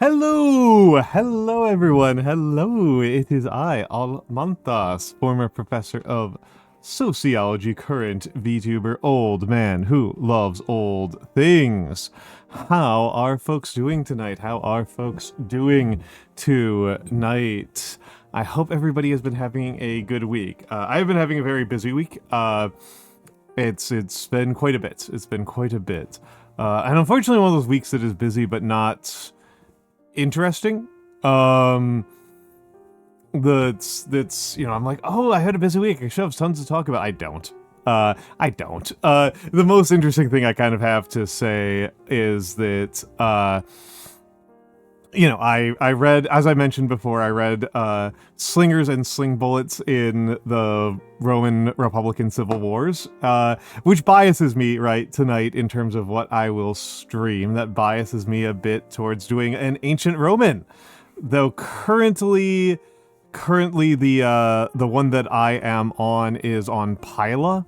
Hello everyone, hello, it is I, Almantas, former professor of sociology, current VTuber, old man who loves old things. How are folks doing tonight? How are folks doing tonight? I hope everybody has been having a good week. I've been having a very busy week. It's been quite a bit. It's been quite a bit. And unfortunately one of those weeks that is busy but not interesting. That's you know, I'm like, oh, I had a busy week, I should have tons to talk about. I don't. The most interesting thing I kind of have to say is that you know, I read, as I mentioned before, I read Slingers and Sling Bullets in the Roman Republican Civil Wars, which biases me, right, tonight in terms of what I will stream. That biases me a bit towards doing an ancient Roman. Though currently the one that I am on is on Pila.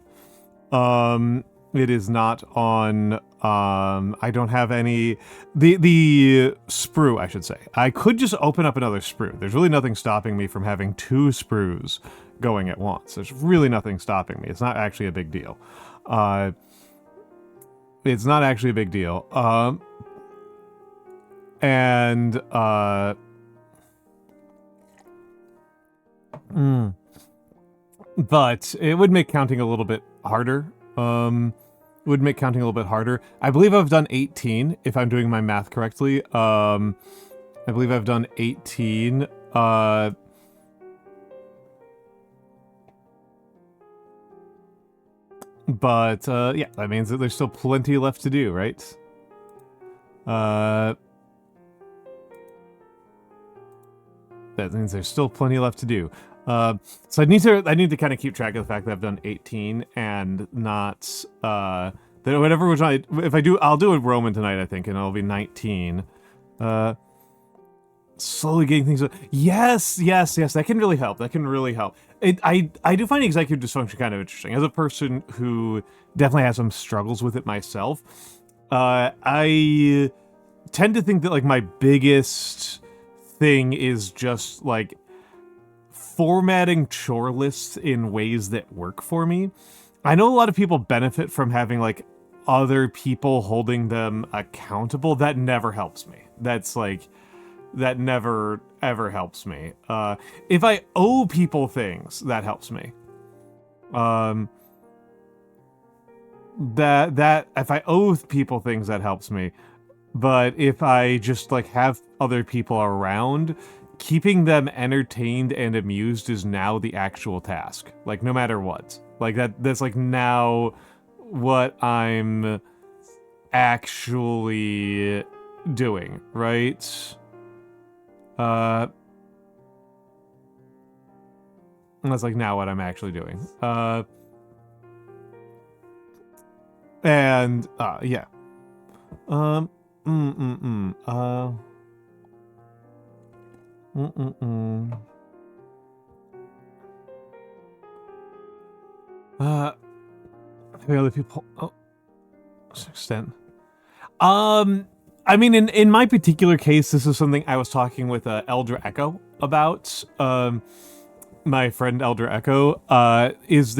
It is not on, I don't have any, the sprue, I should say. I could just open up another sprue. There's really nothing stopping me from having two sprues going at once. There's really nothing stopping me. It's not actually a big deal. It's not actually a big deal. But it would make counting a little bit harder. Would make counting a little bit harder. I believe I've done 18, if I'm doing my math correctly. I believe I've done 18. But, yeah, that means that there's still plenty left to do, right? That means there's still plenty left to do. So I need to kind of keep track of the fact that I've done 18 and not, that whatever which if I do, I'll do a Roman tonight, I think, and it'll be 19. Slowly getting things, yes, that can really help, I do find executive dysfunction kind of interesting. As a person who definitely has some struggles with it myself, I tend to think that, like, my biggest thing is just, like, formatting chore lists in ways that work for me. I know a lot of people benefit from having, like, other people holding them accountable. That never helps me. That never ever helps me. If I owe people things, that helps me. That if I owe people things, that helps me. But if I just, like, have other people around, keeping them entertained and amused is now the actual task. Like, no matter what. Like, that's, like, now what I'm actually doing, right? That's, like, now what I'm actually doing. Yeah. Maybe other people. Oh, to an extent. I mean, in my particular case, this is something I was talking with Elder Echo about. My friend Elder Echo, is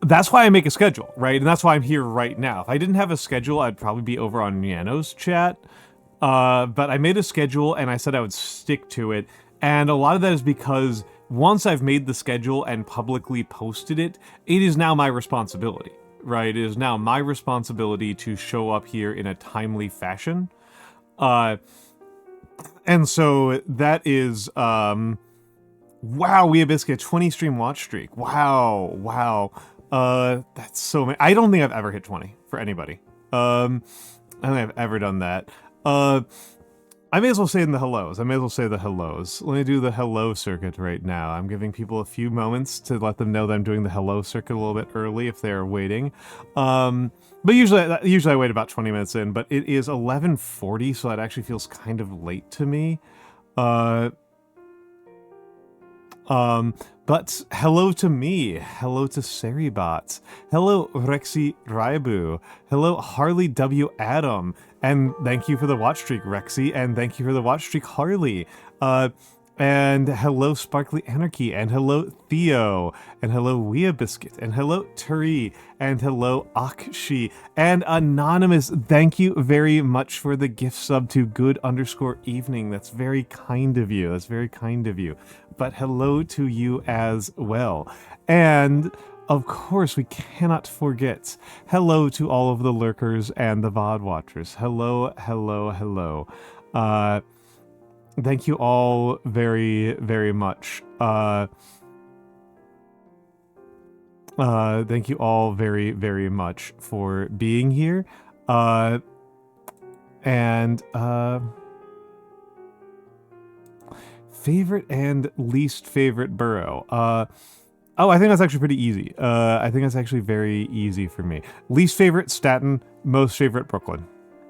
that's why I make a schedule, right? And that's why I'm here right now. If I didn't have a schedule, I'd probably be over on Niano's chat. But I made a schedule and I said I would stick to it. And a lot of that is because once I've made the schedule and publicly posted it, it is now my responsibility, right? It is now my responsibility to show up here in a timely fashion. And so that is, wow, we have basically a 20 stream watch streak. Wow. That's so many. I don't think I've ever hit 20 for anybody. I don't think I've ever done that. I may as well say the hellos. Let me do the hello circuit right now. I'm giving people a few moments to let them know that I'm doing the hello circuit a little bit early if they're waiting. But usually I wait about 20 minutes in, but it is 11:40, so that actually feels kind of late to me. But hello to me, hello to Seribot, hello Rexy Raibu, hello Harley W. Adam, and thank you for the watch streak, Rexy, and thank you for the watch streak, Harley. And hello Sparkly Anarchy, and hello Theo, and hello Wea Biscuit, and hello Turi, and hello Akshi, and Anonymous, thank you very much for the gift sub to good_evening. That's very kind of you. That's very kind of you. But hello to you as well. And of course, we cannot forget, hello to all of the lurkers and the VOD watchers. Hello, hello, hello. Thank you all very, very much. Thank you all very, very much for being here. Favorite and least favorite borough. Oh, I think that's actually pretty easy. I think that's actually very easy for me. Least favorite, Staten. Most favorite, Brooklyn.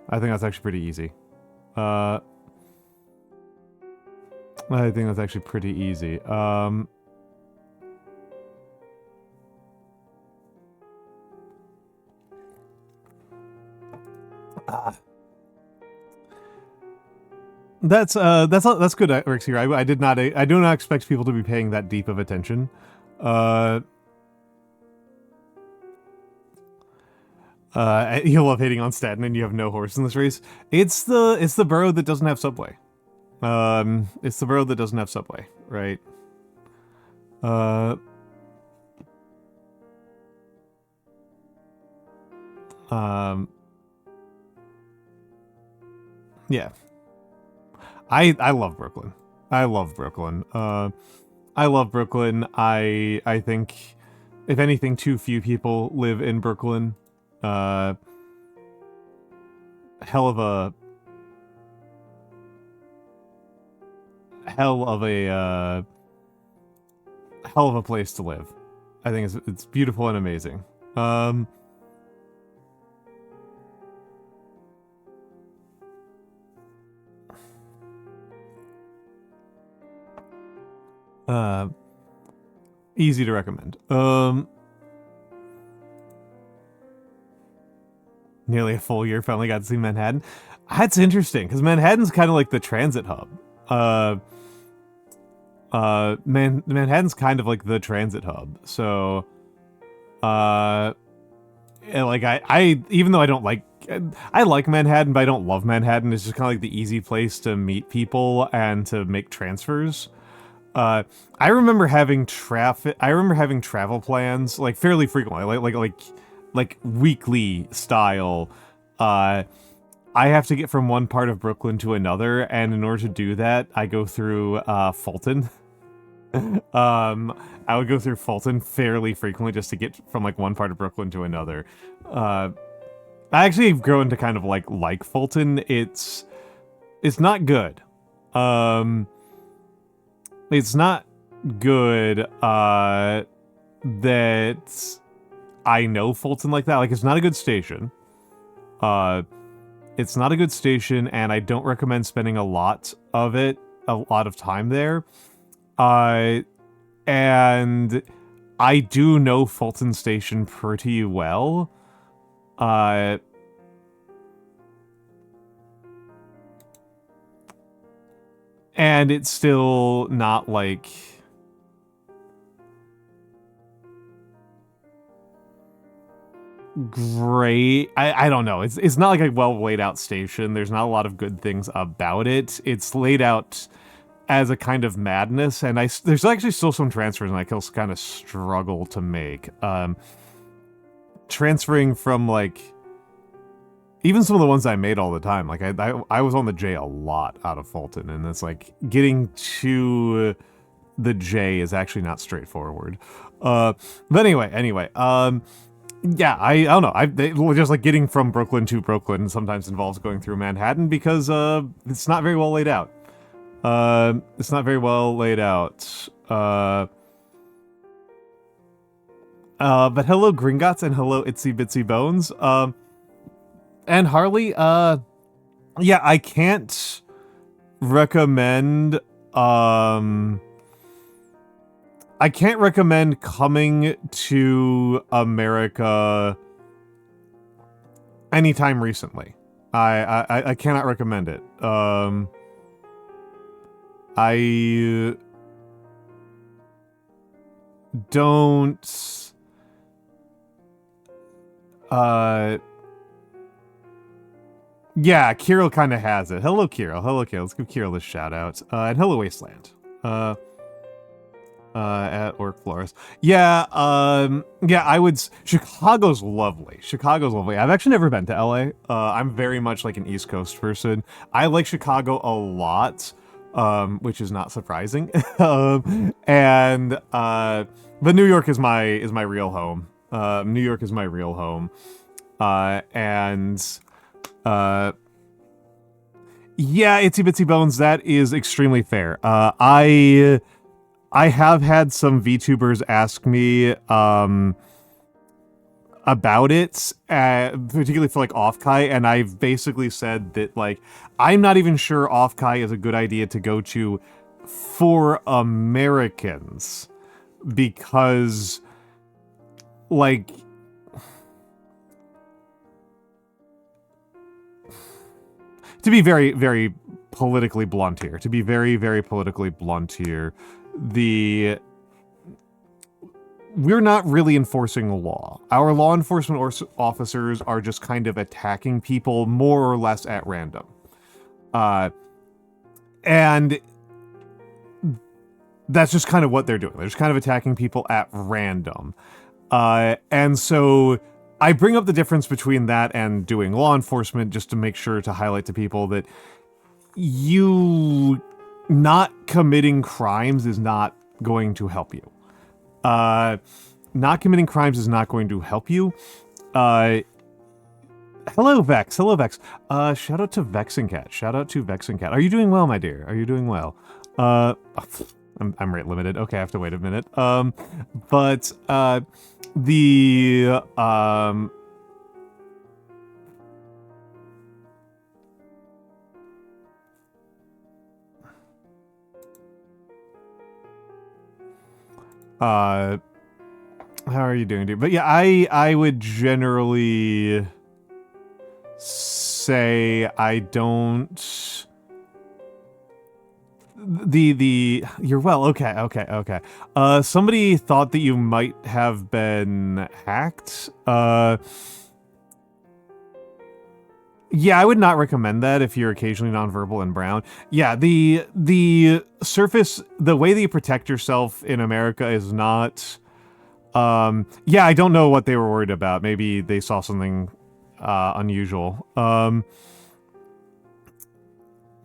I think that's actually pretty easy. I think that's actually pretty easy. That's good, Rexy. I do not expect people to be paying that deep of attention. You love hating on Staten and you have no horse in this race. It's the borough that doesn't have subway. It's the borough that doesn't have subway, right? Yeah. I love Brooklyn. I love Brooklyn. I love Brooklyn. I think, if anything, too few people live in Brooklyn. Hell of a place to live. I think it's beautiful and amazing. Easy to recommend. Nearly a full year, finally got to see Manhattan. That's interesting, because Manhattan's kind of like the transit hub. Manhattan's kind of like the transit hub, so like I even though I don't like, I like Manhattan, but I don't love Manhattan. It's just kind of like the easy place to meet people and to make transfers. I remember having travel plans like fairly frequently, like weekly style. I have to get from one part of Brooklyn to another, and in order to do that, I go through Fulton. I would go through Fulton fairly frequently just to get from like one part of Brooklyn to another. I actually have grown to kind of like Fulton. It's not good. It's not good that I know Fulton like that. Like, it's not a good station. It's not a good station, and I don't recommend spending a lot of time there. And I do know Fulton Station pretty well. And it's still not like great. I don't know. It's not like a well laid out station. There's not a lot of good things about it. It's laid out as a kind of madness, and there's actually still some transfers, and I kind of struggle to make. Transferring from like even some of the ones I made all the time. Like I was on the J a lot out of Fulton, and it's like getting to the J is actually not straightforward. But anyway, yeah, I don't know. Just like getting from Brooklyn to Brooklyn sometimes involves going through Manhattan because it's not very well laid out. It's not very well laid out. But hello Gringotts and hello Itsy Bitsy Bones. And Harley, yeah, I can't recommend I can't recommend coming to America anytime recently. I cannot recommend it. I don't yeah, Kirill kind of has it. Hello Kirill. Hello Kirill. Let's give Kirill a shout out. And hello Wasteland. At Orc Flores. Yeah, yeah, Chicago's lovely. Chicago's lovely. I've actually never been to LA. I'm very much like an East Coast person. I like Chicago a lot, which is not surprising. But New York is my real home. New York is my real home. Yeah, Itsy Bitsy Bones, that is extremely fair. I have had some VTubers ask me about it, particularly for like Offkai, and I've basically said that like I'm not even sure Offkai is a good idea to go to for Americans, because like to be very, very politically blunt here, we're not really enforcing the law. Our law enforcement officers are just kind of attacking people more or less at random. And that's just kind of what they're doing. They're just kind of attacking people at random. And so I bring up the difference between that and doing law enforcement just to make sure to highlight to people that you not committing crimes is not going to help you. Not committing crimes is not going to help you. Hello, Vex. Hello, Vex. Shout out to Vexencat. Shout out to Vexencat. Are you doing well, my dear? Are you doing well? I'm rate limited. Okay, I have to wait a minute. How are you doing, dude? But yeah, I would generally say I don't... You're well, okay. Somebody thought that you might have been hacked. Yeah, I would not recommend that if you're occasionally nonverbal and brown. Yeah, the surface, the way that you protect yourself in America is not... yeah, I don't know what they were worried about. Maybe they saw something unusual.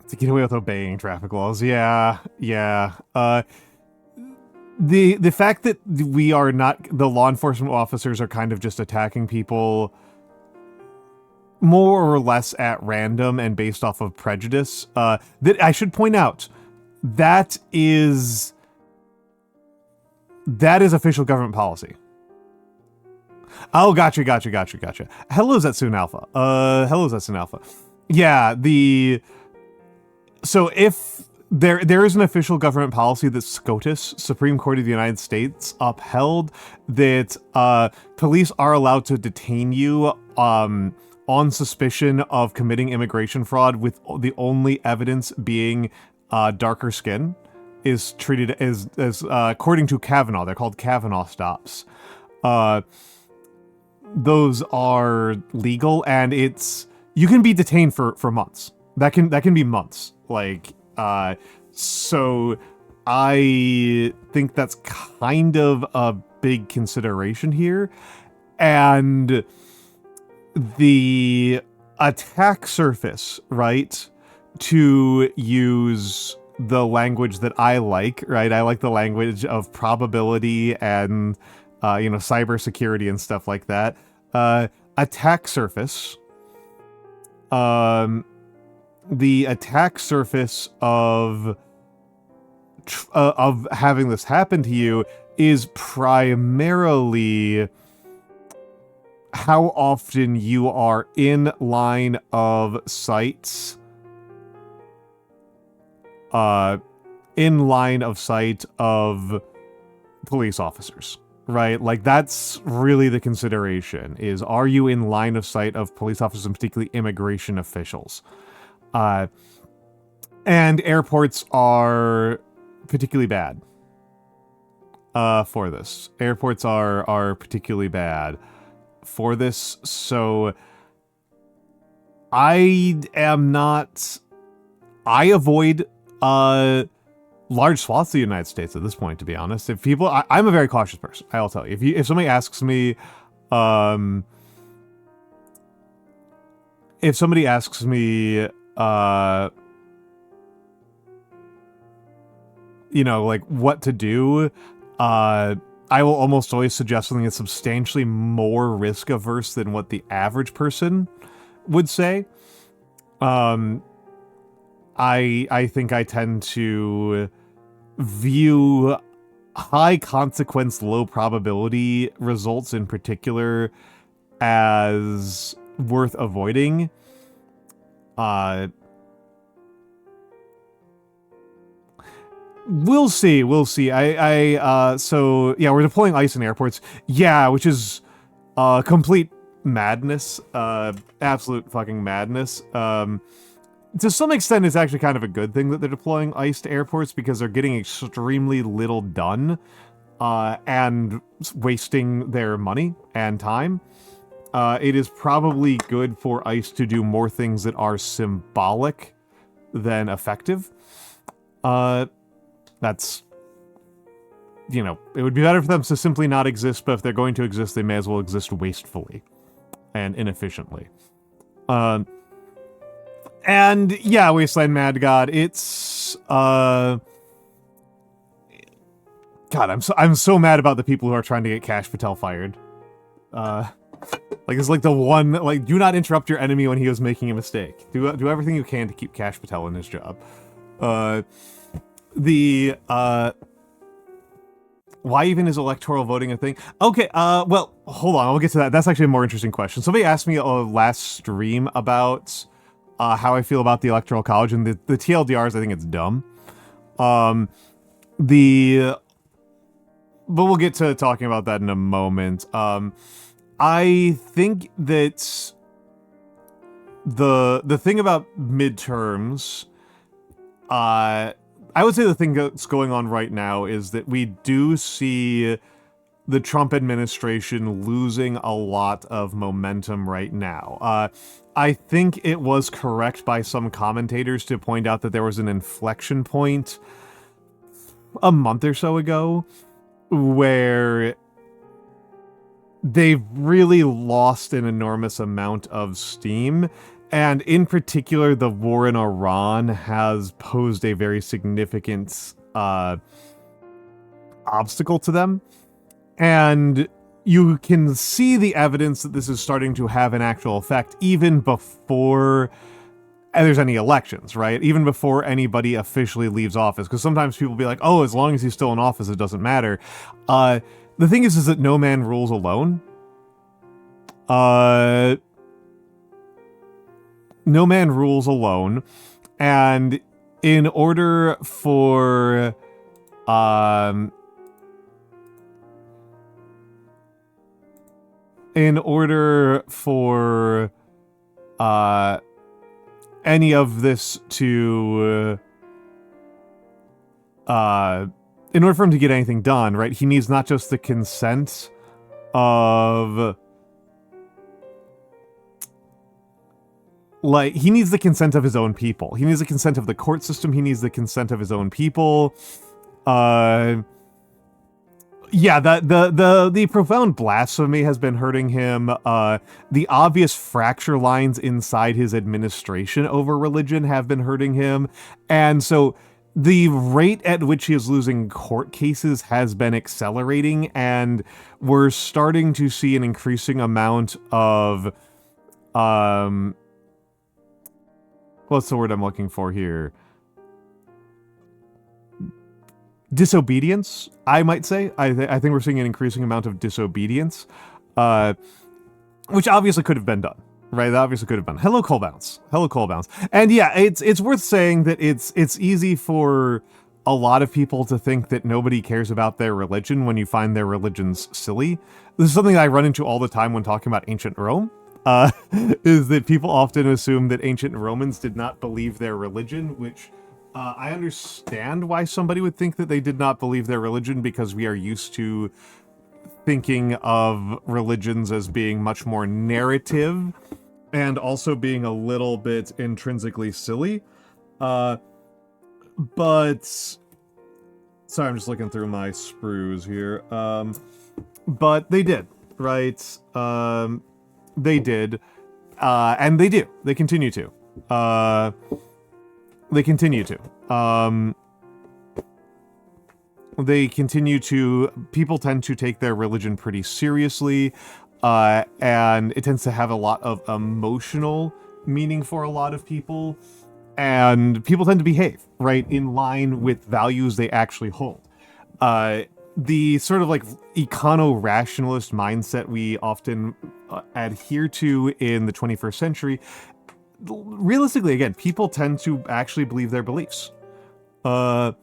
To get away with obeying traffic laws. Yeah. The fact that we are not... the law enforcement officers are kind of just attacking people more or less at random and based off of prejudice. That I should point out, that is official government policy. Oh, gotcha. Hello, Zetsun Alpha. Hello, Zetsun Alpha. Yeah, so if there is an official government policy that SCOTUS, Supreme Court of the United States, upheld, that police are allowed to detain you on suspicion of committing immigration fraud, with the only evidence being darker skin, is treated as according to Kavanaugh, they're called Kavanaugh stops. Those are legal, and you can be detained for months. That can be months. Like, so I think that's kind of a big consideration here. And the attack surface, right, to use the language that I like, right? I like the language of probability and, cybersecurity and stuff like that. Attack surface, the attack surface of having this happen to you is primarily how often you are in line of sight. In line of sight of police officers, right? Like, that's really the consideration, is are you in line of sight of police officers and particularly immigration officials? And airports are particularly bad for this. Airports are particularly bad for this, so I avoid large swaths of the United States at this point, to be honest. If people, I'm a very cautious person, I'll tell you. If somebody asks me, you know, like, what to do, I will almost always suggest something that's substantially more risk-averse than what the average person would say. I think I tend to view high consequence, low probability results in particular as worth avoiding. We'll see. So yeah, we're deploying ICE in airports. Yeah, which is complete madness. Absolute fucking madness. To some extent, it's actually kind of a good thing that they're deploying ICE to airports, because they're getting extremely little done, and wasting their money and time. It is probably good for ICE to do more things that are symbolic than effective. That's, you know, it would be better for them to simply not exist, but if they're going to exist, they may as well exist wastefully and inefficiently. And yeah, Wasteland Mad God, it's God, I'm so mad about the people who are trying to get Kash Patel fired. Like, it's like the one, like, do not interrupt your enemy when he was making a mistake. Do everything you can to keep Kash Patel in his job. Why even is electoral voting a thing? Okay, well, hold on, I'll get to that. That's actually a more interesting question. Somebody asked me last stream about how I feel about the Electoral College, and the TLDRs, I think it's dumb. But we'll get to talking about that in a moment. I think that the thing about midterms, I would say the thing that's going on right now is that we do see the Trump administration losing a lot of momentum right now. I think it was correct by some commentators to point out that there was an inflection point a month or so ago where they've really lost an enormous amount of steam. And in particular, the war in Iran has posed a very significant obstacle to them. And you can see the evidence that this is starting to have an actual effect even before there's any elections, right? Even before anybody officially leaves office. Because sometimes people be like, oh, as long as he's still in office, it doesn't matter. The thing is that no man rules alone. No man rules alone. And in order for any of this to in order for him to get anything done, right, he needs not just the consent of, like, he needs the consent of his own people. He needs the consent of the court system. He needs the consent of his own people. Yeah, the profound blasphemy has been hurting him. The obvious fracture lines inside his administration over religion have been hurting him. And so the rate at which he is losing court cases has been accelerating, and we're starting to see an increasing amount of, what's the word I'm looking for here? Disobedience, I might say. I think we're seeing an increasing amount of disobedience, which obviously could have been done, right? That obviously could have been. Hello, Cole Bounce. Hello, Cole Bounce. And yeah, it's worth saying that it's easy for a lot of people to think that nobody cares about their religion when you find their religions silly. This is something I run into all the time when talking about ancient Rome, is that people often assume that ancient Romans did not believe their religion, which I understand why somebody would think that they did not believe their religion, because we are used to thinking of religions as being much more narrative and also being a little bit intrinsically silly. But sorry, I'm just looking through my sprues here. But they did, right? They did, and they do. They continue to. They continue to. They continue to. People tend to take their religion pretty seriously, and it tends to have a lot of emotional meaning for a lot of people. And people tend to behave, right, in line with values they actually hold. The sort of like econo-rationalist mindset we often adhere to in the 21st century, realistically, again, people tend to actually believe their beliefs. Hello,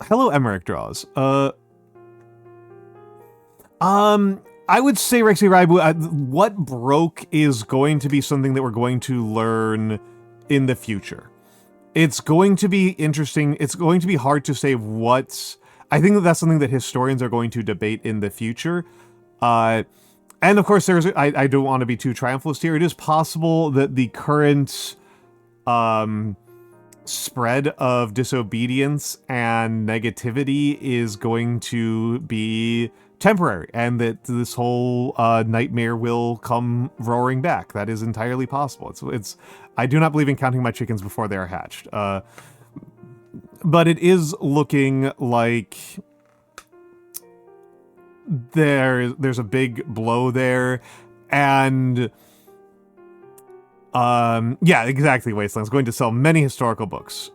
Emmerich Draws. I would say, Rexy Raibu, what broke is going to be something that we're going to learn in the future. It's going to be interesting. It's going to be hard to say what... I think that that's something that historians are going to debate in the future. And of course, I don't want to be too triumphalist here. It is possible that the current spread of disobedience and negativity is going to be temporary, and that this whole nightmare will come roaring back. That is entirely possible. It's I do not believe in counting my chickens before they are hatched. But it is looking like there's a big blow there, and yeah, exactly. Wasteland's going to sell many historical books.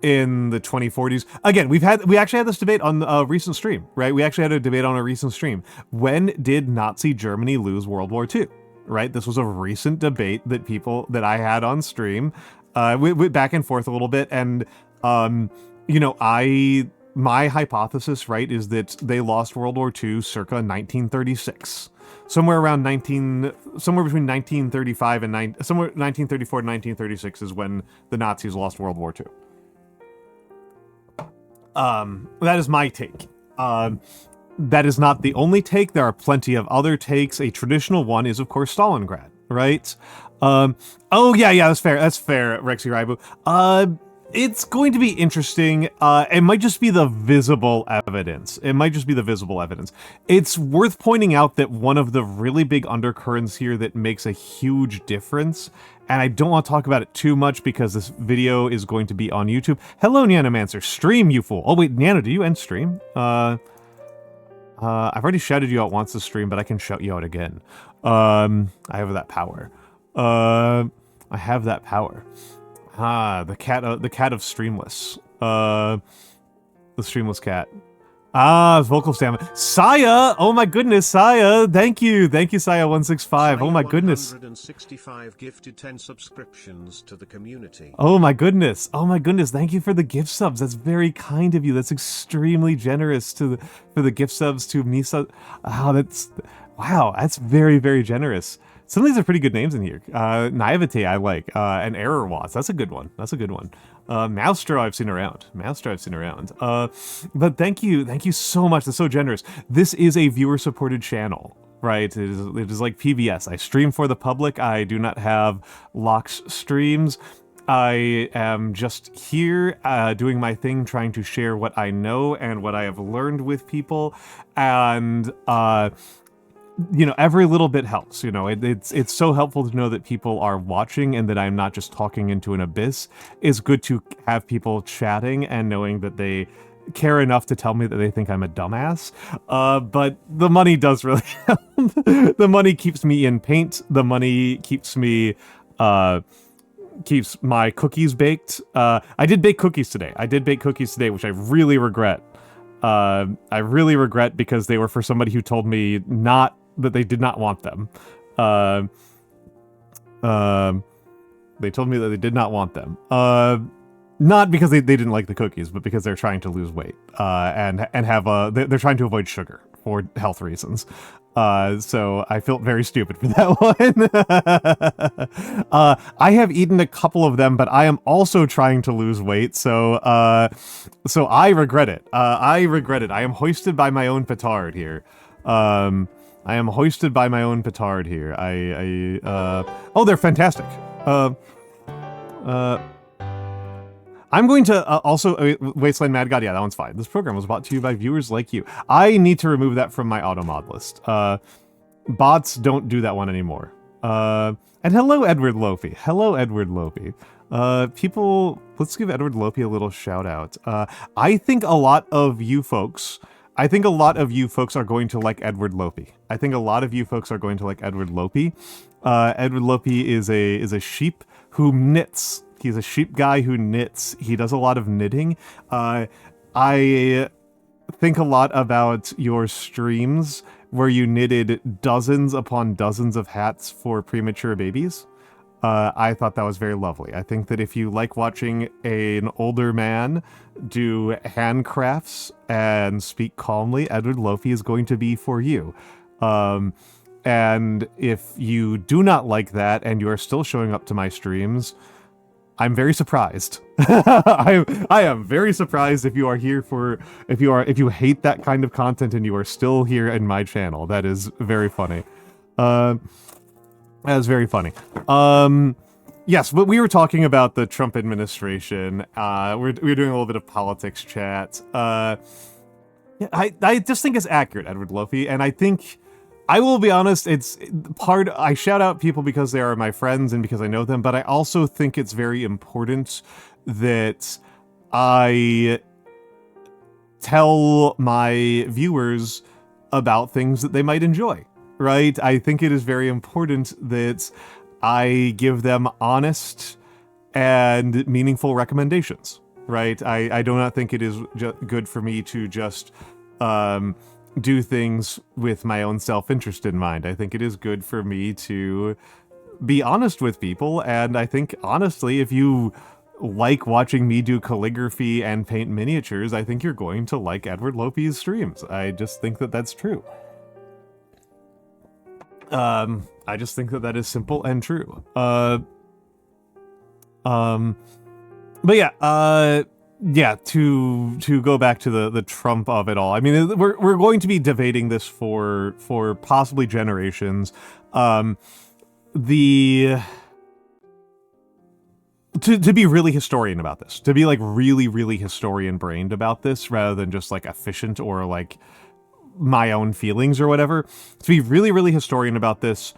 In the 2040s. Again, we actually had this debate on a recent stream, right? We actually had a debate on a recent stream. When did Nazi Germany lose World War II? Right? This was a recent debate that I had on stream. We went back and forth a little bit, and you know, my hypothesis, right, is that they lost World War II circa 1936. Somewhere between 1935 and 1934 to 1936 is when the Nazis lost World War II. That is my take. That is not the only take. There are plenty of other takes. A traditional one is, of course, Stalingrad, right? Oh, yeah, that's fair. That's fair, Rexy Raibu. It's going to be interesting. It might just be the visible evidence. It's worth pointing out that one of the really big undercurrents here that makes a huge difference, and I don't want to talk about it too much because this video is going to be on YouTube. Hello, Nanomancer. Stream, you fool. Oh, wait, Nano, do you end stream? I've already shouted you out once this stream, but I can shout you out again. I have that power. The cat of Streamless. The Streamless cat. Vocal stamina. Saya! Oh my goodness, Saya! Thank you, Saya165. Oh my goodness. 165 gifted 10 subscriptions to the community. Oh my goodness. Thank you for the gift subs. That's very kind of you. That's extremely generous for the gift subs to Misa. Wow, that's very, very generous. Some of these are pretty good names in here. Naivete I like, and Error Watts. That's a good one. Maustro I've seen around. But thank you so much. That's so generous. This is a viewer-supported channel, right? It is like PBS. I stream for the public. I do not have locked streams. I am just here doing my thing, trying to share what I know and what I have learned with people, and you know, every little bit helps. You know, it's so helpful to know that people are watching and that I'm not just talking into an abyss. It's good to have people chatting and knowing that they care enough to tell me that they think I'm a dumbass. But the money does really help. The money keeps me in paint. The money keeps me keeps my cookies baked. I did bake cookies today, which I really regret. I really regret because they were for somebody who told me that they did not want them. They told me that they did not want them. Not because they didn't like the cookies, but because they're trying to lose weight and have they're trying to avoid sugar for health reasons. So I felt very stupid for that one. I have eaten a couple of them, but I am also trying to lose weight, so I regret it. I regret it. I am hoisted by my own petard here. I am hoisted by my own petard here. Oh, they're fantastic. I'm going to also Wasteland Mad God. Yeah, that one's fine. This program was brought to you by viewers like you. I need to remove that from my auto mod list. Bots don't do that one anymore. And hello, Edward Lofi. Hello, Edward Lofi. People, let's give Edward Lofi a little shout out. I think a lot of you folks are going to like Edward Lopi. I think a lot of you folks are going to like Edward Lopi. Edward Lopi is a sheep who knits. He's a sheep guy who knits. He does a lot of knitting. I think a lot about your streams where you knitted dozens upon dozens of hats for premature babies. I thought that was very lovely. I think that if you like watching an older man do handcrafts and speak calmly, Edward Lofi is going to be for you. And if you do not like that and you are still showing up to my streams, I'm very surprised. I am very surprised if you are here if you hate that kind of content and you are still here in my channel. That is very funny. That is very funny. Yes, but we were talking about the Trump administration. We're doing a little bit of politics chat. Yeah, I just think it's accurate, Edward Lofi, and I think, I will be honest, I shout out people because they are my friends and because I know them, but I also think it's very important that I tell my viewers about things that they might enjoy, right? I think it is very important that I give them honest and meaningful recommendations, right? I do not think it is good for me to just do things with my own self-interest in mind. I think it is good for me to be honest with people, and I think, honestly, if you like watching me do calligraphy and paint miniatures, I think you're going to like Edward Lopi's streams. I just think that that's true. I just think that that is simple and true. But yeah, yeah, to go back to the Trump of it all. I mean, we're going to be debating this for possibly generations. To be really historian about this, to be like really historian brained about this, rather than just like efficient or like my own feelings or whatever. To be really historian about this,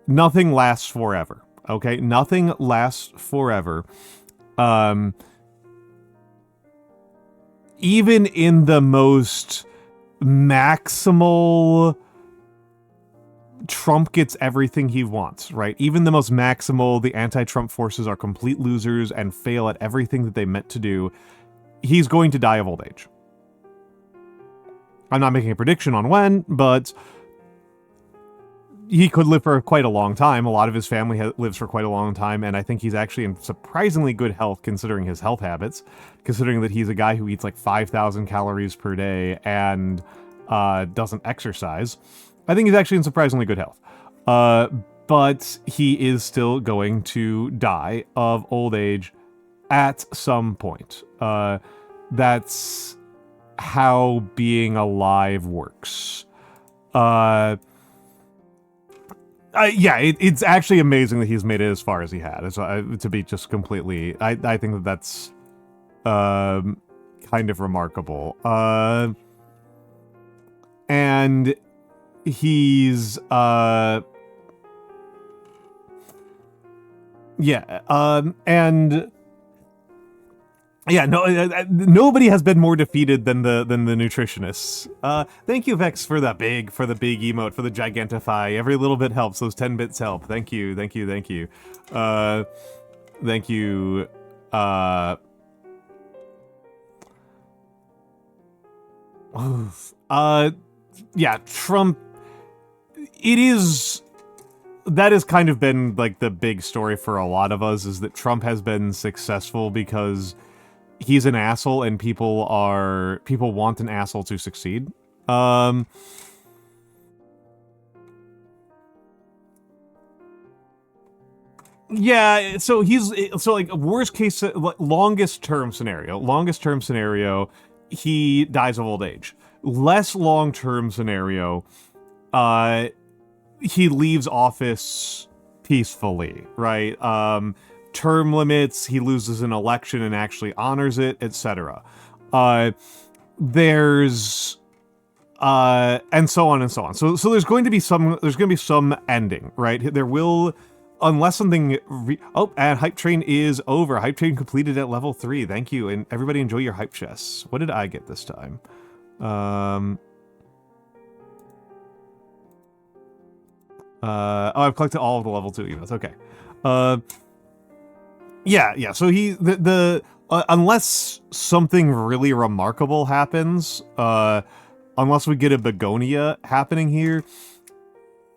nothing lasts forever. Okay, nothing lasts forever. Even in the most maximal Trump gets everything he wants, right? Even the most maximal, the anti-Trump forces are complete losers and fail at everything that they meant to do, he's going to die of old age. I'm not making a prediction on when, but he could live for quite a long time. A lot of his family lives for quite a long time, and I think he's actually in surprisingly good health considering his health habits, considering that he's a guy who eats like 5,000 calories per day and doesn't exercise. I think he's actually in surprisingly good health. But he is still going to die of old age at some point. That's how being alive works. Yeah, it's actually amazing that he's made it as far as he had. To be just completely, I think that that's kind of remarkable. And he's and yeah, nobody has been more defeated than the nutritionists. Thank you, Vex, for the big emote, for the gigantify. Every little bit helps. Those 10 bits help. Thank you. Thank you. Yeah, Trump. It is that has kind of been like the big story for a lot of us, is that Trump has been successful because he's an asshole and people want an asshole to succeed. Yeah, so like worst case, longest term scenario, he dies of old age. Less long term scenario, he leaves office peacefully, right? Term limits, he loses an election and actually honors it, etc. There's and so on and so on. So there's going to be some ending, right? There will, unless something and Hype Train is over. Hype Train completed at level 3. Thank you, and everybody enjoy your hype chests. What did I get this time? I've collected all of the level 2 events. Okay. Yeah. So unless something really remarkable happens, unless we get a begonia happening here,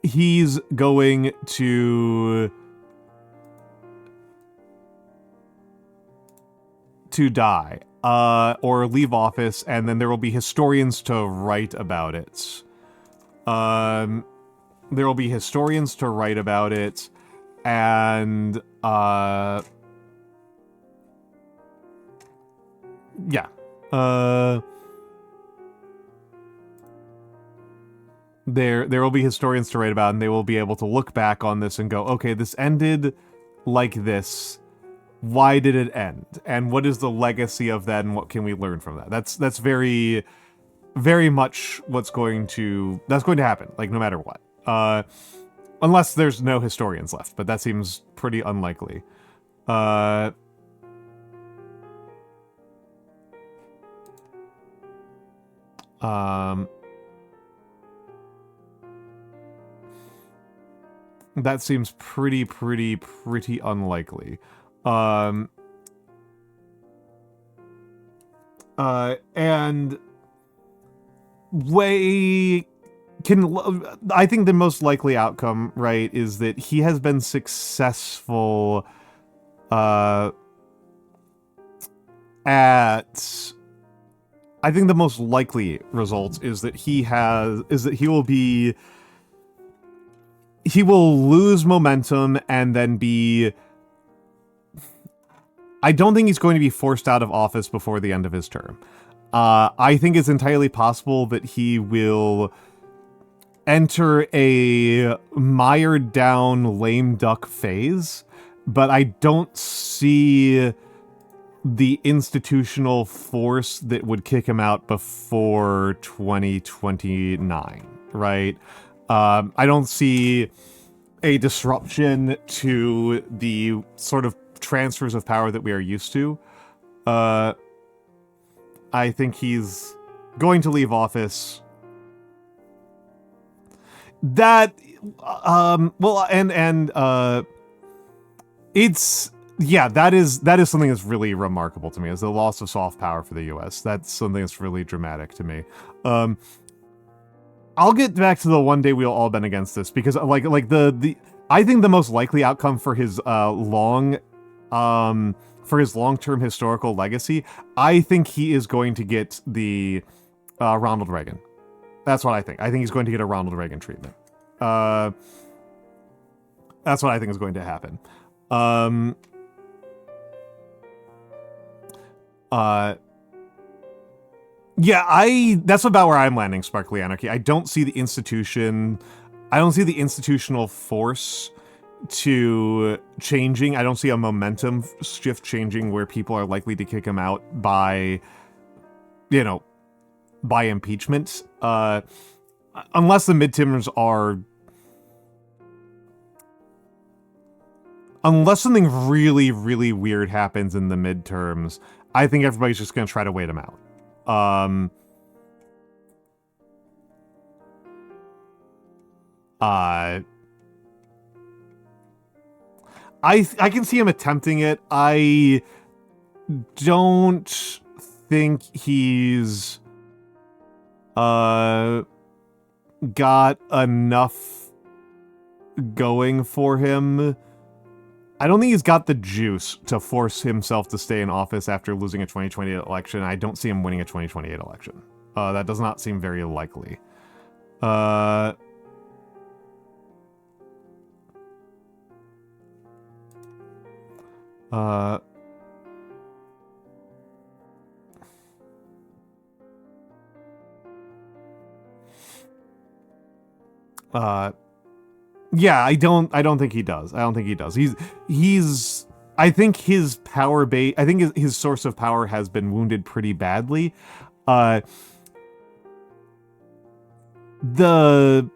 he's going to die, or leave office, and then there will be historians to write about it. There will be historians to write about it, and yeah. There will be historians to write about, and they will be able to look back on this and go, okay, this ended like this. Why did it end? And what is the legacy of that, and what can we learn from that? That's very, very much that's going to happen, like, no matter what. Unless there's no historians left, but that seems pretty unlikely. That seems pretty unlikely. And I think the most likely outcome, right, is that he has been successful I think the most likely result is that he will lose momentum and then I don't think he's going to be forced out of office before the end of his term. I think it's entirely possible that he will enter a mired down lame duck phase, but I don't see the institutional force that would kick him out before 2029, right? I don't see a disruption to the sort of transfers of power that we are used to. I think he's going to leave office. That, it's, yeah, that is something that's really remarkable to me, is the loss of soft power for the US. That's something that's really dramatic to me. I'll get back to the one day we'll all been against this, because I think the most likely outcome for his long-term historical legacy, I think he is going to get the Ronald Reagan. That's what I think. I think he's going to get a Ronald Reagan treatment. That's what I think is going to happen. Yeah, that's about where I'm landing, Sparkly Anarchy. I don't see the institutional force to changing. I don't see a momentum shift changing where people are likely to kick him out by impeachment. Unless the midterms are... Unless something really, really weird happens in the midterms, I think everybody's just going to try to wait him out. I can see him attempting it. I don't think he's got enough going for him. I don't think he's got the juice to force himself to stay in office after losing a 2028 election. I don't see him winning a 2028 election. That does not seem very likely. Yeah, I don't think he does. I don't think he does. I think his power base, I think his source of power has been wounded pretty badly. I don't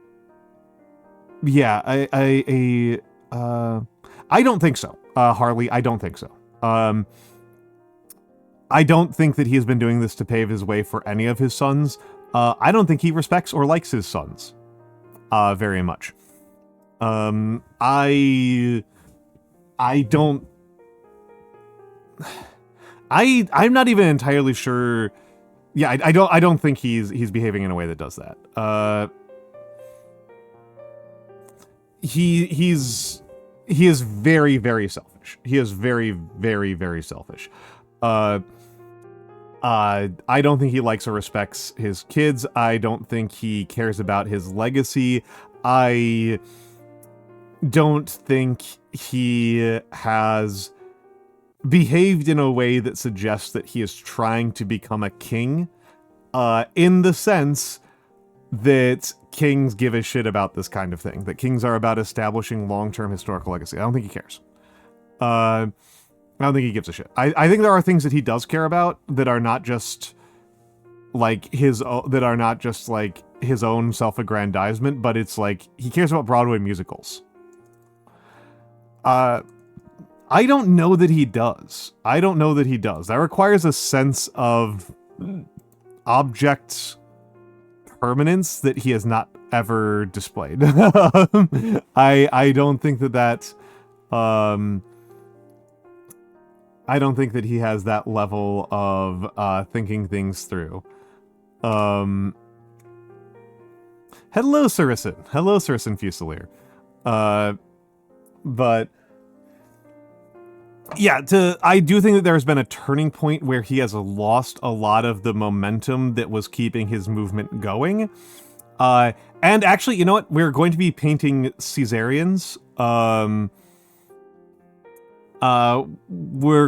think so. Harley, I don't think so. I don't think that he has been doing this to pave his way for any of his sons. I don't think he respects or likes his sons very much. I'm not even entirely sure. Yeah, I don't think he's behaving in a way that does that. He is very, very selfish. He is very, very, very selfish. I don't think he likes or respects his kids. I don't think he cares about his legacy. I don't think he has behaved in a way that suggests that he is trying to become a king, in the sense that kings give a shit about this kind of thing, that kings are about establishing long-term historical legacy. I don't think he cares. I don't think he gives a shit. I think there are things that he does care about that are not just like his own self-aggrandizement, but it's like he cares about Broadway musicals. I don't know that he does. That requires a sense of object permanence that he has not ever displayed. I don't think that I don't think that he has that level of thinking things through. Hello, Saracen. Hello, Saracen Fusilier. But yeah, I do think that there's been a turning point where he has lost a lot of the momentum that was keeping his movement going. And actually, you know what? We're going to be painting Caesarians. We're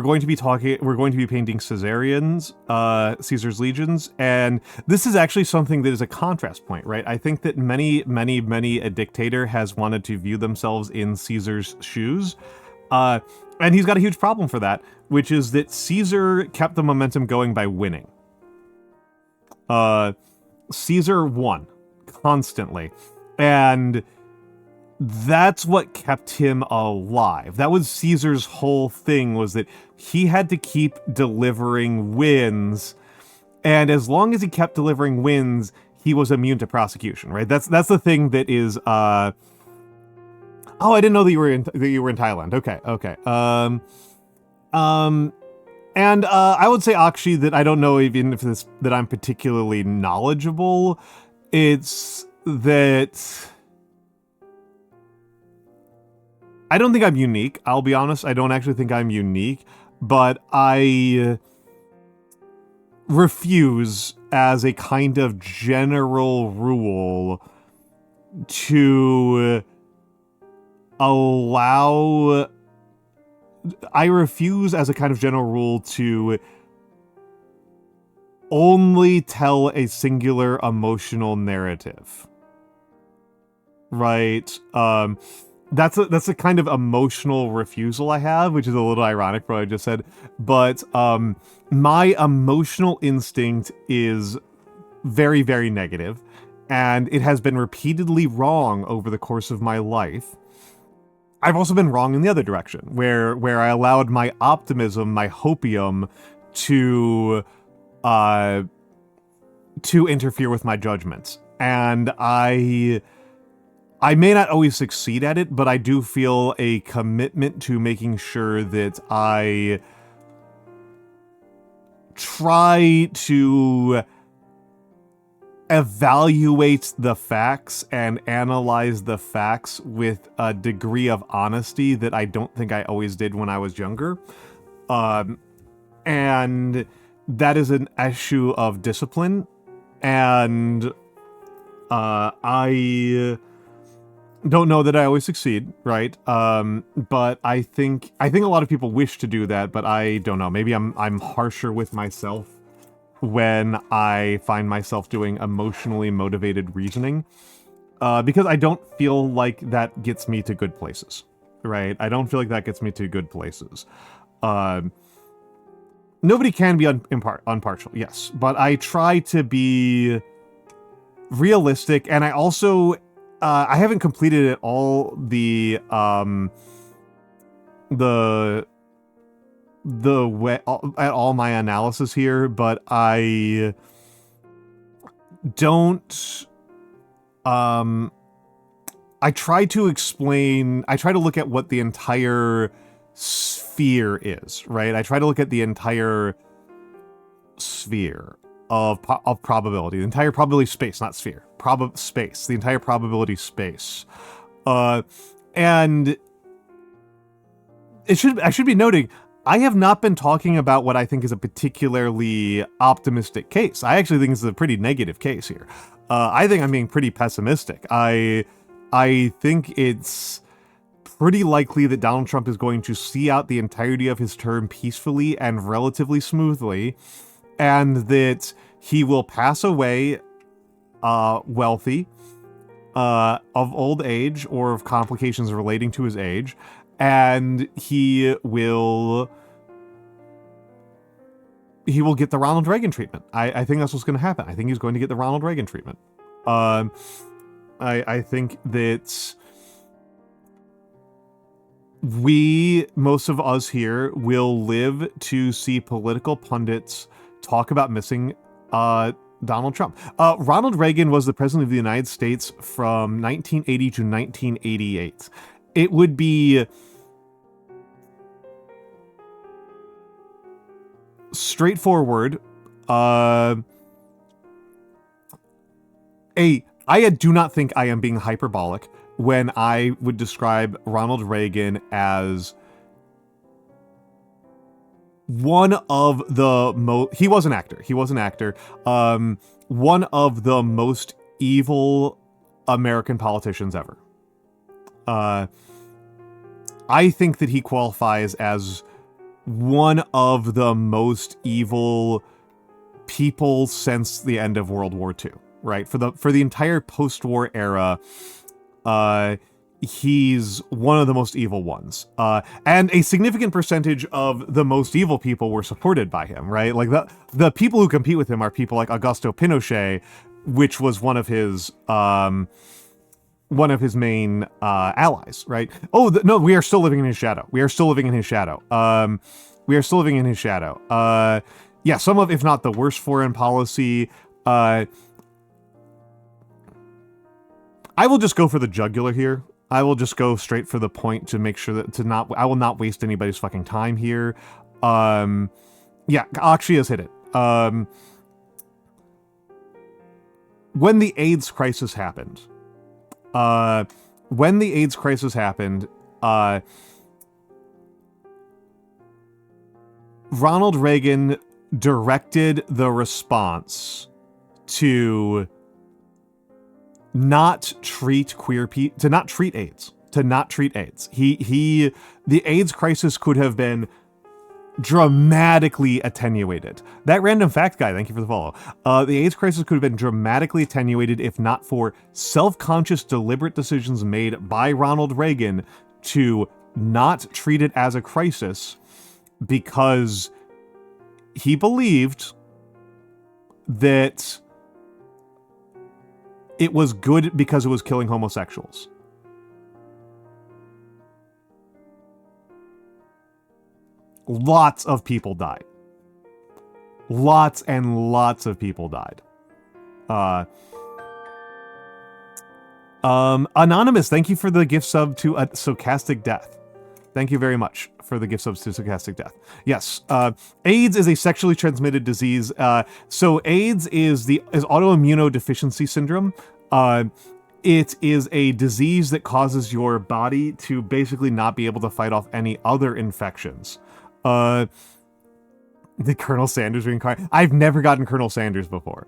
going to be painting Caesarians, Caesar's legions, and this is actually something that is a contrast point, right? I think that many a dictator has wanted to view themselves in Caesar's shoes, and he's got a huge problem for that, which is that Caesar kept the momentum going by winning. Caesar won constantly, and that's what kept him alive. That was Caesar's whole thing, was that he had to keep delivering wins, and as long as he kept delivering wins, he was immune to prosecution, right? That's the thing that is. Oh, I didn't know that you were in Thailand. Okay. And I would say, Akshi, that I don't know even if that I'm particularly knowledgeable. It's that I don't think I'm unique. I'll be honest. I don't actually think I'm unique, but I refuse, as a kind of general rule, to allow... I refuse, as a kind of general rule, to only tell a singular emotional narrative. Right? That's a kind of emotional refusal I have, which is a little ironic for what I just said. But my emotional instinct is very, very negative, and it has been repeatedly wrong over the course of my life. I've also been wrong in the other direction, where I allowed my optimism, my hopium, to interfere with my judgments. And I may not always succeed at it, but I do feel a commitment to making sure that I try to evaluate the facts and analyze the facts with a degree of honesty that I don't think I always did when I was younger. And that is an issue of discipline. And I don't know that I always succeed, right? But I think a lot of people wish to do that, but I don't know. Maybe I'm harsher with myself when I find myself doing emotionally motivated reasoning, because I don't feel like that gets me to good places, right? I don't feel like that gets me to good places. Nobody can be impartial, yes, but I try to be realistic, and I also I haven't completed it all the way at all my analysis here, but I don't I try to look at what the entire sphere is, right? I try to look at the entire sphere of probability, the entire probability space, not sphere, space, the entire probability space. And I should be noting, I have not been talking about what I think is a particularly optimistic case. I actually think this is a pretty negative case here. I think I'm being pretty pessimistic. I think it's pretty likely that Donald Trump is going to see out the entirety of his term peacefully and relatively smoothly, and that he will pass away wealthy, of old age or of complications relating to his age, and he will get the Ronald Reagan treatment. I think that's what's going to happen. I think he's going to get the Ronald Reagan treatment. I think that most of us here will live to see political pundits talk about missing Donald Trump. Ronald Reagan was the president of the United States from 1980 to 1988. It would be straightforward. I do not think I am being hyperbolic when I would describe Ronald Reagan as one of the he was an actor. One of the most evil American politicians ever. I think that he qualifies as one of the most evil people since the end of World War II, right? For the entire post-war era, he's one of the most evil ones. And a significant percentage of the most evil people were supported by him, right? Like the people who compete with him are people like Augusto Pinochet, which was one of his main allies, right? Oh, no, we are still living in his shadow. Yeah, some of, if not the worst foreign policy. I will just go for the jugular here. I will just go straight for the point to make sure that I will not waste anybody's fucking time here. Yeah, Akshay has hit it. When the AIDS crisis happened, Ronald Reagan directed the response to not treat AIDS. The AIDS crisis could have been dramatically attenuated. That random fact guy, thank you for the follow. The AIDS crisis could have been dramatically attenuated if not for self-conscious, deliberate decisions made by Ronald Reagan to not treat it as a crisis, because he believed that it was good because it was killing homosexuals. Lots of people died. Lots and lots of people died. Anonymous, thank you for the gift sub to a Stochastic Death. Thank you very much for the gift subs to Stochastic Death. Yes, AIDS is a sexually transmitted disease. So AIDS is autoimmunodeficiency syndrome. It is a disease that causes your body to basically not be able to fight off any other infections. The Colonel Sanders reincarnate. I've never gotten Colonel Sanders before.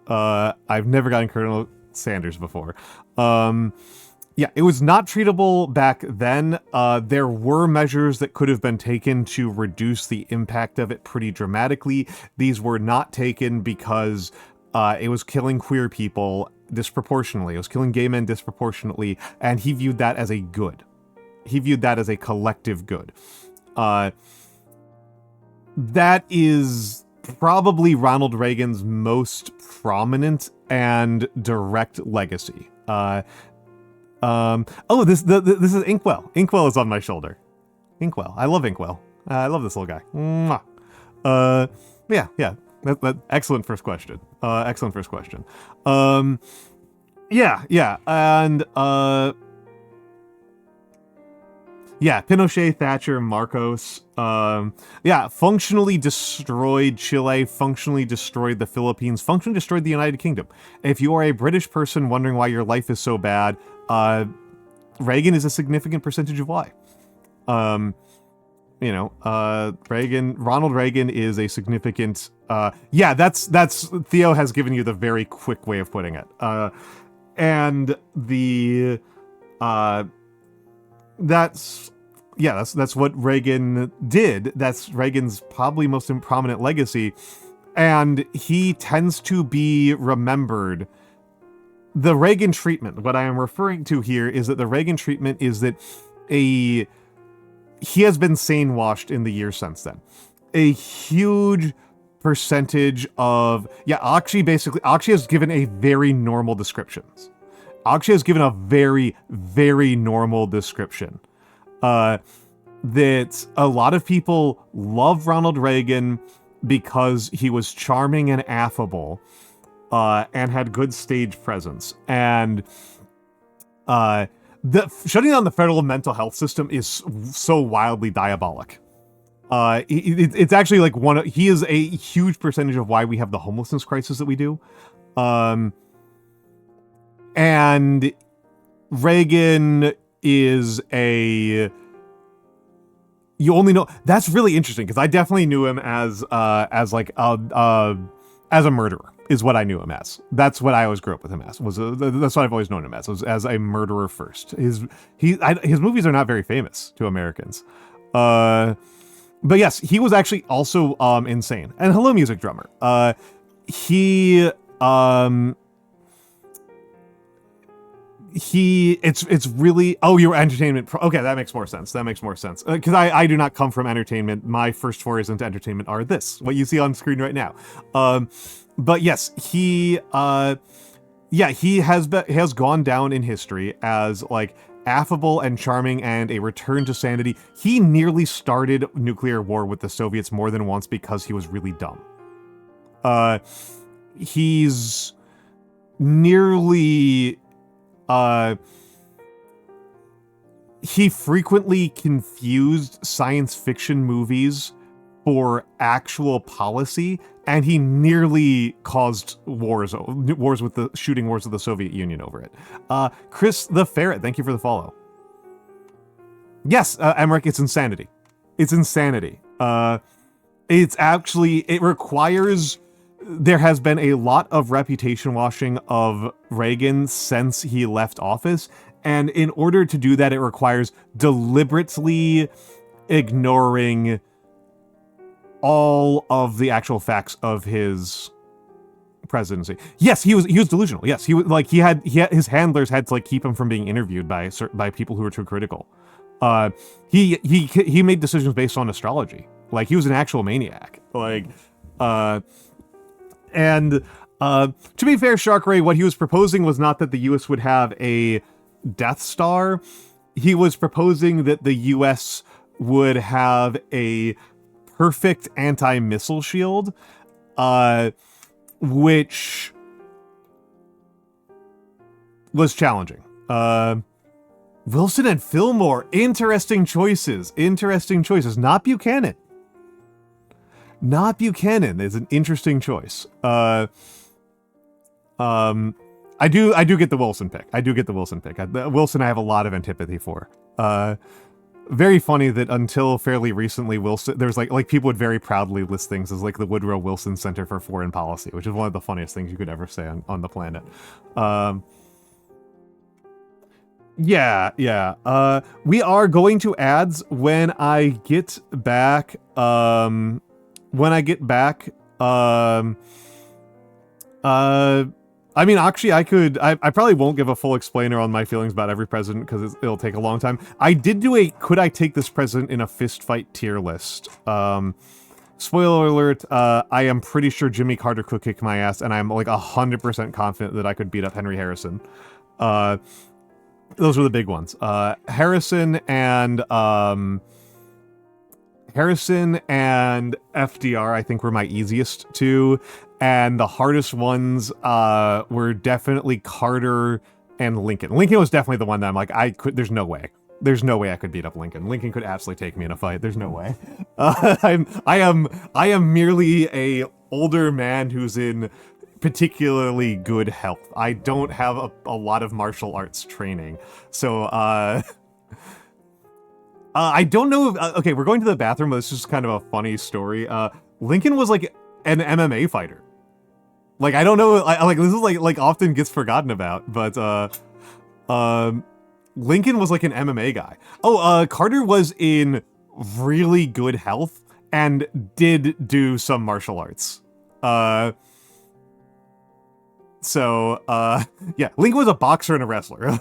Yeah, it was not treatable back then. There were measures that could have been taken to reduce the impact of it pretty dramatically. These were not taken because it was killing queer people disproportionately. It was killing gay men disproportionately, and he viewed that as a good. He viewed that as a collective good. That is probably Ronald Reagan's most prominent and direct legacy. This is Inkwell. Inkwell is on my shoulder. Inkwell. I love Inkwell. I love this little guy. Mwah. Yeah. Excellent first question. And Pinochet, Thatcher, Marcos. Functionally destroyed Chile, functionally destroyed the Philippines, functionally destroyed the United Kingdom. If you are a British person wondering why your life is so bad, Reagan is a significant percentage of why. Ronald Reagan is a significant, that's Theo has given you the very quick way of putting it. That's what Reagan did. That's Reagan's probably most prominent legacy. And he tends to be remembered. The Reagan treatment, what I am referring to here is that the Reagan treatment is that he has been sane-washed in the years since then. A huge percentage of... Akshay has given a very normal descriptions. Akshay has given a very, very normal description. That a lot of people love Ronald Reagan because he was charming and affable, and had good stage presence. And shutting down the federal mental health system is so wildly diabolic. It's actually like he is a huge percentage of why we have the homelessness crisis that we do. And Reagan is you only know, that's really interesting because I definitely knew him as a murderer is what I knew him as. That's what I always grew up with him as. That's what I've always known him as, was as a murderer first. His movies are not very famous to Americans. But yes, he was actually also insane. And hello, music drummer. It's really, you're entertainment. Okay, that makes more sense. Because I do not come from entertainment. My first forays into entertainment are what you see on screen right now. But yes, he has gone down in history as like affable and charming and a return to sanity. He nearly started nuclear war with the Soviets more than once because he was really dumb. He's nearly... he frequently confused science fiction movies for actual policy, and he nearly caused wars with the shooting wars with the Soviet Union over it. Chris the Ferret, thank you for the follow. Yes, Emmerich, it's insanity. It's insanity. It requires... There has been a lot of reputation washing of Reagan since he left office, and in order to do that, it requires deliberately ignoring all of the actual facts of his presidency. Yes, he was delusional. Yes, he had his handlers had to like keep him from being interviewed by people who were too critical. He made decisions based on astrology. Like, he was an actual maniac. To be fair, Shark Ray, what he was proposing was not that the U.S. would have a Death Star. He was proposing that the U.S. would have a perfect anti-missile shield, which was challenging. Wilson and Fillmore. Interesting choices. Interesting choices. Not Buchanan. Not Buchanan is an interesting choice. I do get the Wilson pick. I do get the Wilson pick. Wilson I have a lot of antipathy for. Very funny that until fairly recently, Wilson, there's like people would very proudly list things as like the Woodrow Wilson Center for Foreign Policy, which is one of the funniest things you could ever say on the planet. Yeah. We are going to ads when I get back. I mean, actually, I probably won't give a full explainer on my feelings about every president because it'll take a long time. I did do a could I take this president in a fist fight tier list. Spoiler alert, I am pretty sure Jimmy Carter could kick my ass, and I'm like 100% confident that I could beat up Henry Harrison. Those were the big ones. Harrison and FDR, I think, were my easiest two. And the hardest ones were definitely Carter and Lincoln. Lincoln was definitely the one that I'm like, there's no way. There's no way I could beat up Lincoln. Lincoln could absolutely take me in a fight. There's no way. I am merely a older man who's in particularly good health. I don't have a lot of martial arts training. So, I don't know if, okay, we're going to the bathroom, but it's just kind of a funny story. Lincoln was like an MMA fighter. Like, I don't know, like this is like often gets forgotten about, but Lincoln was like an MMA guy. Oh, Carter was in really good health and did do some martial arts. Yeah, Lincoln was a boxer and a wrestler.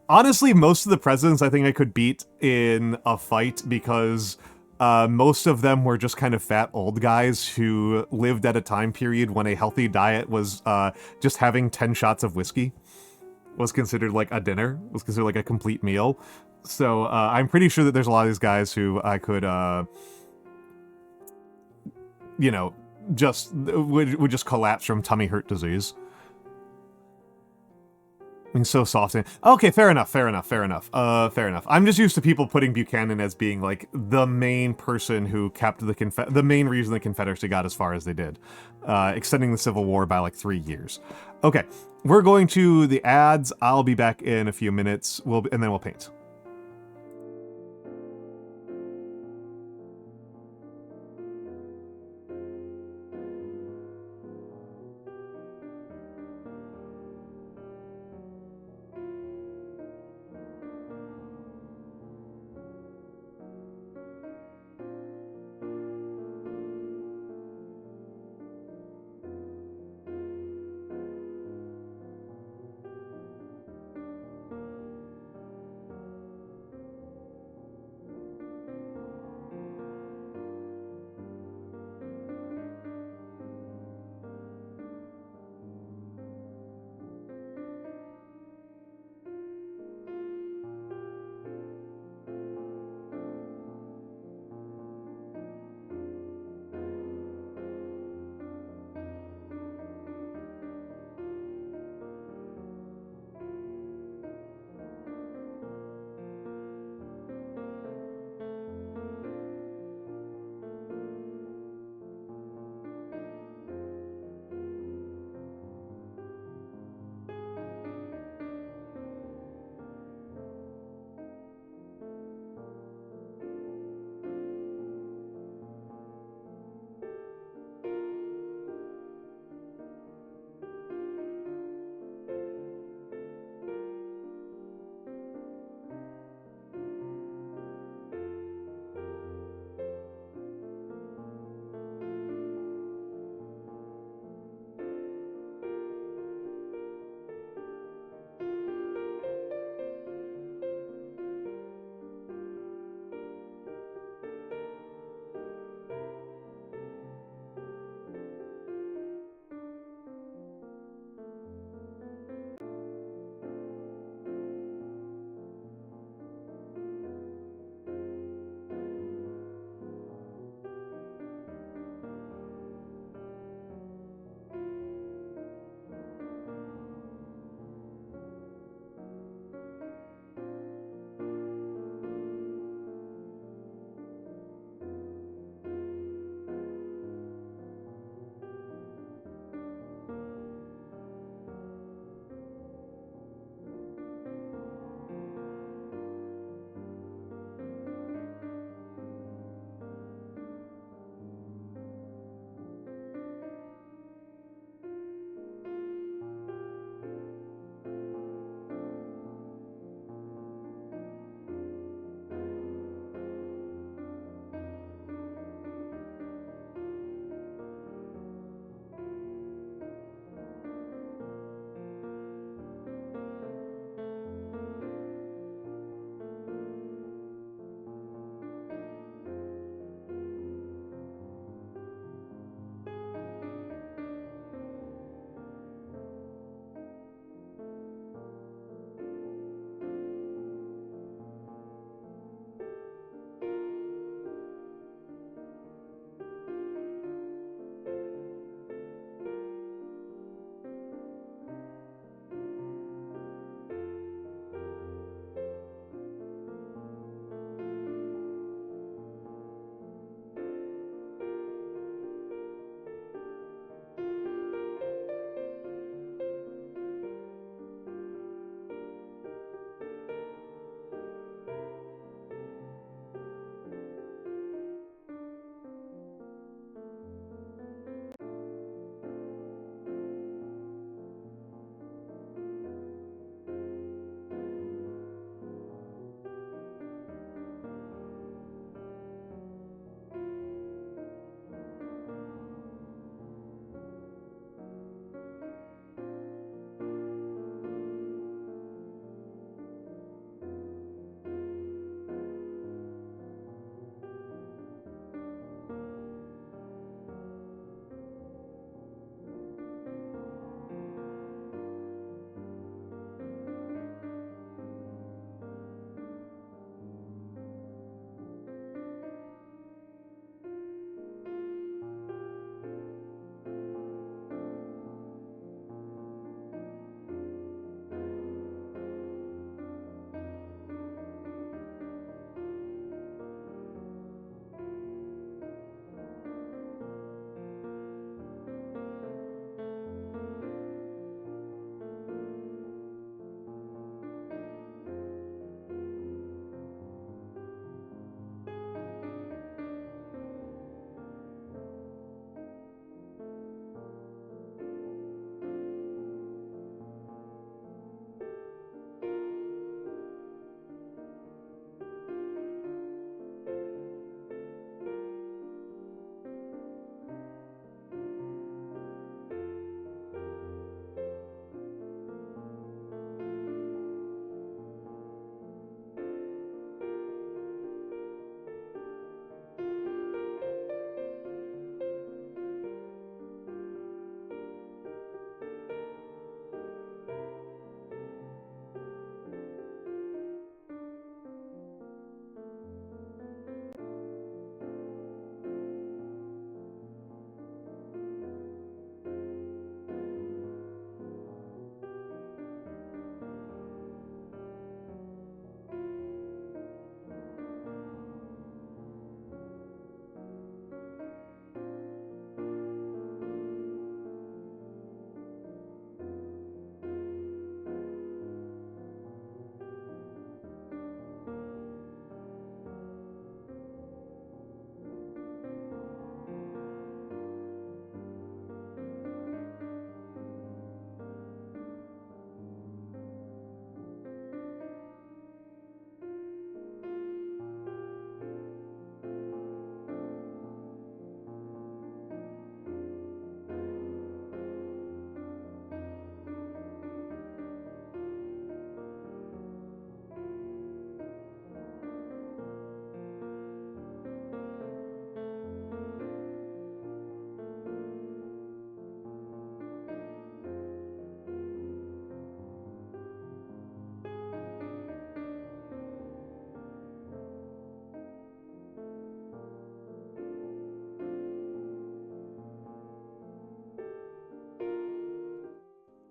Honestly, most of the presidents I think I could beat in a fight because most of them were just kind of fat old guys who lived at a time period when a healthy diet was just having 10 shots of whiskey was considered like a dinner, was considered like a complete meal. So I'm pretty sure that there's a lot of these guys who I could, would just collapse from tummy hurt disease. Being so soft. Okay, fair enough. I'm just used to people putting Buchanan as being like the main person who kept the main reason the Confederacy got as far as they did, extending the Civil War by like 3 years. Okay, we're going to the ads. I'll be back in a few minutes. And then we'll paint.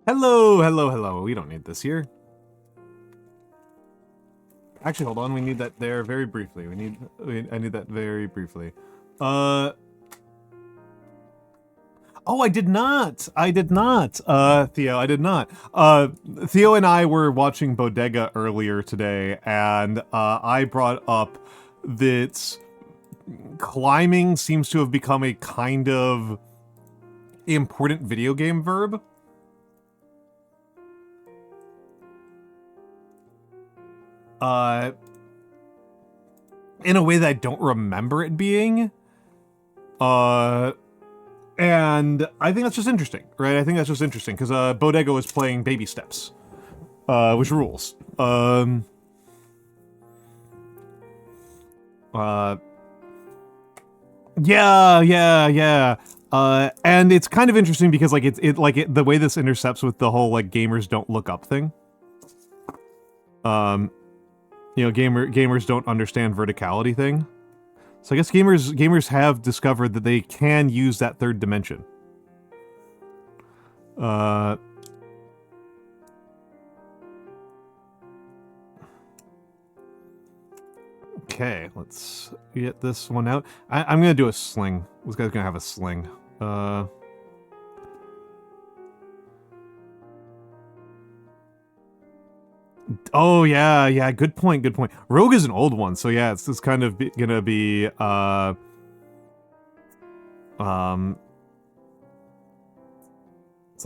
Hello, hello, hello. We don't need this here. Actually, hold on. We need that there very briefly. I need that very briefly. Oh, I did not. I did not. Theo, I did not. Theo and I were watching Bodega earlier today, and I brought up that climbing seems to have become a kind of important video game verb. In a way that I don't remember it being. And I think that's just interesting, right? I think that's just interesting, because Bodega was playing Baby Steps, which rules. Yeah. And it's kind of interesting because, like, the way this intercepts with the whole, like, gamers don't look up thing. You know, gamers don't understand verticality thing. So I guess gamers have discovered that they can use that third dimension. Okay, let's get this one out. I'm gonna do a sling. This guy's gonna have a sling. Oh yeah, good point. Rogue is an old one, so yeah, it's kind of gonna be so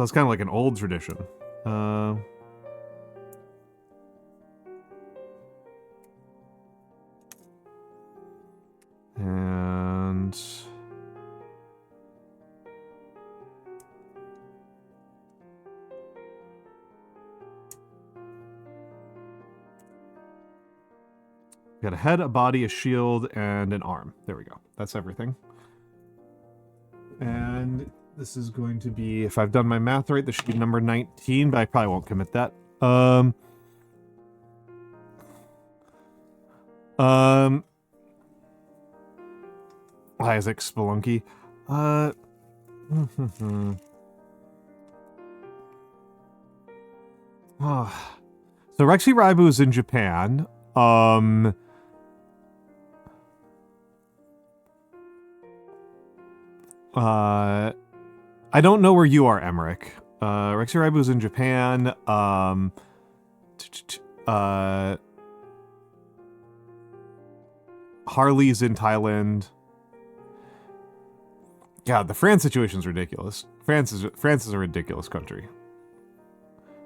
it's kind of like an old tradition. And got a head, a body, a shield, and an arm. There we go. That's everything. And this is going to be, if I've done my math right, this should be number 19, but I probably won't commit that. Isaac Spelunky. So Rexy Raibu is in Japan. I don't know where you are, Emmerich. Rexy Raibu is in Japan. Harley's in Thailand. God, the France situation's ridiculous. France is a ridiculous country.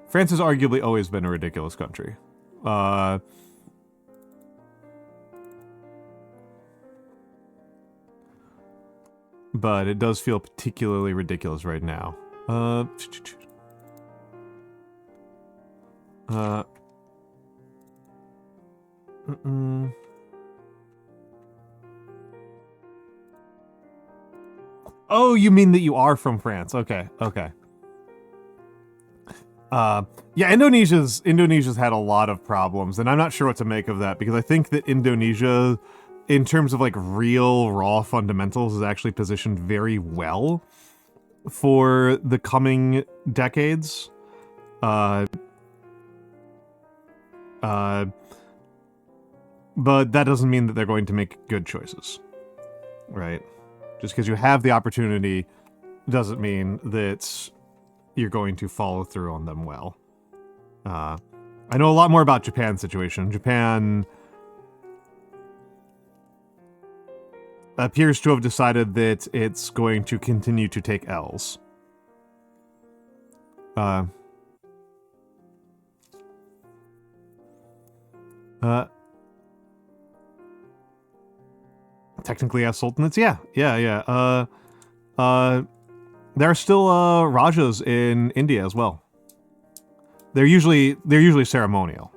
France has arguably always been a ridiculous country. But it does feel particularly ridiculous right now. Oh, you mean that you are from France? Okay. Yeah, Indonesia's had a lot of problems, and I'm not sure what to make of that, because I think that Indonesia, in terms of like real raw fundamentals, is actually positioned very well for the coming decades. But that doesn't mean that they're going to make good choices, right? Just because you have the opportunity doesn't mean that you're going to follow through on them well. I know a lot more about Japan's situation. Japan appears to have decided that it's going to continue to take L's. Technically as sultanates, yeah. There are still rajas in India as well. They're usually ceremonial.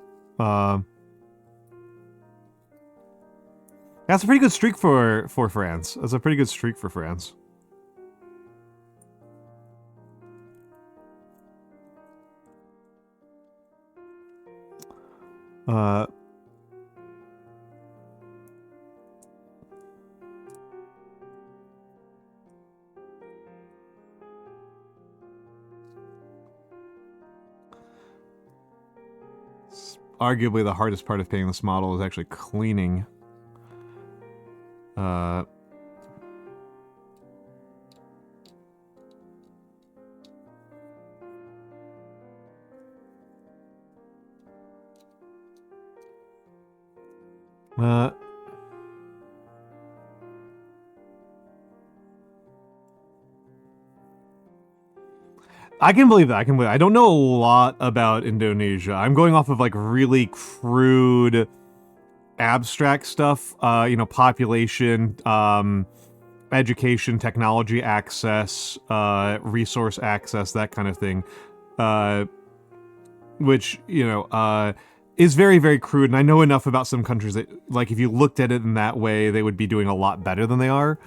That's a pretty good streak for France. That's a pretty good streak for France. arguably the hardest part of painting this model is actually cleaning. I can believe that. I don't know a lot about Indonesia. I'm going off of like really crude, abstract stuff. You know, population, education, technology access, resource access, that kind of thing. Which, you know, is very, very crude. And I know enough about some countries that, like, if you looked at it in that way, they would be doing a lot better than they are.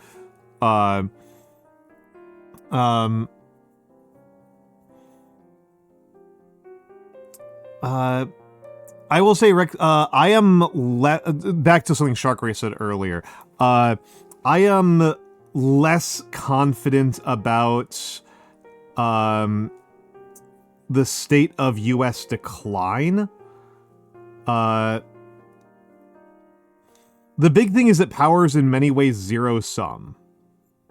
I will say, Rick, I am back to something Sharkray said earlier. I am less confident about the state of U.S. decline. The big thing is that power is in many ways zero-sum,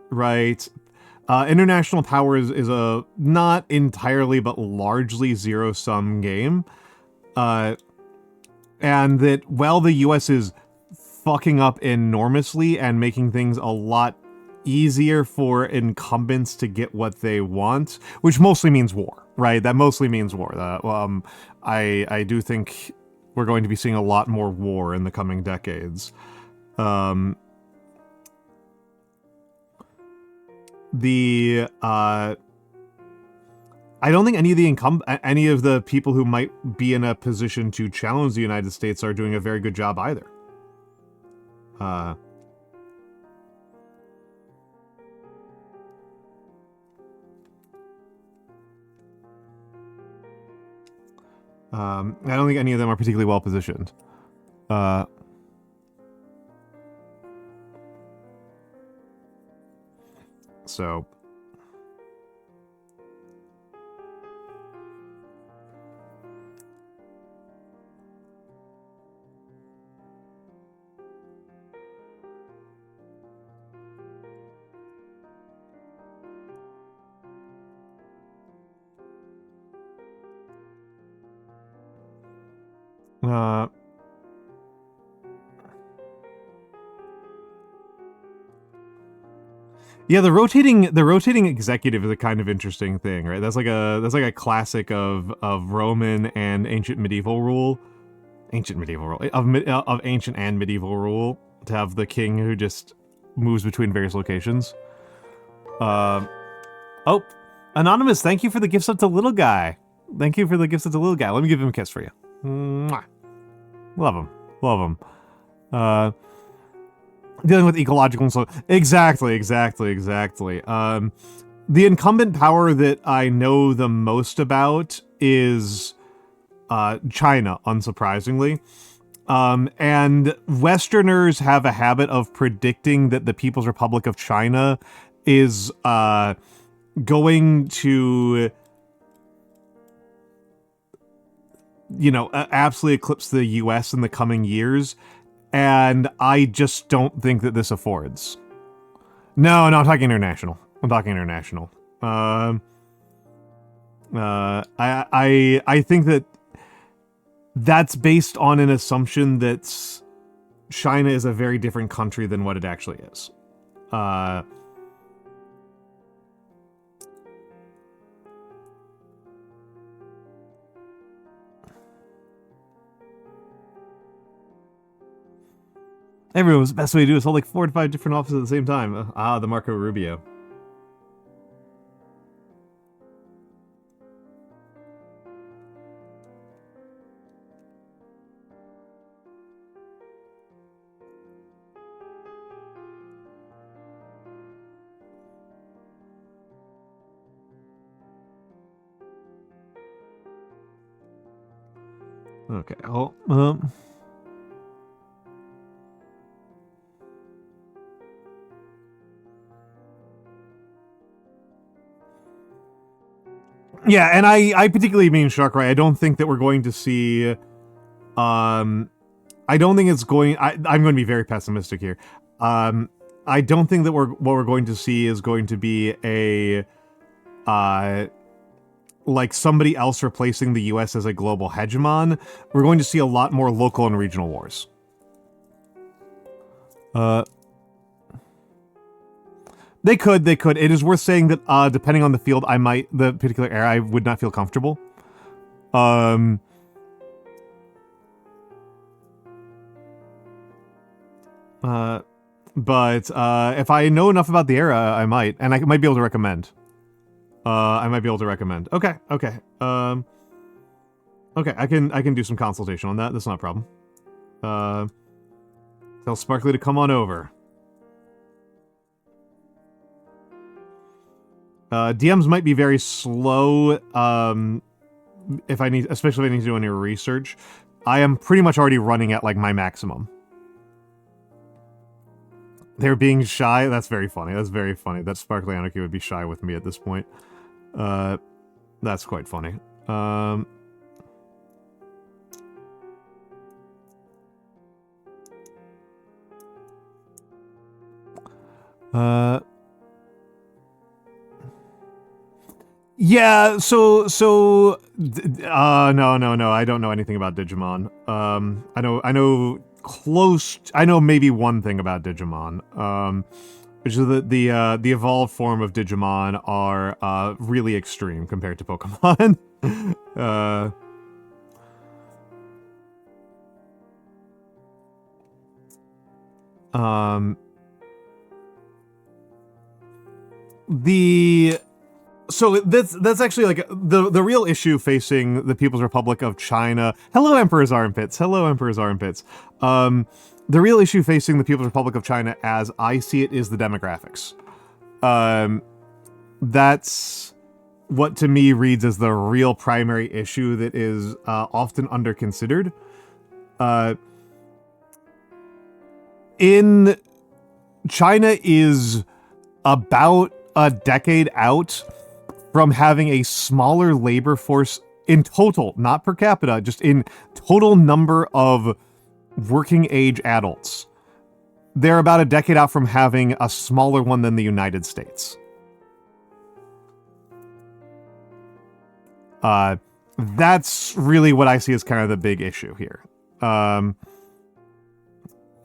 right? International power is a not entirely but largely zero-sum game. And that while the US is fucking up enormously and making things a lot easier for incumbents to get what they want, which mostly means war, right? That mostly means war. I do think we're going to be seeing a lot more war in the coming decades. I don't think any of the people who might be in a position to challenge the United States are doing a very good job either. I don't think any of them are particularly well positioned. So... yeah, the rotating executive is a kind of interesting thing, right? That's like a classic of Roman and ancient medieval rule, of ancient and medieval rule, to have the king who just moves between various locations. Oh, Anonymous, thank you for the gifts up to little guy. Thank you for the gifts up to little guy. Let me give him a kiss for you. Mwah. Love him. Dealing with ecological and so exactly. The incumbent power that I know the most about is China, unsurprisingly. And Westerners have a habit of predicting that the People's Republic of China is going to, you know, absolutely eclipse the US in the coming years. And I just don't think that this affords. No, I'm talking international. I think that that's based on an assumption that China is a very different country than what it actually is. Everyone's the best way to do is hold like 4 to 5 different offices at the same time. The Marco Rubio. Okay, yeah, and I particularly mean Sharkray. I don't think that we're going to see I don't think it's going. I'm going to be very pessimistic here. I don't think that what we're going to see is going to be a like somebody else replacing the U.S. as a global hegemon. We're going to see a lot more local and regional wars. They could. It is worth saying that depending on the field, the particular area, I would not feel comfortable. But if I know enough about the era, I might, and I might be able to recommend. Okay. Okay, I can do some consultation on that. That's not a problem. Tell Sparkly to come on over. DMs might be very slow. Especially if I need to do any research. I am pretty much already running at like my maximum. They're being shy. That's very funny. That Sparkly Anarchy would be shy with me at this point. That's quite funny. Yeah, no, I don't know anything about Digimon. I know maybe one thing about Digimon, which is that the evolved form of Digimon are really extreme compared to Pokemon. So that's actually like the real issue facing the People's Republic of China. Hello, Emperor's Armpits. The real issue facing the People's Republic of China, as I see it, is the demographics. That's what to me reads as the real primary issue that is often underconsidered. In China is about a decade out from having a smaller labor force in total, not per capita, just in total number of working age adults. They're about a decade out from having a smaller one than the United States. That's really what I see as kind of the big issue here.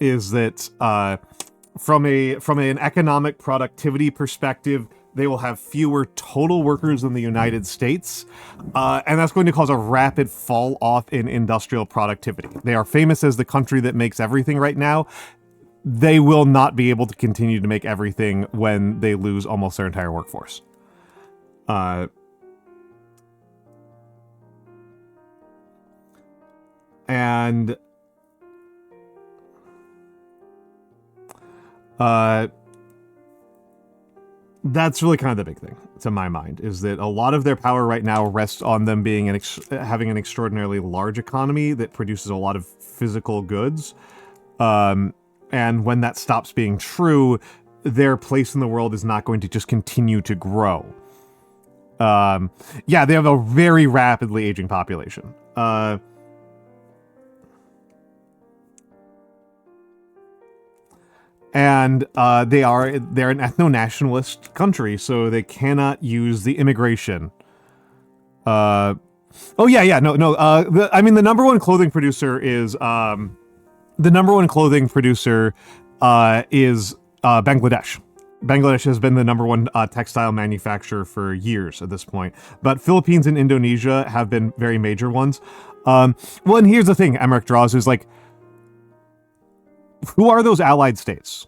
Is that from an economic productivity perspective, they will have fewer total workers than the United States, and that's going to cause a rapid fall off in industrial productivity. They are famous as the country that makes everything right now. They will not be able to continue to make everything when they lose almost their entire workforce. And that's really kind of the big thing, to my mind, is that a lot of their power right now rests on them being having an extraordinarily large economy that produces a lot of physical goods. And when that stops being true, their place in the world is not going to just continue to grow. Yeah, they have a very rapidly aging population. And they're an ethno-nationalist country, so they cannot use the immigration. The number one clothing producer is Bangladesh. Bangladesh has been the number one textile manufacturer for years at this point, but Philippines and Indonesia have been very major ones. And here's the thing, Emmerich draws, is like, who are those allied states?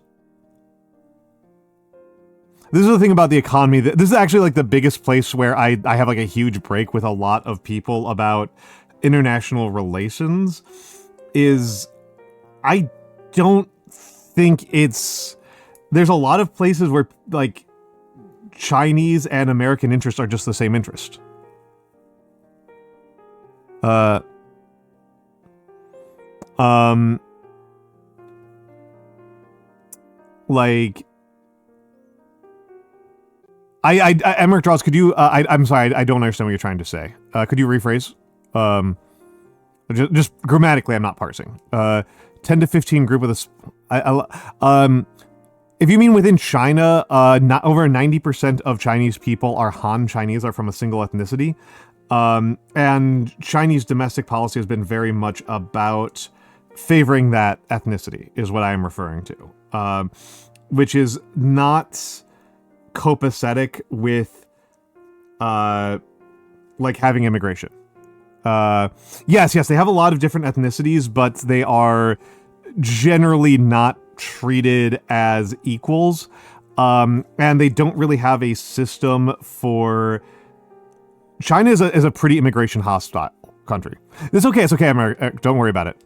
This is the thing about the economy. This is actually like the biggest place where I have like a huge break with a lot of people about international relations. Is I don't think there's a lot of places where like Chinese and American interests are just the same interest. Like, Emmerich Draws, could you, I'm sorry, I don't understand what you're trying to say. Could you rephrase? Just grammatically, I'm not parsing. 10 to 15 group with if you mean within China, not over 90% of Chinese people are Han Chinese, are from a single ethnicity. And Chinese domestic policy has been very much about favoring that ethnicity, is what I am referring to. Which is not copacetic with, like, having immigration. Yes, they have a lot of different ethnicities, but they are generally not treated as equals. And they don't really have a system for... China is a pretty immigration hostile country. It's okay, America. Don't worry about it.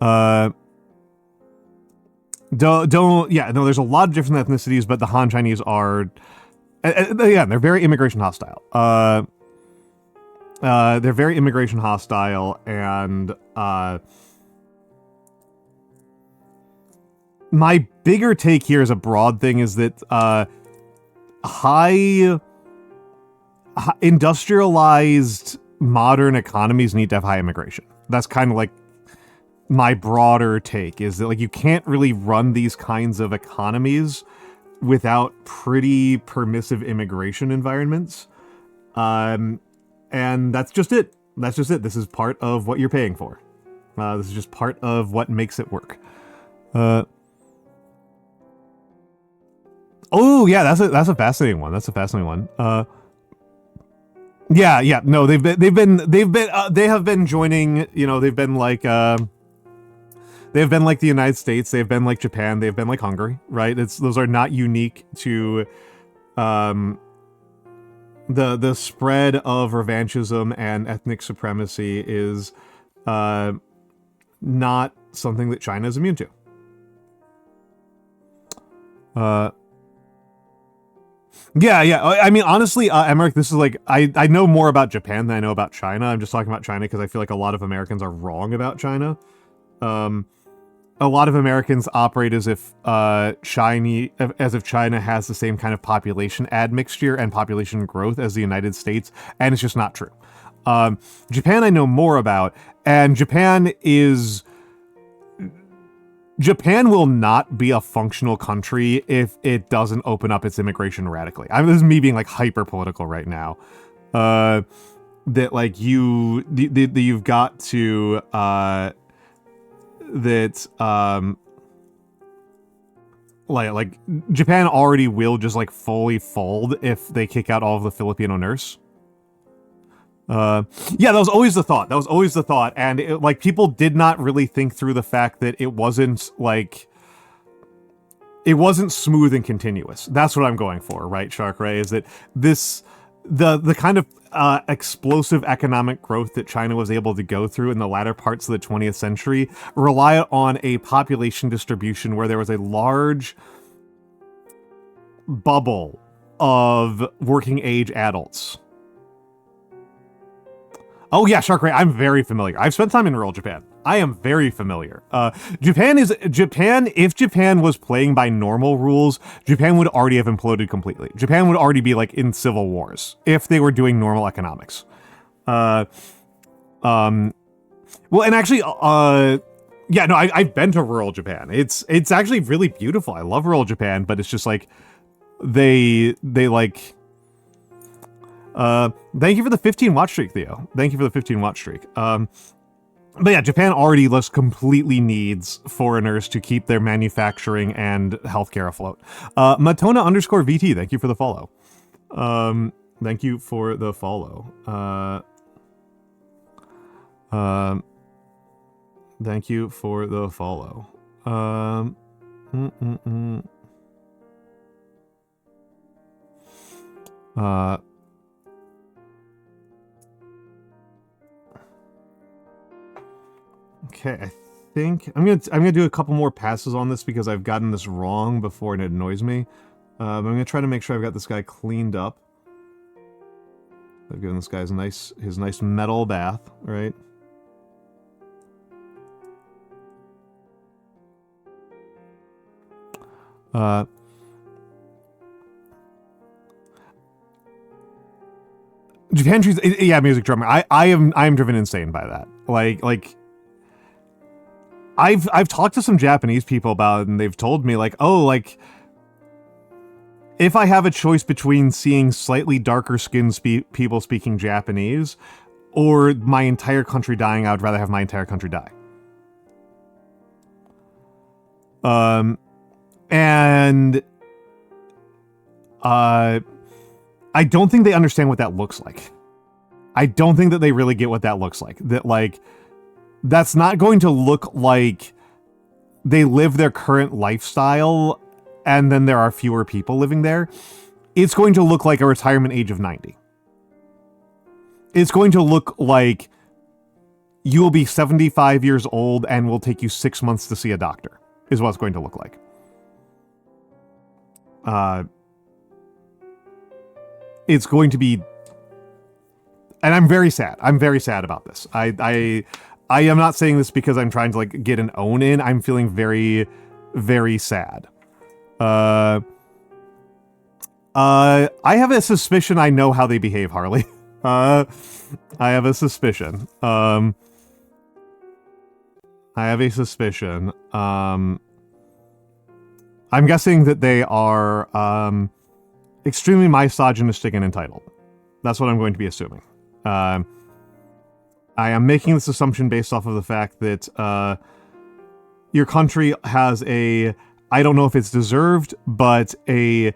Yeah, no, there's a lot of different ethnicities, but the Han Chinese are... yeah, they're very immigration hostile. They're very immigration hostile, and my bigger take here as a broad thing is that high industrialized modern economies need to have high immigration. That's kind of like my broader take, is that, like, you can't really run these kinds of economies without pretty permissive immigration environments. And that's just it. This is part of what you're paying for. This is just part of what makes it work. Oh yeah, that's a fascinating one. Yeah. No, they have been joining. You know, they've been like the United States. They've been like Japan. They've been like Hungary. Right? Those are not unique to the spread of revanchism and ethnic supremacy is not something that China is immune to. Yeah. I mean, honestly, Emmerich, this is like, I know more about Japan than I know about China. I'm just talking about China because I feel like a lot of Americans are wrong about China. A lot of Americans operate as if China has the same kind of population admixture and population growth as the United States, and it's just not true. Japan I know more about, and Japan will not be a functional country if it doesn't open up its immigration radically. This is me being like hyper political right now. That like you've got to like Japan already will just like fully fold if they kick out all of the Filipino nurse. Yeah, that was always the thought. And like people did not really think through the fact that it wasn't smooth and continuous. That's what I'm going for, right, Shark Ray? Is that the kind of explosive economic growth that China was able to go through in the latter parts of the 20th century relied on a population distribution where there was a large bubble of working age adults. Oh yeah, Shark Ray, I'm very familiar. I've spent time in rural Japan. I am very familiar. Japan, if Japan was playing by normal rules, Japan would already have imploded completely. Japan would already be like in civil wars if they were doing normal economics. Well, and actually, yeah, no, I've been to rural Japan. It's actually really beautiful. I love rural Japan, but it's just like, they like... thank you for the 15 watch streak, Theo. Thank you for the 15 watch streak. But yeah, Japan already just completely needs foreigners to keep their manufacturing and healthcare afloat. Matona_VT, thank you for the follow. Thank you for the follow. Thank you for the follow. Okay, I think I'm gonna do a couple more passes on this because I've gotten this wrong before and it annoys me. But I'm gonna try to make sure I've got this guy cleaned up. I've given this guy his nice metal bath, right? Japan treats, yeah, music drummer. I am driven insane by that. Like I've talked to some Japanese people about it, and they've told me like, oh, like if I have a choice between seeing slightly darker skinned people speaking Japanese or my entire country dying, I would rather have my entire country die. And I don't think they understand what that looks like. I don't think that they really get what that looks like. That, like, that's not going to look like they live their current lifestyle and then there are fewer people living there. It's going to look like a retirement age of 90. It's going to look like you will be 75 years old and will take you 6 months to see a doctor, is what it's going to look like. It's going to be, and I'm very sad. I'm very sad about this. I am not saying this because I'm trying to like get an own in. I'm feeling very, very sad. I have a suspicion I know how they behave, Harley. I have a suspicion. I have a suspicion. I'm guessing that they are extremely misogynistic and entitled. That's what I'm going to be assuming. I am making this assumption based off of the fact that your country has a, I don't know if it's deserved, but a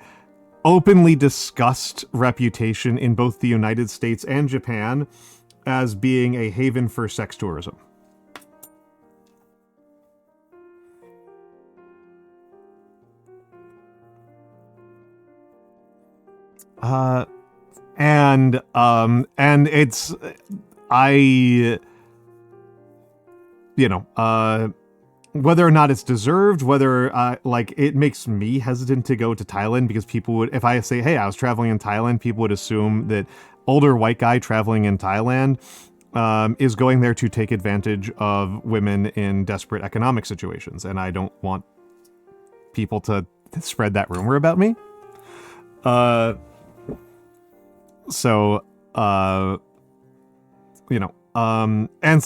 openly discussed reputation in both the United States and Japan as being a haven for sex tourism. And it's, whether or not it's deserved, whether, like, it makes me hesitant to go to Thailand because people would, if I say, hey, I was traveling in Thailand, people would assume that older white guy traveling in Thailand, is going there to take advantage of women in desperate economic situations. And I don't want people to spread that rumor about me. And so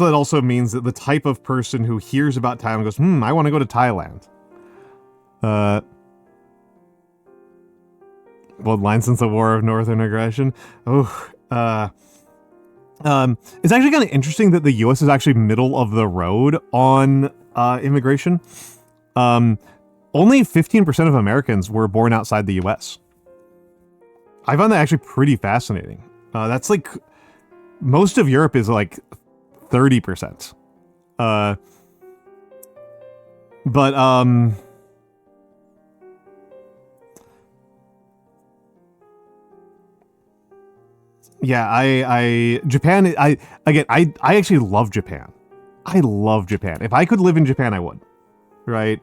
it also means that the type of person who hears about Thailand goes, I want to go to Thailand. Bloodline since the War of Northern Aggression. It's actually kind of interesting that the US is actually middle of the road on immigration. Only 15% of Americans were born outside the US. I found that actually pretty fascinating. That's like, most of Europe is like 30%. Yeah, Japan, I actually love Japan. I love Japan. If I could live in Japan, I would. Right?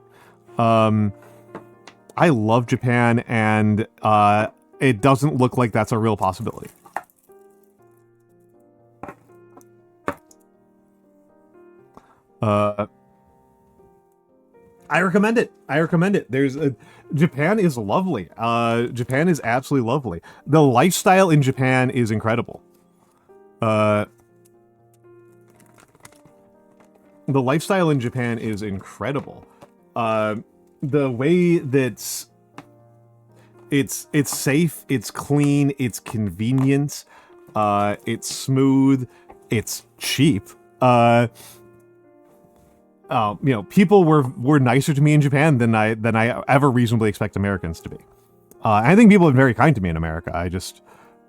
I love Japan, and it doesn't look like that's a real possibility. I recommend it. I recommend it. Japan is lovely. Japan is absolutely lovely. The lifestyle in Japan is incredible. The lifestyle in Japan is incredible. The way that it's safe, it's clean, it's convenient, it's smooth, it's cheap. People were nicer to me in Japan than I ever reasonably expect Americans to be. I think people have been very kind to me in America. I just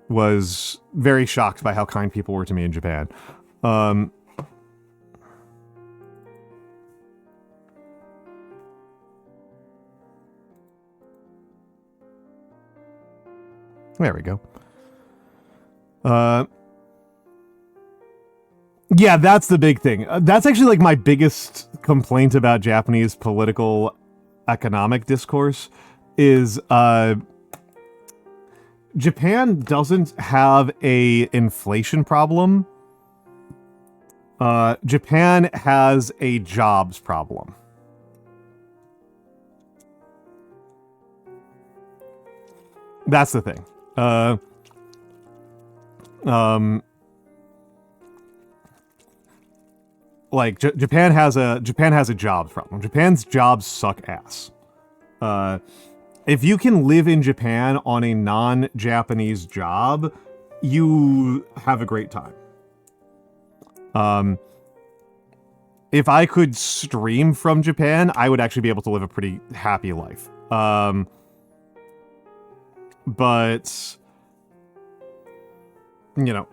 was very shocked by how kind people were to me in Japan. There we go. Yeah, that's the big thing. That's actually like my biggest complaint about Japanese political economic discourse is Japan doesn't have a inflation problem. Japan has a jobs problem. That's the thing. like Japan has a jobs problem. Japan's jobs suck ass. If you can live in Japan on a non-Japanese job, you have a great time. If I could stream from Japan, I would actually be able to live a pretty happy life. But, you know,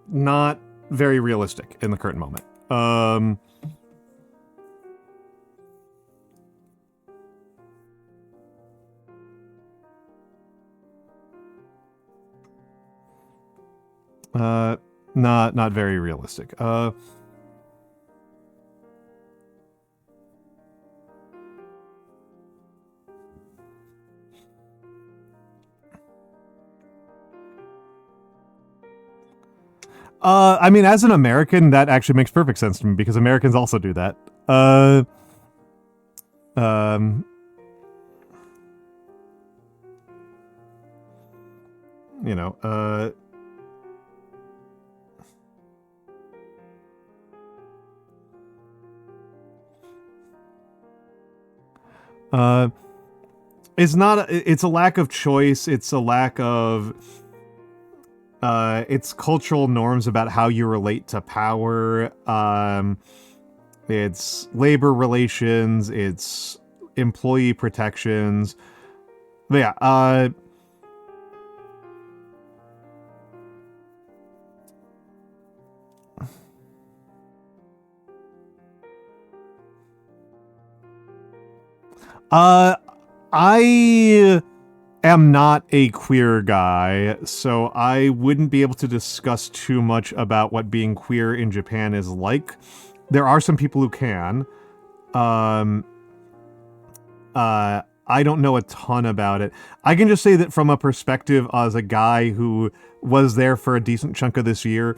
not very realistic in the current moment. Not very realistic. I mean, as an American, that actually makes perfect sense to me because Americans also do that. You know, it's a lack of choice. It's a lack of, it's cultural norms about how you relate to power. It's labor relations. It's employee protections. But yeah, I am not a queer guy, so I wouldn't be able to discuss too much about what being queer in Japan is like. There are some people who can. I don't know a ton about it. I can just say that from a perspective as a guy who was there for a decent chunk of this year,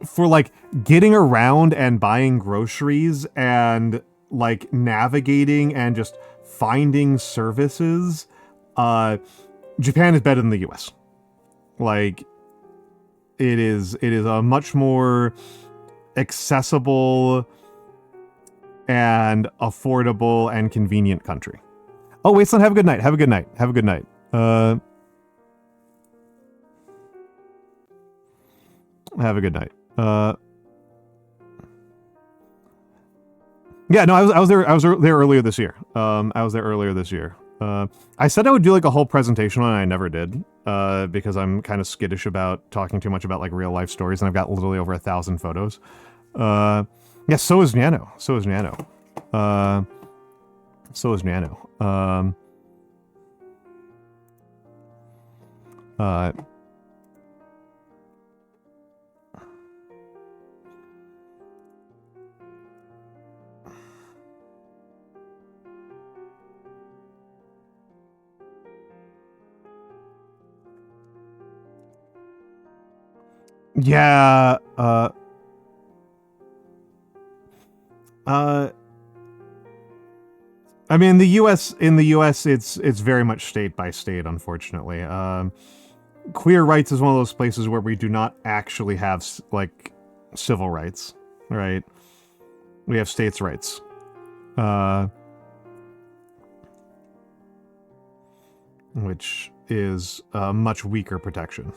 for like getting around and buying groceries and like navigating and just finding services, Japan is better than the US. Like, it is a much more accessible and affordable and convenient country. Oh, Wasteland, have a good night. Have a good night. Have a good night. Have a good night. Yeah, no, I was there earlier this year. I was there earlier this year. I said I would do like a whole presentation on it, and I never did, because I'm kind of skittish about talking too much about like real life stories, and I've got literally over 1,000 photos. Yeah, so is Nano. So is Nano. So is Nano. Yeah, I mean, in the U.S., it's very much state by state, unfortunately. Queer rights is one of those places where we do not actually have, like, civil rights, right? We have states' rights. Which is a much weaker protection.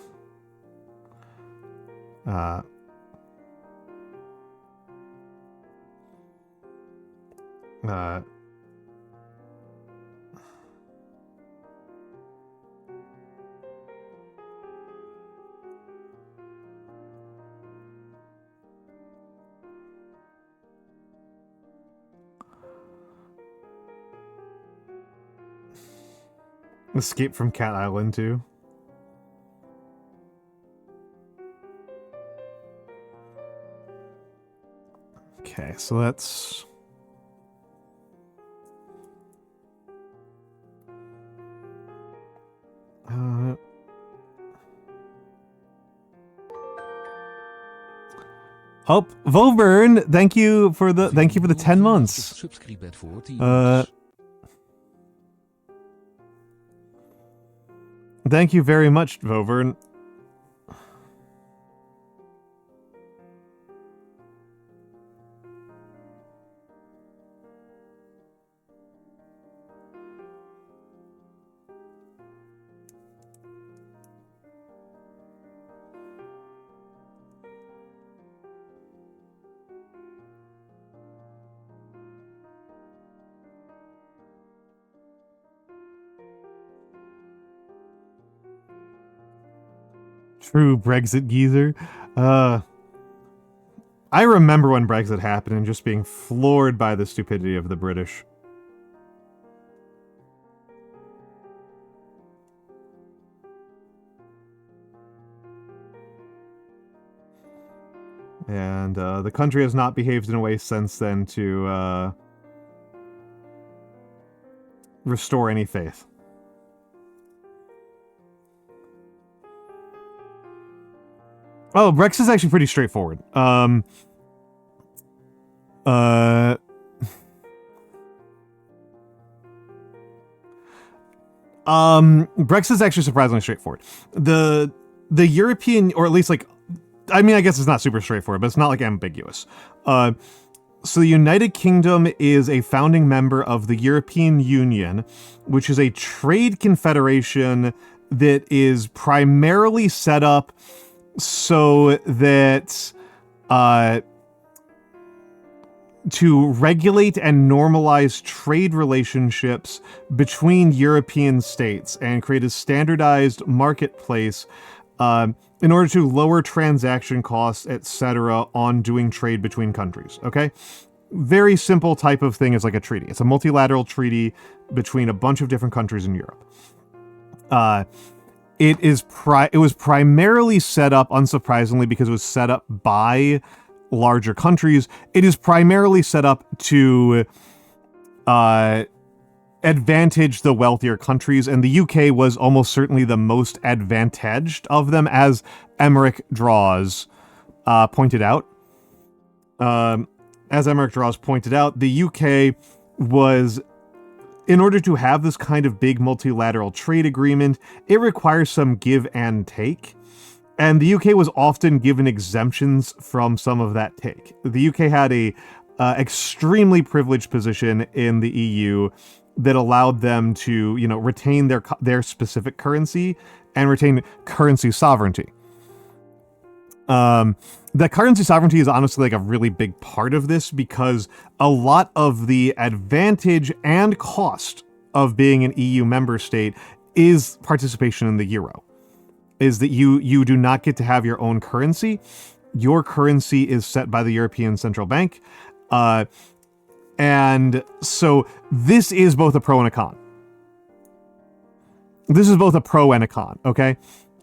Escape from Cat Island, too. Okay, so let's... Oh, Vovern, thank you for the 10 months. Thank you very much, Vovern. True Brexit geezer. I remember when Brexit happened and just being floored by the stupidity of the British. And the country has not behaved in a way since then to restore any faith. Oh, Brexit is actually pretty straightforward. Brexit is actually surprisingly straightforward. The European, or at least like, I mean, I guess it's not super straightforward, but it's not like ambiguous. So the United Kingdom is a founding member of the European Union, which is a trade confederation that is primarily set up so that to regulate and normalize trade relationships between European states and create a standardized marketplace in order to lower transaction costs, etc., on doing trade between countries, okay? Very simple type of thing is like a treaty. It's a multilateral treaty between a bunch of different countries in Europe. It was primarily set up, unsurprisingly, because it was set up by larger countries. It is primarily set up to advantage the wealthier countries, and the UK was almost certainly the most advantaged of them, as Emmerich Draws pointed out. As Emmerich Draws pointed out, the UK was, in order to have this kind of big multilateral trade agreement, it requires some give and take. And the UK was often given exemptions from some of that take. The UK had a extremely privileged position in the EU that allowed them to, you know, retain their specific currency and retain currency sovereignty. The currency sovereignty is honestly like a really big part of this, because a lot of the advantage and cost of being an EU member state is participation in the euro. Is that you do not get to have your own currency. Your currency is set by the European Central Bank. And so this is both a pro and a con. This is both a pro and a con, okay?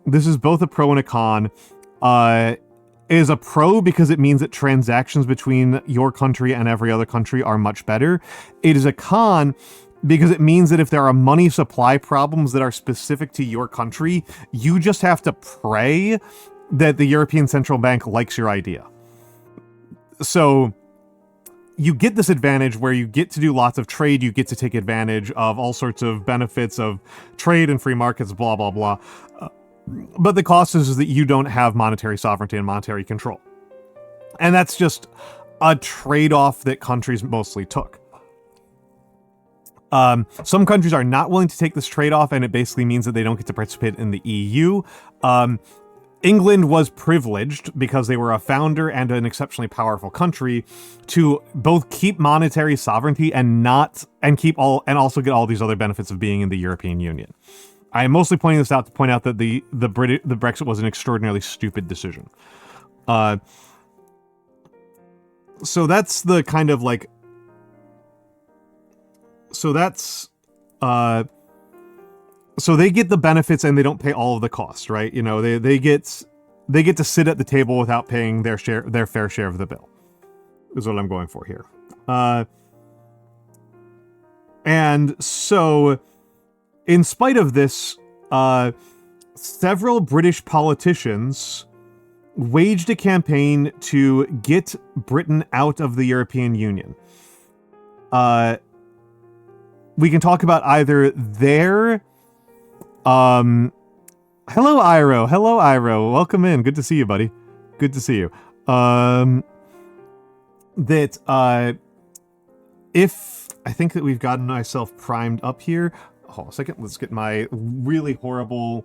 This is both a pro and a con. It is a pro because it means that transactions between your country and every other country are much better. It is a con because it means that if there are money supply problems that are specific to your country, you just have to pray that the European Central Bank likes your idea. So you get this advantage where you get to do lots of trade, you get to take advantage of all sorts of benefits of trade and free markets, blah, blah, blah. But the cost is that you don't have monetary sovereignty and monetary control. And that's just a trade-off that countries mostly took. Some countries are not willing to take this trade-off, and it basically means that they don't get to participate in the EU. England was privileged because they were a founder and an exceptionally powerful country to both keep monetary sovereignty and also get all these other benefits of being in the European Union. I am mostly pointing this out to point out that the Brexit was an extraordinarily stupid decision. So that's the kind of like. So that's. So they get the benefits and they don't pay all of the costs, right? You know, they get to sit at the table without paying their fair share of the bill. Is what I'm going for here. And so, in spite of this, several British politicians waged a campaign to get Britain out of the European Union. We can talk about either their... Hello, Iro. Hello, Iro. Welcome in. Good to see you, buddy. Good to see you. If I think that we've gotten myself primed up here. Hold on a second. Let's get my really horrible...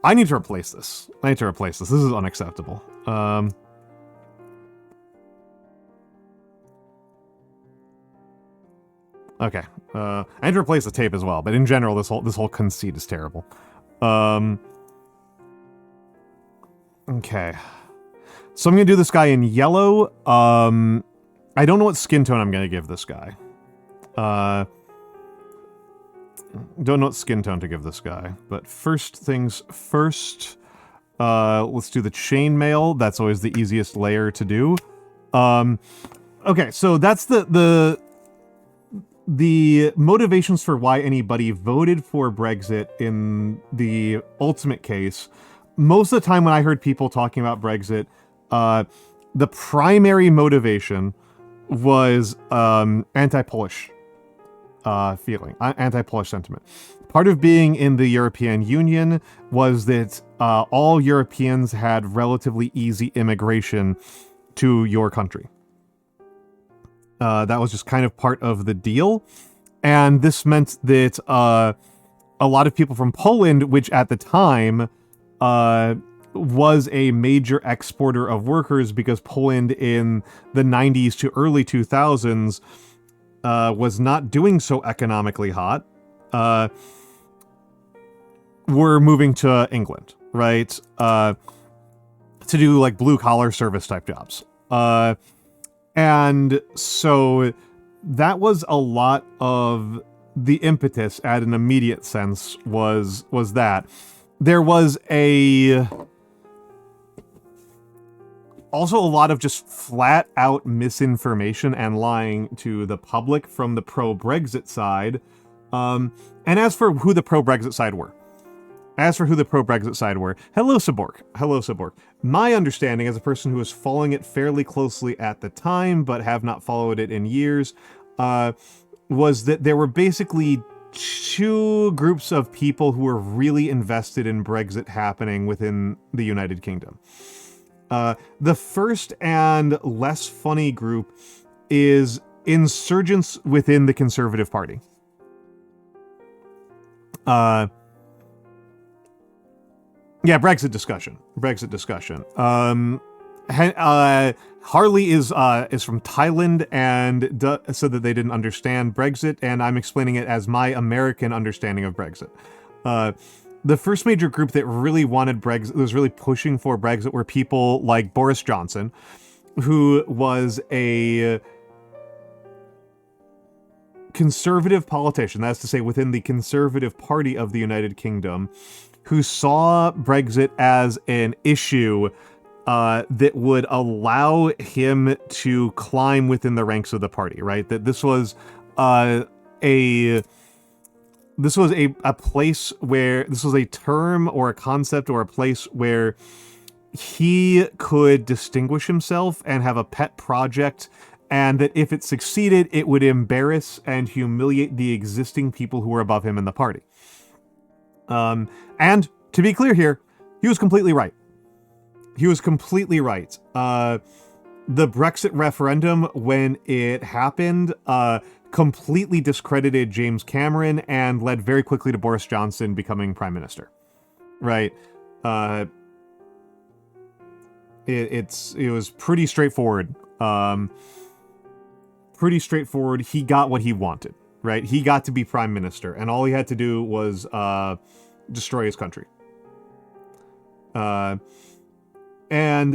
I need to replace this. This is unacceptable. Okay. I need to replace the tape as well, but in general, this whole conceit is terrible. Okay. So I'm going to do this guy in yellow. I don't know what skin tone I'm going to give this guy. Don't know what skin tone to give this guy. But first things first, let's do the chainmail. That's always the easiest layer to do. Okay, so that's the motivations for why anybody voted for Brexit in the ultimate case. Most of the time when I heard people talking about Brexit, the primary motivation was anti-Polish feeling, anti-Polish sentiment. Part of being in the European Union was that all Europeans had relatively easy immigration to your country. That was just kind of part of the deal. And this meant that a lot of people from Poland, which at the time was a major exporter of workers because Poland in the 90s to early 2000s was not doing so economically hot, were moving to England, right? To do like blue collar service type jobs. And so that was a lot of the impetus at an immediate sense was that. There was also a lot of just flat out misinformation and lying to the public from the pro-Brexit side. And as for who the pro-Brexit side were, hello Sabork. My understanding as a person who was following it fairly closely at the time, but have not followed it in years, was that there were basically two groups of people who were really invested in Brexit happening within the United Kingdom. The first and less funny group is insurgents within the Conservative Party. Yeah, Brexit discussion. Harley is from Thailand and said that they didn't understand Brexit, and I'm explaining it as my American understanding of Brexit. The first major group that really wanted Brexit, that was really pushing for Brexit, were people like Boris Johnson, who was a conservative politician, that's to say within the Conservative Party of the United Kingdom, who saw Brexit as an issue that would allow him to climb within the ranks of the party, right? That this was a place where, this was a term or a concept or a place where he could distinguish himself and have a pet project, and that if it succeeded, it would embarrass and humiliate the existing people who were above him in the party. And to be clear here, he was completely right. The Brexit referendum, when it happened, completely discredited James Cameron and led very quickly to Boris Johnson becoming prime minister. Right? It was pretty straightforward. He got what he wanted. Right? He got to be prime minister, and all he had to do was destroy his country. And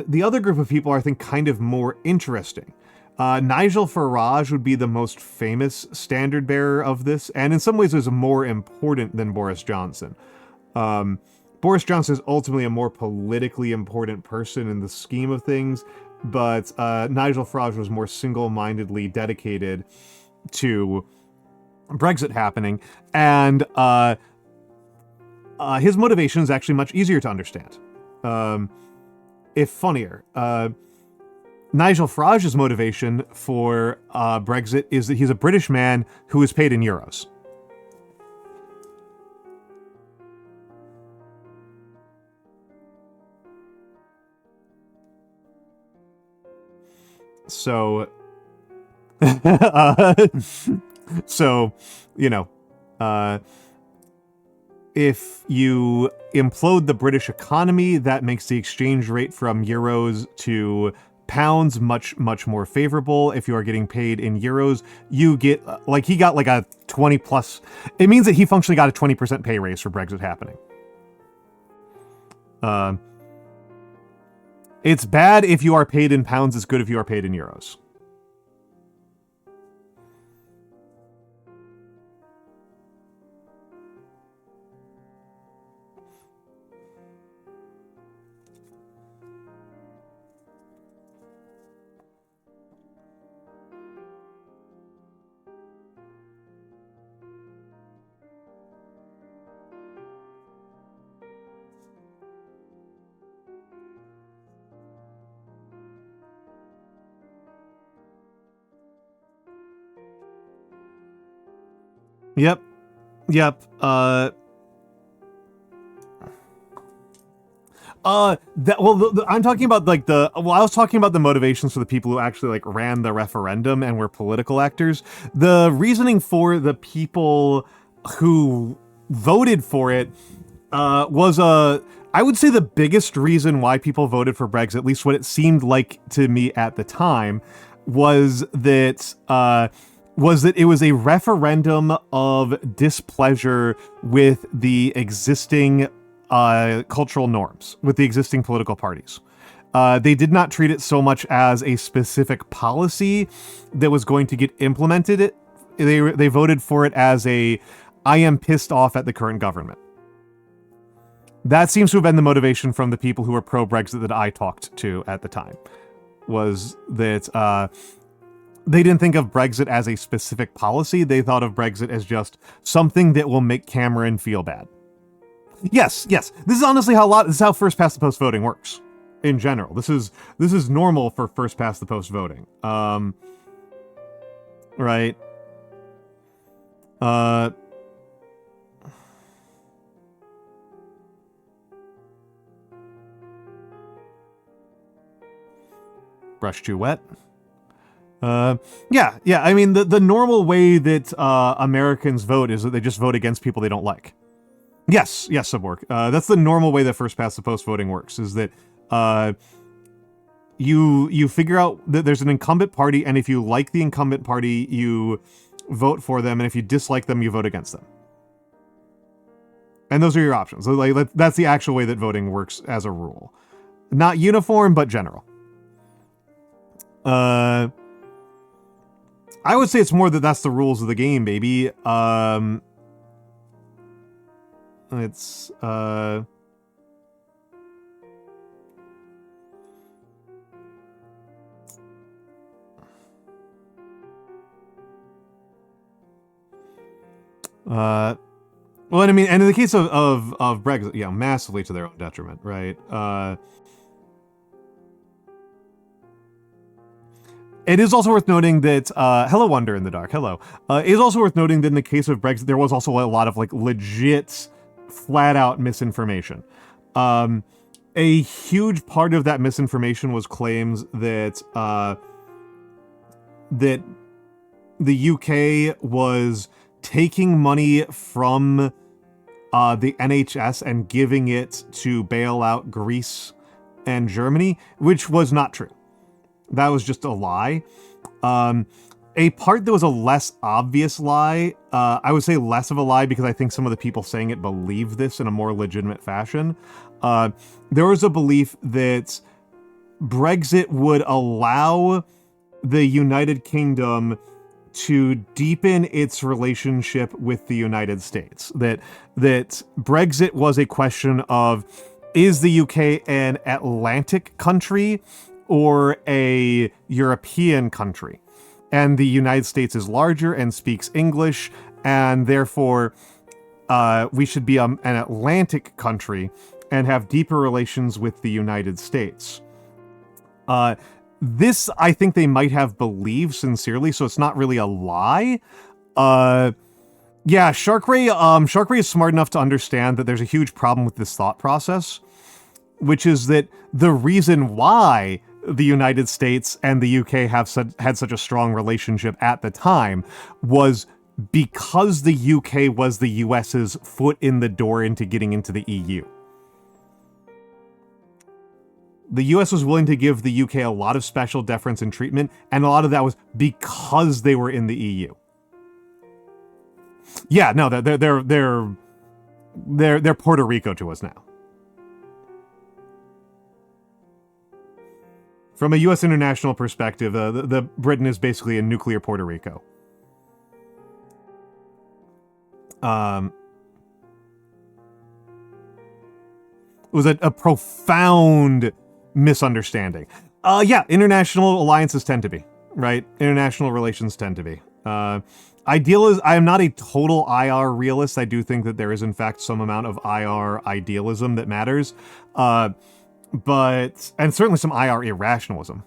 the other group of people are, I think, kind of more interesting. Nigel Farage would be the most famous standard bearer of this, and in some ways is more important than Boris Johnson. Boris Johnson is ultimately a more politically important person in the scheme of things, but Nigel Farage was more single-mindedly dedicated to Brexit happening, and his motivation is actually much easier to understand. If funnier. Nigel Farage's motivation for Brexit is that he's a British man who is paid in euros. So, if you implode the British economy, that makes the exchange rate from euros to pounds much, much more favorable. If you are getting paid in euros, you get, he got like a 20 plus, it means that he functionally got a 20% pay raise for Brexit happening. It's bad if you are paid in pounds. It's good if you are paid in euros. Yep. I'm talking about like I was talking about the motivations for the people who actually like ran the referendum and were political actors. The reasoning for the people who voted for it was I would say the biggest reason why people voted for Brexit, at least what it seemed like to me at the time, was that it was a referendum of displeasure with the existing cultural norms, with the existing political parties. They did not treat it so much as a specific policy that was going to get implemented. They voted for it as I am pissed off at the current government. That seems to have been the motivation from the people who were pro-Brexit that I talked to at the time, was that they didn't think of Brexit as a specific policy. They thought of Brexit as just something that will make Cameron feel bad. Yes. This is honestly this is how first past the post voting works in general. This is normal for first past the post voting. Right. Brush too wet. Yeah. I mean, the normal way that Americans vote is that they just vote against people they don't like. Yes, Subwork. That's the normal way that first past the post voting works, is that you figure out that there's an incumbent party, and if you like the incumbent party, you vote for them, and if you dislike them, you vote against them. And those are your options. Like, that's the actual way that voting works as a rule. Not uniform, but general. I would say it's more that that's the rules of the game, baby. It's well, I mean, and in the case of Brexit, yeah, massively to their own detriment, right? It is also worth noting that, hello, Wonder in the Dark, hello. It is also worth noting that in the case of Brexit, there was also a lot of, like, legit, flat-out misinformation. A huge part of that misinformation was claims that, that the UK was taking money from the NHS and giving it to bail out Greece and Germany, which was not true. That was just a lie. A part that was a less obvious lie, I would say less of a lie because I think some of the people saying it believe this in a more legitimate fashion. There was a belief that Brexit would allow the United Kingdom to deepen its relationship with the United States. That Brexit was a question of, is the UK an Atlantic country or a European country? And the United States is larger and speaks English, and therefore we should be an Atlantic country and have deeper relations with the United States. This, I think they might have believed sincerely, so it's not really a lie. Yeah, Sharkray is smart enough to understand that there's a huge problem with this thought process, which is that the reason why the United States and the UK had such a strong relationship at the time was because the UK was the US's foot in the door into getting into the EU. The US was willing to give the UK a lot of special deference and treatment, and a lot of that was because they were in the EU. Yeah, no, they're Puerto Rico to us now. From a U.S. international perspective, the Britain is basically a nuclear Puerto Rico. It was a profound misunderstanding. Yeah, international alliances tend to be, right? International relations tend to be. I am not a total IR realist. I do think that there is, in fact, some amount of IR idealism that matters. And certainly some IR irrationalism.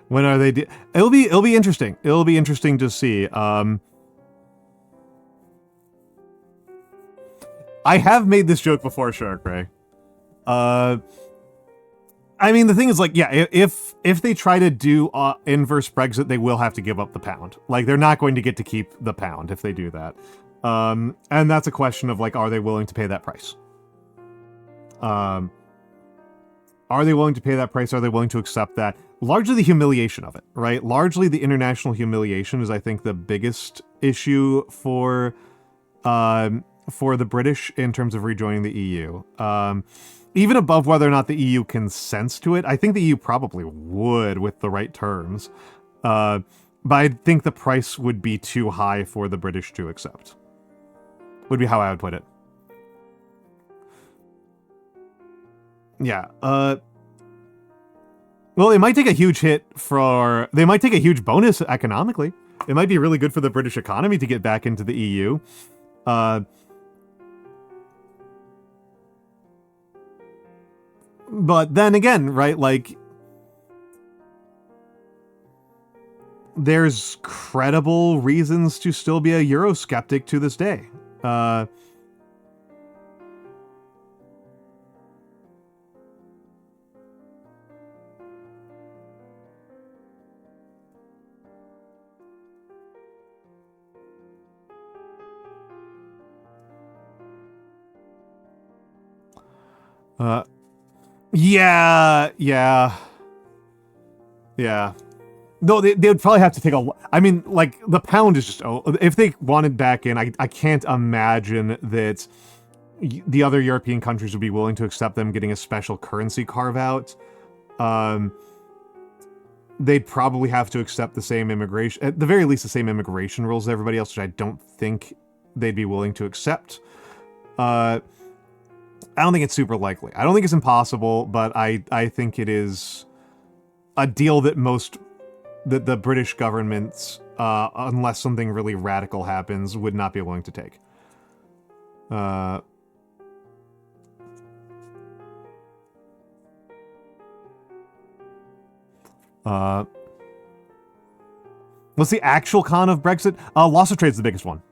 When are they? It'll be interesting. It'll be interesting to see. I have made this joke before, Shark Ray. I mean, the thing is, like, yeah, if they try to do inverse Brexit, they will have to give up the pound. Like, they're not going to get to keep the pound if they do that. And that's a question of, like, are they willing to pay that price? Are they willing to pay that price? Are they willing to accept that? Largely the humiliation of it, right? Largely the international humiliation is, I think, the biggest issue for the British in terms of rejoining the EU. Even above whether or not the EU consents to it, I think the EU probably would with the right terms. But I think the price would be too high for the British to accept. Would be how I would put it. Yeah. Well, it might take a huge hit they might take a huge bonus economically. It might be really good for the British economy to get back into the EU. But then again, right, like, there's credible reasons to still be a Eurosceptic to this day. Yeah. No, they would probably have to take I mean, like, the pound is just... if they wanted back in, I can't imagine that the other European countries would be willing to accept them getting a special currency carve-out. They'd probably have to accept the same immigration... At the very least, the same immigration rules as everybody else, which I don't think they'd be willing to accept. I don't think it's super likely. I don't think it's impossible, but I think it is a deal that the British governments, unless something really radical happens, would not be willing to take. What's the actual con of Brexit? Loss of trade is the biggest one.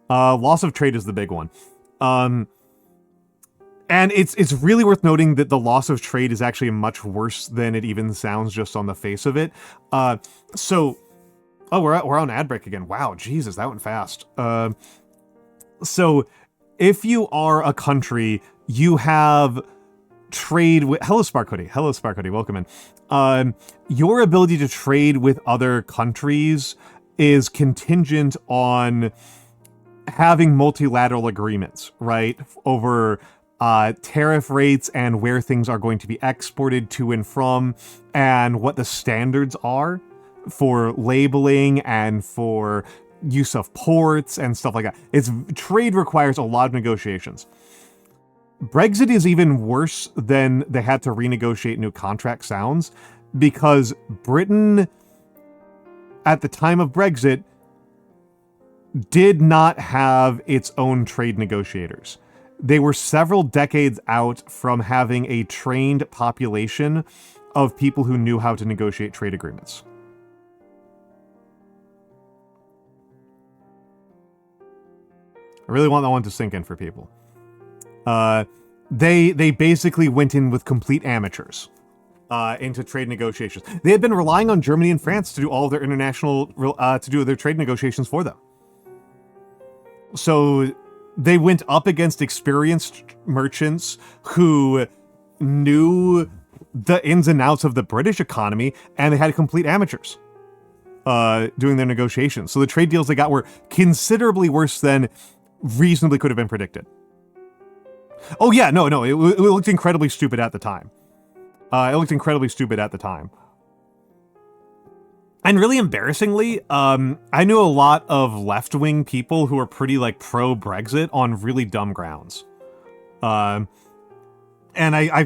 Loss of trade is the big one. And it's really worth noting that the loss of trade is actually much worse than it even sounds just on the face of it. We're on ad break again. Wow, Jesus, that went fast. So if you are a country, you have trade with... Hello, Spark Hoodie, welcome in. Your ability to trade with other countries is contingent on having multilateral agreements, right? Over... tariff rates and where things are going to be exported to and from, and what the standards are for labeling and for use of ports and stuff like that. Trade requires a lot of negotiations. Brexit is even worse than they had to renegotiate new contract sounds, because Britain, at the time of Brexit, did not have its own trade negotiators. They were several decades out from having a trained population of people who knew how to negotiate trade agreements. I really want that one to sink in for people. They basically went in with complete amateurs. into trade negotiations. They had been relying on Germany and France to do all of their international, to do their trade negotiations for them. So they went up against experienced merchants who knew the ins and outs of the British economy, and they had complete amateurs doing their negotiations. So the trade deals they got were considerably worse than reasonably could have been predicted. Oh yeah, no, it looked incredibly stupid at the time. And really embarrassingly, I knew a lot of left-wing people who were pretty, like, pro-Brexit on really dumb grounds. And I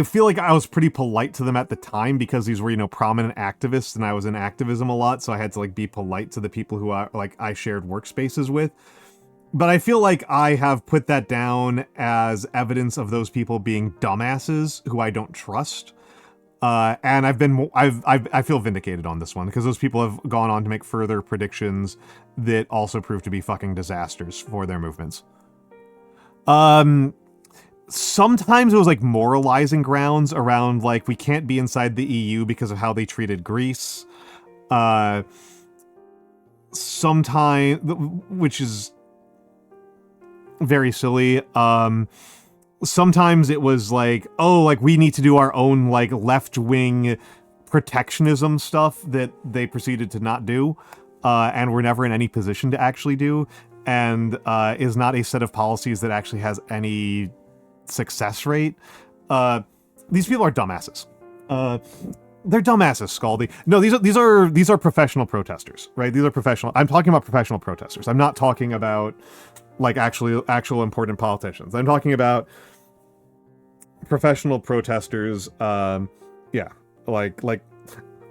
feel like I was pretty polite to them at the time because these were, you know, prominent activists and I was in activism a lot, so I had to, like, be polite to the people who I shared workspaces with. But I feel like I have put that down as evidence of those people being dumbasses who I don't trust. And I feel vindicated on this one because those people have gone on to make further predictions that also prove to be fucking disasters for their movements. Sometimes it was like moralizing grounds around like we can't be inside the EU because of how they treated Greece. Sometimes, which is very silly. Sometimes it was like, oh, like we need to do our own like left-wing protectionism stuff that they proceeded to not do, and were never in any position to actually do, and is not a set of policies that actually has any success rate. These people are dumbasses. They're dumbasses, Scaldy. No, these are professional protesters, right? These are professional. I'm talking about professional protesters. I'm not talking about like actual important politicians. I'm talking about professional protesters. Yeah, like when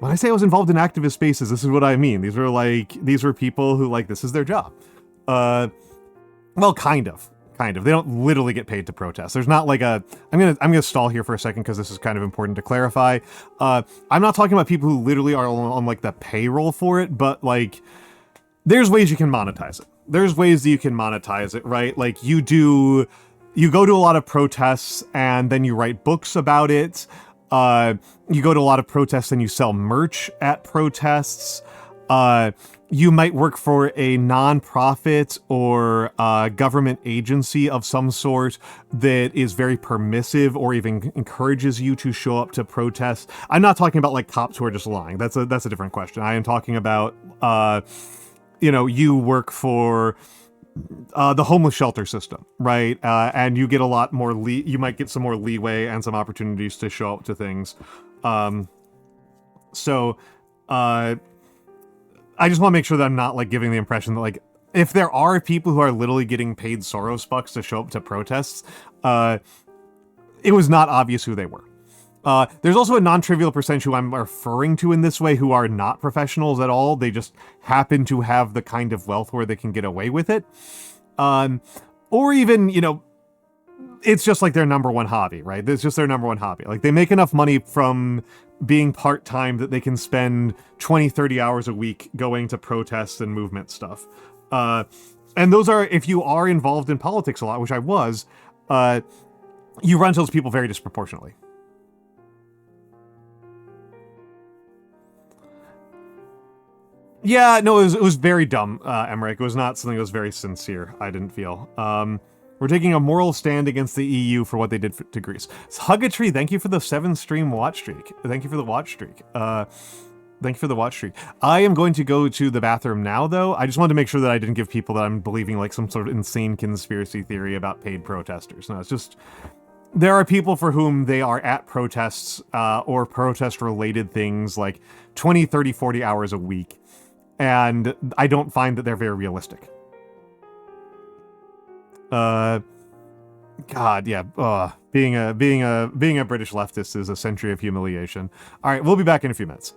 I say I was involved in activist spaces, this is what I mean. These were people who like this is their job. Well, kind of. They don't literally get paid to protest. There's not like a. I'm gonna stall here for a second because this is kind of important to clarify. I'm not talking about people who literally are on like the payroll for it, but like there's ways you can monetize it. There's ways that you can monetize it, right? Like you go to a lot of protests and then you write books about it. You go to a lot of protests and you sell merch at protests. You might work for a non-profit or government agency of some sort that is very permissive or even encourages you to show up to protests. I'm not talking about like cops who are just lying. That's a different question. I am talking about, you work for the homeless shelter system, right? And you get a lot more you might get some more leeway and some opportunities to show up to things. I just want to make sure that I'm not, like, giving the impression that, like, if there are people who are literally getting paid Soros bucks to show up to protests, it was not obvious who they were. There's also a non-trivial percentage who I'm referring to in this way who are not professionals at all. They just happen to have the kind of wealth where they can get away with it. Or even, it's just like their number one hobby, right? It's just their number one hobby. Like, they make enough money from being part-time that they can spend 20, 30 hours a week going to protests and movement stuff. And those are, if you are involved in politics a lot, which I was, you run into those people very disproportionately. Yeah, no, it was very dumb, Emmerich. It was not something that was very sincere, I didn't feel. We're taking a moral stand against the EU for what they did to Greece. Huggatree, thank you for the 7-stream watch streak. Thank you for the watch streak. I am going to go to the bathroom now, though. I just wanted to make sure that I didn't give people that I'm believing like some sort of insane conspiracy theory about paid protesters. No, it's just there are people for whom they are at protests or protest-related things like 20, 30, 40 hours a week. And I don't find that they're very realistic. God, yeah. Being a British leftist is a century of humiliation. All right, we'll be back in a few minutes.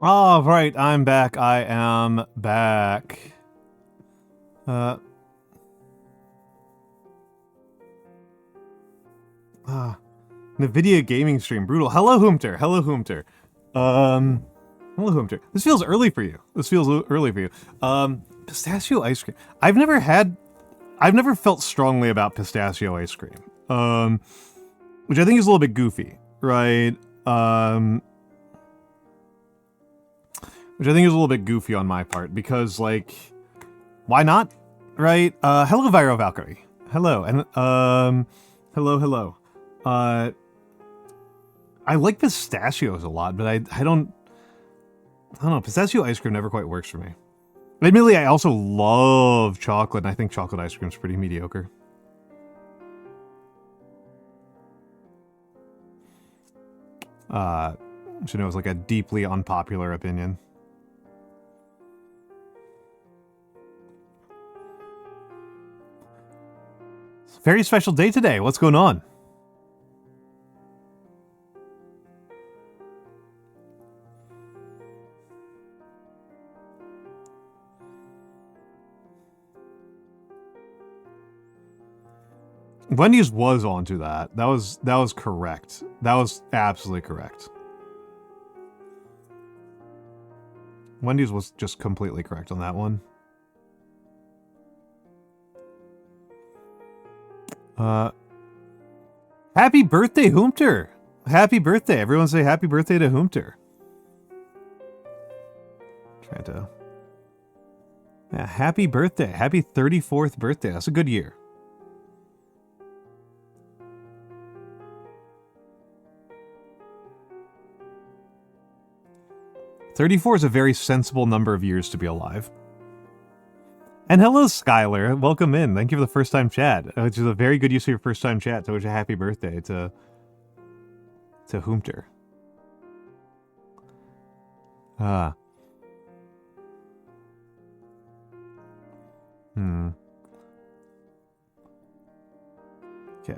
All right, I'm back. I am back. NVIDIA gaming stream, brutal. Hello, Hoomter. Hello, Hoomter. Hello, Hoomter. This feels early for you. Early for you. Pistachio ice cream. I've never felt strongly about pistachio ice cream. Which I think is a little bit goofy, right? Which I think is a little bit goofy on my part, because, like, why not, right? Hello, Viro Valkyrie. Hello, and, hello. I like pistachios a lot, but I don't know, pistachio ice cream never quite works for me. Admittedly, I also love chocolate, and I think chocolate ice cream's pretty mediocre. So it was like a deeply unpopular opinion. Very special day today. What's going on? Wendy's was onto that. That was correct. That was absolutely correct. Wendy's was just completely correct on that one. Happy birthday, Hoomter! Happy birthday! Everyone say happy birthday to Hoomter. Trying to... Yeah, happy birthday. Happy 34th birthday. That's a good year. $34 is a very sensible number of years to be alive. And hello, Skylar. Welcome in. Thank you for the first time chat, which is a very good use of your first time chat. So wish a happy birthday to Hoomter. Okay,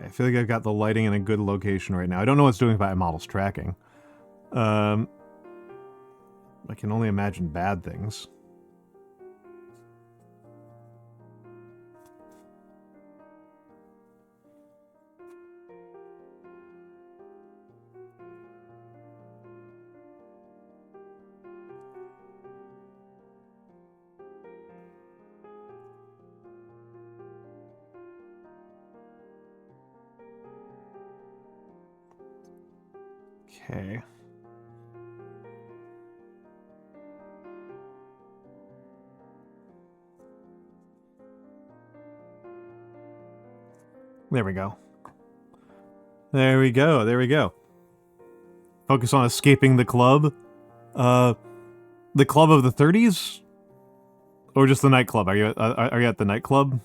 I feel like I've got the lighting in a good location right now. I don't know what's doing by model's tracking. I can only imagine bad things. Okay. There we go. There we go. There we go. Focus on escaping the club. The club of the 30s? Or just the nightclub? Are you at the nightclub?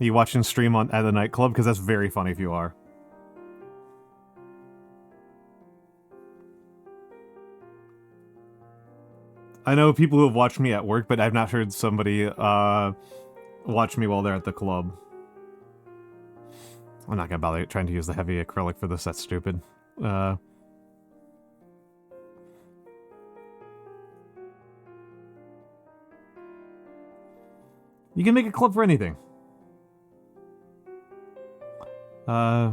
Are you watching stream at the nightclub? Because that's very funny if you are. I know people who have watched me at work, but I've not heard somebody watch me while they're at the club. I'm not gonna bother trying to use the heavy acrylic for this, that's stupid. You can make a club for anything. Right,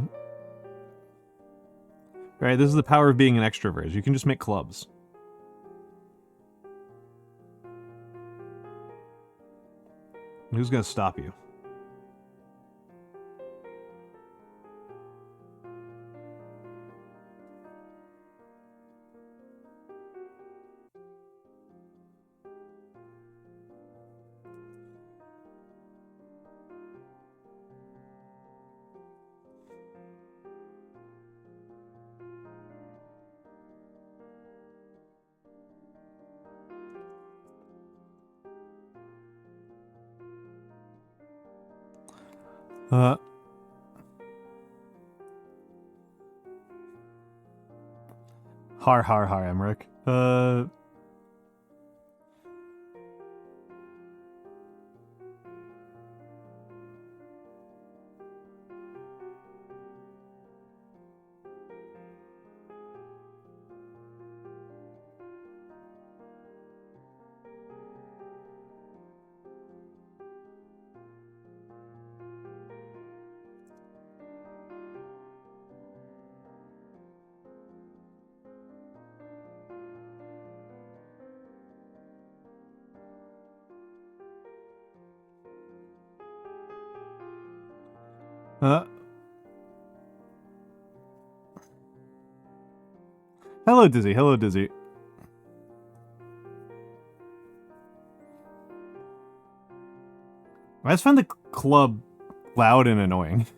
this is the power of being an extrovert. You can just make clubs. Who's gonna stop you? Har, Emmerich. Hello, Dizzy. Hello, Dizzy. I just found the club loud and annoying.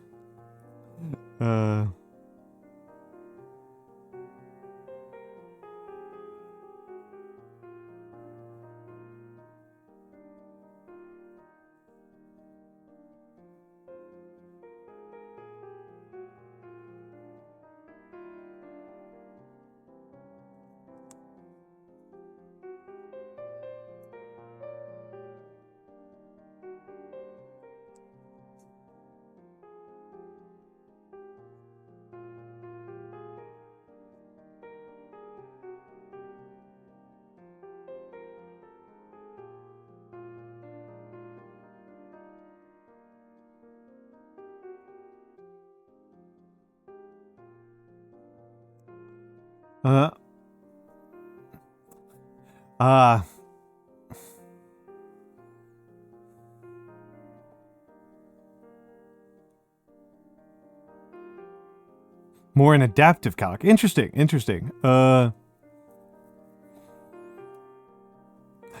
More an adaptive calc. Interesting, interesting.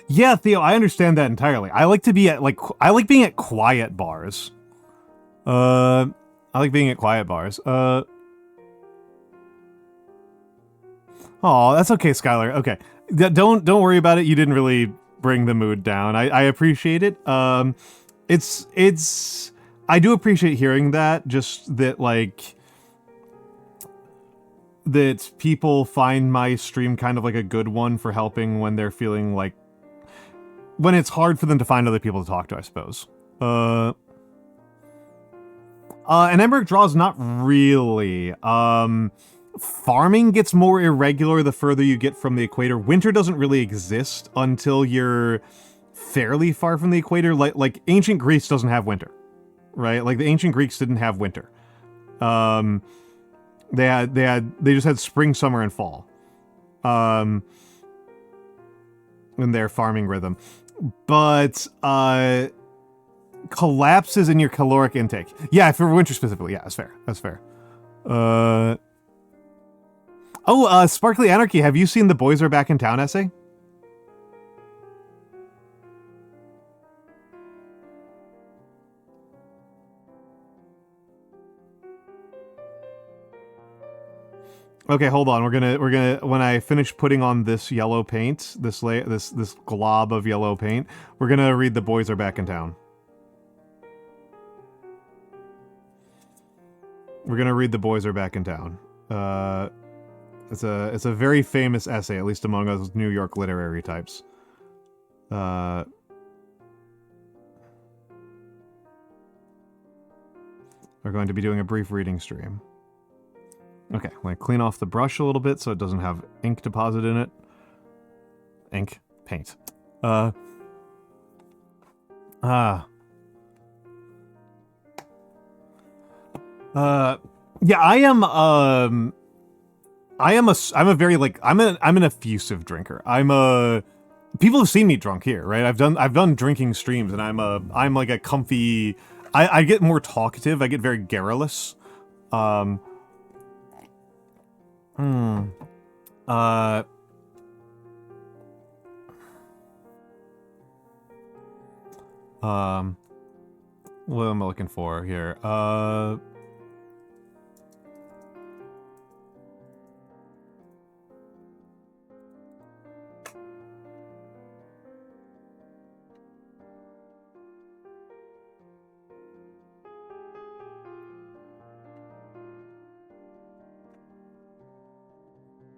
Yeah, Theo, I understand that entirely. I like to be at, like, I like being at quiet bars. I like being at quiet bars. Oh, that's okay, Skylar. Okay. Don't worry about it. You didn't really bring the mood down. I appreciate it. It's I do appreciate hearing that, just that, like, that people find my stream kind of like a good one for helping when they're feeling like, when it's hard for them to find other people to talk to, I suppose. And Emmerich draws, not really. Farming gets more irregular the further you get from the equator. Winter doesn't really exist until you're fairly far from the equator. Like ancient Greece doesn't have winter, right? Like the ancient Greeks didn't have winter. They just had spring, summer, and fall. In their farming rhythm. But collapses in your caloric intake. Yeah, for winter specifically. Yeah, that's fair. That's fair. Sparkly Anarchy, have you seen the Boys Are Back in Town essay? Okay, hold on. We're gonna when I finish putting on this yellow paint, this glob of yellow paint, we're gonna read The Boys Are Back in Town. We're gonna read The Boys Are Back in Town. It's a very famous essay, at least among us New York literary types. We're going to be doing a brief reading stream. Okay, I'm going to clean off the brush a little bit so it doesn't have ink deposit in it. Ink. Paint. Yeah, I'm a very, like, I'm an effusive drinker. People have seen me drunk here, right? I've done drinking streams, and I'm like a comfy, I get more talkative, I get very garrulous. What am I looking for here?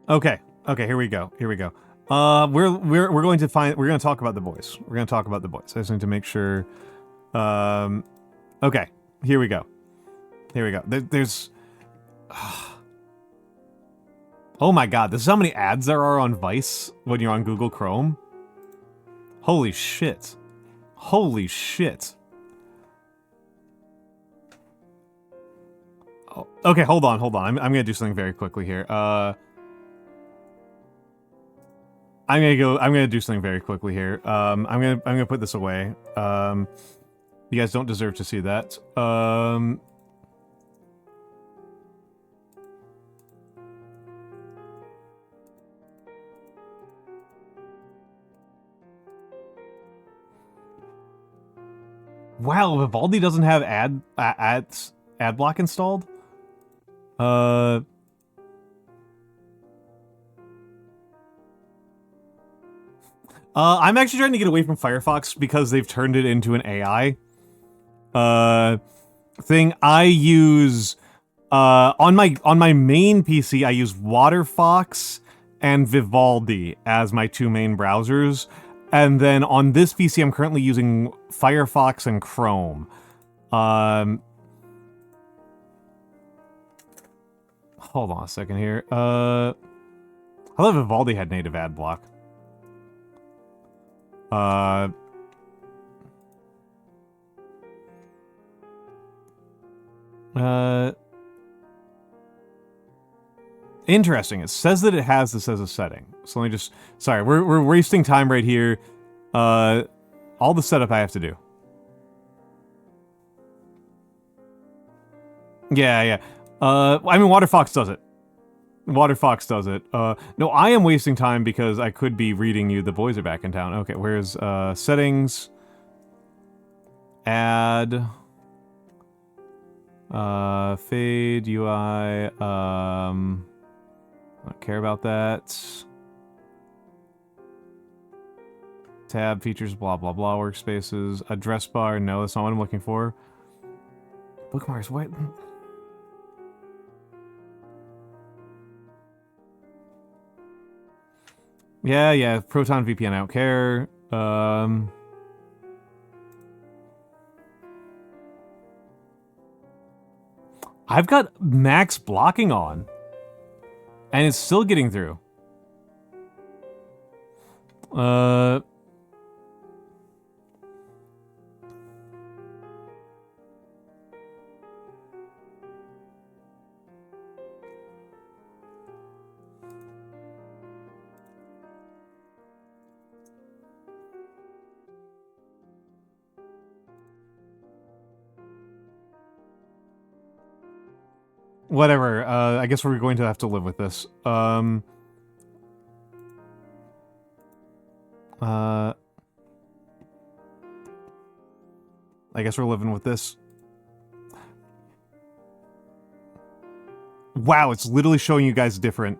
Okay, here we go. We're going to talk about the boys. We're going to talk about the boys. I just need to make sure. Okay, here we go. There's. Oh my god, this is how many ads there are on Vice when you're on Google Chrome. Holy shit. Holy shit. Oh, okay, hold on. I'm gonna do something very quickly here. I'm gonna do something very quickly here. I'm gonna put this away. You guys don't deserve to see that. Wow, Vivaldi doesn't have ad block installed? I'm actually trying to get away from Firefox because they've turned it into an AI thing. I use on my main PC I use WaterFox and Vivaldi as my two main browsers. And then on this PC, I'm currently using Firefox and Chrome. Hold on a second here. I thought Vivaldi had native ad block. Interesting. It says that it has this as a setting. So let me just... Sorry, we're wasting time right here. All the setup I have to do. Yeah. I mean, WaterFox does it. WaterFox does it. No, I am wasting time because I could be reading you The Boys Are Back in Town. Okay, where's settings? Add... fade UI, I don't care about that. Tab, features, blah, blah, blah, workspaces, address bar, no, that's not what I'm looking for. Bookmarks, what? Yeah, Proton VPN, I don't care. I've got max blocking on. And it's still getting through. Whatever, I guess we're going to have to live with this. I guess we're living with this. Wow, it's literally showing you guys different.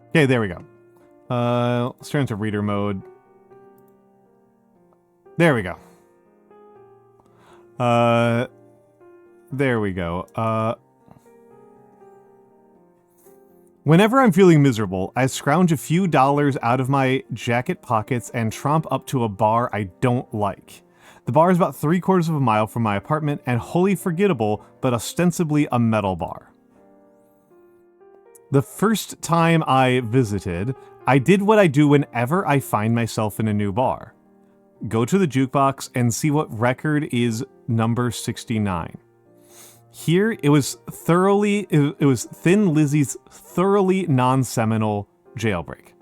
Okay, there we go. Let's turn to reader mode. There we go. There we go. Whenever I'm feeling miserable, I scrounge a few dollars out of my jacket pockets and tromp up to a bar I don't like. The bar is about 3/4 of a mile from my apartment and wholly forgettable, but ostensibly a metal bar. The first time I visited, I did what I do whenever I find myself in a new bar. Go to the jukebox and see what record is number 69. Here, it was Thin Lizzy's thoroughly non-seminal Jailbreak.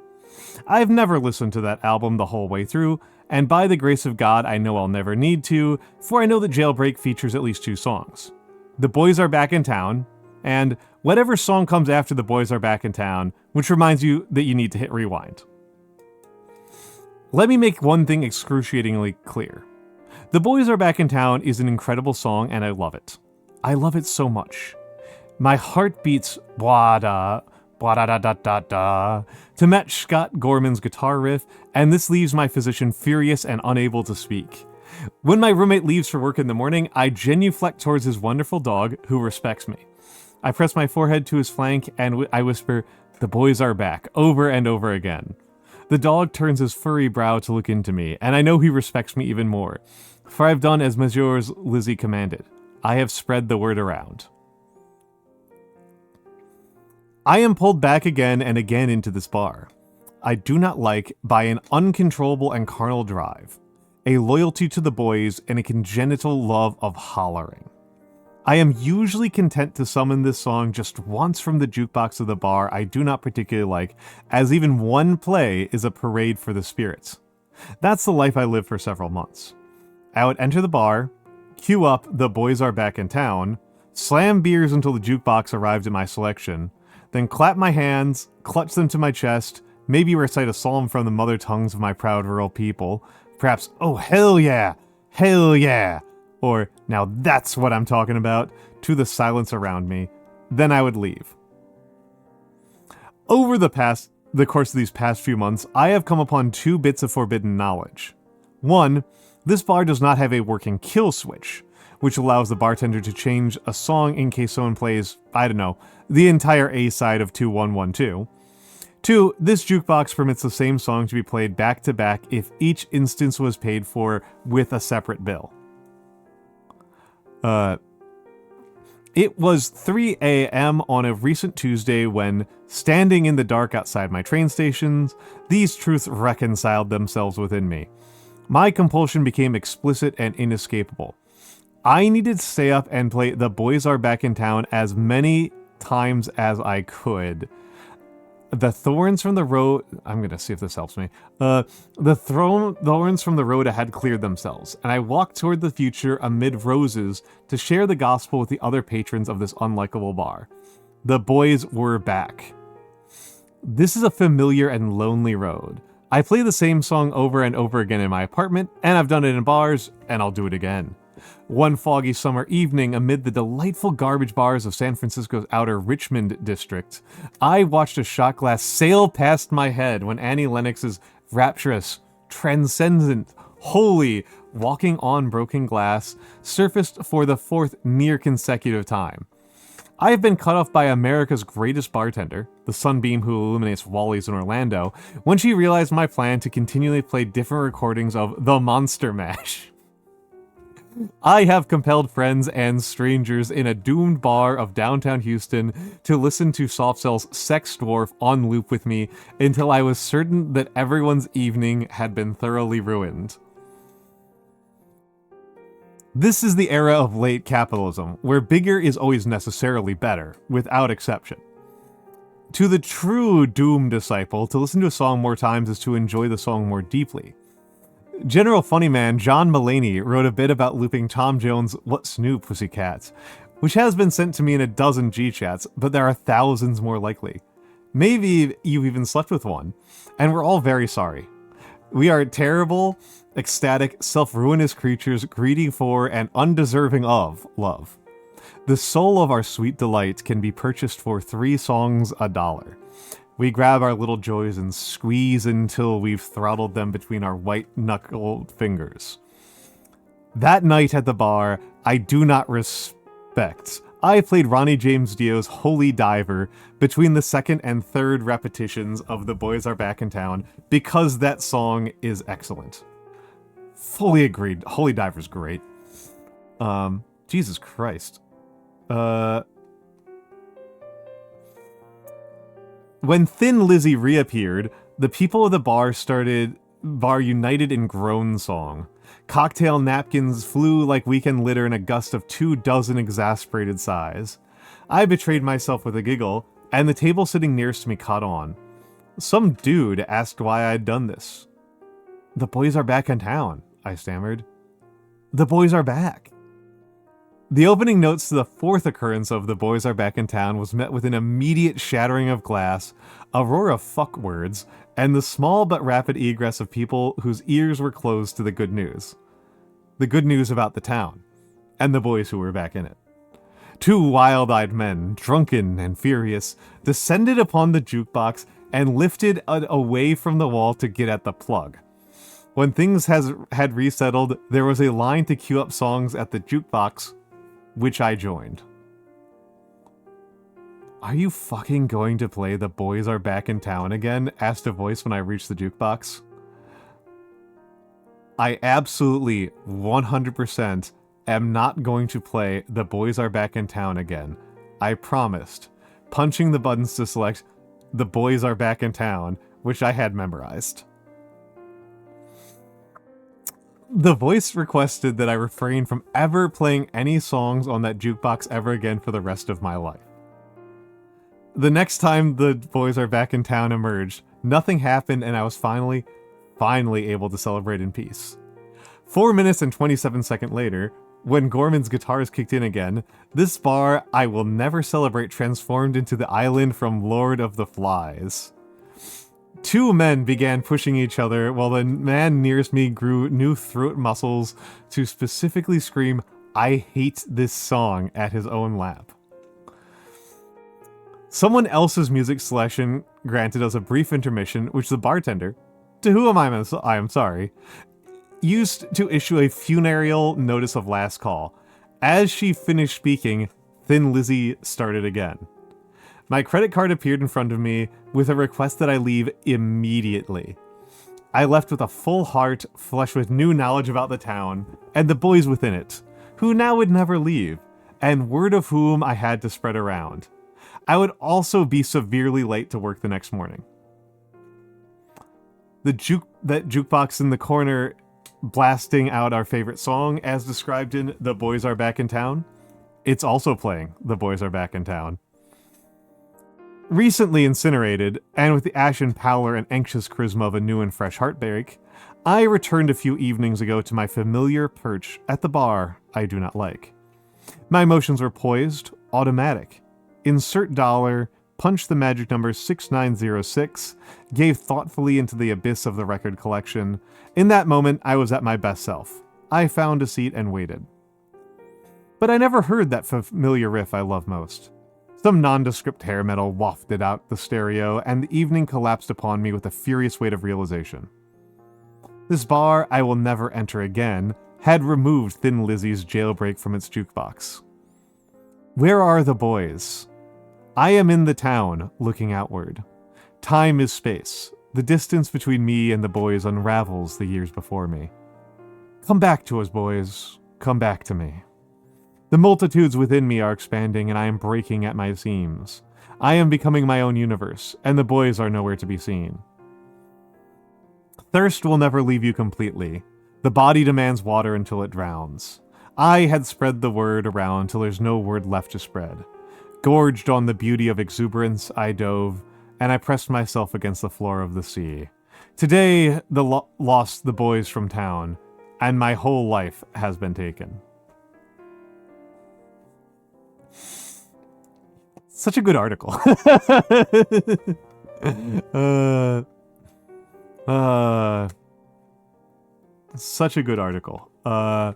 I've never listened to that album the whole way through, and by the grace of God, I know I'll never need to, for I know that Jailbreak features at least 2 songs. The Boys Are Back in Town, and whatever song comes after The Boys Are Back in Town, which reminds you that you need to hit rewind. Let me make one thing excruciatingly clear. The Boys Are Back in Town is an incredible song, and I love it. I love it so much. My heart beats blah-da, blah-da-da-da-da-da, to match Scott Gorman's guitar riff, and this leaves my physician furious and unable to speak. When my roommate leaves for work in the morning, I genuflect towards his wonderful dog, who respects me. I press my forehead to his flank, and I whisper, "The boys are back," over and over again. The dog turns his furry brow to look into me, and I know he respects me even more, for I've done as Messrs. Lizzie commanded. I have spread the word around. I am pulled back again and again into this bar. I do not like by an uncontrollable and carnal drive, a loyalty to the boys, and a congenital love of hollering. I am usually content to summon this song just once from the jukebox of the bar I do not particularly like, as even one play is a parade for the spirits. That's the life I lived for several months. I would enter the bar, queue up The Boys Are Back in Town, slam beers until the jukebox arrived at my selection, then clap my hands, clutch them to my chest, maybe recite a psalm from the mother tongues of my proud rural people, perhaps, oh hell yeah, or now that's what I'm talking about, to the silence around me. Then I would leave. Over the course of these past few months, I have come upon 2 bits of forbidden knowledge. 1, this bar does not have a working kill switch, which allows the bartender to change a song in case someone plays, I don't know, the entire A side of 2112. 2, this jukebox permits the same song to be played back to back if each instance was paid for with a separate bill. It was 3 a.m. on a recent Tuesday when, standing in the dark outside my train stations, these truths reconciled themselves within me. My compulsion became explicit and inescapable. I needed to stay up and play The Boys Are Back in Town as many times as I could. The thorns from the road... I'm gonna see if this helps me. The thorns from the road had cleared themselves, and I walked toward the future amid roses to share the gospel with the other patrons of this unlikable bar. The boys were back. This is a familiar and lonely road. I play the same song over and over again in my apartment, and I've done it in bars, and I'll do it again. One foggy summer evening, amid the delightful garbage bars of San Francisco's outer Richmond district, I watched a shot glass sail past my head when Annie Lennox's rapturous, transcendent, holy, walking on broken glass surfaced for the 4th near consecutive time. I have been cut off by America's greatest bartender, the sunbeam who illuminates Wally's in Orlando, when she realized my plan to continually play different recordings of The Monster Mash. I have compelled friends and strangers in a doomed bar of downtown Houston to listen to Soft Cell's Sex Dwarf on loop with me until I was certain that everyone's evening had been thoroughly ruined. This is the era of late capitalism, where bigger is always necessarily better, without exception. To the true Doom disciple, to listen to a song more times is to enjoy the song more deeply. General Funny Man John Mulaney wrote a bit about looping Tom Jones' What's New, Pussycats, which has been sent to me in a dozen G-chats, but there are thousands more likely. Maybe you've even slept with one, and we're all very sorry. We are terrible, ecstatic, self-ruinous creatures greedy for and undeserving of love. The soul of our sweet delight can be purchased for 3 songs $1. We grab our little joys and squeeze until we've throttled them between our white-knuckled fingers. That night at the bar, I do not respect. I played Ronnie James Dio's Holy Diver between the 2nd and 3rd repetitions of The Boys Are Back in Town because that song is excellent. Fully agreed. Holy Diver's great. Jesus Christ. When Thin Lizzy reappeared, the people of the bar united in groan song. Cocktail napkins flew like weekend litter in a gust of 24 exasperated sighs. I betrayed myself with a giggle, and the table sitting nearest to me caught on. Some dude asked why I'd done this. The boys are back in town, I stammered. The boys are back. The opening notes to the 4th occurrence of The Boys Are Back in Town was met with an immediate shattering of glass, a roar of fuck words, and the small but rapid egress of people whose ears were closed to the good news. The good news about the town, and the boys who were back in it. 2 wild-eyed men, drunken and furious, descended upon the jukebox and lifted it away from the wall to get at the plug. When things had resettled, there was a line to queue up songs at the jukebox, which I joined. Are you fucking going to play The Boys Are Back in Town again? Asked a voice when I reached the jukebox. I absolutely 100% am not going to play The Boys Are Back in Town again. I promised. Punching the buttons to select The Boys Are Back in Town, which I had memorized. The voice requested that I refrain from ever playing any songs on that jukebox ever again for the rest of my life. The next time The Boys Are Back in Town emerged, nothing happened and I was finally able to celebrate in peace. 4 minutes and 27 seconds later, When Gorman's guitars kicked in again, this bar I will never celebrate transformed into the island from Lord of the Flies. Two men began pushing each other while the man nearest me grew new throat muscles to specifically scream, "I hate this song," at his own lap. Someone else's music selection granted us a brief intermission, which the bartender, to whom I am sorry, used to issue a funereal notice of last call. As she finished speaking, Thin Lizzy started again. My credit card appeared in front of me with a request that I leave immediately. I left with a full heart, flushed with new knowledge about the town, and the boys within it, who now would never leave, and word of whom I had to spread around. I would also be severely late to work the next morning. That jukebox in the corner blasting out our favorite song, as described in The Boys Are Back in Town. It's also playing The Boys Are Back in Town. Recently incinerated, and with the ashen pallor and anxious charisma of a new and fresh heartbreak, I returned a few evenings ago to my familiar perch at the bar I do not like. My emotions were poised, automatic. Insert dollar, punch the magic number 6906, gave thoughtfully into the abyss of the record collection. In that moment, I was at my best self. I found a seat and waited. But I never heard that familiar riff I love most. Some nondescript hair metal wafted out the stereo, and the evening collapsed upon me with a furious weight of realization. This bar I will never enter again had removed Thin Lizzy's jailbreak from its jukebox. Where are the boys? I am in the town, looking outward. Time is space. The distance between me and the boys unravels the years before me. Come back to us, boys. Come back to me. The multitudes within me are expanding, and I am breaking at my seams. I am becoming my own universe, and the boys are nowhere to be seen. Thirst will never leave you completely. The body demands water until it drowns. I had spread the word around till there's no word left to spread. Gorged on the beauty of exuberance, I dove, and I pressed myself against the floor of the sea. Today, lost the boys from town, and my whole life has been taken. Such a good article. Such a good article. God,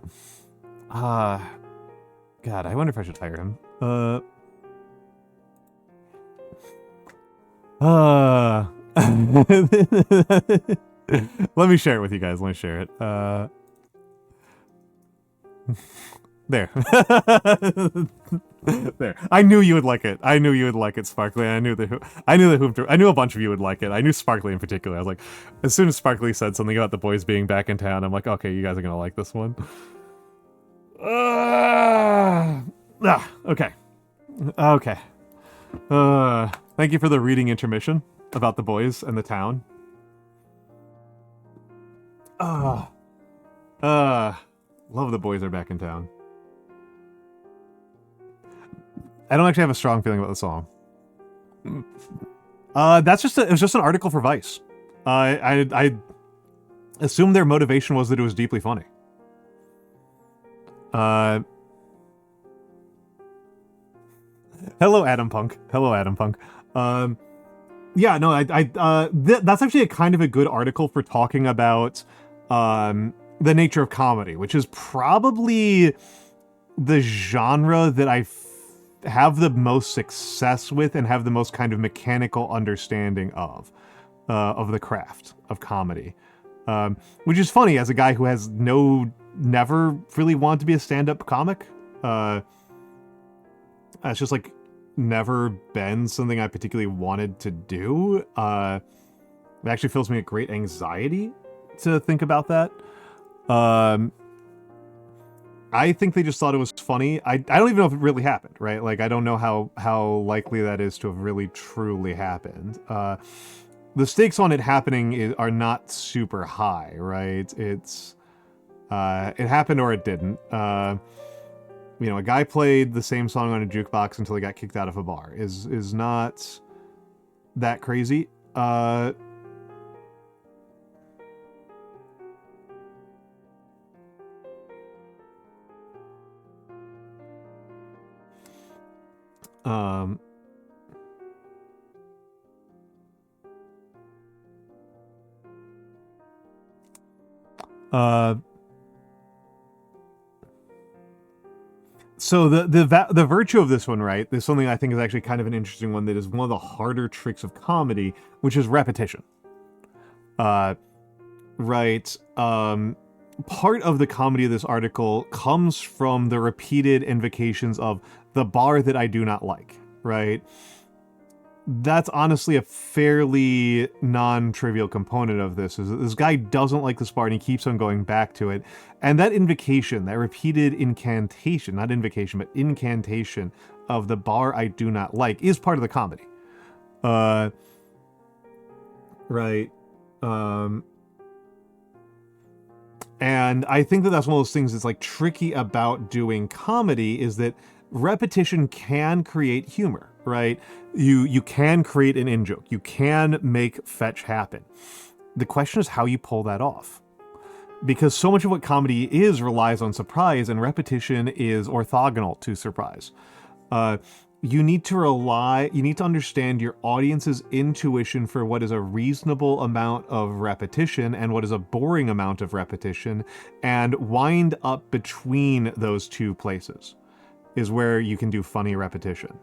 I wonder if I should hire him. Let me share it with you guys. Let me share it. There. There. I knew you would like it. I knew you would like it, Sparkly. I knew a bunch of you would like it. I knew Sparkly in particular. I was like, as soon as Sparkly said something about the boys being back in town, I'm like, okay, you guys are gonna like this one. Okay. Okay. Thank you for the reading intermission about the boys and the town. Love The Boys Are Back in Town. I don't actually have a strong feeling about the song. It was just an article for Vice. I assumed their motivation was that it was deeply funny. Hello, Adam Punk. Hello, Adam Punk. Yeah, no, that's actually a kind of a good article for talking about the nature of comedy, which is probably the genre that I have the most success with and have the most kind of mechanical understanding of the craft of comedy. Which is funny as a guy who has never really wanted to be a stand-up comic. It's just like never been something I particularly wanted to do. It actually fills me with great anxiety to think about that. I think they just thought it was funny. I don't even know if it really happened, right? Like, I don't know how likely that is to have really truly happened. The stakes on it happening are not super high, right? It's it happened or it didn't. A guy played the same song on a jukebox until he got kicked out of a bar. Is not that crazy. Um, so the virtue of this one, right? There's something I think is actually kind of an interesting one that is one of the harder tricks of comedy, which is repetition. Right. Part of the comedy of this article comes from the repeated invocations of the bar that I do not like, right? That's honestly a fairly non-trivial component of this, is that this guy doesn't like this bar and he keeps on going back to it. And that invocation, that repeated incantation, not invocation, but incantation of the bar I do not like is part of the comedy. Right. And I think that that's one of those things that's like tricky about doing comedy, is that repetition can create humor, right? You can create an in-joke. You can make fetch happen. The question is how you pull that off. Because so much of what comedy is relies on surprise, and repetition is orthogonal to surprise. You need to understand your audience's intuition for what is a reasonable amount of repetition and what is a boring amount of repetition, and wind up between those two places is where you can do funny repetition.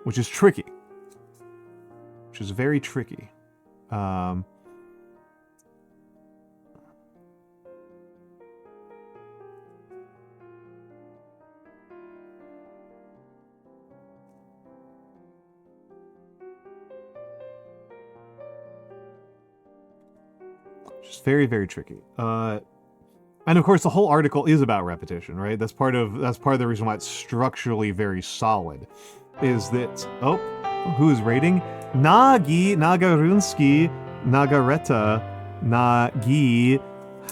Which is tricky. Which is very tricky. Just very, very tricky. And of course, the whole article is about repetition, right? That's part of the reason why it's structurally very solid. Is that who's rating? Nagi Nagarunski Nagareta Nagi.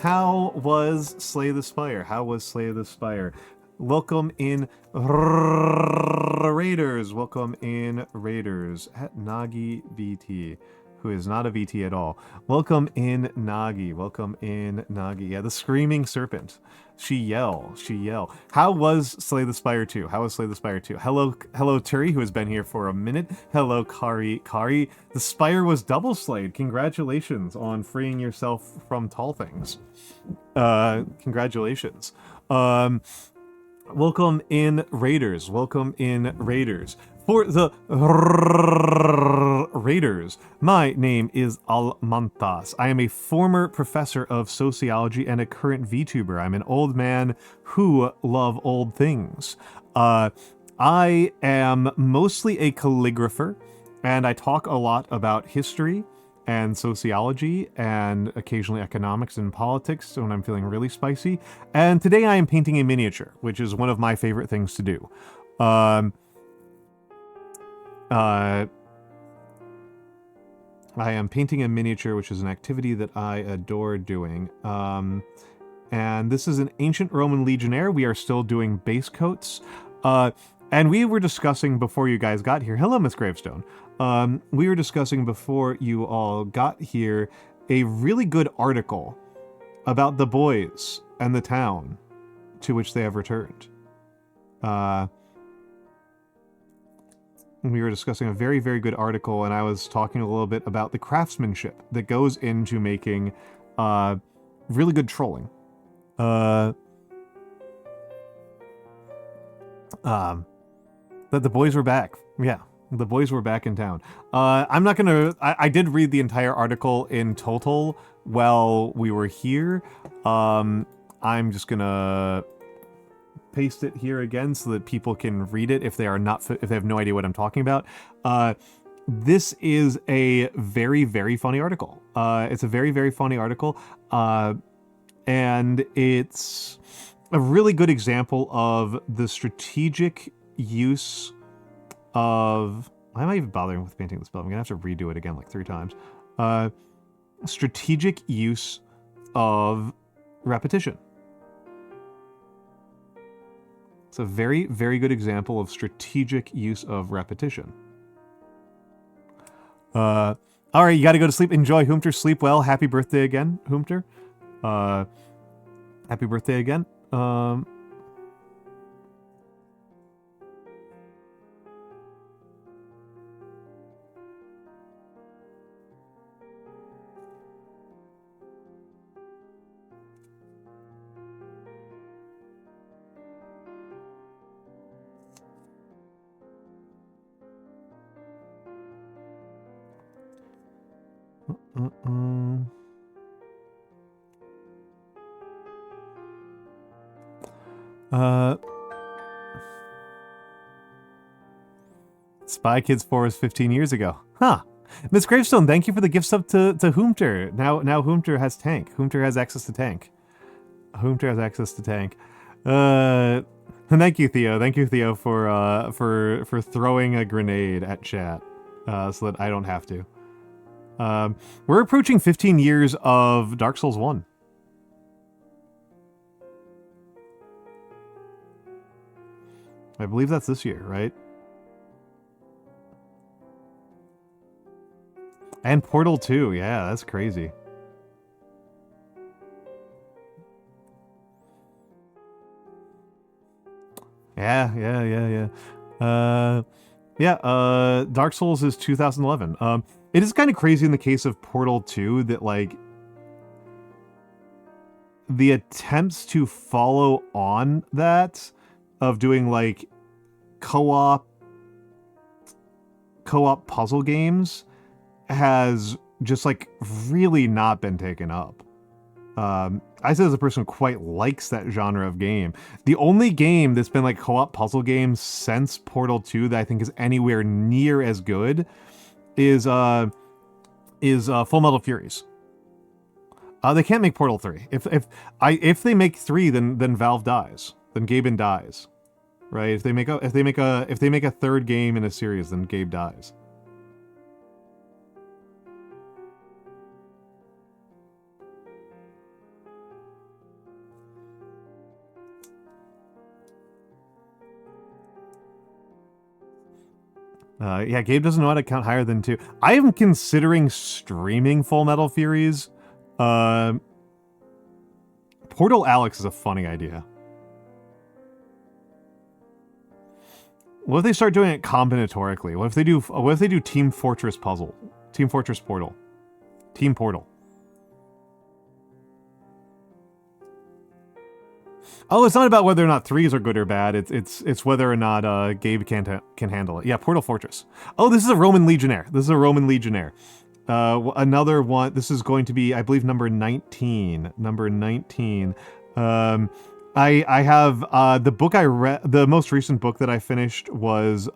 How was Slay the Spire? How was Slay the Spire? Welcome in Raiders. Welcome in Raiders at Nagi VT, who is not a VT at all. Welcome in Nagi. Welcome in Nagi. Yeah, the screaming serpent. She yell. How was Slay the Spire 2? How was Slay the Spire 2? Hello Turi, who has been here for a minute. Hello Kari. The Spire was double slayed. Congratulations on freeing yourself from tall things. Congratulations. Welcome in Raiders. Welcome in Raiders. For the Raiders, my name is Almantas. I am a former professor of sociology and a current VTuber. I'm an old man who love old things. I am mostly a calligrapher, and I talk a lot about history and sociology and occasionally economics and politics when I'm feeling really spicy. And today I am painting a miniature, which is one of my favorite things to do. I am painting a miniature, which is an activity that I adore doing. And this is an ancient Roman legionnaire. We are still doing base coats. And we were discussing before you guys got here. Hello, Miss Gravestone. We were discussing before you all got here a really good article about the boys and the town to which they have returned. We were discussing a very, very good article, and I was talking a little bit about the craftsmanship that goes into making really good trolling. That the boys were back. Yeah, the boys were back in town. I'm not gonna... I did read the entire article in total while we were here. I'm just gonna paste it here again so that people can read it if they are not, if they have no idea what I'm talking about. This is a very, very funny article. It's a very, very funny article. And it's a really good example of the strategic use of... Why am I even bothering with painting this build? I'm gonna have to redo it again like 3 times. Strategic use of repetition. It's a very, very good example of strategic use of repetition. All right, you gotta go to sleep. Enjoy, Hoomter. Sleep well. Happy birthday again, Hoomter. Happy birthday again. Spy Kids 4 was 15 years ago. Huh. Miss Gravestone, thank you for the gift sub to Hoomter. Now Hoomter has tank. Hoomter has access to tank. Hoomter has access to tank. Thank you, Theo. Thank you, Theo, for throwing a grenade at chat, so that I don't have to. We're approaching 15 years of Dark Souls 1. I believe that's this year, right? And Portal 2, yeah, that's crazy. Yeah. Dark Souls is 2011. It is kind of crazy in the case of Portal 2 that, like, the attempts to follow on that of doing, like, co-op puzzle games has just, like, really not been taken up. I said as a person who quite likes that genre of game. The only game that's been like co-op puzzle games since Portal 2 that I think is anywhere near as good is Full Metal Furies. They can't make Portal 3. If they make 3, then Valve dies. Then Gaben dies. Right? If they make a third game in a series, then Gabe dies. Yeah, Gabe doesn't know how to count higher than 2. I am considering streaming Full Metal Furies. Portal Alex is a funny idea. What if they start doing it combinatorically? What if they do Team Fortress Puzzle? Team Fortress Portal. Team Portal. Oh, it's not about whether or not 3s are good or bad. It's whether or not Gabe can handle it. Yeah, Portal Fortress. Oh, this is a Roman Legionnaire. Another one. This is going to be, I believe, number 19. Number 19. I have the book I read. The most recent book that I finished was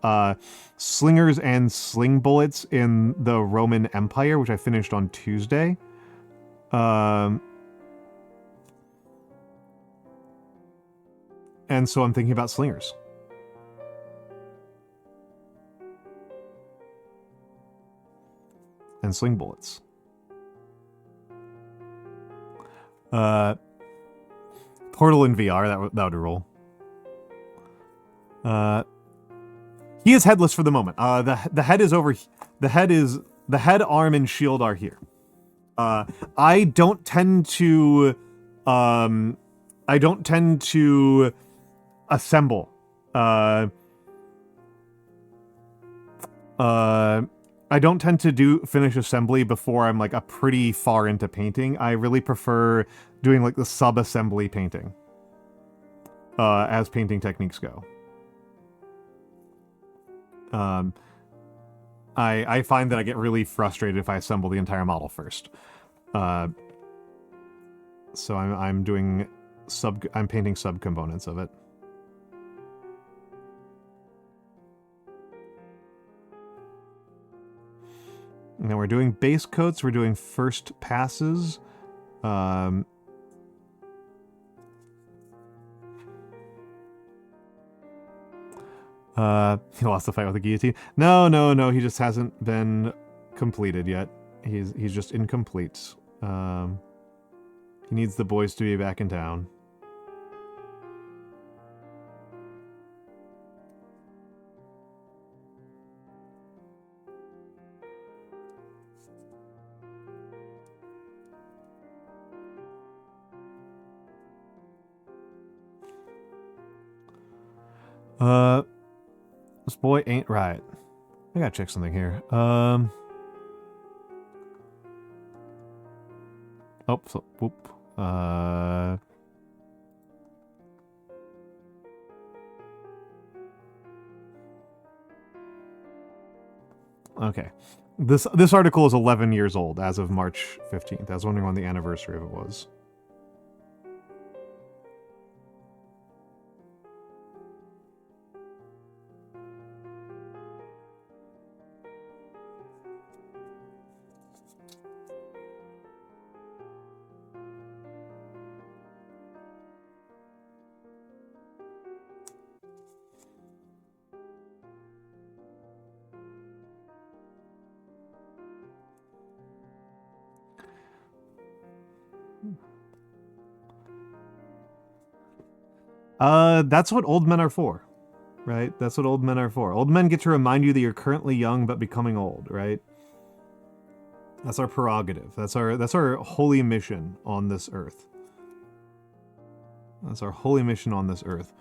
Slingers and Sling Bullets in the Roman Empire, which I finished on Tuesday. And so I'm thinking about slingers. And sling bullets. Portal in VR, that would roll. He is headless for the moment. The head is over. The head, arm, and shield are here. I don't tend to assemble. I don't tend to finish assembly before I'm like a pretty far into painting. I really prefer doing like the sub-assembly painting, as painting techniques go. I find that I get really frustrated if I assemble the entire model first. So I'm painting sub-components of it. And then we're doing base coats, we're doing first passes. He lost the fight with the guillotine. No, he just hasn't been completed yet. He's just incomplete. He needs the boys to be back in town. This boy ain't right. I gotta check something here. Oh, so, whoop. Okay. This article is 11 years old as of March 15th. I was wondering when the anniversary of it was. That's what old men are for, right? That's what old men are for. Old men get to remind you that you're currently young but becoming old, right? That's our prerogative. That's our holy mission on this earth. That's our holy mission on this earth.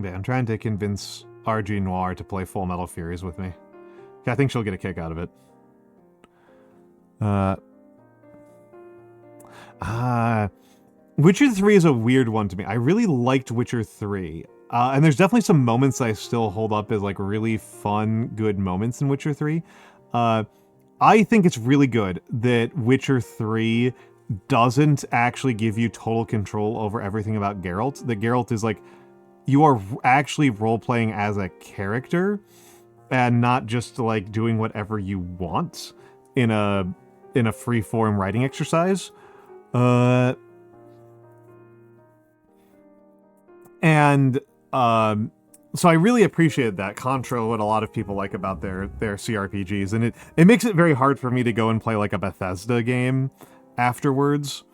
Yeah, I'm trying to convince RG Noir to play Full Metal Furies with me. I think she'll get a kick out of it. Witcher 3 is a weird one to me. I really liked Witcher 3. And there's definitely some moments I still hold up as like really fun, good moments in Witcher 3. I think it's really good that Witcher 3 doesn't actually give you total control over everything about Geralt. That Geralt is like, you are actually role-playing as a character and not just like doing whatever you want in a free-form writing exercise. So I really appreciated that, contra what a lot of people like about their CRPGs, and it makes it very hard for me to go and play like a Bethesda game afterwards.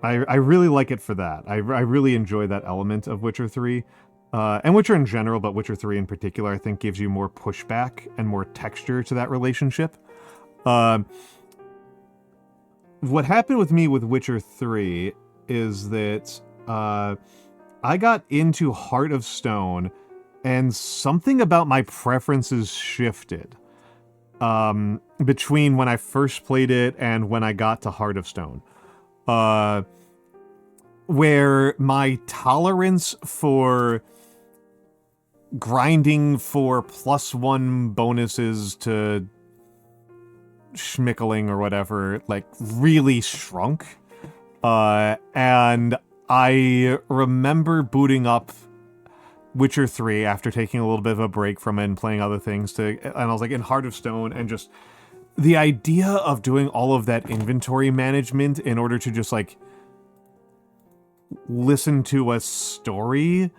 I really like it for that. I really enjoy that element of Witcher 3. And Witcher in general, but Witcher 3 in particular, I think gives you more pushback and more texture to that relationship. What happened with me with Witcher 3 is that I got into Heart of Stone, and something about my preferences shifted between when I first played it and when I got to Heart of Stone. Where my tolerance for grinding for +1 bonuses to schmickling or whatever, like, really shrunk. And I remember booting up Witcher 3 after taking a little bit of a break from it and playing other things and I was like in Heart of Stone, and just the idea of doing all of that inventory management in order to just like listen to a story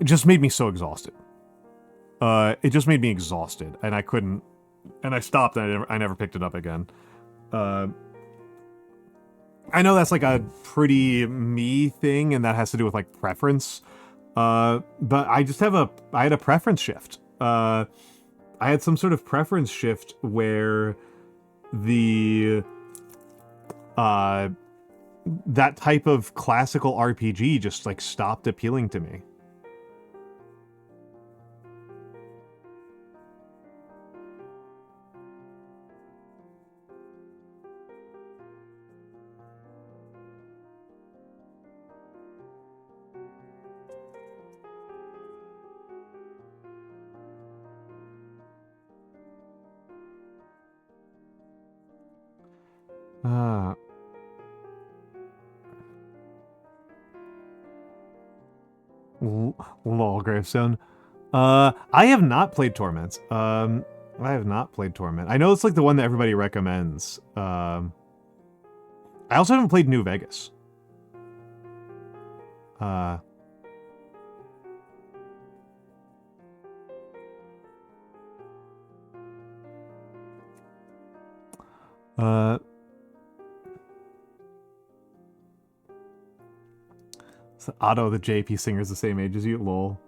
just made me so exhausted. It just made me exhausted, and I couldn't, and I stopped, and I never picked it up again. I know that's like a pretty me thing, and that has to do with like preference. But I just I had a preference shift. I had some sort of preference shift where that type of classical RPG just like stopped appealing to me. Lol, Gravestone. I have not played Torment. I have not played Torment. I know it's like the one that everybody recommends. I also haven't played New Vegas. So Otto, the JP singer, is the same age as you. Lol.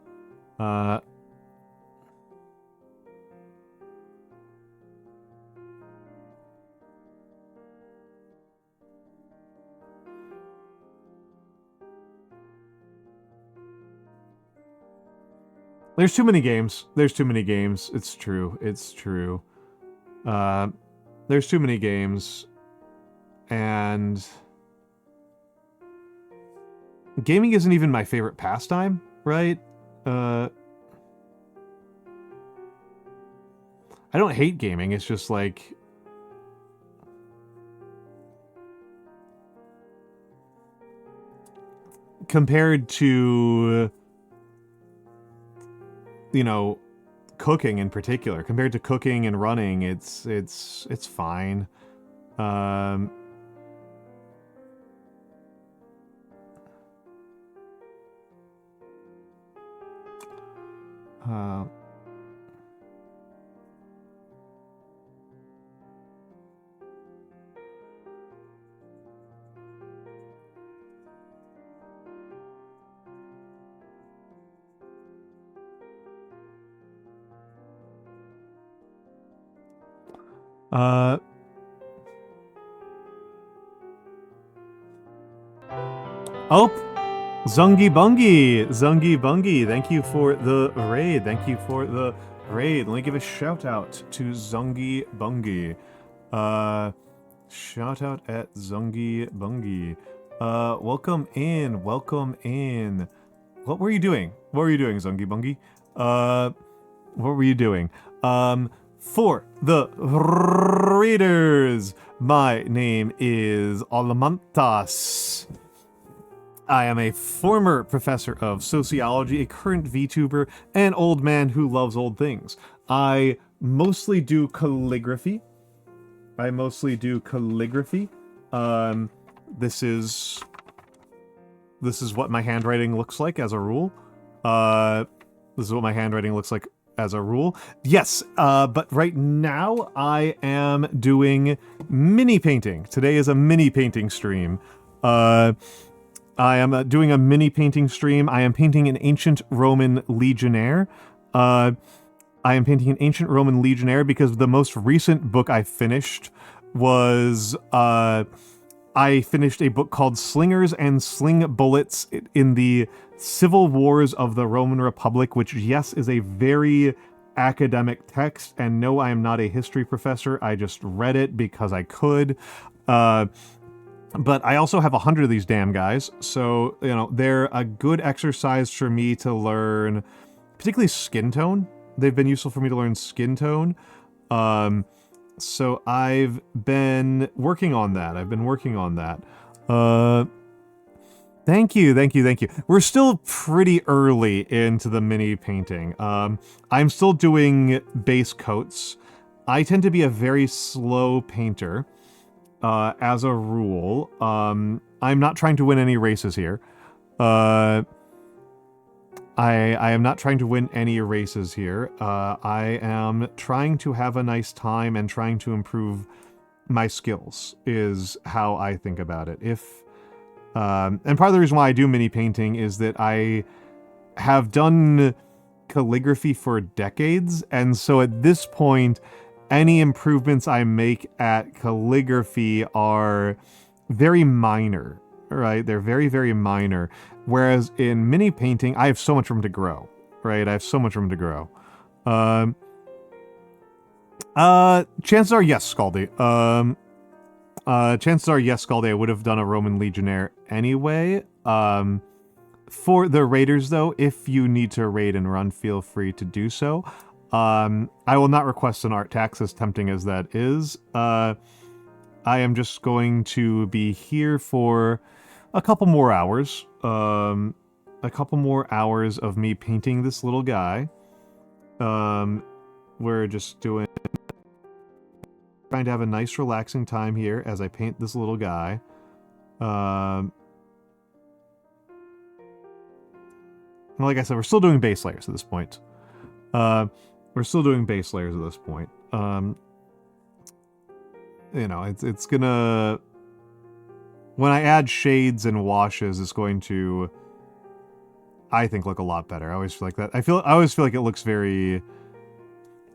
There's too many games. There's too many games. It's true. It's true. There's too many games. And gaming isn't even my favorite pastime, right? I don't hate gaming. It's just like compared to, you know, cooking in particular, compared to cooking and running, it's fine. Oh, Zungy Bungy, thank you for the raid. Thank you for the raid. Let me give a shout out to Zungy Bungy. Shout out at Zungy Bungy. Welcome in, welcome in. What were you doing? What were you doing, Zungy Bungy? What were you doing? For the readers, my name is Almantas. I am a former professor of sociology, a current VTuber, an old man who loves old things. I mostly do calligraphy. This is what my handwriting looks like as a rule. Yes, but right now I am doing mini painting. Today is a mini painting stream. I am doing a mini painting stream. I am painting an ancient Roman legionnaire. Because the most recent book I finished was, I finished a book called Slingers and Sling Bullets in the Civil Wars of the Roman Republic, which, yes, is a very academic text, and no, I am not a history professor. I just read it because I could. But I also have 100 of these damn guys, so, you know, they're a good exercise for me to learn, particularly skin tone. They've been useful for me to learn skin tone. So I've been working on that. Thank you. We're still pretty early into the mini painting. I'm still doing base coats. I tend to be a very slow painter. As a rule, I'm not trying to win any races here. I am not trying to win any races here. I am trying to have a nice time and trying to improve my skills is how I think about it. And part of the reason why I do mini painting is that I have done calligraphy for decades, and so at this point, any improvements I make at calligraphy are very minor, right? They're very, very minor. Whereas in mini painting, I have so much room to grow, right? Chances are yes, Scaldy. I would have done a Roman Legionnaire anyway. For the raiders, though, if you need to raid and run, feel free to do so. I will not request an art tax, as tempting as that is. I am just going to be here for a couple more hours. A couple more hours of me painting this little guy. We're just trying to have a nice relaxing time here as I paint this little guy. Like I said, we're still doing base layers at this point. You know, it's gonna... When I add shades and washes, it's going to, I think, look a lot better. I always feel like that. I always feel like it looks very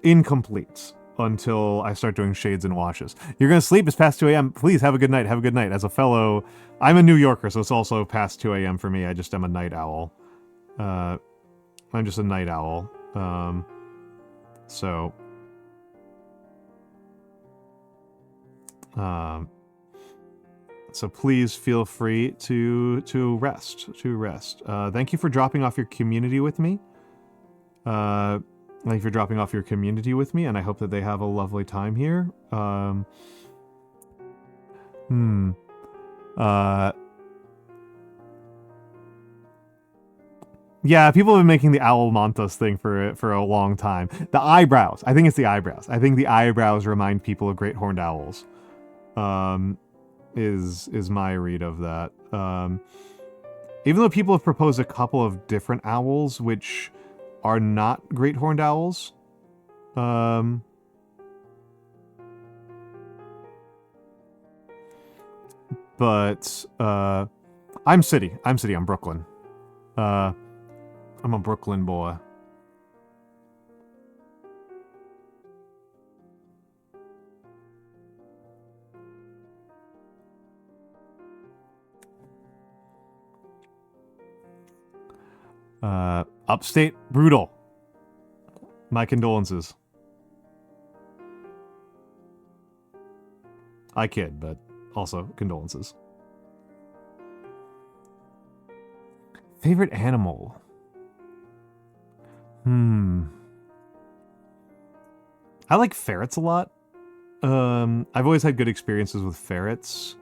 incomplete until I start doing shades and washes. You're gonna sleep? It's past 2 a.m. Please have a good night. As a fellow, I'm a New Yorker, so it's also past 2 a.m. for me. I just am a night owl. I'm just a night owl. So please feel free to rest. Thank you for dropping off your community with me. Thank you for dropping off your community with me, and I hope that they have a lovely time here. Yeah, people have been making the Almantas thing for a long time. The eyebrows. I think it's the eyebrows. I think the eyebrows remind people of great horned owls. Is my read of that. Even though people have proposed a couple of different owls, which are not great horned owls. But I'm city. I'm Brooklyn. I'm a Brooklyn boy. Upstate, brutal. My condolences. I kid, but also condolences. Favorite animal? I like ferrets a lot. I've always had good experiences with ferrets.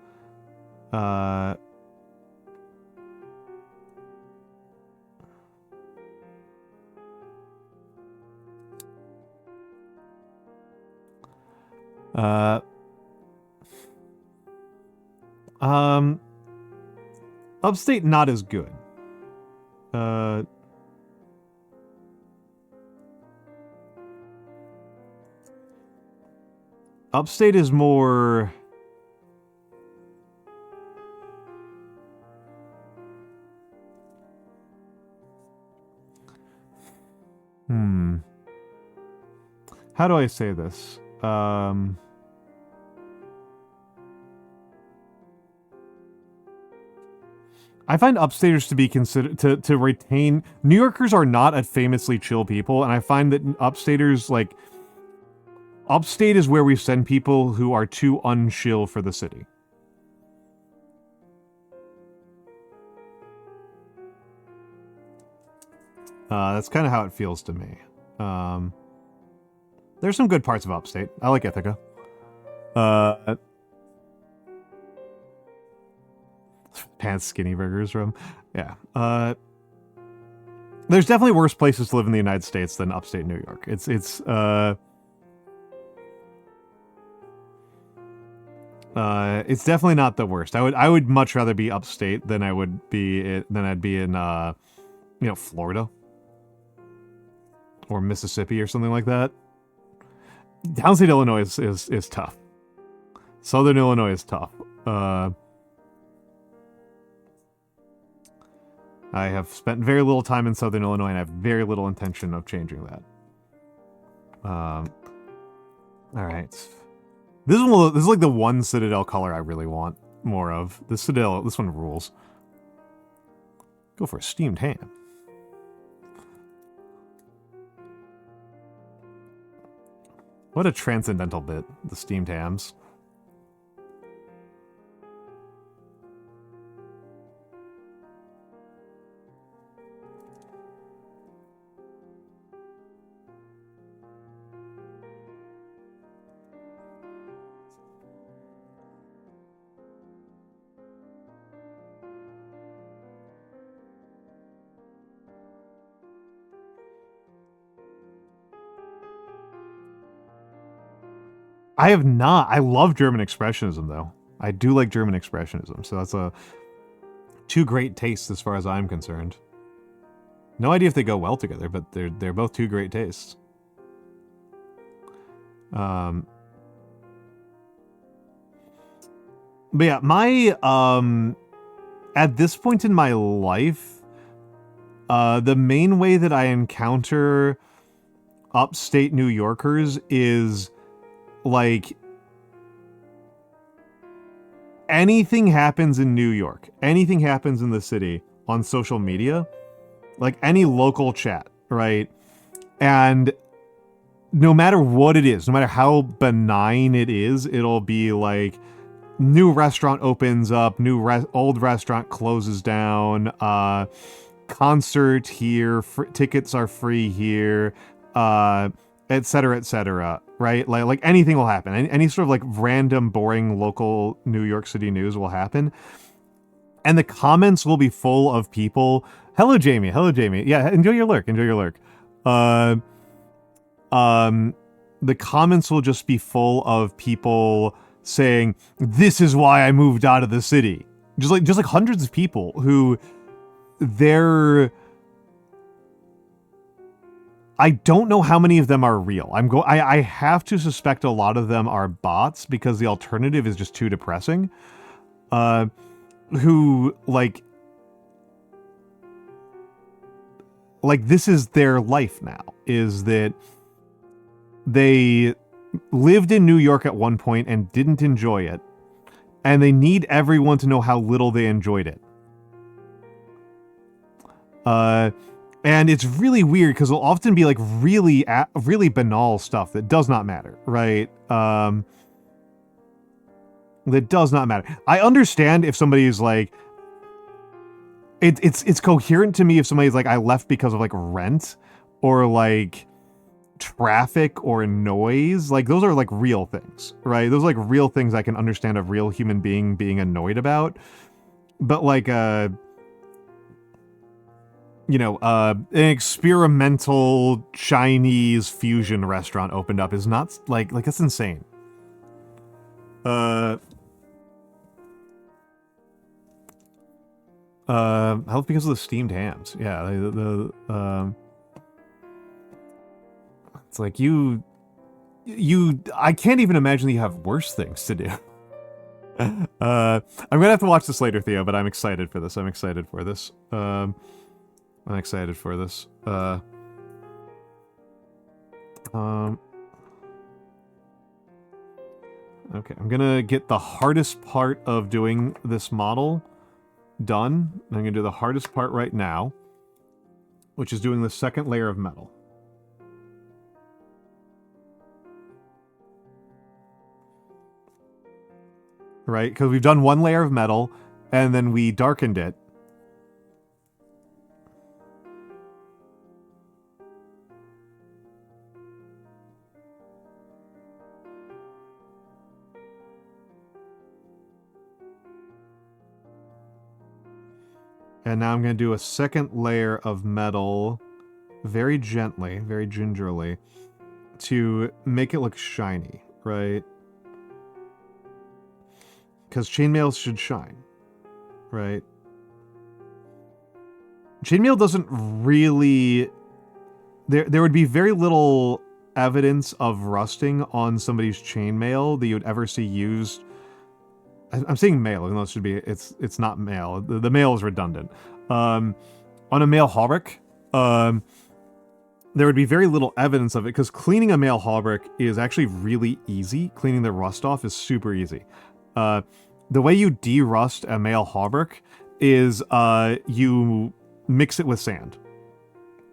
Upstate, not as good. Upstate is more... How do I say this? I find upstaters to be considered to retain... New Yorkers are not a famously chill people, and I find that upstaters, like... Upstate is where we send people who are too unchill for the city. That's kind of how it feels to me. There's some good parts of Upstate. I like Ithaca. Pants skinny burgers from... Yeah. There's definitely worse places to live in the United States than Upstate New York. It's definitely not the worst. I would much rather be upstate than I'd be in Florida or Mississippi or something like that. Downstate Illinois is tough. Southern Illinois is tough. I have spent very little time in Southern Illinois, and I have very little intention of changing that. All right. This is like the one Citadel color I really want more of. This one rules. Go for a steamed ham. What a transcendental bit, the steamed hams. I have not. I love German Expressionism, though. I do like German Expressionism, so that's two great tastes as far as I'm concerned. No idea if they go well together, but they're both two great tastes. But yeah, my at this point in my life, the main way that I encounter upstate New Yorkers is like anything happens in New York, anything happens in the city on social media, like any local chat right? And no matter what it is, no matter how benign it is, it'll be like new restaurant opens up, old restaurant closes down, concert here, tickets are free here, et cetera, right? Like anything will happen. Any sort of like random, boring local New York City news will happen. And the comments will be full of people. Hello, Jamie. Hello, Jamie. Yeah, enjoy your lurk. Enjoy your lurk. The comments will just be full of people saying, "This is why I moved out of the city." Just like hundreds of people who I don't know how many of them are real. I have to suspect a lot of them are bots because the alternative is just too depressing. Who like this is their life now, is that they lived in New York at one point and didn't enjoy it, and they need everyone to know how little they enjoyed it. And it's really weird because it'll often be like really banal stuff that does not matter, right? That does not matter. I understand if somebody's like, it's coherent to me if somebody's like, I left because of like rent or like traffic or noise. Like those are like real things, right? Those are like real things I can understand a real human being being annoyed about. But like an experimental Chinese fusion restaurant opened up is not like that's insane. Health because of the steamed hams. Yeah, it's like I can't even imagine that you have worse things to do. I'm gonna have to watch this later, Theo, but I'm excited for this. I'm excited for this. Okay, I'm gonna get the hardest part of doing this model done. I'm gonna do the hardest part right now, which is doing the second layer of metal. Right? Because we've done one layer of metal, and then we darkened it. And now I'm going to do a second layer of metal very gently, very gingerly, to make it look shiny, right? Because chainmail should shine, right? Chainmail doesn't really... There would be very little evidence of rusting on somebody's chainmail that you would ever see used. I'm saying mail, even though it should be, it's not mail. The mail is redundant. On a mail hauberk, there would be very little evidence of it because cleaning a mail hauberk is actually really easy. Cleaning the rust off is super easy. The way you de-rust a mail hauberk is you mix it with sand.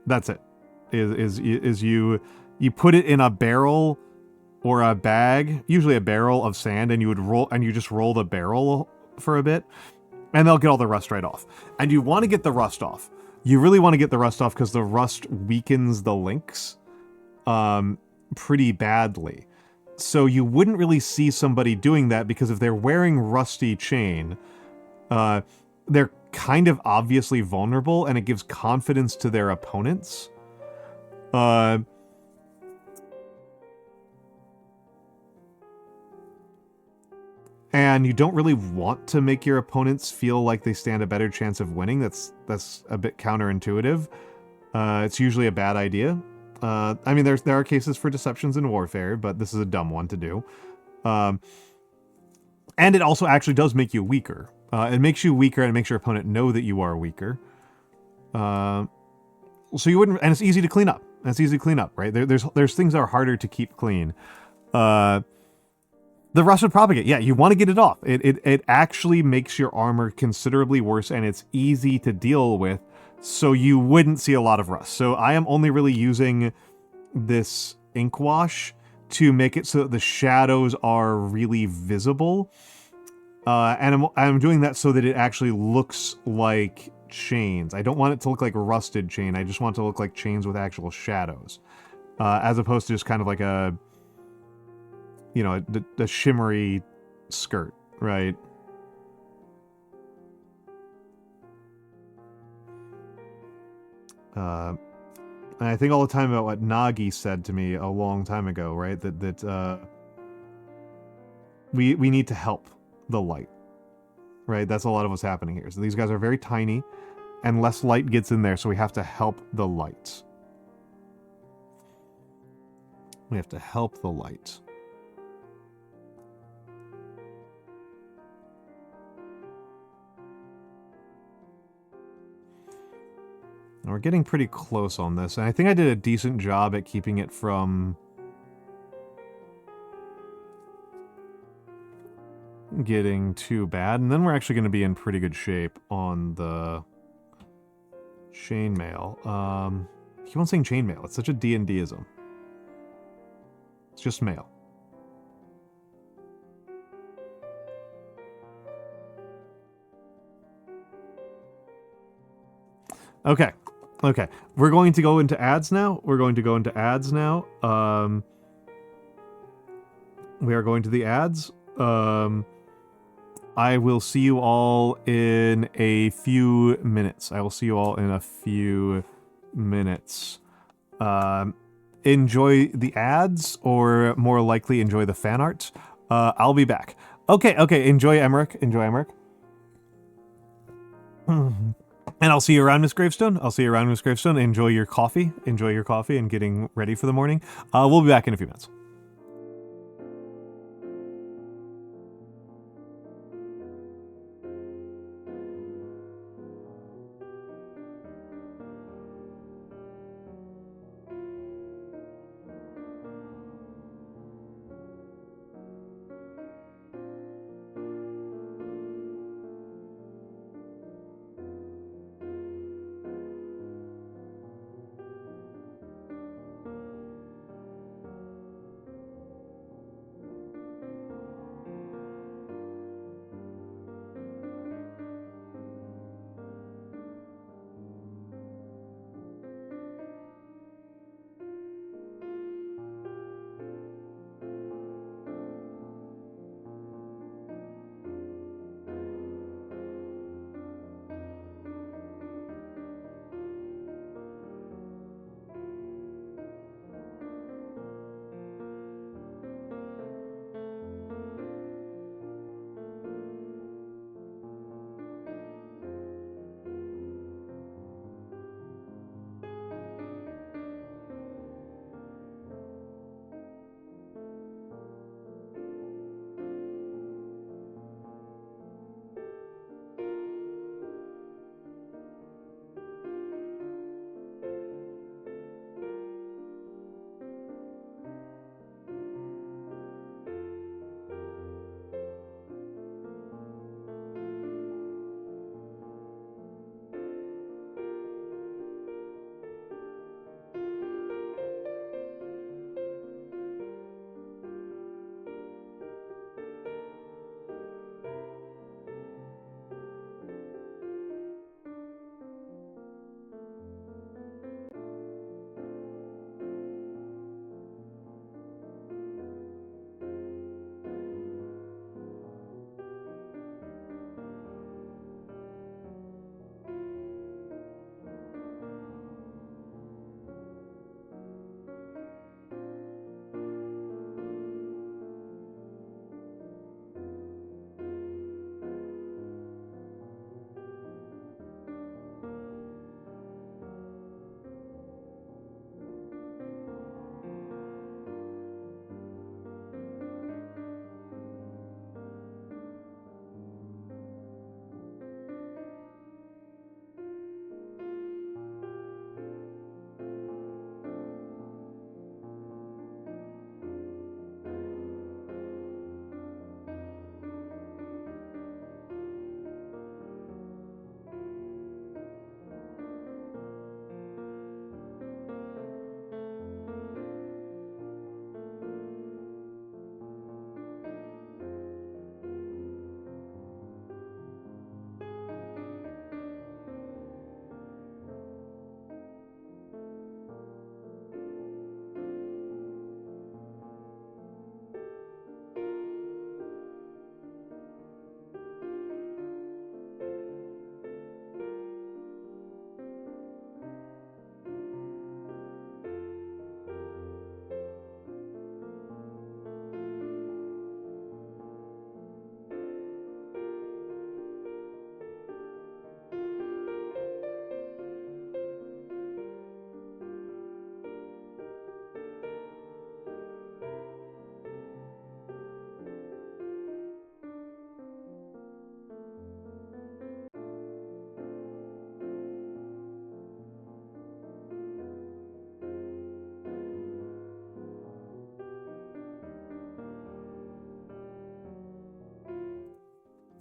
That's it. Is you put it in a barrel or a bag, usually a barrel of sand, and you just roll the barrel for a bit, and they'll get all the rust right off. And you want to get the rust off. You really want to get the rust off because the rust weakens the links pretty badly. So you wouldn't really see somebody doing that because if they're wearing rusty chain, they're kind of obviously vulnerable, and it gives confidence to their opponents. And you don't really want to make your opponents feel like they stand a better chance of winning. That's a bit counterintuitive. It's usually a bad idea. I mean, there are cases for deceptions in warfare, but this is a dumb one to do. And it also actually does make you weaker. It makes you weaker, and it makes your opponent know that you are weaker. So you wouldn't, and it's easy to clean up. Right? There's things that are harder to keep clean. The rust would propagate. Yeah, you want to get it off. It actually makes your armor considerably worse, and it's easy to deal with so you wouldn't see a lot of rust. So I am only really using this ink wash to make it so that the shadows are really visible. And I'm doing that so that it actually looks like chains. I don't want it to look like rusted chain. I just want it to look like chains with actual shadows. As opposed to just kind of like a, you know, the shimmery skirt, right? And I think all the time about what Nagi said to me a long time ago, right? That we need to help the light, right? That's a lot of what's happening here. So these guys are very tiny, and less light gets in there, so we have to help the light. We have to help the light. And we're getting pretty close on this, and I think I did a decent job at keeping it from getting too bad. And then we're actually going to be in pretty good shape on the chainmail. Keep on saying chainmail. It's such a D&Dism. It's just mail. Okay. Okay. We're going to go into ads now. We are going to the ads. I will see you all in a few minutes. Enjoy the ads, or more likely enjoy the fan art. I'll be back. Okay, enjoy Emmerich. And I'll see you around, Miss Gravestone. Enjoy your coffee and getting ready for the morning. We'll be back in a few minutes.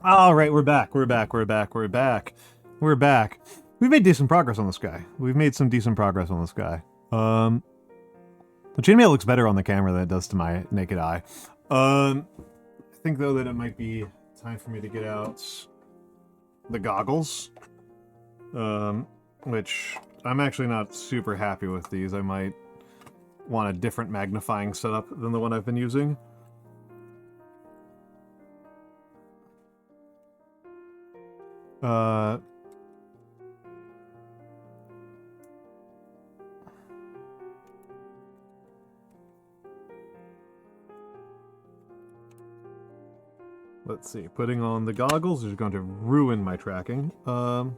All right, we're back. We're back. We're back. We're back. We're back. We've made decent progress on this guy. We've made some decent progress on this guy. The chainmail looks better on the camera than it does to my naked eye. I think though that it might be time for me to get out the goggles. Which I'm actually not super happy with these. I might want a different magnifying setup than the one I've been using. Let's see, putting on the goggles is going to ruin my tracking. Right,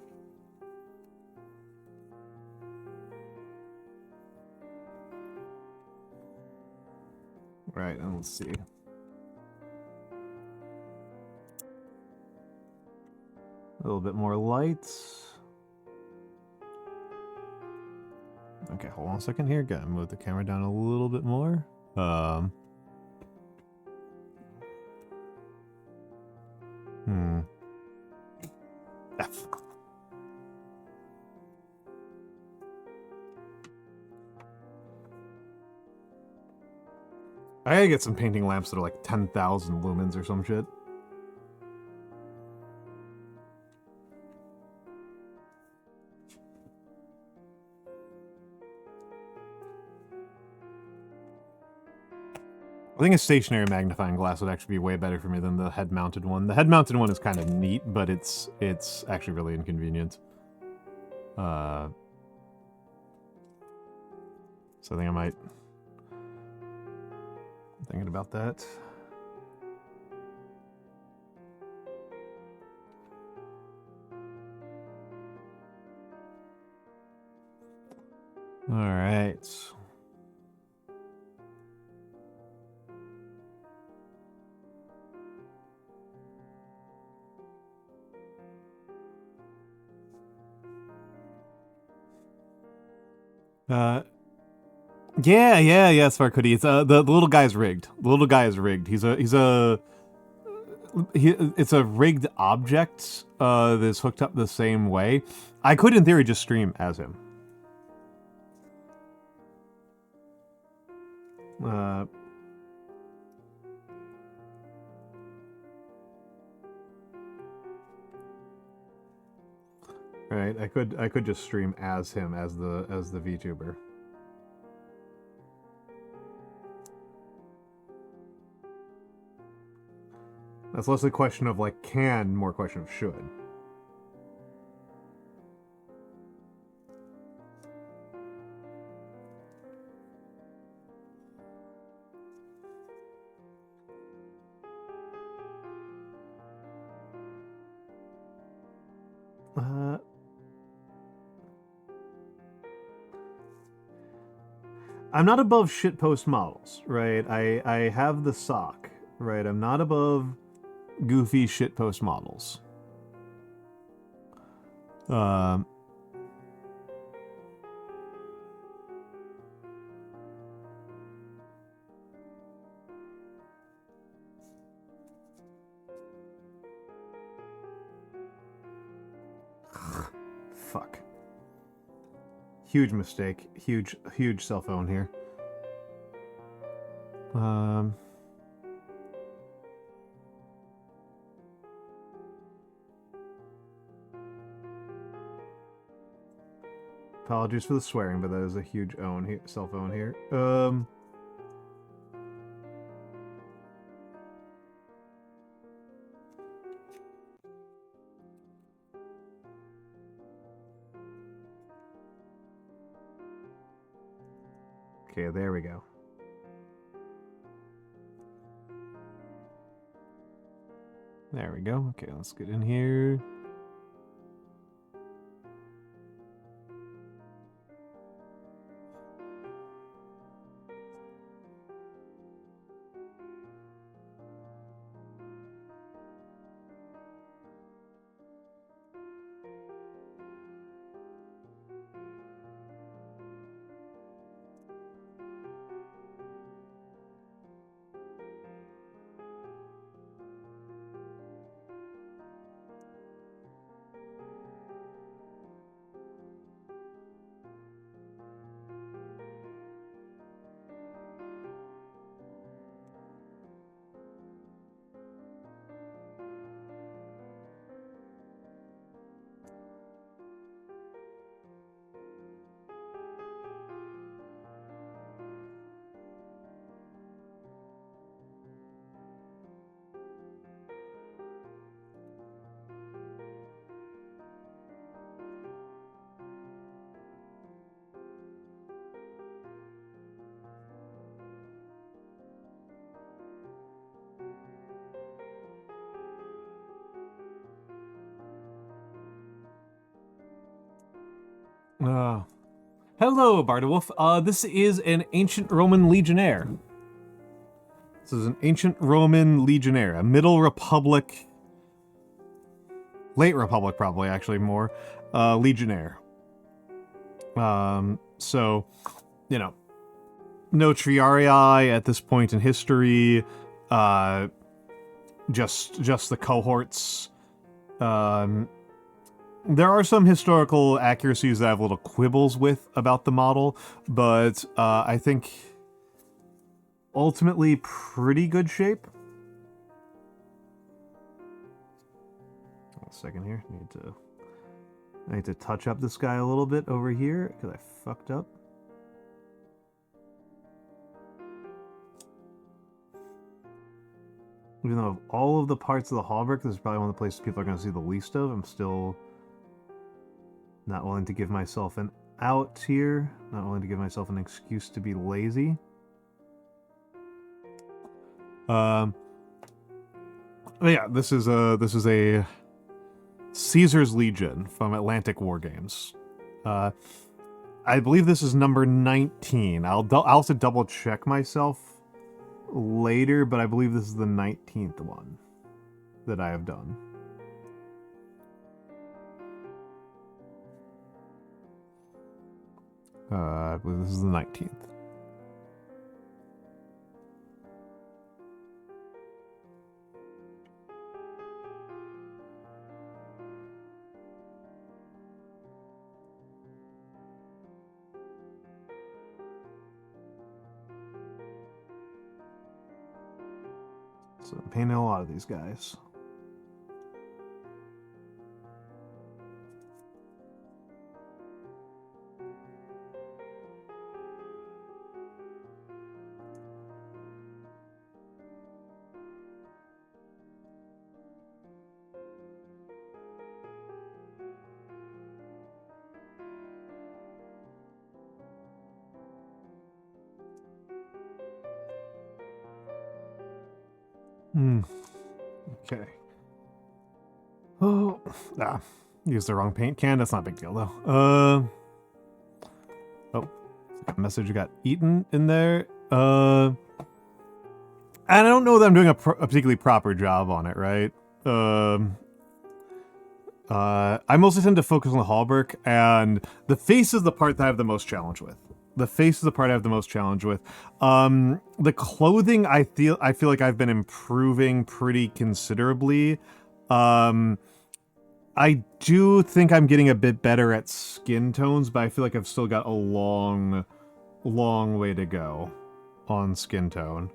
and let's see. A little bit more light. Okay, hold on a second here. Gotta move the camera down a little bit more. F. I gotta get some painting lamps that are like 10,000 lumens or some shit. I think a stationary magnifying glass would actually be way better for me than the head-mounted one. The head-mounted one is kind of neat, but it's actually really inconvenient. So I think I might... I'm thinking about that. All right. Yeah, Spark Hoodie. It's the little guy's rigged. The little guy is rigged. It's a rigged object that's hooked up the same way. I could, in theory, just stream as him. Right, I could just stream as him as the VTuber. That's less a question of like can, more a question of should. I'm not above shitpost models, right? I have the sock, right? I'm not above goofy shitpost models. Fuck. Huge mistake. Huge cell phone here. Apologies for the swearing, but that is a huge cell phone here. Okay, there we go. There we go. Okay, let's get in here. Hello, Bardawolf. This is an ancient Roman legionnaire. This is an ancient Roman legionnaire, a Middle Republic, late Republic probably, actually more, legionnaire. So, you know, no Triarii at this point in history, just the cohorts. There are some historical accuracies that I have little quibbles with about the model, but I think ultimately pretty good shape. A second here. I need to touch up this guy a little bit over here because I fucked up. Even though of all of the parts of the hallmark, this is probably one of the places people are going to see the least of, I'm still not willing to give myself an out here. Not willing to give myself an excuse to be lazy. But yeah, this is a Caesar's Legion from Atlantic War Games. I believe this is number 19. I'll have to double check myself later, but I believe this is the 19th one that I have done. I believe this is the 19th. So I'm painting a lot of these guys. Okay. Oh, used the wrong paint can. That's not a big deal though. Oh, a message got eaten in there. And I don't know that I'm doing a particularly proper job on it, right? I mostly tend to focus on the hallmark, and the face is the part that I have the most challenge with. The clothing, I feel like I've been improving pretty considerably. I do think I'm getting a bit better at skin tones, but I feel like I've still got a long way to go on skin tone.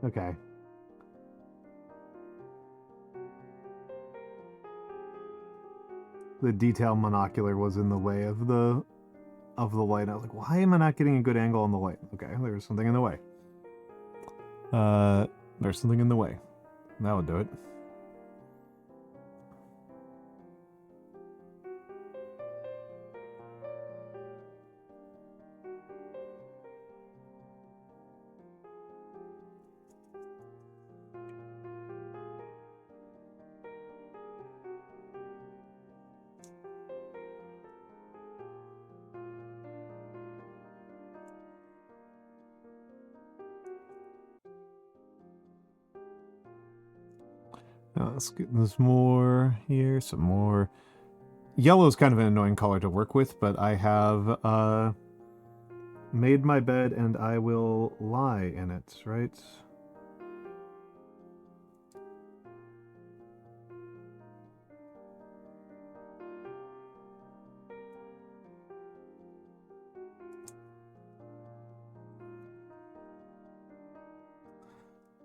Okay. The detail monocular was in the way of the light. I was like, why am I not getting a good angle on the light? Okay, there's something in the way. There's something in the way. That would do it. Let's get this more here, some more Yellow is kind of an annoying color to work with, but I have made my bed and I will lie in it, right?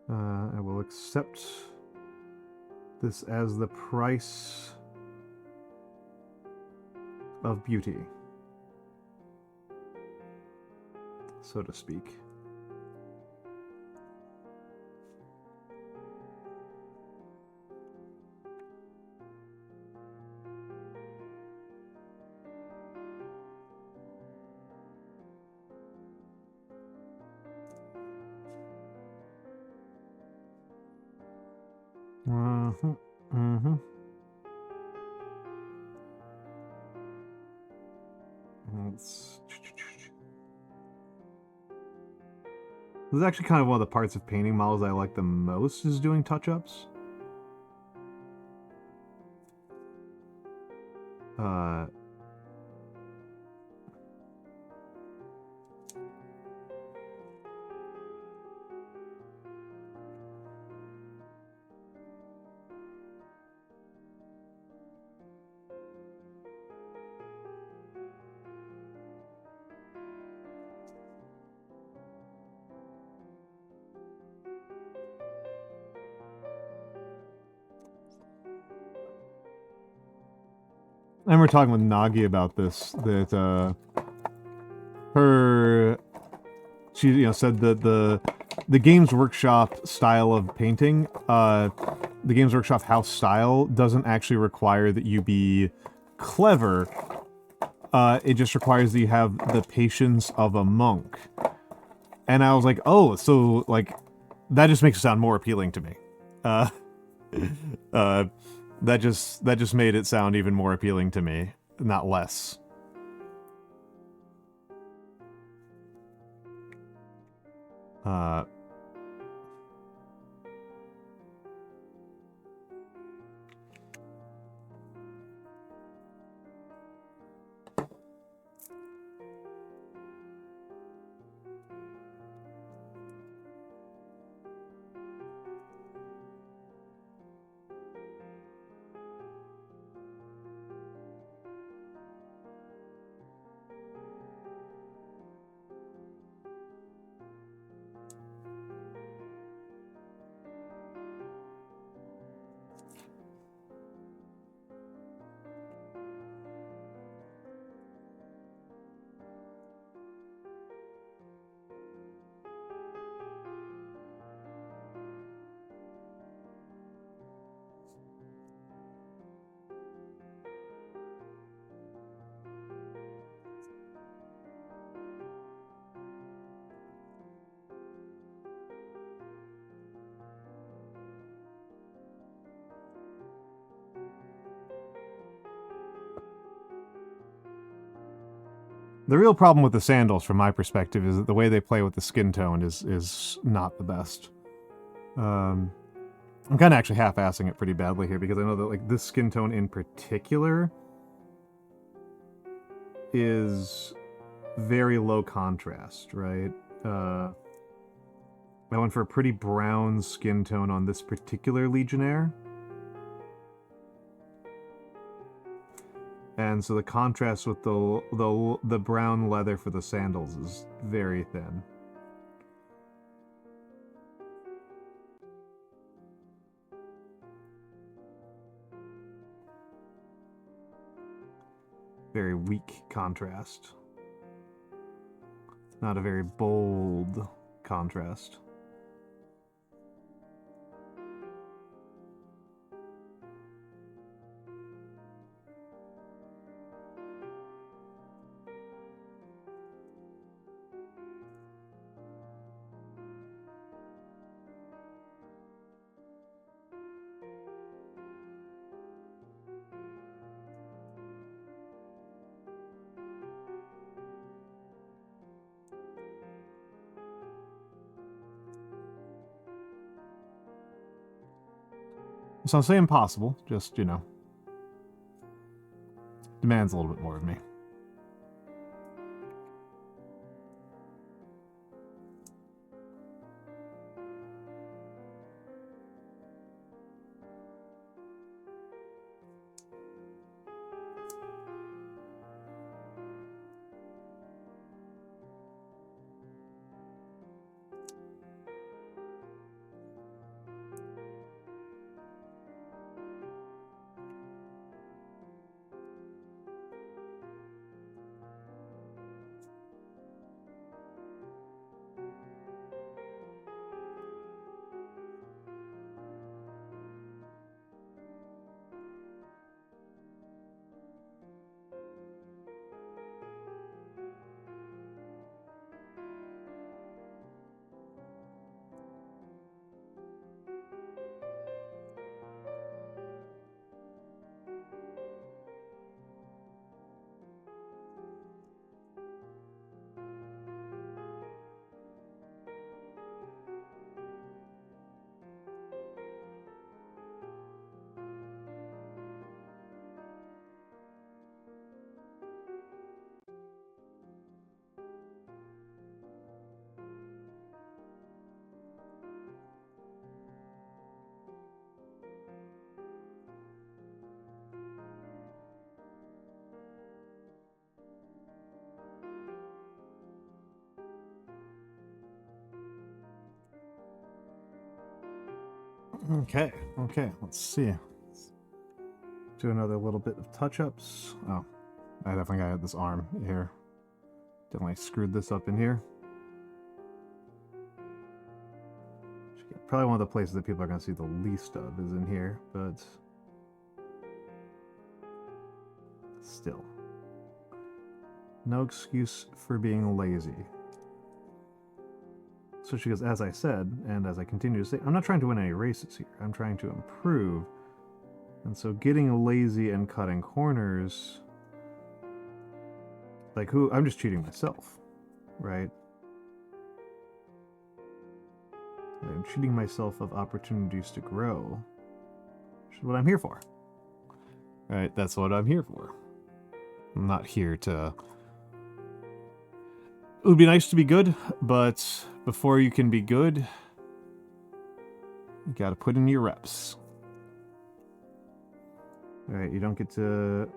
I will accept this as the price of beauty, so to speak. This is actually kind of one of the parts of painting models I like the most, is doing touch-ups. I remember talking with Nagi about this, that she said that the Games Workshop style of painting, the Games Workshop house style doesn't actually require that you be clever. It just requires that you have the patience of a monk. And I was like, oh, so like that just makes it sound more appealing to me. That just made it sound even more appealing to me, not less. The real problem with the sandals, from my perspective, is that the way they play with the skin tone is not the best. I'm kind of actually half-assing it pretty badly here, because I know that like this skin tone in particular is very low contrast, right? I went for a pretty brown skin tone on this particular Legionnaire. And so the contrast with the brown leather for the sandals is very thin. Very weak contrast. Not a very bold contrast. So I'll say impossible, just, you know. demands a little bit more of me. Okay, let's see. Do another little bit of touch-ups. Oh, I definitely got this arm here. Definitely screwed this up in here. Probably one of the places that people are going to see the least of is in here, but still. No excuse for being lazy. Especially because, as I said, and as I continue to say, I'm not trying to win any races here. I'm trying to improve. And so getting lazy and cutting corners... Like, who? I'm just cheating myself, right? I'm cheating myself of opportunities to grow. Which is what I'm here for. Right, that's what I'm here for. I'm not here to... It would be nice to be good, but before you can be good, you gotta put in your reps. Alright, you don't get to...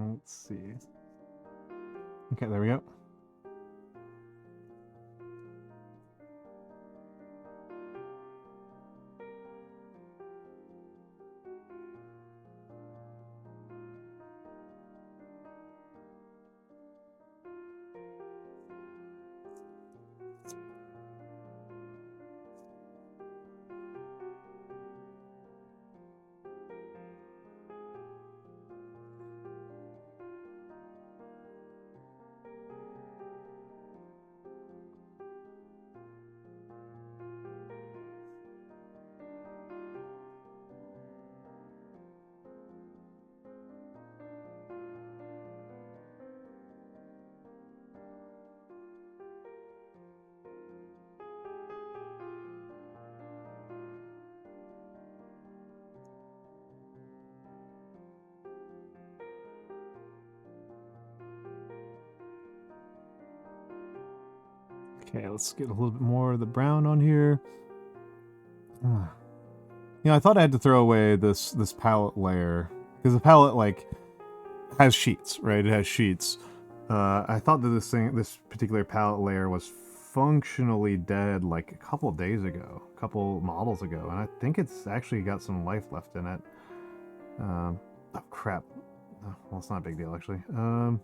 let's see. Okay, there we go. Okay, let's get a little bit more of the brown on here. You know, I thought I had to throw away this palette layer because the palette like has sheets, right? It has sheets. I thought that this particular palette layer was functionally dead like a couple days ago, a couple models ago, and I think it's actually got some life left in it. Oh crap. Well, it's not a big deal actually. Oh.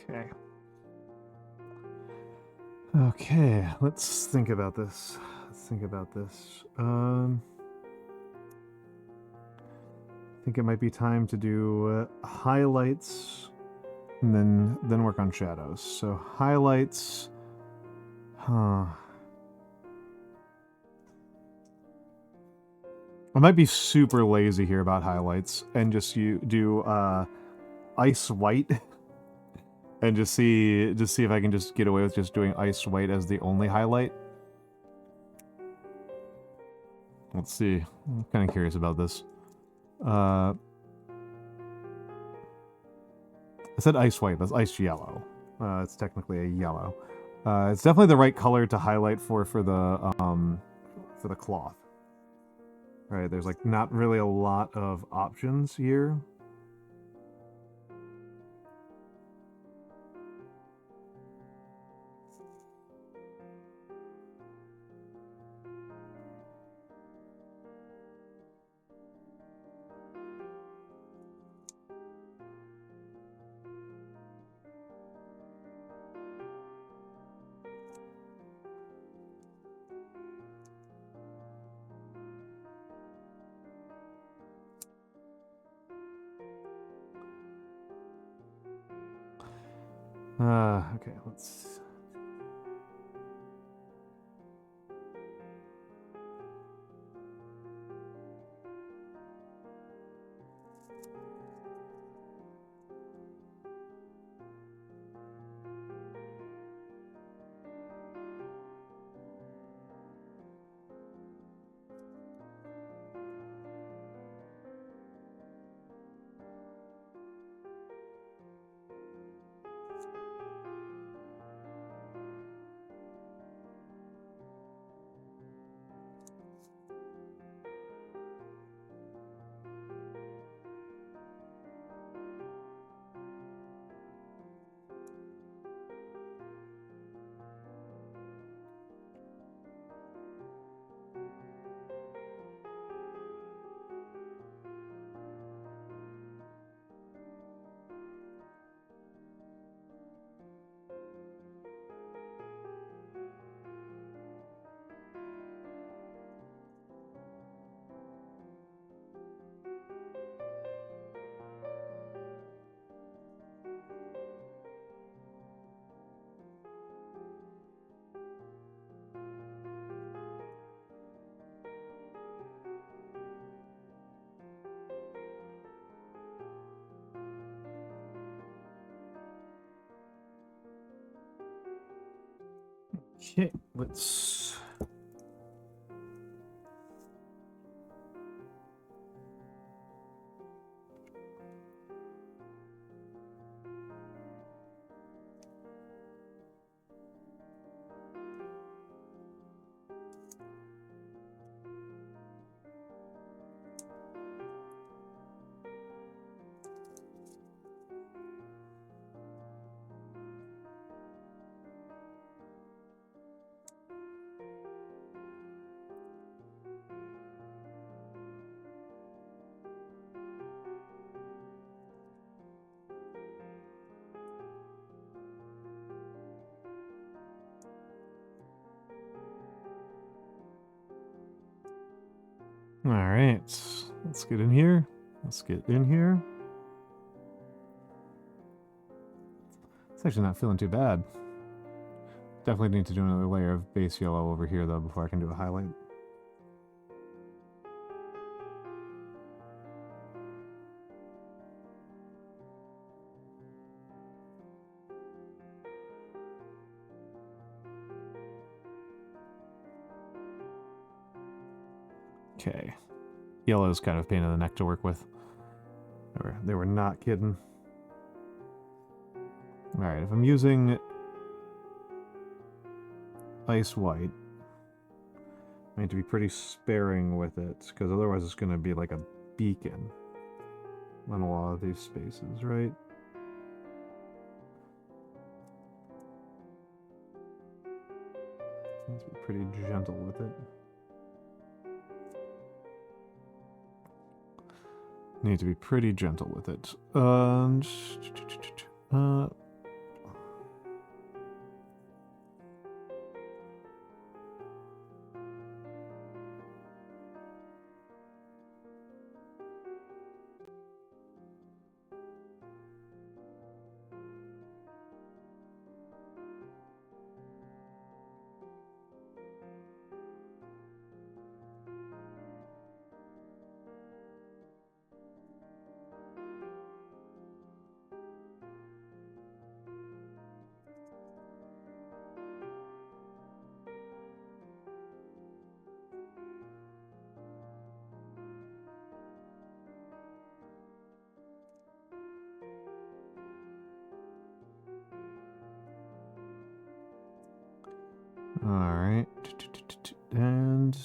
Okay. Okay, let's think about this. I think it might be time to do highlights and then work on shadows. So highlights, I might be super lazy here about highlights and just do ice white and just see if I can just get away with just doing ice white as the only highlight. Let's see. I'm kind of curious about this. I said ice white. That's ice yellow. It's technically a yellow. It's definitely the right color to highlight for the cloth. Right? There's like not really a lot of options here. Okay, let's... Okay, let's... All right, let's get in here. Let's get in here. It's actually not feeling too bad. Definitely need to do another layer of base yellow over here, though, before I can do a highlight. Okay. Yellow is kind of a pain in the neck to work with. They were not kidding. Alright, if I'm using ice white, I need to be pretty sparing with it, because otherwise it's going to be like a beacon on a lot of these spaces, right? Let's be pretty gentle with it. Need to be pretty gentle with it. Alright. And...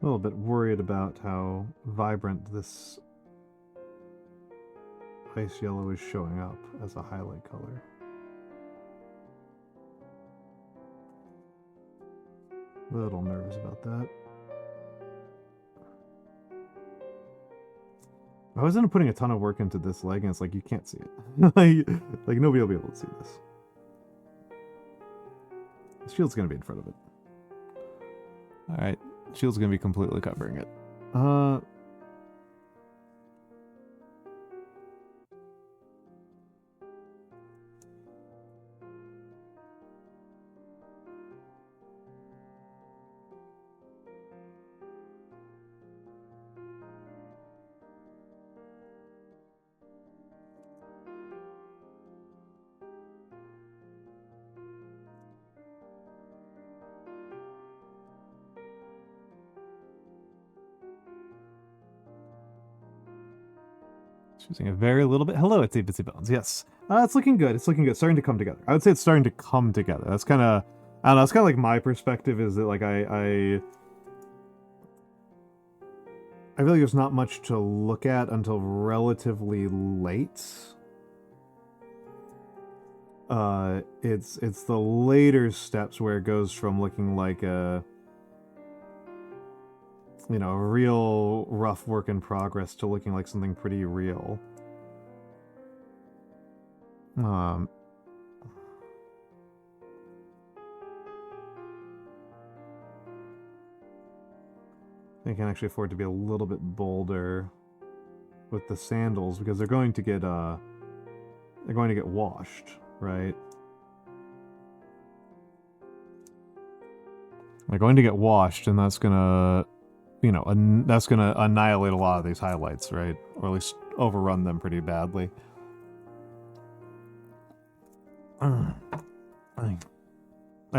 a little bit worried about how vibrant this ice yellow is showing up as a highlight color. A little nervous about that. I wasn't putting a ton of work into this leg, and it's like you can't see it. like nobody will be able to see this. The shield's gonna be in front of it. All right. Shield's gonna be completely covering it. Choosing a very little bit. Hello, it's Bitsy Bones. Yes, it's looking good. It's looking good. Starting to come together. I would say it's starting to come together. That's kind of, I don't know. It's kind of like my perspective is that like I feel like there's not much to look at until relatively late. It's the later steps where it goes from looking like a, you know, a real rough work in progress to looking like something pretty real. I think I can actually afford to be a little bit bolder with the sandals because they're going to get washed, right? They're going to get washed, and that's gonna, you know, that's gonna annihilate a lot of these highlights, right? Or at least overrun them pretty badly. I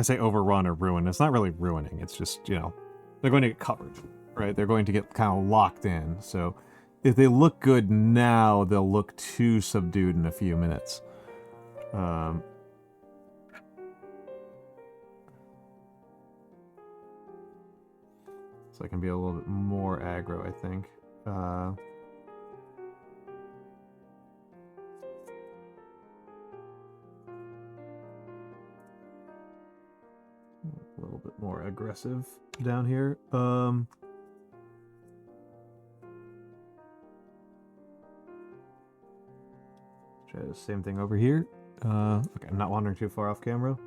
say overrun or ruin. It's not really ruining. It's just, you know, they're going to get covered, right? They're going to get kind of locked in. So if they look good now, they'll look too subdued in a few minutes. So I can be a little bit more aggro, I think. A little bit more aggressive down here. Try the same thing over here. Okay, I'm not wandering too far off camera.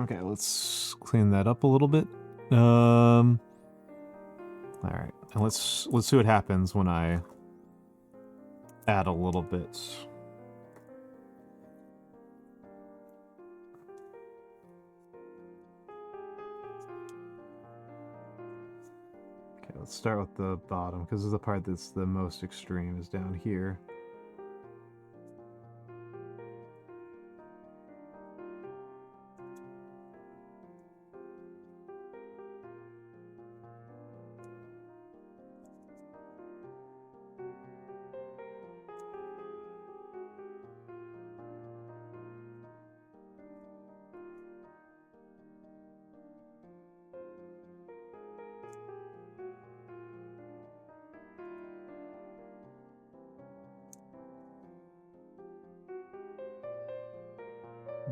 Okay, let's clean that up a little bit. All right, and let's see what happens when I add a little bit. Okay, let's start with the bottom because this is the part that's the most extreme, is down here.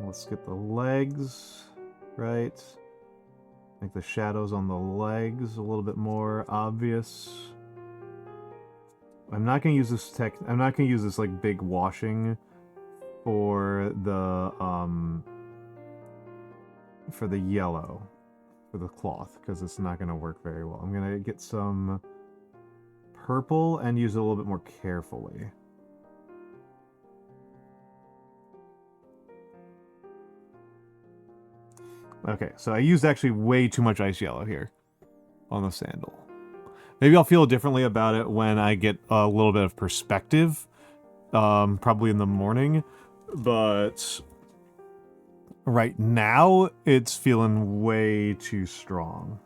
Let's get the legs right. Make the shadows on the legs a little bit more obvious. I'm not gonna use this I'm not gonna use this like big washing for the yellow, for the cloth, because it's not gonna work very well. I'm gonna get some purple and use it a little bit more carefully. Okay, so I used actually way too much ice yellow here on the sandal. Maybe I'll feel differently about it when I get a little bit of perspective, probably in the morning, but right now it's feeling way too strong.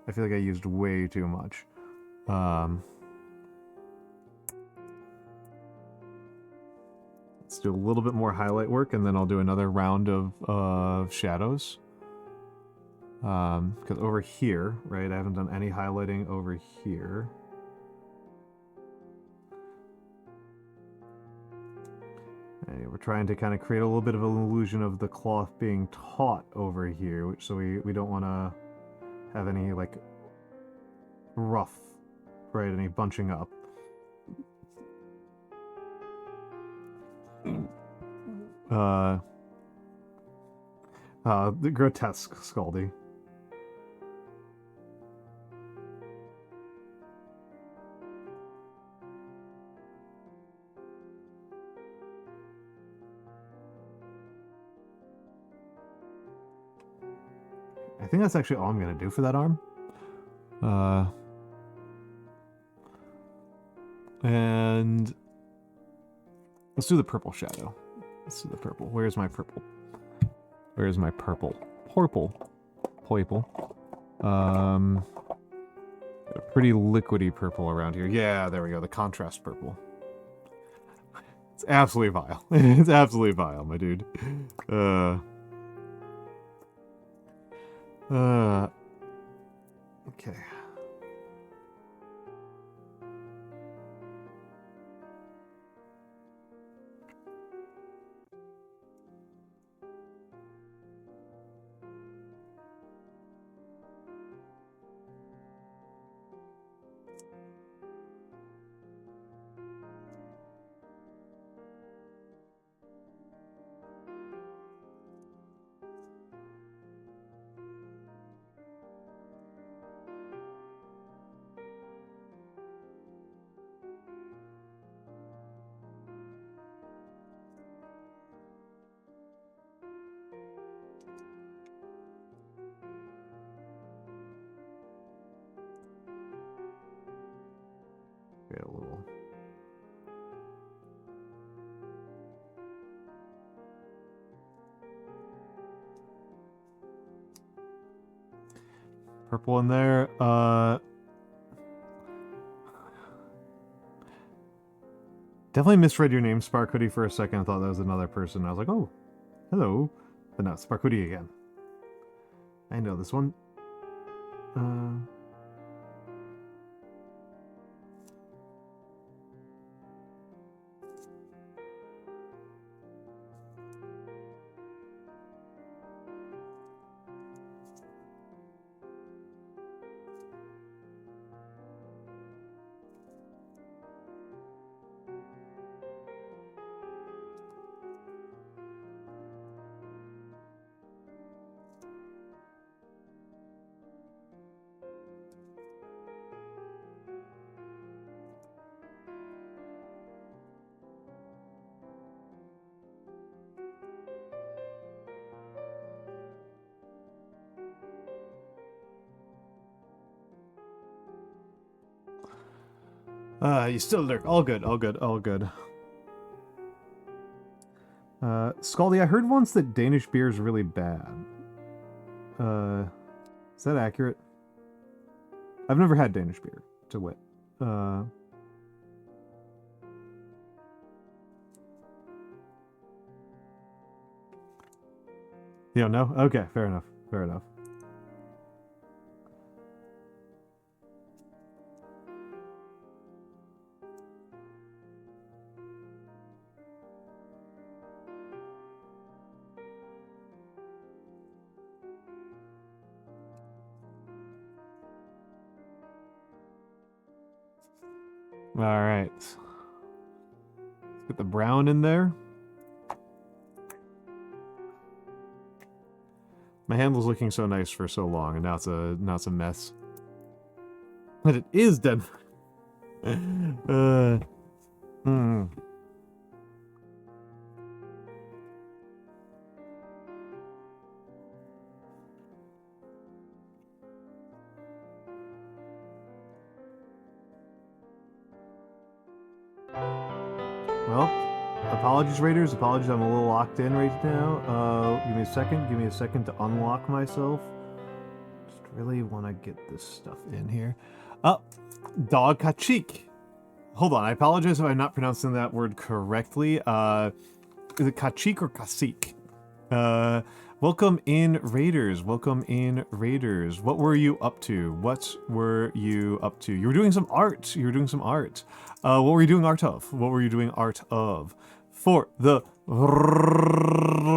I feel like I used way too much. Let's do a little bit more highlight work, and then I'll do another round of shadows. Because over here, right, I haven't done any highlighting over here. And we're trying to kind of create a little bit of an illusion of the cloth being taut over here, so we don't want to have any, like, rough, right, any bunching up. The grotesque Scaldy. I think that's actually all I'm going to do for that arm. And let's do the purple shadow. Let's do the purple. Where's my purple? Where's my purple? Purple. A pretty liquidy purple around here. Yeah, there we go. The contrast purple. It's absolutely vile. It's absolutely vile, my dude. Okay. Create a little. Purple in there. Definitely misread your name, Spark Hoodie, for a second. I thought that was another person. I was like, oh, hello. But no, Spark Hoodie again. I know this one. You still lurk. All good, all good, all good. Scaldy, I heard once that Danish beer is really bad. Is that accurate? I've never had Danish beer, to wit. You don't know? Okay, fair enough. Fair enough. All right. Let's get the brown in there. My hand was looking so nice for so long, and now it's a mess. But it is Denver. Well, apologies, Raiders. Apologies, I'm a little locked in right now. Give me a second. Give me a second to unlock myself. Just really want to get this stuff in here. Dog Kachik. Hold on. I apologize if I'm not pronouncing that word correctly. Is it Kachik or Kasik? Welcome in, Raiders. Welcome in, Raiders. What were you up to? What were you up to? You were doing some art. You were doing some art. What were you doing art of? What were you doing art of? For the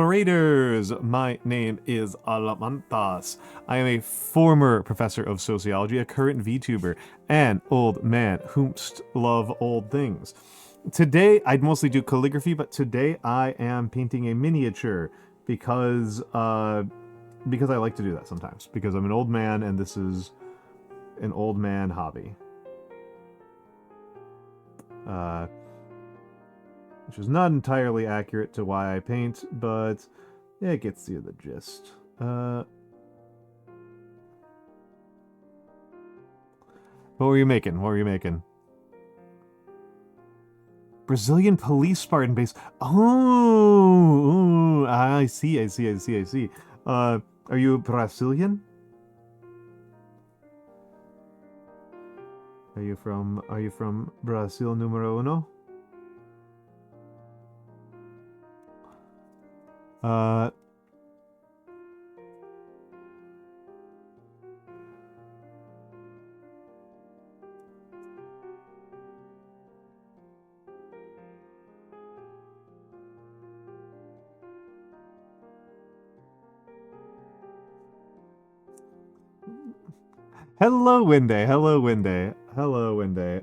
Raiders, my name is Almantas. I am a former professor of sociology, a current VTuber, an old man whomst love old things. Today, I'd mostly do calligraphy, but today I am painting a miniature because I like to do that sometimes. Because I'm an old man, and this is an old man hobby. Which is not entirely accurate to why I paint, but yeah, it gets you the gist. What were you making? What were you making? Brazilian police Spartan base. Oh, I see. Are you Brazilian? Are you from Brazil numero uno? Hello, Wendy. Hello, Wendy. Hello, Wendy.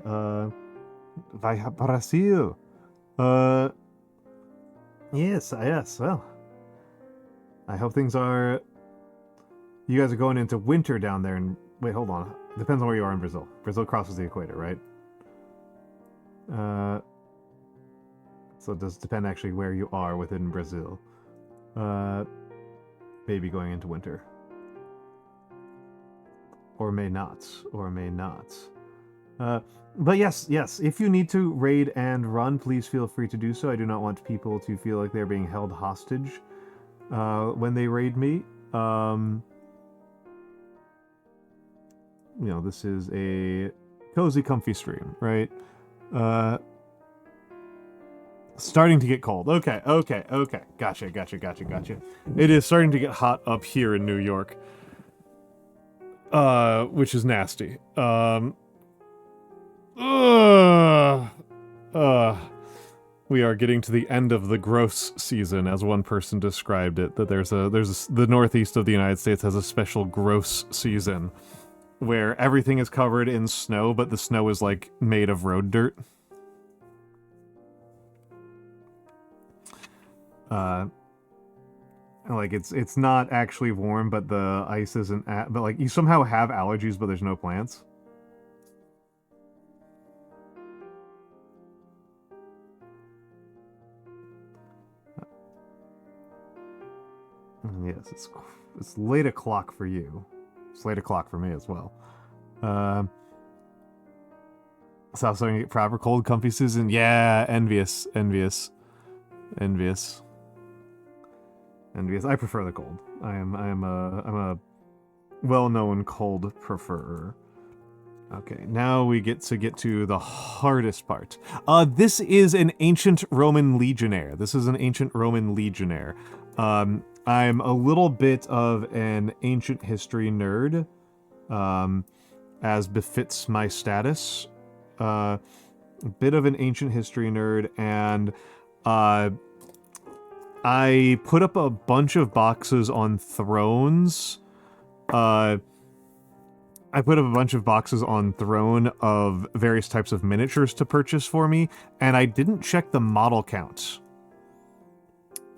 Vai Brasil. Yes. Well, I hope things are. You guys are going into winter down there, and wait, hold on. Depends on where you are in Brazil. Brazil crosses the equator, right? So it does depend actually where you are within Brazil. Maybe going into winter. Or may not. But yes, if you need to raid and run, please feel free to do so. I do not want people to feel like they're being held hostage when they raid me. This is a cozy, comfy stream, right? Starting to get cold. Okay. Gotcha. It is starting to get hot up here in New York. Which is nasty. We are getting to the end of the gross season, as one person described it, that the northeast of the United States has a special gross season where everything is covered in snow, but the snow is like made of road dirt. Like it's not actually warm, but the ice isn't. But like you somehow have allergies, but there's no plants. Yes, it's late o'clock for you. It's late o'clock for me as well. So starting to get proper cold, comfy season. Yeah, envious. I prefer the cold. I'm a well-known cold preferer. Okay, now we get to the hardest part. This is an ancient Roman legionnaire. I'm a little bit of an ancient history nerd, as befits my status. A bit of an ancient history nerd, and I put up a bunch of boxes on Thrones. I put up a bunch of boxes on Throne of various types of miniatures to purchase for me, and I didn't check the model count.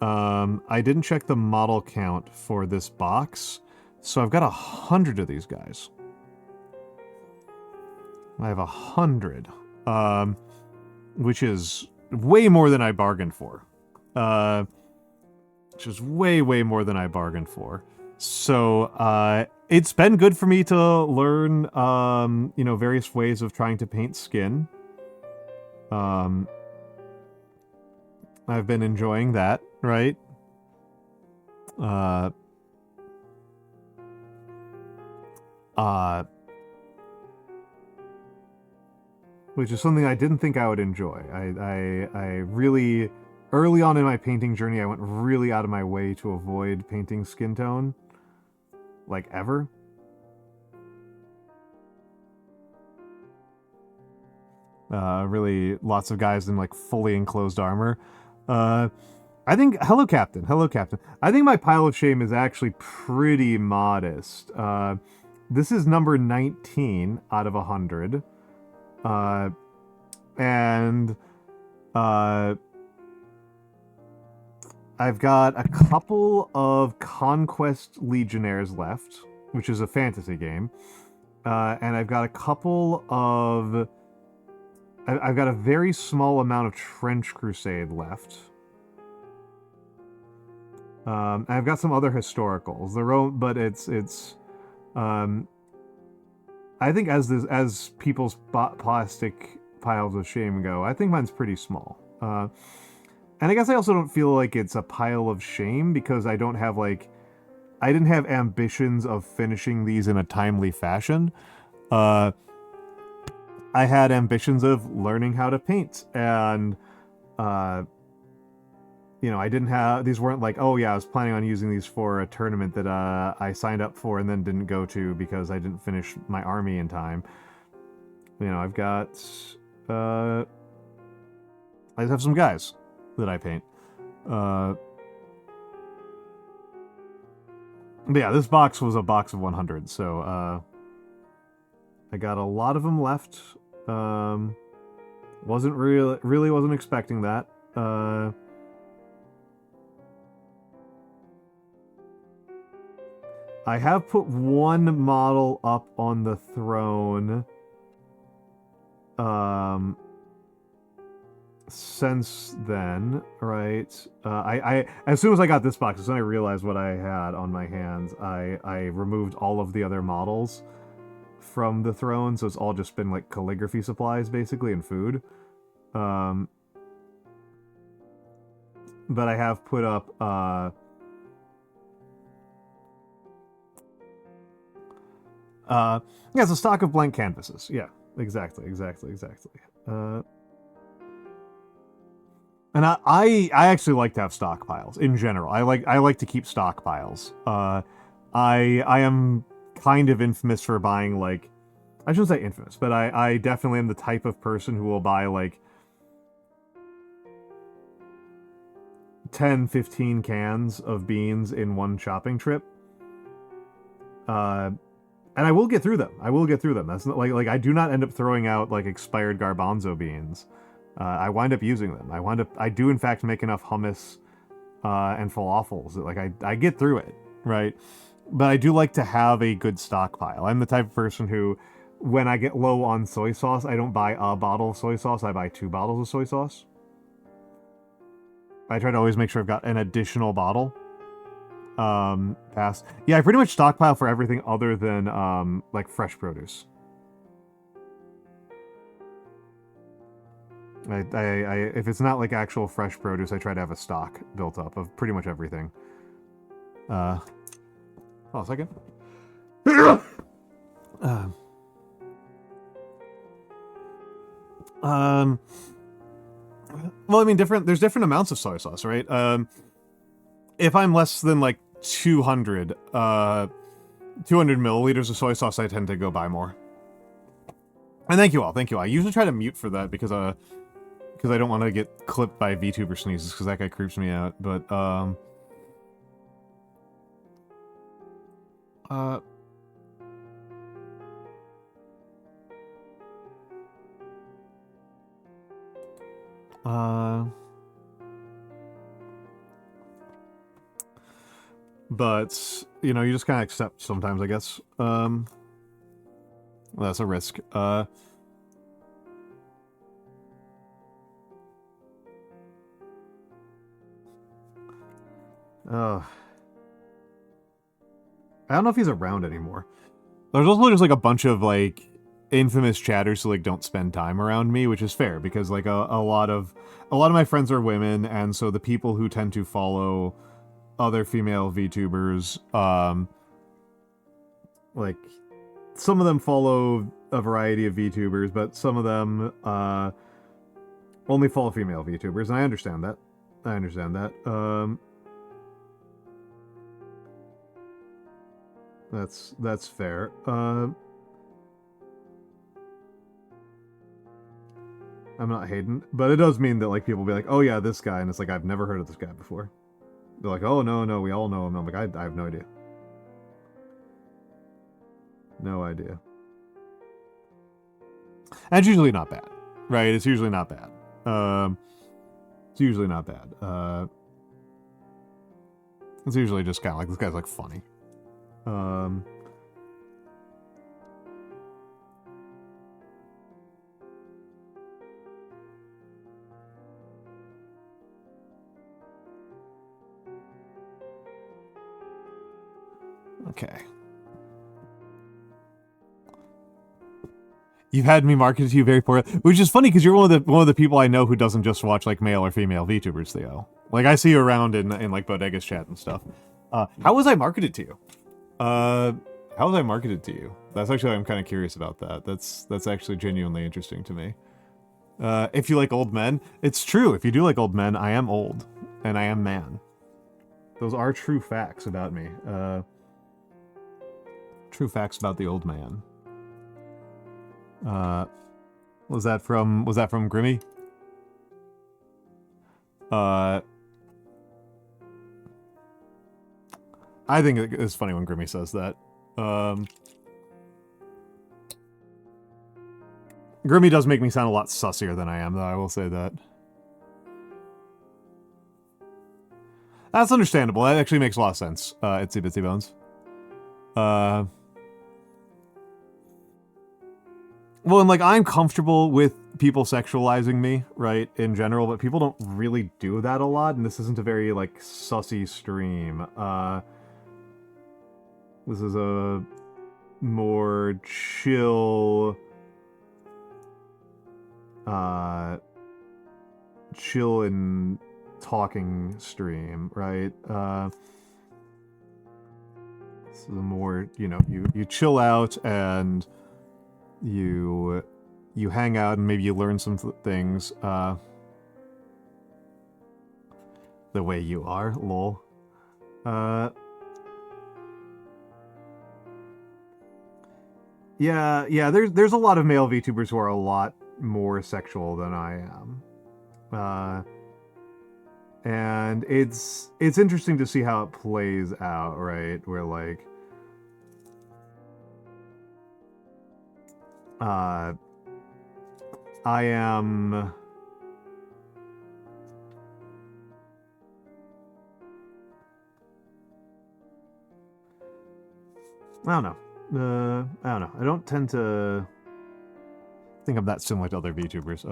I didn't check the model count for this box, so I've got 100 of these guys. I have 100, which is way more than I bargained for. Which is way more than I bargained for. So, it's been good for me to learn, various ways of trying to paint skin. I've been enjoying that, right? Which is something I didn't think I would enjoy. I really, early on in my painting journey, I went really out of my way to avoid painting skin tone. Like, ever. Really, lots of guys in, like, fully enclosed armor. I think, hello, Captain. I think my pile of shame is actually pretty modest. This is number 19 out of 100. And I've got a couple of Conquest Legionnaires left, which is a fantasy game. And I've got a couple of... I've got a very small amount of Trench Crusade left. I've got some other historicals. But it's I think as people's plastic piles of shame go, I think mine's pretty small. And I guess I also don't feel like it's a pile of shame because I don't have I didn't have ambitions of finishing these in a timely fashion. I had ambitions of learning how to paint, and I didn't have, these weren't like, oh yeah, I was planning on using these for a tournament that I signed up for and then didn't go to because I didn't finish my army in time. I've got, I just have some guys that I paint. But yeah, this box was a box of 100, so I got a lot of them left. Really wasn't expecting that. I have put one model up on the throne since then, right? I as soon as I got this box, as soon as I realized what I had on my hands, I removed all of the other models from the throne, so it's all just been like calligraphy supplies basically and food. But I have put up yeah, it's a stock of blank canvases. Yeah, exactly. And I actually like to have stockpiles in general. I like to keep stockpiles. I am kind of infamous for buying, like, I shouldn't say infamous, but I definitely am the type of person who will buy like 10, 15 cans of beans in one shopping trip. And I will get through them. That's not, like I do not end up throwing out like expired garbanzo beans. I wind up using them. I do in fact make enough hummus and falafels that, like, I get through it, right? But I do like to have a good stockpile. I'm the type of person who, when I get low on soy sauce, I don't buy a bottle of soy sauce, I buy 2 bottles of soy sauce. I try to always make sure I've got an additional bottle. Pass. Yeah, I pretty much stockpile for everything other than, like, fresh produce. If it's not like actual fresh produce, I try to have a stock built up of pretty much everything. Hold on a second. Well, I mean, there's different amounts of soy sauce, right? If I'm less than like 200 milliliters of soy sauce, I tend to go buy more. And thank you all. I usually try to mute for that because I don't want to get clipped by VTuber sneezes, because that guy creeps me out. But but, you know, you just kind of accept sometimes, I guess. Well, that's a risk. Oh. I don't know if he's around anymore. There's also just, like, a bunch of, like, infamous chatters who, like, don't spend time around me, which is fair, because, like, a lot of my friends are women, and so the people who tend to follow other female VTubers, like, some of them follow a variety of VTubers, but some of them only follow female VTubers, and I understand that. That's fair. I'm not Hayden, but it does mean that, like, people will be like, oh yeah, this guy, and it's like, I've never heard of this guy before. They're like, oh no, we all know him. I'm like, I have no idea. No idea. And it's usually not bad, right? It's usually not bad. It's usually not bad. It's usually just kind of like, this guy's, like, funny. Okay. You've had me marketed to you very poorly, which is funny because you're one of the people I know who doesn't just watch, like, male or female VTubers, Theo. Like, I see you around in like Bodega's chat and stuff. How was I marketed to you? How was I marketed to you? That's actually, I'm kind of curious about that. That's actually genuinely interesting to me. If you like old men, it's true. If you do like old men, I am old and I am man. Those are true facts about me. True facts about the old man. Was that from Grimmy? I think it's funny when Grimmy says that. Grimmy does make me sound a lot sussier than I am, though, I will say that. That's understandable. That actually makes a lot of sense, Itsy Bitsy Bones. Well, and, like, I'm comfortable with people sexualizing me, right, in general, but people don't really do that a lot, and this isn't a very, like, sussy stream. This is a more chill, chill and talking stream, right? This is a more, you know, you chill out and you hang out and maybe you learn some things, the way you are, lol. Yeah, there's a lot of male VTubers who are a lot more sexual than I am. And it's interesting to see how it plays out, right? Where, like, I am... I don't know. I don't know. I don't tend to think I'm that similar to other VTubers.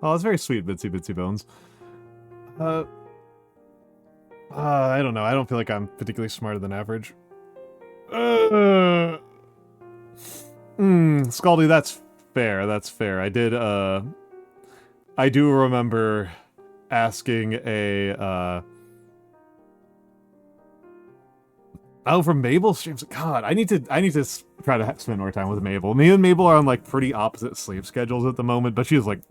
Oh, it's very sweet, Bitsy Bones. I don't know. I don't feel like I'm particularly smarter than average. Scaldy, that's fair. That's fair. I do remember asking a, oh, from Mabel streams. God, I need to try to spend more time with Mabel. Me and Mabel are on, like, pretty opposite sleep schedules at the moment, but she's, like,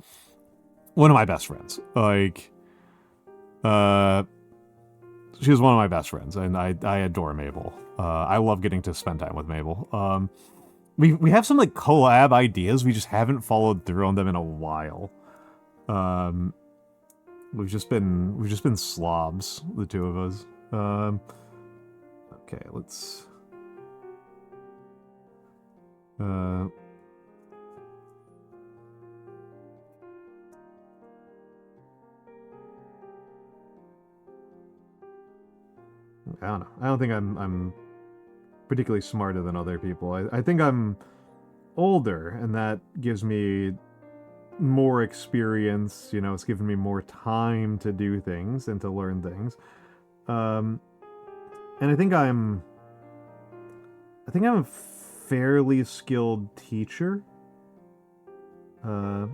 one of my best friends. Like, she's one of my best friends, and I adore Mabel. I love getting to spend time with Mabel. We have some, like, collab ideas. We just haven't followed through on them in a while. We've just been slobs, the two of us. Okay, let's... I don't know. I don't think I'm particularly smarter than other people. I think I'm older, and that gives me more experience, you know, it's given me more time to do things and to learn things. And I think I'm a fairly skilled teacher. I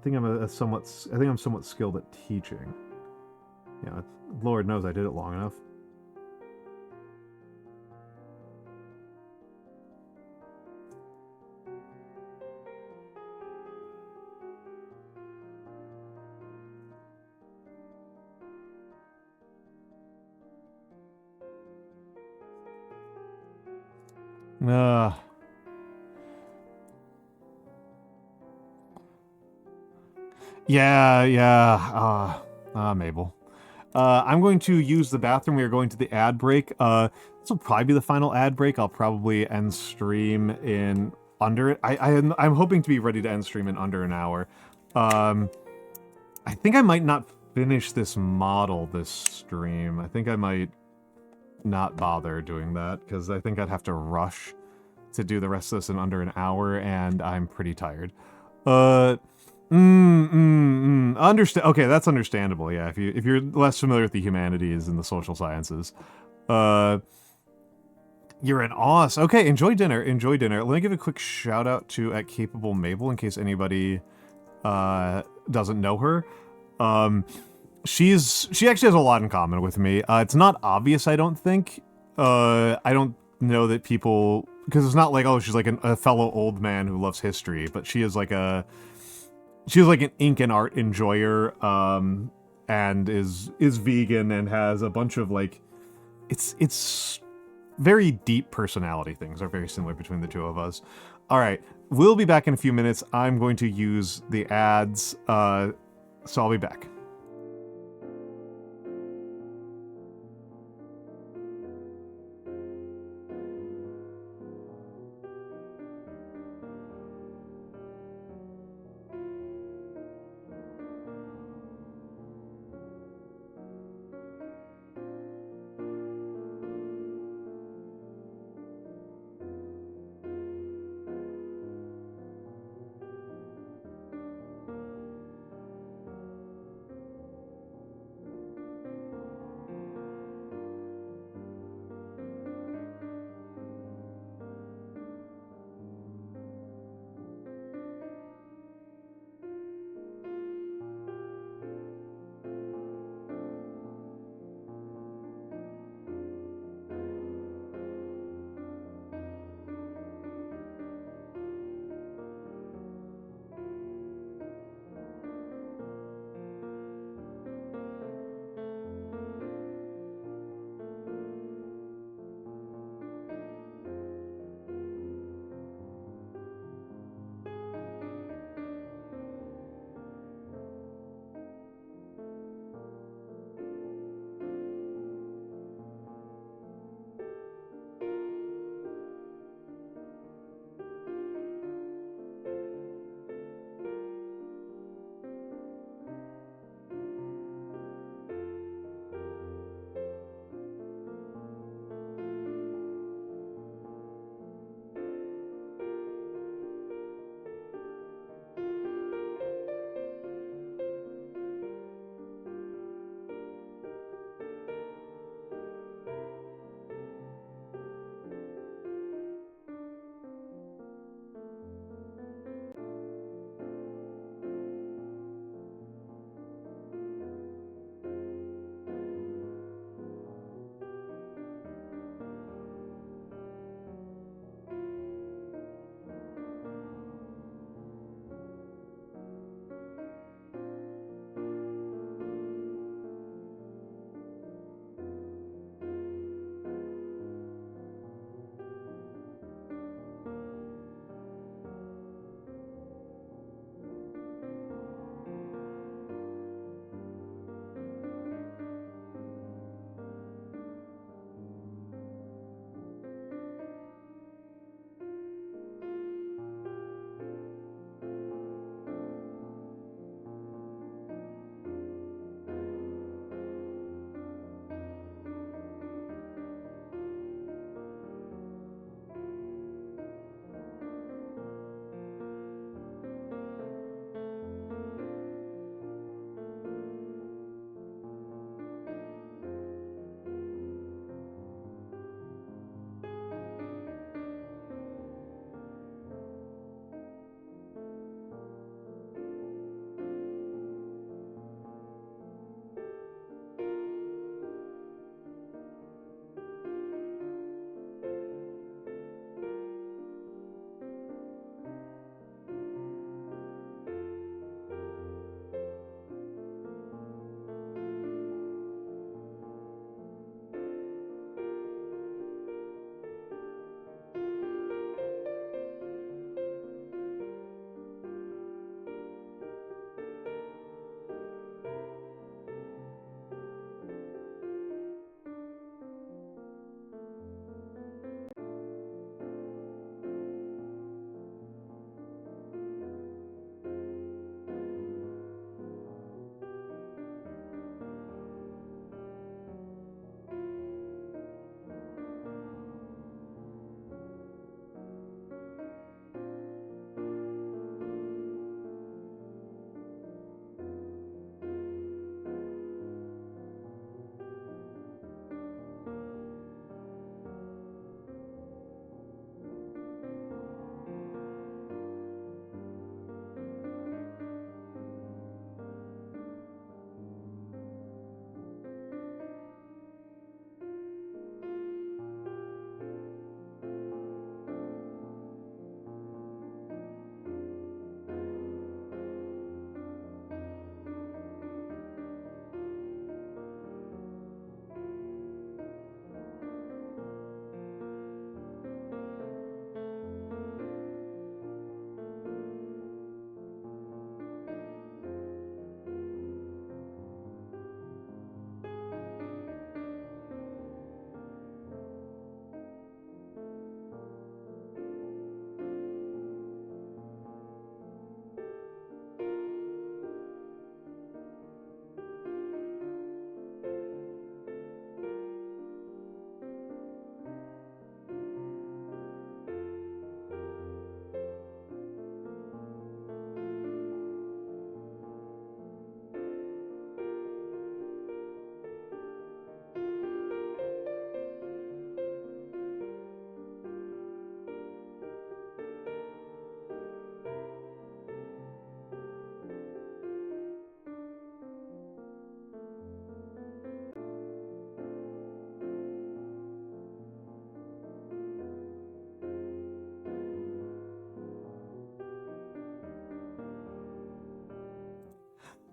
think I'm somewhat skilled at teaching. You know, Lord knows I did it long enough. Yeah. Mabel. I'm going to use the bathroom. We are going to the ad break. This will probably be the final ad break. I'll probably end stream in under... I'm hoping to be ready to end stream in under an hour. I think I might not finish this model this stream. I think I might not bother doing that, because I think I'd have to rush to do the rest of this in under an hour, and I'm pretty tired. Okay, that's understandable. Yeah, if you're less familiar with the humanities and the social sciences, you're an Aus. Okay, enjoy dinner. Enjoy dinner. Let me give a quick shout out to @Capable Mabel in case anybody doesn't know her. She actually has a lot in common with me. It's not obvious, I don't think. I don't know that people, because it's not like, oh, she's like a fellow old man who loves history, but she is like she's like an ink and art enjoyer, and is vegan and has a bunch of, like, it's very deep personality things are very similar between the two of us. All right, we'll be back in a few minutes. I'm going to use the ads, so I'll be back.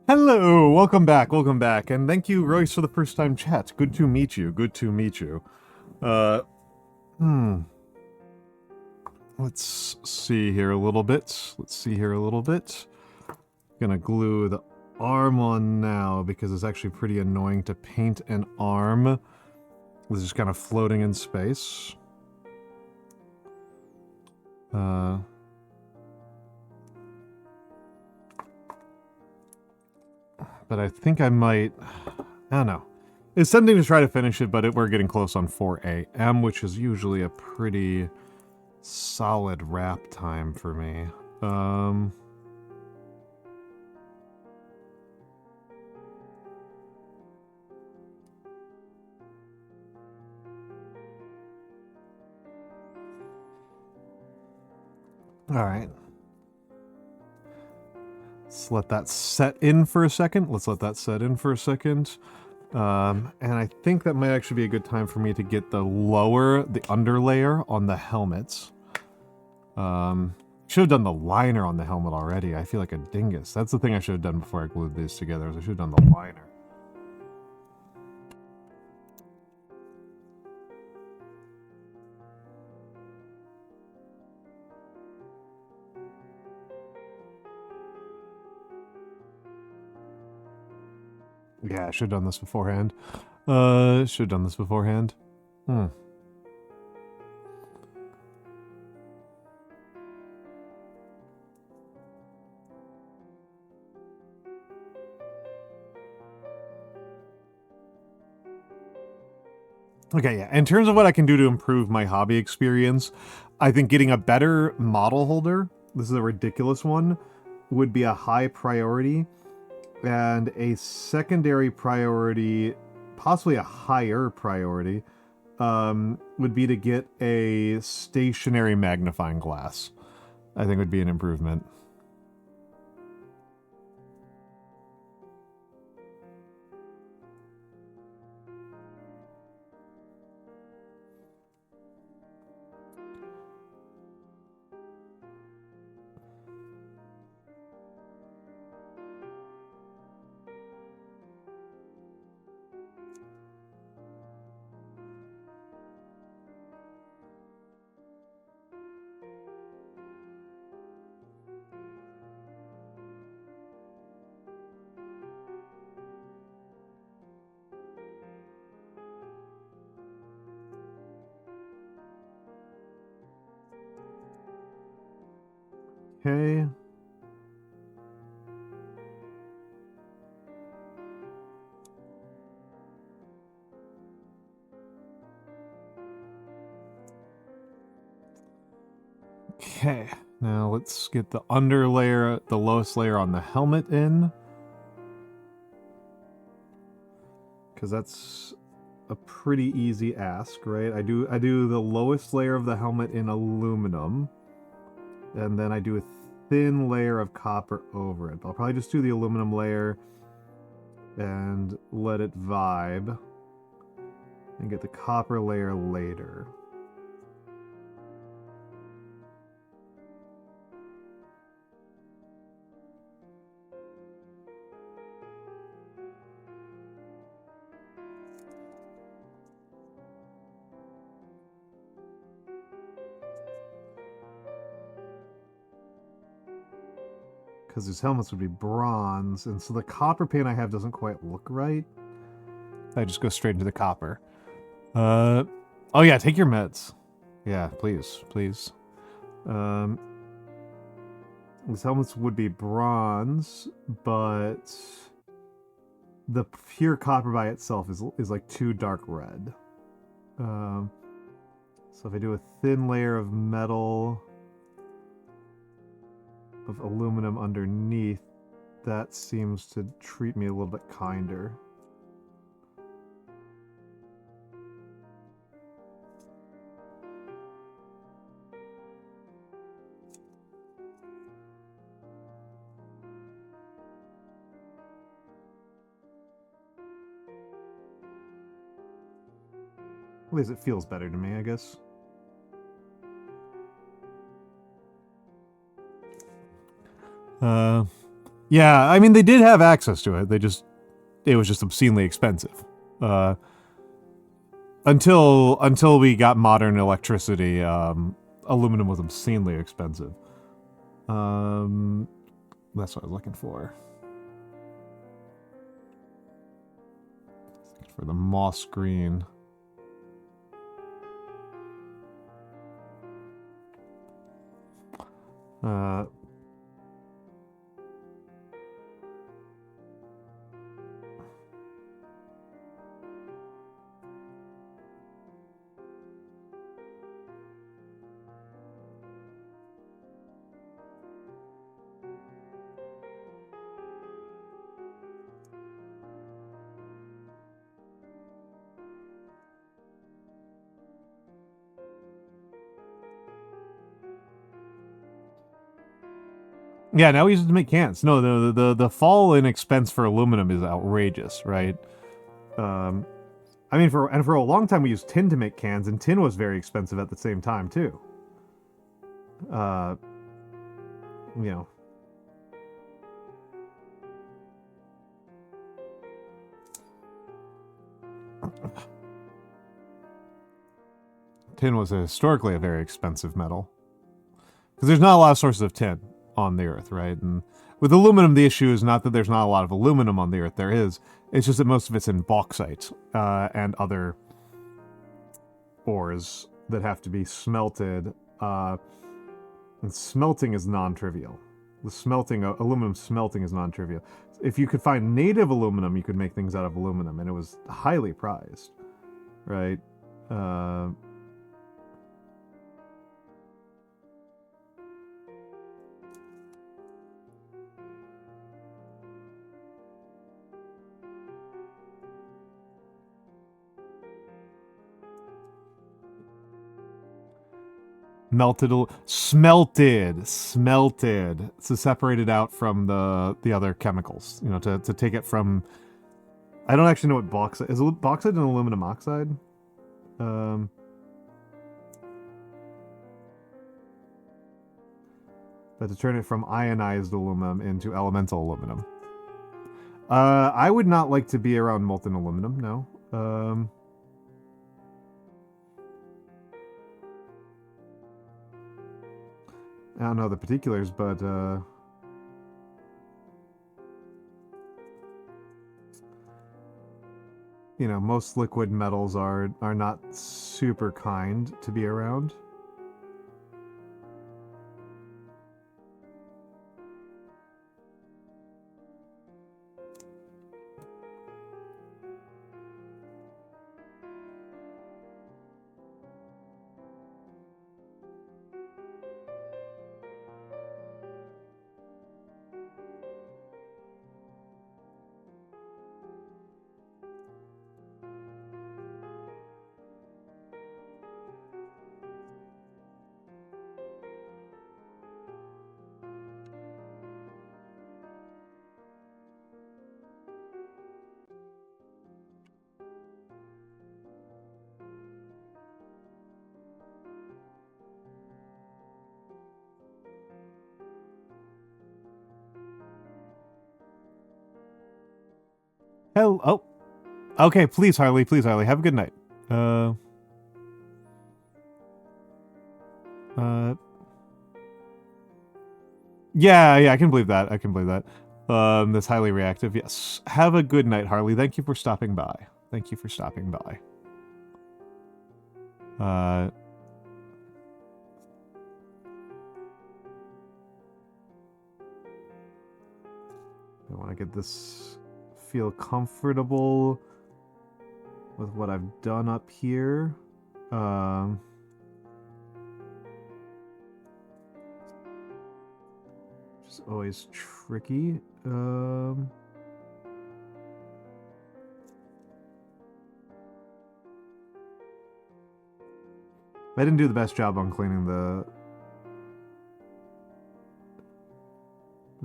Hello, welcome back, and thank you, Royce, for the first time chat. Good to meet you, good to meet you. Let's see here a little bit. Gonna glue the arm on now because it's actually pretty annoying to paint an arm. This is kind of floating in space. But I think I might... I don't know. It's tempting to try to finish it, but we're getting close on 4 a.m., which is usually a pretty solid wrap time for me. Alright. Let's let that set in for a second. And I think that might actually be a good time for me to get the underlayer on the helmets. Should have done the liner on the helmet already. I feel like a dingus. That's the thing I should have done before I glued these together. I should have done the liner. Yeah, I should have done this beforehand. Okay, yeah. In terms of what I can do to improve my hobby experience, I think getting a better model holder, this is a ridiculous one, would be a high priority. And a secondary priority, possibly a higher priority, would be to get a stationary magnifying glass. I think would be an improvement. Okay. Okay, now let's get the underlayer, the lowest layer on the helmet in. Because that's a pretty easy ask, right? I do the lowest layer of the helmet in aluminum. And then I do a thin layer of copper over it. But I'll probably just do the aluminum layer and let it vibe. And get the copper layer later. Because these helmets would be bronze, and so the copper paint I have doesn't quite look right. I just go straight into the copper. Oh yeah, take your meds. Yeah, please. These helmets would be bronze, but the pure copper by itself is like too dark red. So if I do a thin layer of metal, of aluminum underneath, that seems to treat me a little bit kinder. At least it feels better to me, I guess. Yeah, I mean, they did have access to it. It was just obscenely expensive. Until we got modern electricity, aluminum was obscenely expensive. That's what I was looking for. For the moss green. Yeah, now we use it to make cans. No, the fall in expense for aluminum is outrageous, right? I mean, for a long time we used tin to make cans, and tin was very expensive at the same time too. You know. Tin was historically a very expensive metal. Because there's not a lot of sources of tin on the Earth, right? And with aluminum, the issue is not that there's not a lot of aluminum on the Earth. There is. It's just that most of it's in bauxite and other ores that have to be smelted. And smelting is non-trivial. Aluminum smelting is non-trivial. If you could find native aluminum, you could make things out of aluminum, and it was highly prized, right? Smelted, to separate it out from the other chemicals, you know, to take it from. I don't actually know what bauxite is. Bauxite and aluminum oxide. But to turn it from ionized aluminum into elemental aluminum. I would not like to be around molten aluminum. No. I don't know the particulars, but you know, most liquid metals are not super kind to be around. Hell, oh, okay. Please, Harley. Have a good night. Yeah, I can believe that. That's highly reactive. Yes. Have a good night, Harley. Thank you for stopping by. I want to get this. Feel comfortable with what I've done up here. Which is always tricky. I didn't do the best job on cleaning the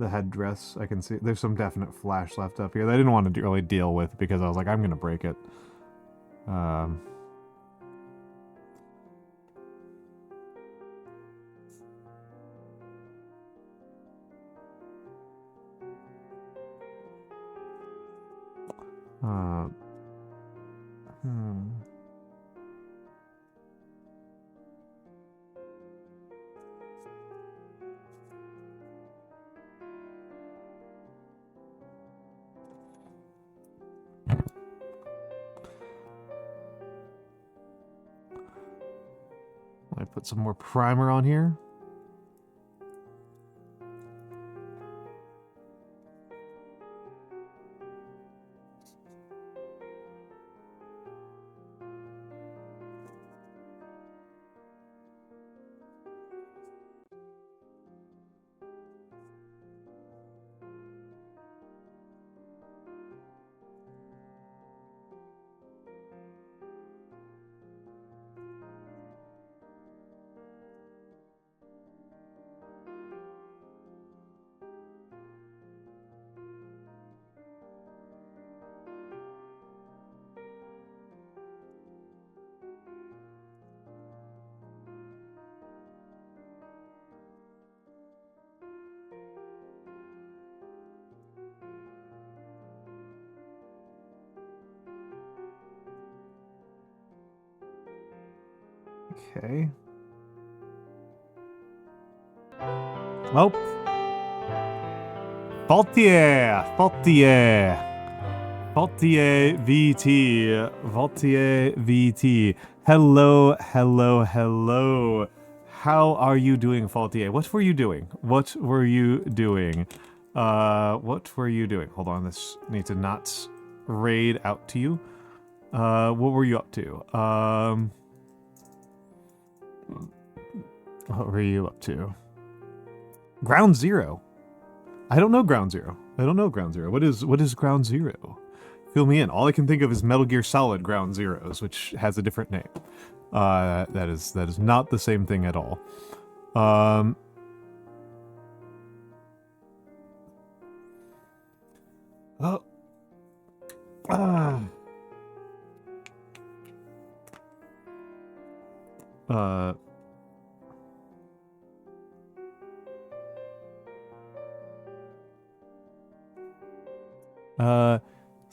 headdress. I can see there's some definite flash left up here that I didn't want to really deal with because I was like, I'm gonna break it. I Hmm. I put some more primer on here. Okay. Oh. Faultier VT. Hello. How are you doing, Faultier? What were you doing? What were you doing? Hold on, this needs to not raid out to you. What were you up to? What were you up to? Ground Zero. I don't know Ground Zero. What is Ground Zero? Fill me in. All I can think of is Metal Gear Solid Ground Zeroes, which has a different name. That is not the same thing at all.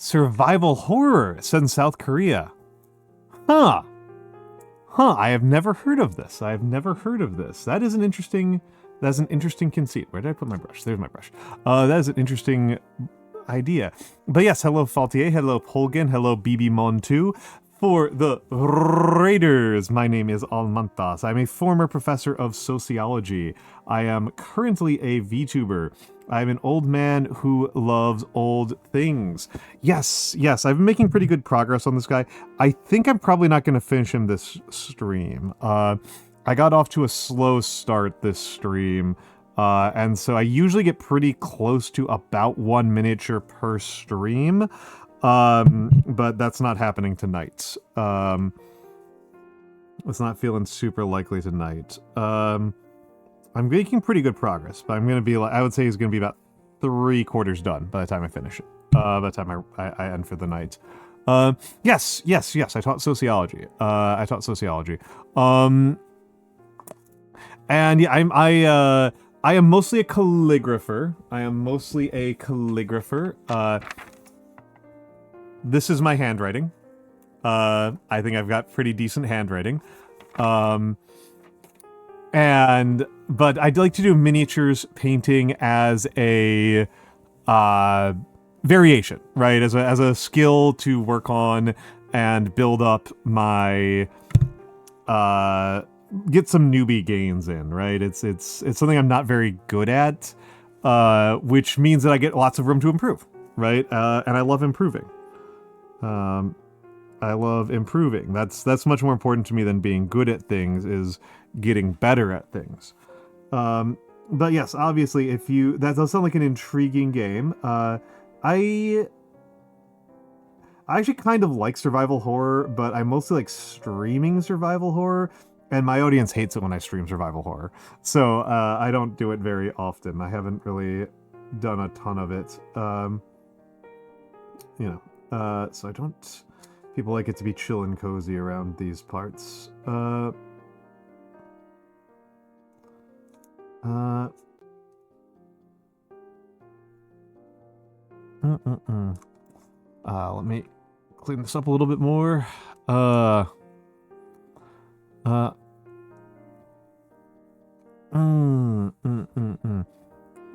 Survival horror set in South Korea. Huh. I have never heard of this. That is an interesting conceit. Where did I put my brush? There's my brush. That is an interesting idea. But yes, hello Faultier, hello Polgan, hello BBMon2. For the Raiders, my name is Almantas. I'm a former professor of sociology. I am currently a VTuber. I'm an old man who loves old things. Yes, I've been making pretty good progress on this guy. I think I'm probably not going to finish him this stream. I got off to a slow start this stream, and so I usually get pretty close to about 1 miniature per stream. But that's not happening tonight. It's not feeling super likely tonight. I'm making pretty good progress, but I'm gonna be like, I would say he's gonna be about 3/4 done by the time I finish it. By the time I end for the night. Yes, I taught sociology. And yeah, I am mostly a calligrapher. This is my handwriting. I think I've got pretty decent handwriting. But I'd like to do miniatures painting as a variation, right? As a skill to work on and build up my get some newbie gains in, right? It's something I'm not very good at, which means that I get lots of room to improve, right? And I love improving. That's much more important to me than being good at things, is getting better at things. But yes, obviously, that does sound like an intriguing game. I actually kind of like survival horror, but I mostly like streaming survival horror, and my audience hates it when I stream survival horror. So I don't do it very often. I haven't really done a ton of it. So I don't... People like it to be chill and cozy around these parts. Let me clean this up a little bit more.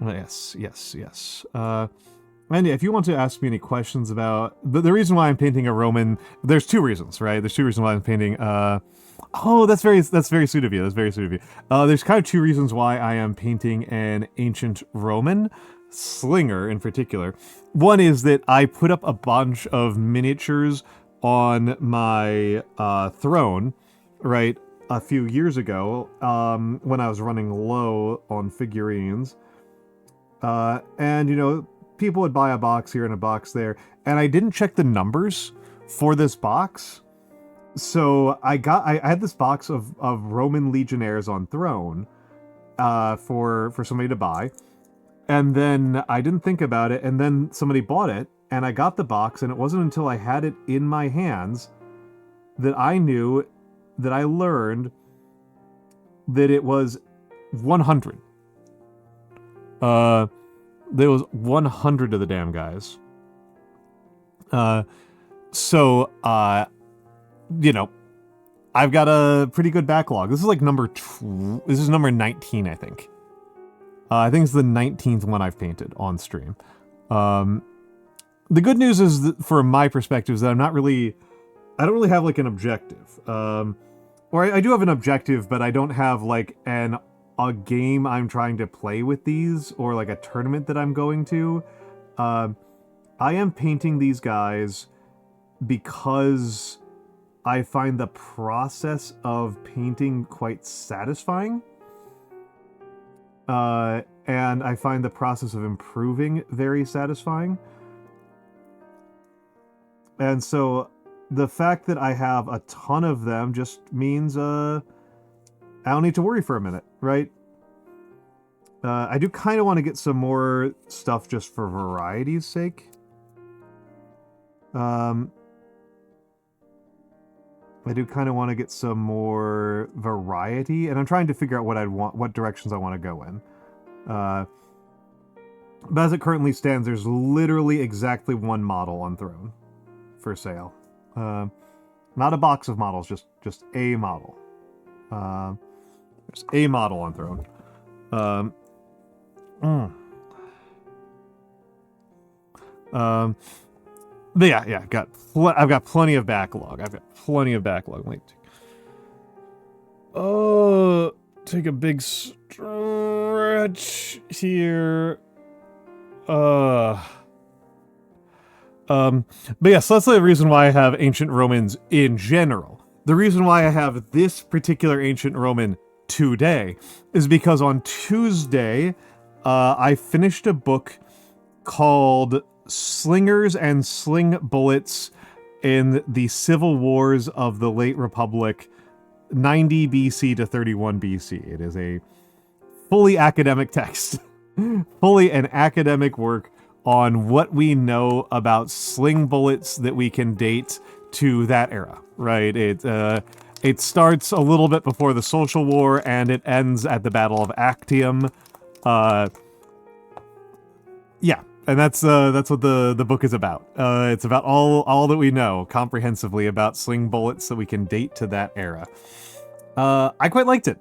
Yes. And yeah, if you want to ask me any questions about the reason why I'm painting a Roman, there's two reasons, right? There's two reasons why I'm painting. Oh, that's very sweet of you. That's very sweet of you. There's kind of two reasons why I am painting an ancient Roman slinger in particular. One is that I put up a bunch of miniatures on my throne, right, a few years ago, when I was running low on figurines. And, you know, people would buy a box here and a box there, and I didn't check the numbers for this box. So I had this box of Roman legionnaires on throne for somebody to buy. And then I didn't think about it, and then somebody bought it, and I got the box, and it wasn't until I had it in my hands that I knew, that I learned that it was 100. There was 100 of the damn guys. So, you know, I've got a pretty good backlog. This is like this is number 19, I think. I think it's the 19th one I've painted on stream. The good news is that from my perspective is that I don't really have like an objective. Or I do have an objective, but I don't have like a game I'm trying to play with these, or like a tournament that I'm going to. I am painting these guys because I find the process of painting quite satisfying. And I find the process of improving very satisfying. And so the fact that I have a ton of them just means I don't need to worry for a minute, right? I do kind of want to get some more stuff just for variety's sake. I do kind of want to get some more variety, and I'm trying to figure out what directions I want to go in. But as it currently stands, there's literally exactly one model on throne for sale. Not a box of models, just a model. There's a model on throne. But yeah, I've got plenty of backlog. Wait. Take a big stretch here. But yeah, so that's the reason why I have ancient Romans in general. The reason why I have this particular ancient Roman today is because on Tuesday, I finished a book called Slingers and Sling Bullets in the Civil Wars of the Late Republic, 90 BC to 31 BC. It is a fully academic text, fully an academic work on what we know about sling bullets that we can date to that era, right? It starts a little bit before the Social War, and it ends at the Battle of Actium. Yeah, and that's what the book is about. It's about all that we know comprehensively about sling bullets that we can date to that era. I quite liked it.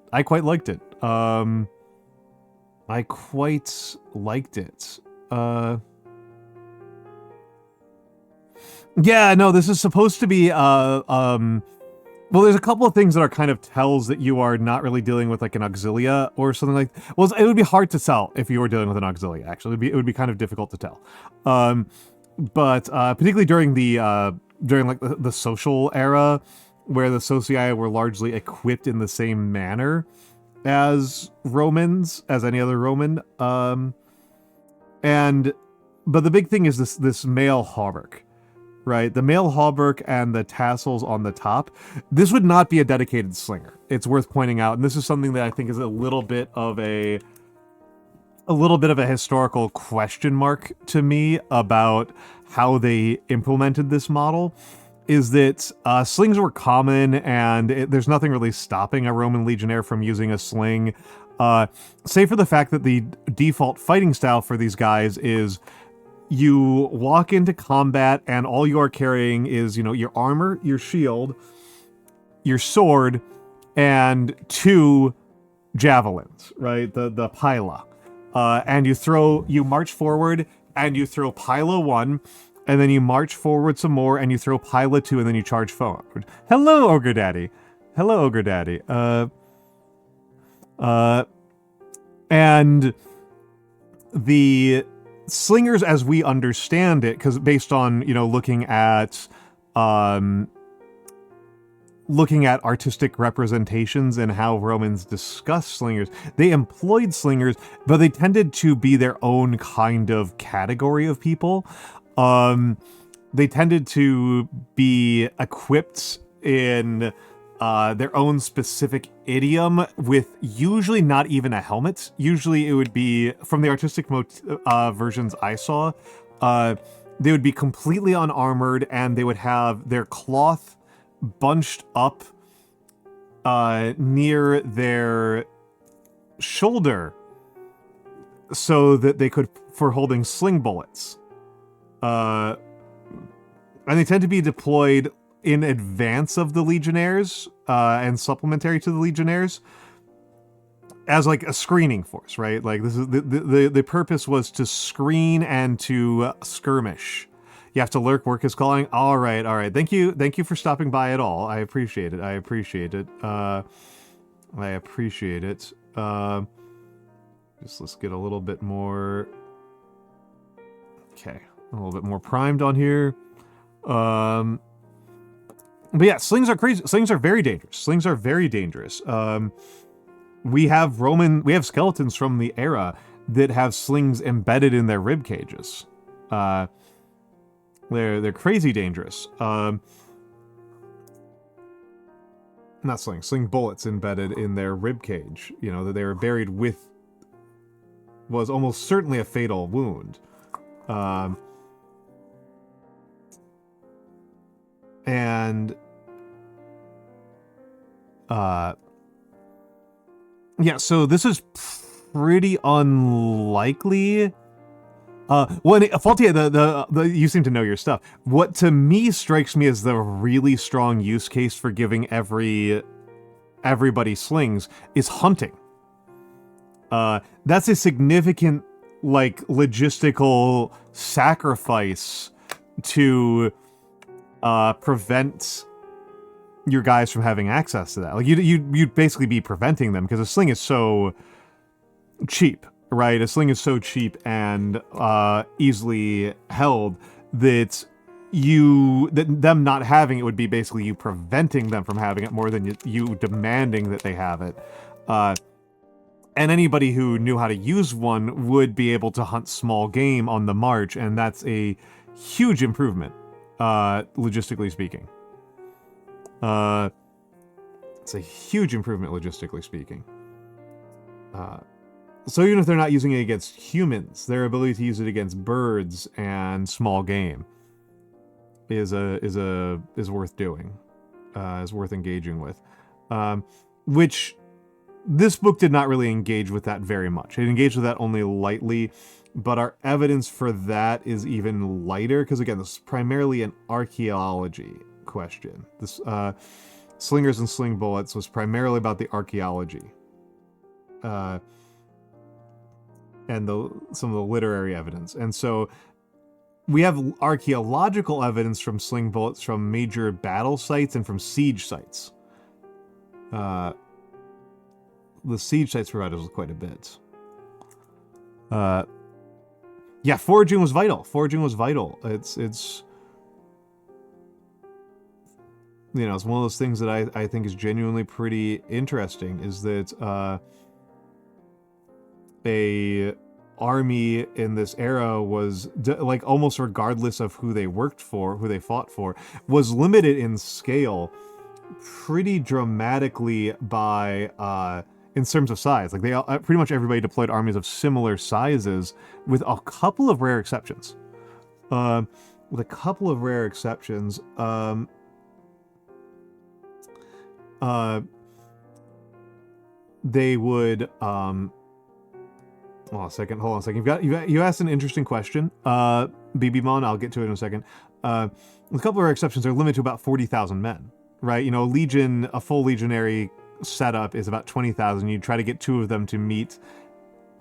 Yeah, no, this is supposed to be, well, there's a couple of things that are kind of tells that you are not really dealing with like an auxilia or something like. Well, it would be hard to tell if you were dealing with an auxilia. Actually, it would be kind of difficult to tell. But particularly during like the social era, where the socii were largely equipped in the same manner as Romans, as any other Roman. But the big thing is this male hauberk. Right, the male hauberk and the tassels on the top. This would not be a dedicated slinger. It's worth pointing out, and this is something that I think is a little bit of a historical question mark to me about how they implemented this model. Is that slings were common, and there's nothing really stopping a Roman legionnaire from using a sling, save for the fact that the default fighting style for these guys is you walk into combat and all you are carrying is, your armor, your shield, your sword, and 2 javelins, right? The pila. And you march forward and you throw pila 1, and then you march forward some more and you throw pila 2, and then you charge forward. Hello, Ogre Daddy. Hello, Ogre Daddy. And the slingers, as we understand it, because based on, looking at artistic representations and how Romans discuss slingers, they employed slingers, but they tended to be their own kind of category of people. They tended to be equipped in their own specific idiom, with usually not even a helmet. Usually it would be, from the artistic versions I saw, they would be completely unarmored, and they would have their cloth bunched up near their shoulder so that they could, for holding sling bullets. And they tend to be deployed in advance of the Legionnaires and supplementary to the Legionnaires as like a screening force, right? Like, this is the purpose was to screen and to skirmish. You have to lurk, work is calling. All right. Thank you for stopping by at all. I appreciate it. Just let's get a little bit more. Okay, a little bit more primed on here. But yeah, slings are crazy. Slings are very dangerous. We have skeletons from the era that have slings embedded in their rib cages. They're crazy dangerous. Not sling bullets embedded in their rib cage. That they were buried with was almost certainly a fatal wound. Yeah, so this is pretty unlikely. Faulty, you seem to know your stuff. What to me strikes me as the really strong use case for giving everybody slings is hunting. That's a significant, logistical sacrifice to prevent your guys from having access to that. Like, you'd basically be preventing them, because a sling is so cheap, right? A sling is so cheap and easily held that them not having it would be basically you preventing them from having it more than you demanding that they have it. And anybody who knew how to use one would be able to hunt small game on the march, and that's a huge improvement, logistically speaking. It's a huge improvement, logistically speaking. So even if they're not using it against humans, their ability to use it against birds and small game is worth doing, is worth engaging with. Which this book did not really engage with that very much. It engaged with that only lightly, but our evidence for that is even lighter, because again, this is primarily an archaeology question. This slingers and sling bullets was primarily about the archaeology, and some of the literary evidence. And so we have archaeological evidence from sling bullets from major battle sites and from siege sites. The siege sites provide us with quite a bit. Yeah, foraging was vital. It's it's one of those things that I think is genuinely pretty interesting, is that a army in this era was, almost regardless of who they worked for, who they fought for, was limited in scale pretty dramatically by, in terms of size. Like, they pretty much everybody deployed armies of similar sizes, with a couple of rare exceptions. They would Oh, a second. Hold on a second. You asked an interesting question. BBmon, I'll get to it in a second. A couple of our exceptions are limited to about 40,000 men, right? You know, Legion, a full legionary setup is about 20,000. You try to get 2 of them to meet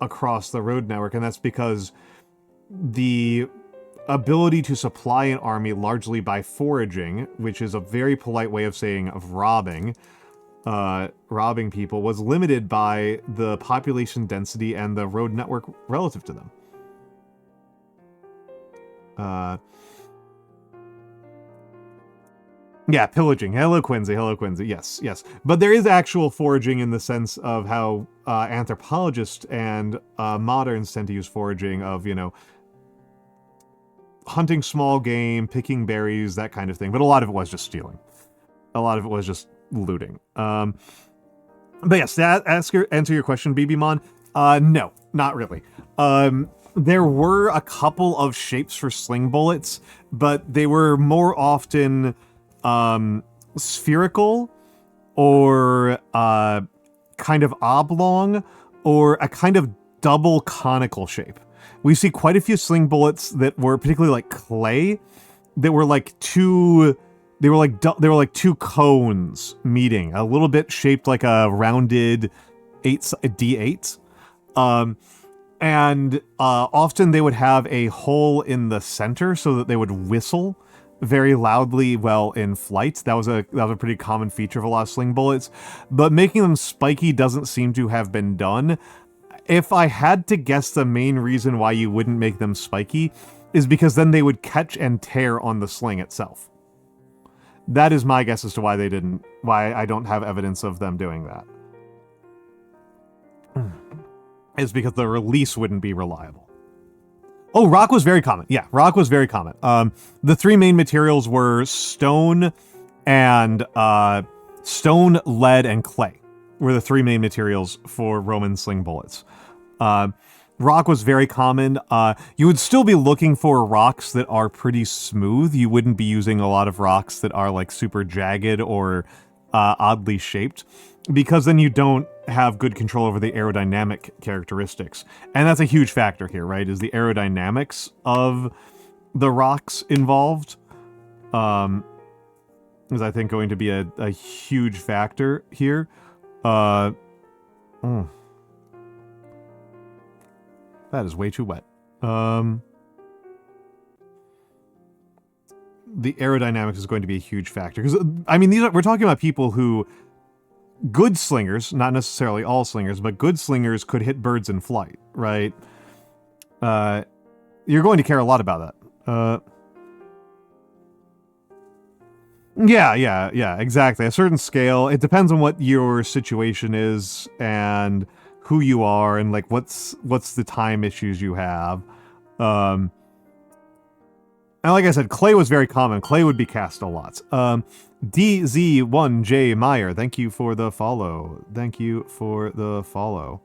across the road network, and that's because the ability to supply an army largely by foraging, which is a very polite way of saying of robbing people, was limited by the population density and the road network relative to them. Yeah, pillaging. Hello, Quincy. Hello, Quincy. Yes, yes. But there is actual foraging in the sense of how anthropologists and moderns tend to use foraging of, you know, hunting small game, picking berries, that kind of thing. But a lot of it was just stealing. A lot of it was just looting. But yes, to answer your question, BBmon, no, not really. There were a couple of shapes for sling bullets, but they were more often spherical or kind of oblong or a kind of double conical shape. We see quite a few sling bullets that were particularly like clay that were like two two cones meeting, a little bit shaped like a rounded D8. And often they would have a hole in the center so that they would whistle very loudly while in flight. That was a pretty common feature of a lot of sling bullets. But making them spiky doesn't seem to have been done. If I had to guess, the main reason why you wouldn't make them spiky is because then they would catch and tear on the sling itself. That is my guess as to why they didn't, why I don't have evidence of them doing that. Is because the release wouldn't be reliable. Oh, rock was very common. Yeah, rock was very common. The 3 main materials were stone and stone, lead, and clay were the 3 main materials for Roman sling bullets. Rock was very common. You would still be looking for rocks that are pretty smooth. You wouldn't be using a lot of rocks that are like super jagged or oddly shaped, because then you don't have good control over the aerodynamic characteristics. And that's a huge factor here, right? Is the aerodynamics of the rocks involved. Is I think going to be a huge factor here. That is way too wet. The aerodynamics is going to be a huge factor. Because, I mean, we're talking about people who... Good slingers, not necessarily all slingers, but good slingers could hit birds in flight, right? You're going to care a lot about that. Yeah, exactly. A certain scale. It depends on what your situation is and who you are and like what's the time issues you have. And like I said, clay was very common. Clay would be cast a lot. DZ1J Meyer, thank you for the follow. Thank you for the follow.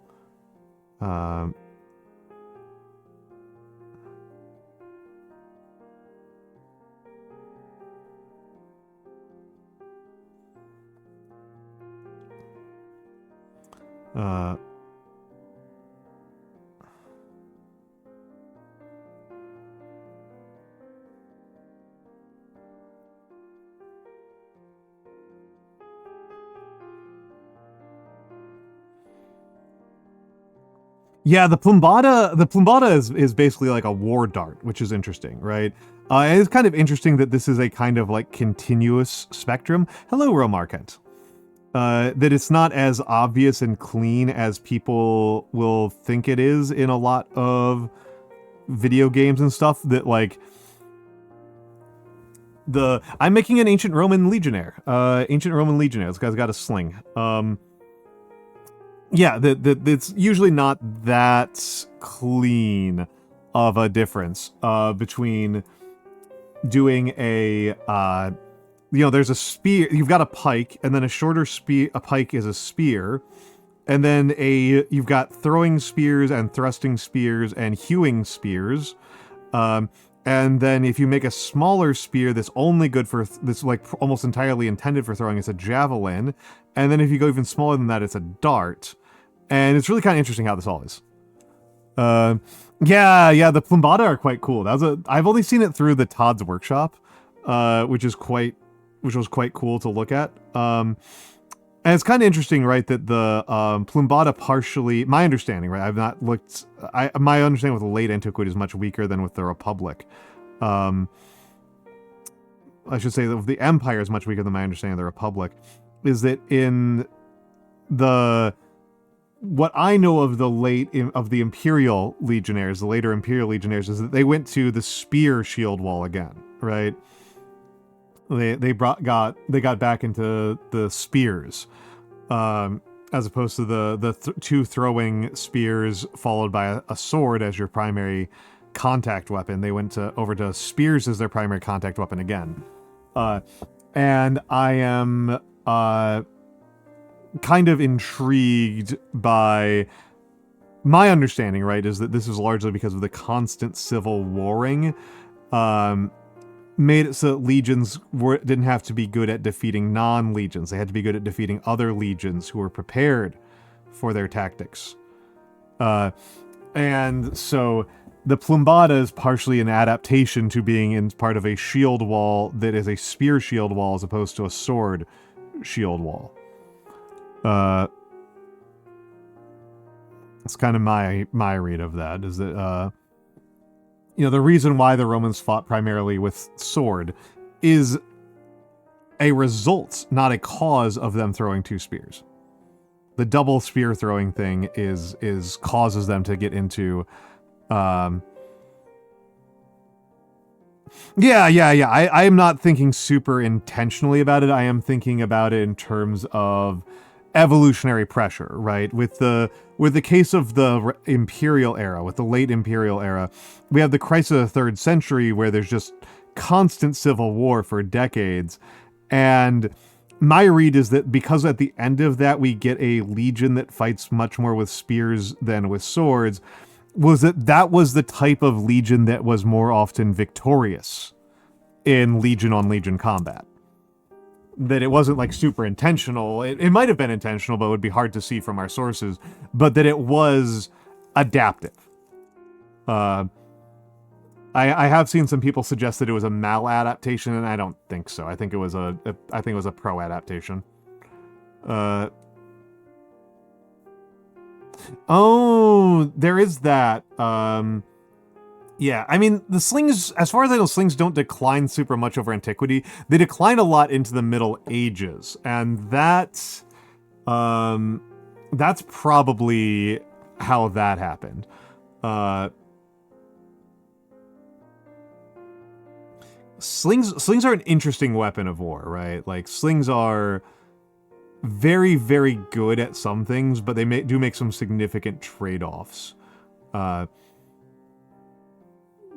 Yeah, the plumbata is basically like a war dart, which is interesting, right? And it's kind of interesting that this is a kind of like continuous spectrum. Hello, Romarkent. That it's not as obvious and clean as people will think it is in a lot of video games and stuff. That like I'm making an ancient Roman legionnaire. This guy's got a sling. Yeah, it's usually not that clean of a difference between doing a there's a spear. You've got a pike, and then a shorter spear. A pike is a spear, and then you've got throwing spears and thrusting spears and hewing spears. And then if you make a smaller spear that's only good for, that's like almost entirely intended for throwing, it's a javelin. And then if you go even smaller than that, it's a dart. And it's really kind of interesting how this all is. Yeah, the Plumbata are quite cool. I've only seen it through the Todd's workshop, which was quite cool to look at. And it's kind of interesting, right, that the Plumbata partially, my understanding, right, I've not looked, my understanding with the late antiquity is much weaker than with the Republic. I should say that the Empire is much weaker than my understanding of the Republic, is that in what I know of the Imperial Legionnaires, the later Imperial Legionnaires, is that they went to the spear shield wall again, right? They got back into the spears, as opposed to the two throwing spears followed by a sword as your primary contact weapon. They went over to spears as their primary contact weapon again, and I am kind of intrigued by my understanding, right, is that this is largely because of the constant civil warring, made it so that legions didn't have to be good at defeating non-legions. They had to be good at defeating other legions who were prepared for their tactics. And so the Plumbata is partially an adaptation to being in part of a shield wall that is a spear shield wall as opposed to a sword shield wall. It's kind of my read of that, is that the reason why the Romans fought primarily with sword is a result, not a cause, of them throwing two spears. The double spear throwing thing is causes them to get into I am not thinking super intentionally about it. I am thinking about it in terms of evolutionary pressure, right? With the case of the Imperial era, with the late Imperial era, we have the crisis of the 3rd century where there's just constant civil war for decades. And my read is that because at the end of that we get a legion that fights much more with spears than with swords, was that was the type of legion that was more often victorious in legion on legion combat. That it wasn't like super intentional. It might have been intentional, but it would be hard to see from our sources. But that it was adaptive. I have seen some people suggest that it was a maladaptation, and I don't think so. I think it was a pro adaptation. Oh, there is that. Yeah, I mean, the slings, as far as I know, slings don't decline super much over antiquity. They decline a lot into the Middle Ages, and that's probably how that happened. Slings are an interesting weapon of war, right? Like, slings are very, very good at some things, but they do make some significant trade-offs.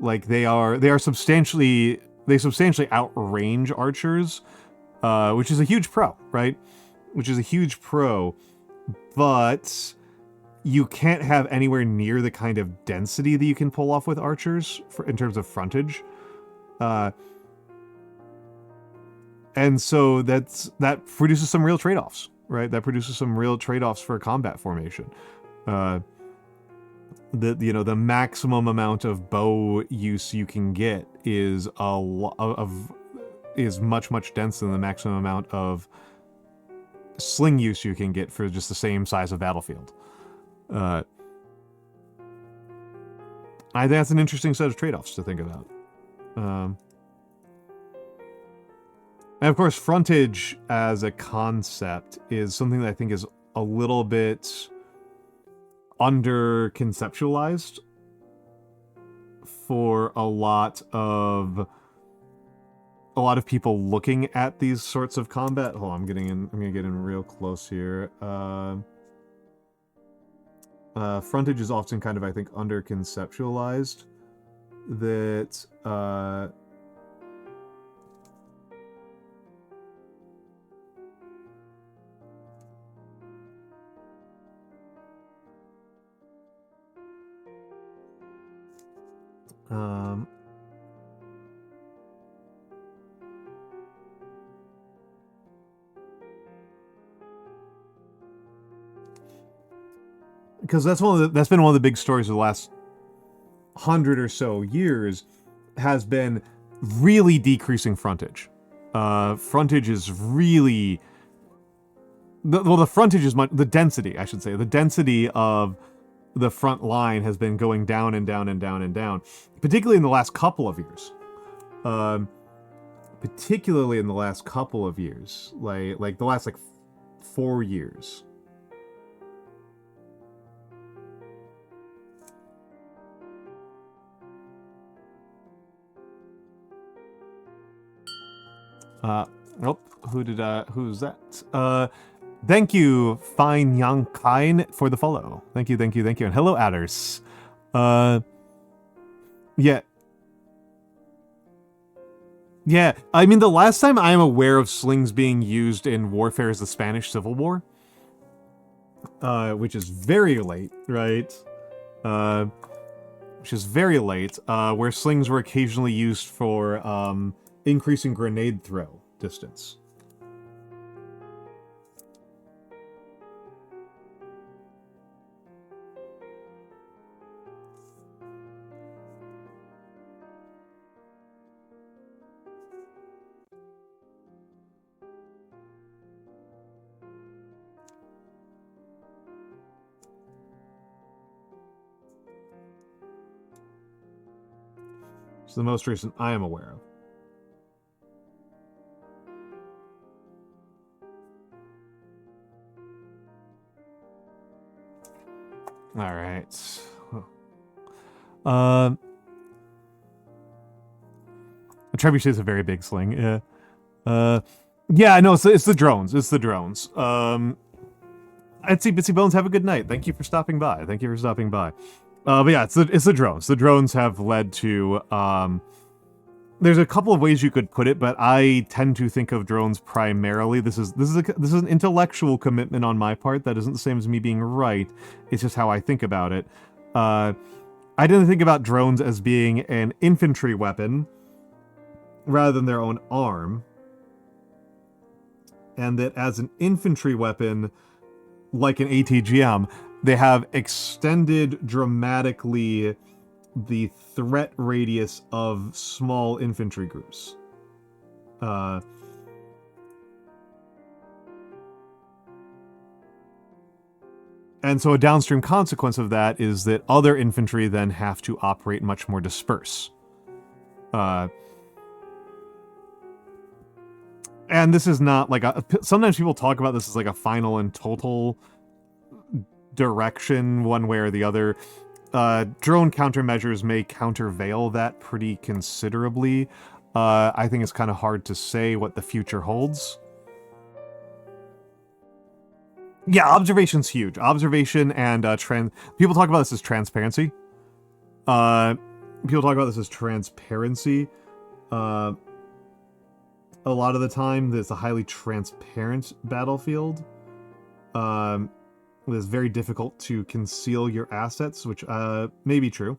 Like they substantially outrange archers, which is a huge pro, right? Which is a huge pro, but you can't have anywhere near the kind of density that you can pull off with archers in terms of frontage. And so that produces some real trade-offs, right? That produces some real trade-offs for combat formation. The maximum amount of bow use you can get is much denser than the maximum amount of sling use you can get for just the same size of battlefield. I think that's an interesting set of trade-offs to think about. And of course, frontage as a concept is something that I think is a little bit under-conceptualized for a lot of people looking at these sorts of combat. Hold on, I'm gonna get in real close here. Frontage is often kind of, I think, under-conceptualized. That because that's been one of the big stories of the last 100 or so years, has been really decreasing frontage. Frontage is really the frontage is the density, I should say, the density of the front line has been going down and down and down and down, particularly in the last couple of years. Particularly in the last couple of years, like the last 4 years. Who's that? Thank you, Fine Young Kine, for the follow. Thank you. And hello, Adders. Yeah. Yeah, I mean, the last time I am aware of slings being used in warfare is the Spanish Civil War. Which is very late, right? Which is very late, where slings were occasionally used for, increasing grenade throw distance. It's the most recent I am aware of. All right. A trebuchet is a very big sling. Yeah. Yeah, I know. It's the drones. It's the drones. Etsy Bitsy Bones, have a good night. Thank you for stopping by. But yeah, it's the drones. The drones have led to there's a couple of ways you could put it, but I tend to think of drones primarily. This is an intellectual commitment on my part. That isn't the same as me being right. It's just how I think about it. I didn't think about drones as being an infantry weapon rather than their own arm, and that as an infantry weapon, like an ATGM, they have extended dramatically the threat radius of small infantry groups. And so a downstream consequence of that is that other infantry then have to operate much more disperse. And this is not like sometimes people talk about this as like a final and total direction one way or the other. Drone countermeasures may countervail that pretty considerably. I think it's kind of hard to say what the future holds. Yeah, observation's huge. Observation and people talk about this as transparency. A lot of the time, there's a highly transparent battlefield. It is very difficult to conceal your assets, which may be true.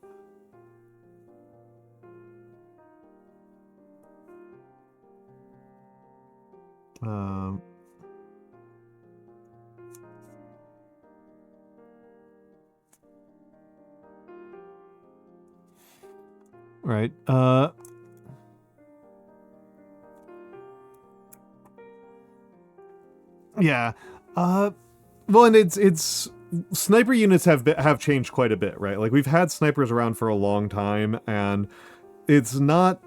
Right. Yeah. Well, and it's sniper units have changed quite a bit, right? Like, we've had snipers around for a long time, and it's not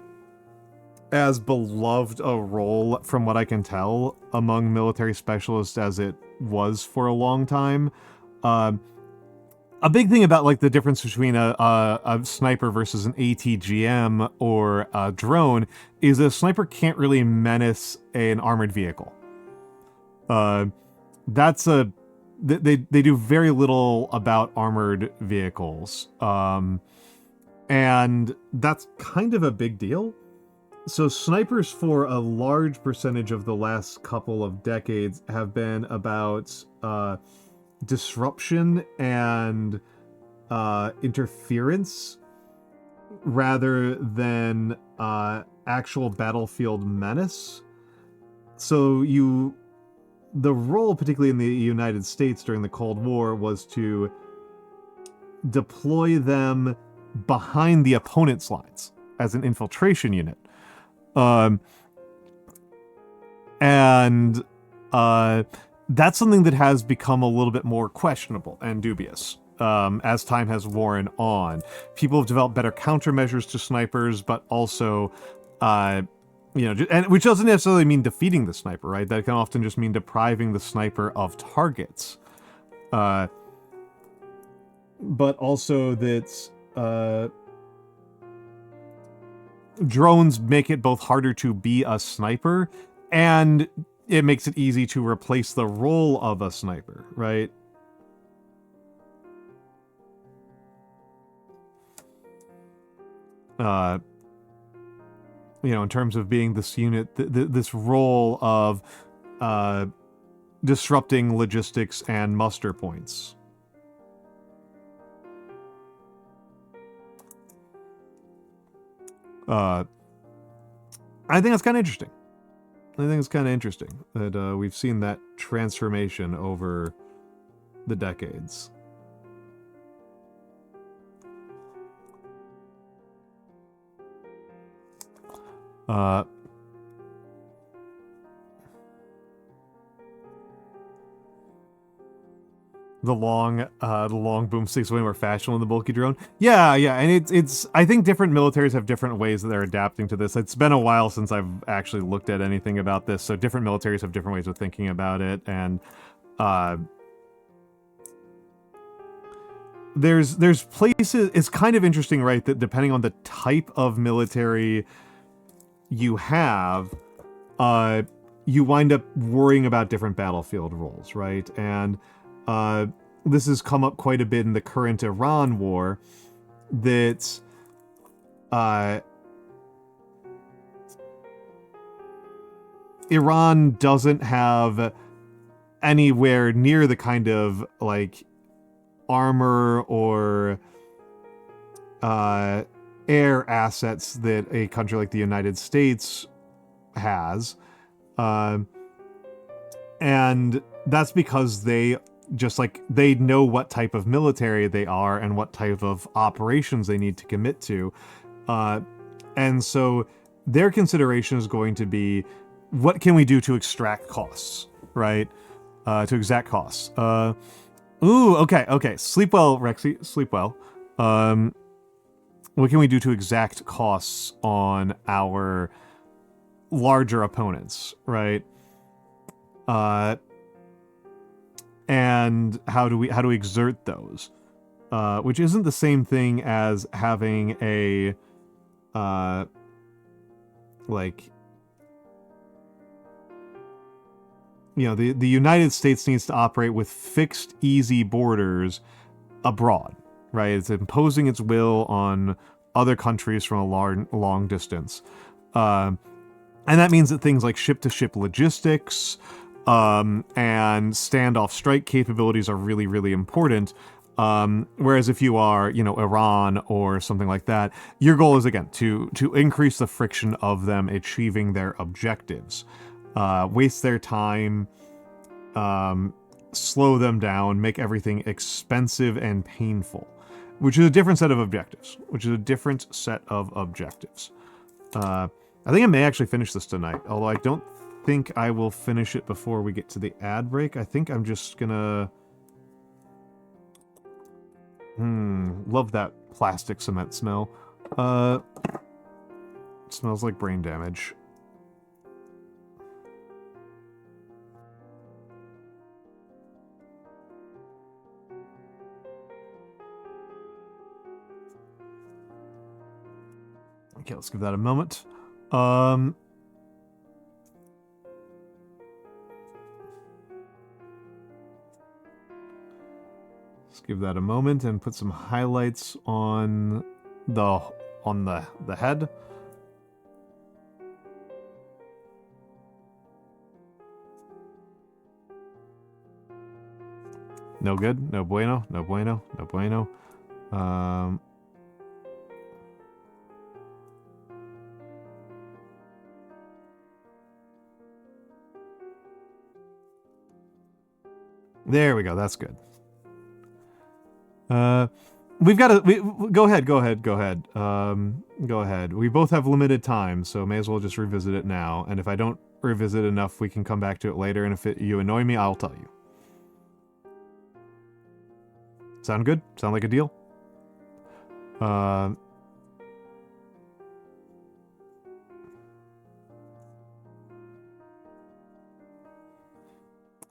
as beloved a role, from what I can tell, among military specialists as it was for a long time. A big thing about, like, the difference between a sniper versus an ATGM or a drone is a sniper can't really menace an armored vehicle. That's they do very little about armored vehicles, and that's kind of a big deal. So snipers, for a large percentage of the last couple of decades, have been about disruption and interference rather than actual battlefield menace. So the role, particularly in the United States during the Cold War, was to deploy them behind the opponent's lines as an infiltration unit. And that's something that has become a little bit more questionable and dubious as time has worn on. People have developed better countermeasures to snipers, but also, and which doesn't necessarily mean defeating the sniper, right? That can often just mean depriving the sniper of targets. But also that drones make it both harder to be a sniper, and it makes it easy to replace the role of a sniper, right? In terms of being this unit, this role of disrupting logistics and muster points. I think that's kind of interesting. That we've seen that transformation over the decades. The long boomstick's way more fashionable than the bulky drone. Yeah, and it's. I think different militaries have different ways that they're adapting to this. It's been a while since I've actually looked at anything about this, so different militaries have different ways of thinking about it, and there's places. It's kind of interesting, right? That depending on the type of military you have, you wind up worrying about different battlefield roles, right? And this has come up quite a bit in the current Iran war, that Iran doesn't have anywhere near the kind of, like, armor or air assets that a country like the United States has. And that's because they know what type of military they are and what type of operations they need to commit to. And so their consideration is going to be, what can we do to extract costs, right? To exact costs. Okay. Sleep well, Rexy. Sleep well. What can we do to exact costs on our larger opponents, right? And how do we exert those? Which isn't the same thing as having a the United States needs to operate with fixed, easy borders abroad, right? It's imposing its will on other countries from a long distance. And that means that things like ship-to-ship logistics and standoff strike capabilities are really, really important. Whereas if you are, Iran or something like that, your goal is, again, to increase the friction of them achieving their objectives. Waste their time, slow them down, make everything expensive and painful, which is a different set of objectives. I think I may actually finish this tonight, although I don't think I will finish it before we get to the ad break. I think I'm just gonna... love that plastic cement smell. It smells like brain damage. Okay, let's give that a moment. Let's give that a moment and put some highlights on the head. No good. No bueno. No bueno. No bueno. There we go. That's good. we've got to go ahead. Go ahead. We both have limited time, so may as well just revisit it now. And if I don't revisit enough, we can come back to it later. And if you annoy me, I'll tell you. Sound good? Sound like a deal?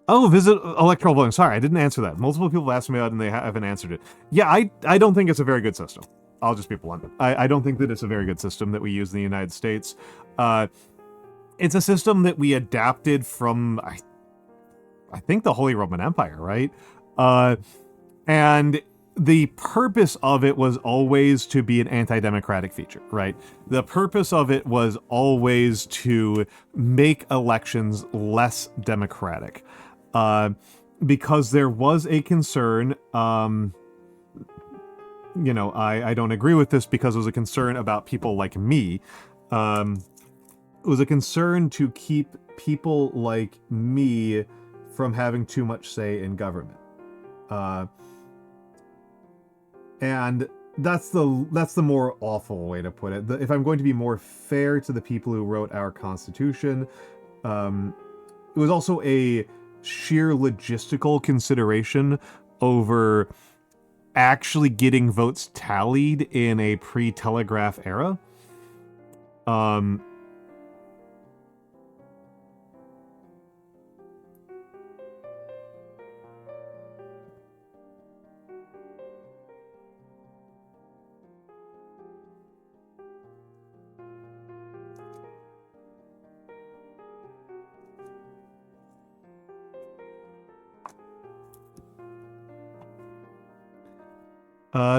Oh, visit electoral voting. Sorry, I didn't answer that. Multiple people asked me about it and they haven't answered it. Yeah, I don't think it's a very good system. I'll just be blunt. I don't think that it's a very good system that we use in the United States. It's a system that we adapted from, I think, the Holy Roman Empire, right? And the purpose of it was always to be an anti-democratic feature, right? The purpose of it was always to make elections less democratic. Because there was a concern, I don't agree with this because it was a concern about people like me. It was a concern to keep people like me from having too much say in government. And that's the more awful way to put it. If I'm going to be more fair to the people who wrote our Constitution, it was also a sheer logistical consideration over actually getting votes tallied in a pre-telegraph era.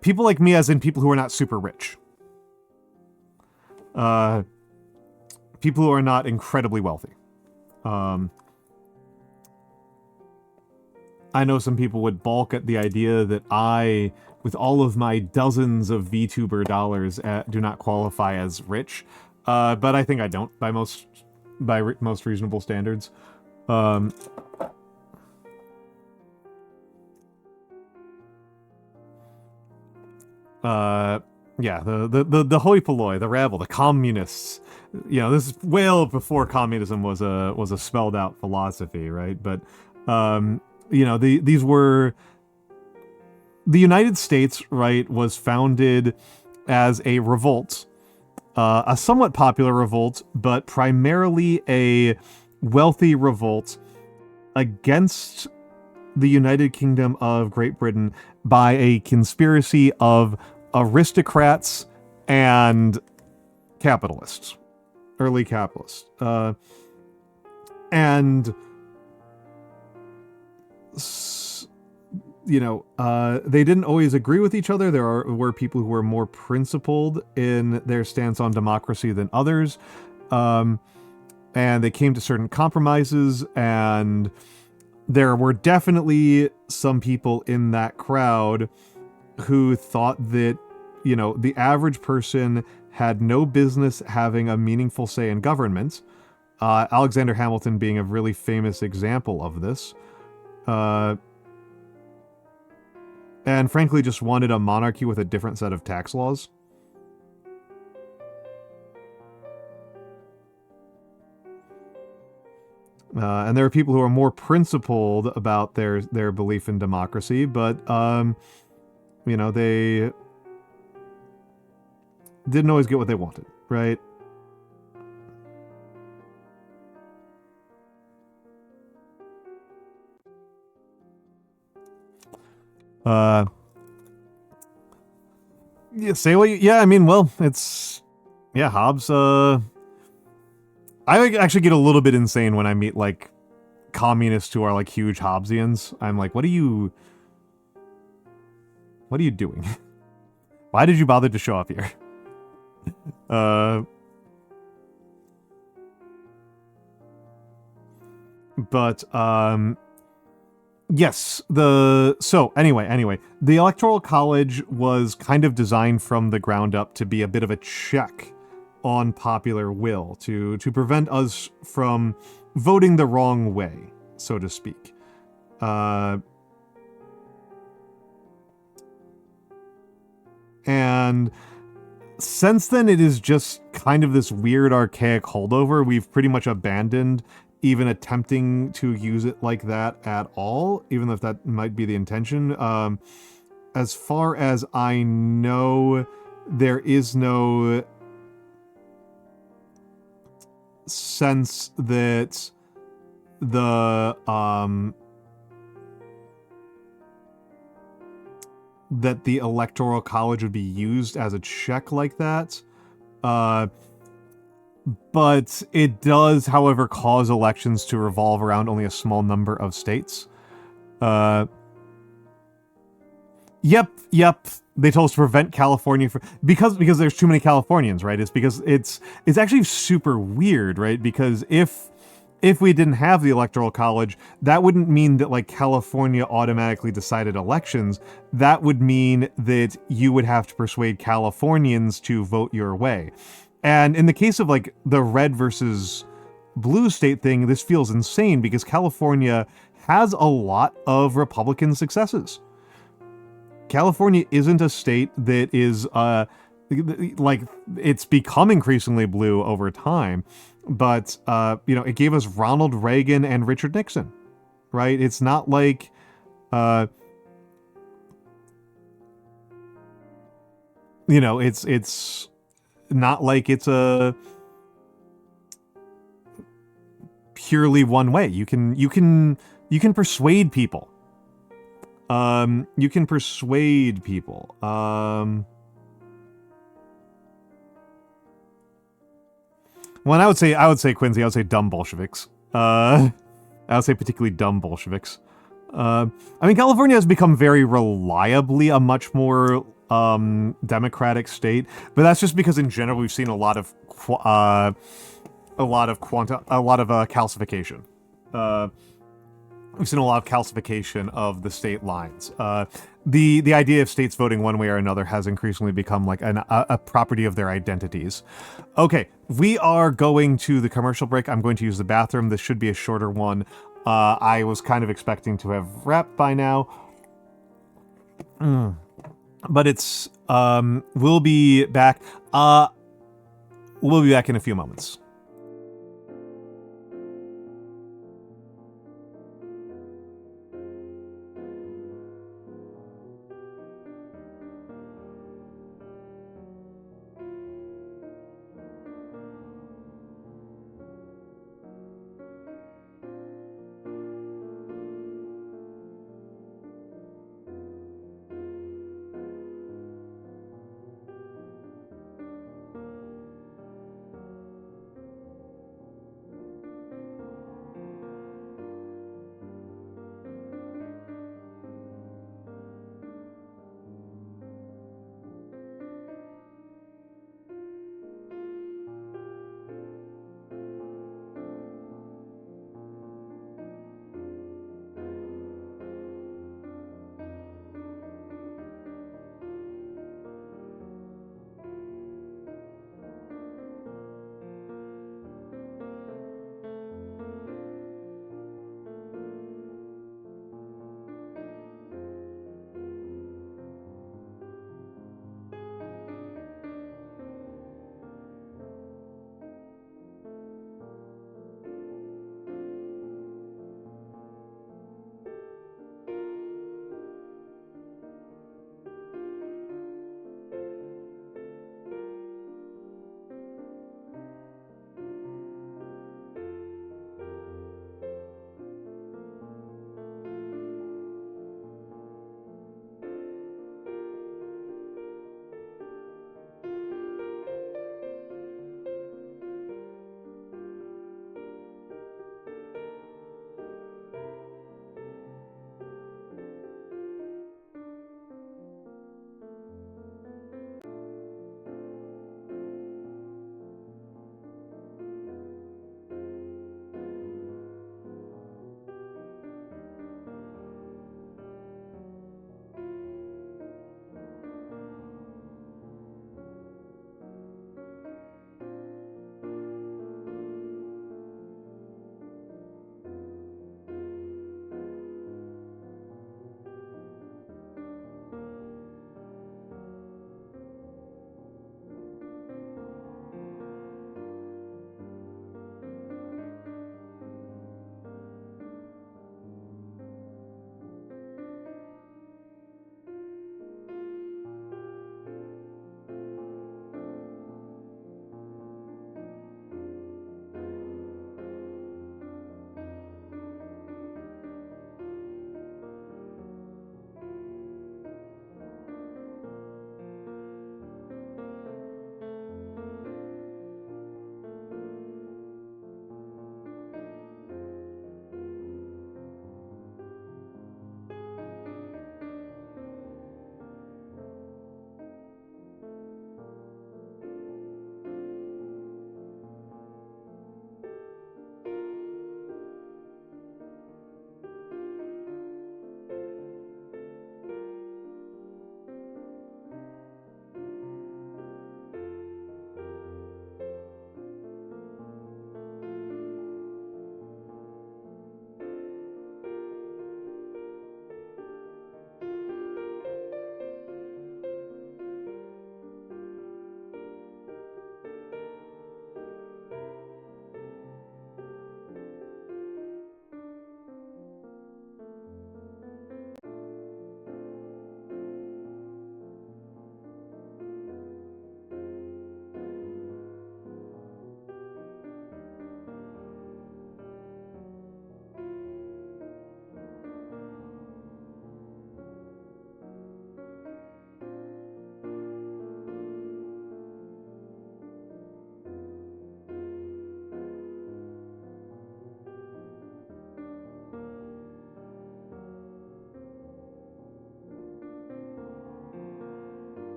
People like me, as in people who are not super rich. People who are not incredibly wealthy. I know some people would balk at the idea that I, with all of my dozens of VTuber dollars, do not qualify as rich. But I think I don't by most reasonable standards. Yeah, the hoi polloi, the rabble, the communists. This is well before communism was a spelled out philosophy, right? But these were the United States, right, was founded as a revolt, a somewhat popular revolt, but primarily a wealthy revolt against the United Kingdom of Great Britain by a conspiracy of aristocrats and capitalists, early capitalists. They didn't always agree with each other. There were people who were more principled in their stance on democracy than others. And they came to certain compromises, and there were definitely some people in that crowd who thought that, the average person had no business having a meaningful say in government. Alexander Hamilton being a really famous example of this. And frankly just wanted a monarchy with a different set of tax laws. And there are people who are more principled about their belief in democracy, but they didn't always get what they wanted, right? Yeah, say what you... Yeah, I mean, well, it's... Yeah, Hobbes, I actually get a little bit insane when I meet, like, communists who are, like, huge Hobbesians. I'm like, what are you doing? Why did you bother to show up here? Yes, anyway, the Electoral College was kind of designed from the ground up to be a bit of a check on popular will, to prevent us from voting the wrong way, so to speak. And since then, it is just kind of this weird archaic holdover. We've pretty much abandoned even attempting to use it like that at all, even if that might be the intention. As far as I know, there is no sense that the Electoral College would be used as a check like that. But it does, however, cause elections to revolve around only a small number of states. Yep. They told us to prevent California because there's too many Californians, right? It's because it's actually super weird, right? Because if we didn't have the Electoral College, that wouldn't mean that like California automatically decided elections. That would mean that you would have to persuade Californians to vote your way. And in the case of like the red versus blue state thing, this feels insane because California has a lot of Republican successes. California isn't a state that is like it's become increasingly blue over time, but it gave us Ronald Reagan and Richard Nixon, right? It's not like it's not like it's a purely one way. You can persuade people. You can persuade people. Well, I would say Quincy. I would say dumb Bolsheviks. I would say particularly dumb Bolsheviks. I mean, California has become very reliably a much more democratic state, but that's just because in general we've seen a lot of calcification. We've seen a lot of calcification of the state lines. The idea of states voting one way or another has increasingly become like a property of their identities. Okay, we are going to the commercial break. I'm going to use the bathroom. This should be a shorter one. I was kind of expecting to have wrapped by now. But it's, we'll be back. We'll be back in a few moments.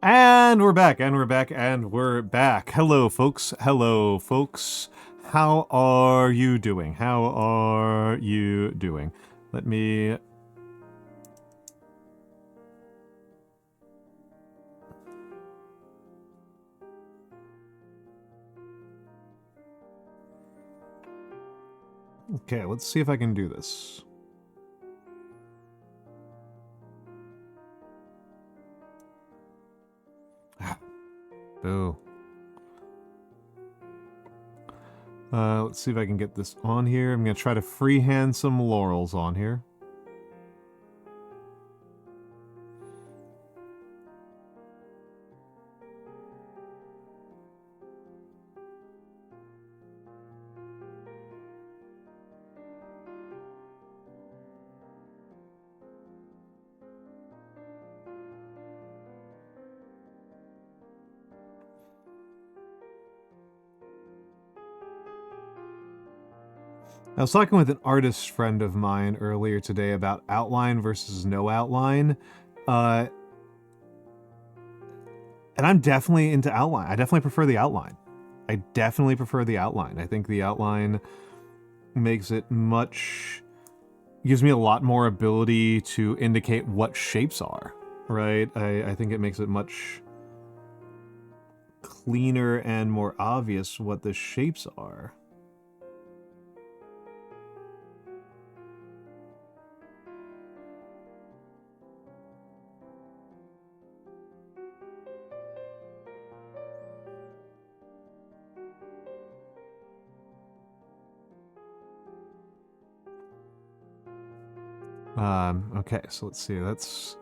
And we're back, and we're back, and we're back. Hello, folks. Hello, folks. How are you doing? How are you doing? Let me... Okay, let's see if I can do this. Boo. Let's see if I can get this on here. I'm going to try to freehand some laurels on here. I was talking with an artist friend of mine earlier today about outline versus no outline. And I'm definitely into outline. I definitely prefer the outline. I definitely prefer the outline. I think the outline makes it much... gives me a lot more ability to indicate what shapes are, right? I think it makes it much cleaner and more obvious what the shapes are. Okay, so let's see, that's...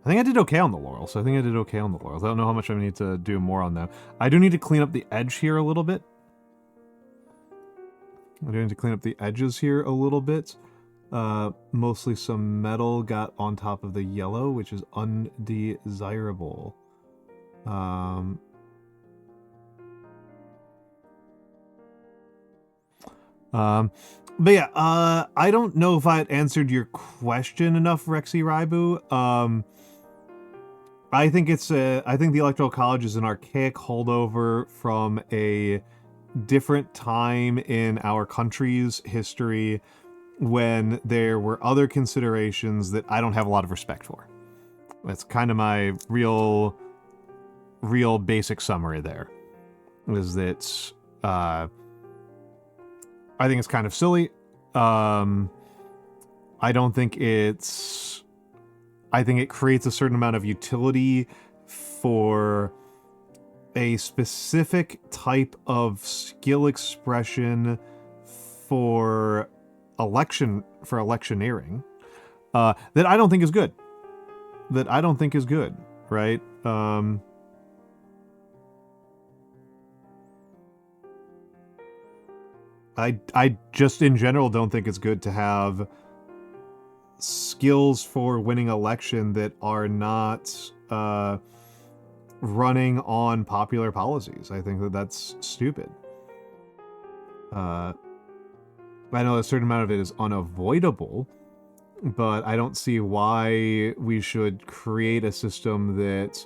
I think I did okay on the laurels. I think I did okay on the laurels. I don't know how much I need to do more on them. I do need to clean up the edge here a little bit. I do need to clean up the edges here a little bit. Mostly some metal got on top of the yellow, which is undesirable. But yeah, I don't know if I had answered your question enough, Rexy Raibu. I think the Electoral College is an archaic holdover from a different time in our country's history when there were other considerations that I don't have a lot of respect for. That's kind of my real basic summary there. Is that, I think it's kind of silly. I don't think it's... I think it creates a certain amount of utility for a specific type of skill expression for electioneering that I don't think is good. That I don't think is good, right? I just in general don't think it's good to have skills for winning election that are not running on popular policies. I think that that's stupid. I know a certain amount of it is unavoidable, but I don't see why we should create a system that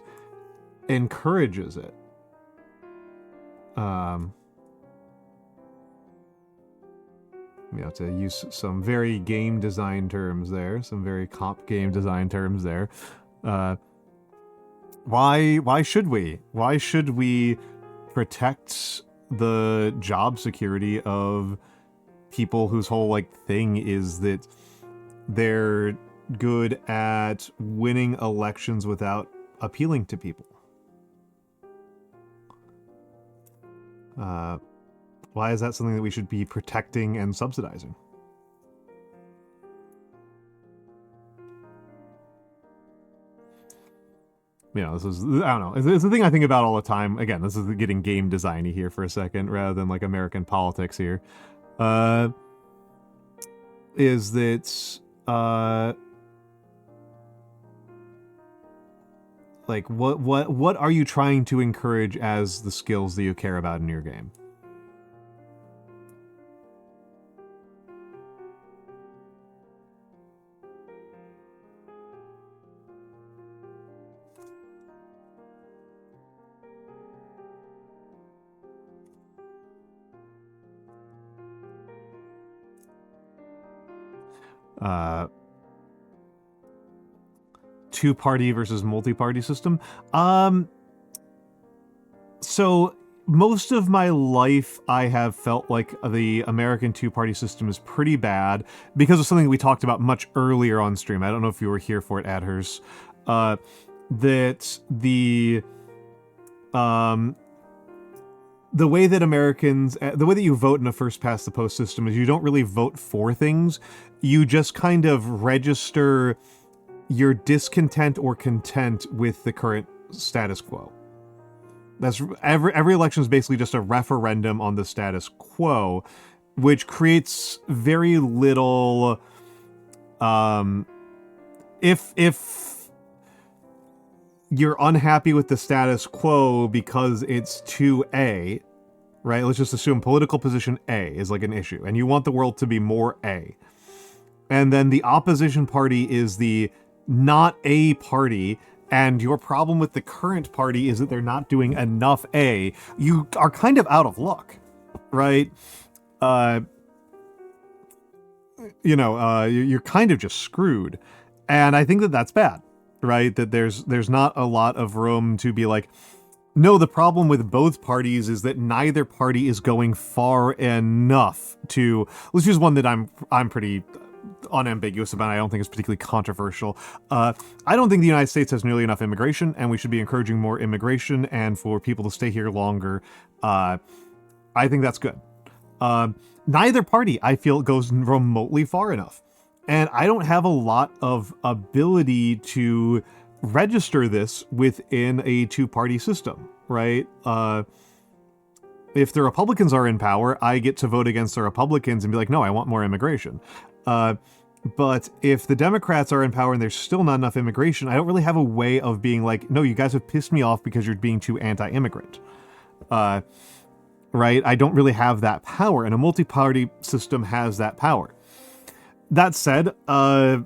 encourages it. You have to use some very game design terms there, some very comp game design terms there. Why should we? Why should we protect the job security of people whose whole thing is that they're good at winning elections without appealing to people? Why is that something that we should be protecting and subsidizing? You know, this is, I don't know, it's the thing I think about all the time. Again, this is getting game designy here for a second, rather than American politics here. Is that, what are you trying to encourage as the skills that you care about in your game? two-party versus multi-party system. So most of my life, I have felt like the American two-party system is pretty bad because of something we talked about much earlier on stream. I don't know if you were here for it, Adhers. That the way that Americans, the way that you vote in a first past the post system is you don't really vote for things. You just kind of register your discontent or content with the current status quo. That's every election is basically just a referendum on the status quo, which creates very little. If you're unhappy with the status quo because it's 2A, right? Let's just assume political position A is like an issue, and you want the world to be more A. And then the opposition party is the not A party, and your problem with the current party is that they're not doing enough A. You are kind of out of luck, right? You're kind of just screwed. And I think that that's bad. Right, that there's not a lot of room to be like, no, the problem with both parties is that neither party is going far enough to. Let's use one that I'm pretty unambiguous about. I don't think it's particularly controversial. I don't think the United States has nearly enough immigration, and we should be encouraging more immigration and for people to stay here longer. I think that's good. Neither party, I feel, goes remotely far enough. And I don't have a lot of ability to register this within a two-party system, right? If the Republicans are in power, I get to vote against the Republicans and be like, no, I want more immigration. But if the Democrats are in power and there's still not enough immigration, I don't really have a way of being like, no, you guys have pissed me off because you're being too anti-immigrant. Right? I don't really have that power, and a multi-party system has that power. That said, I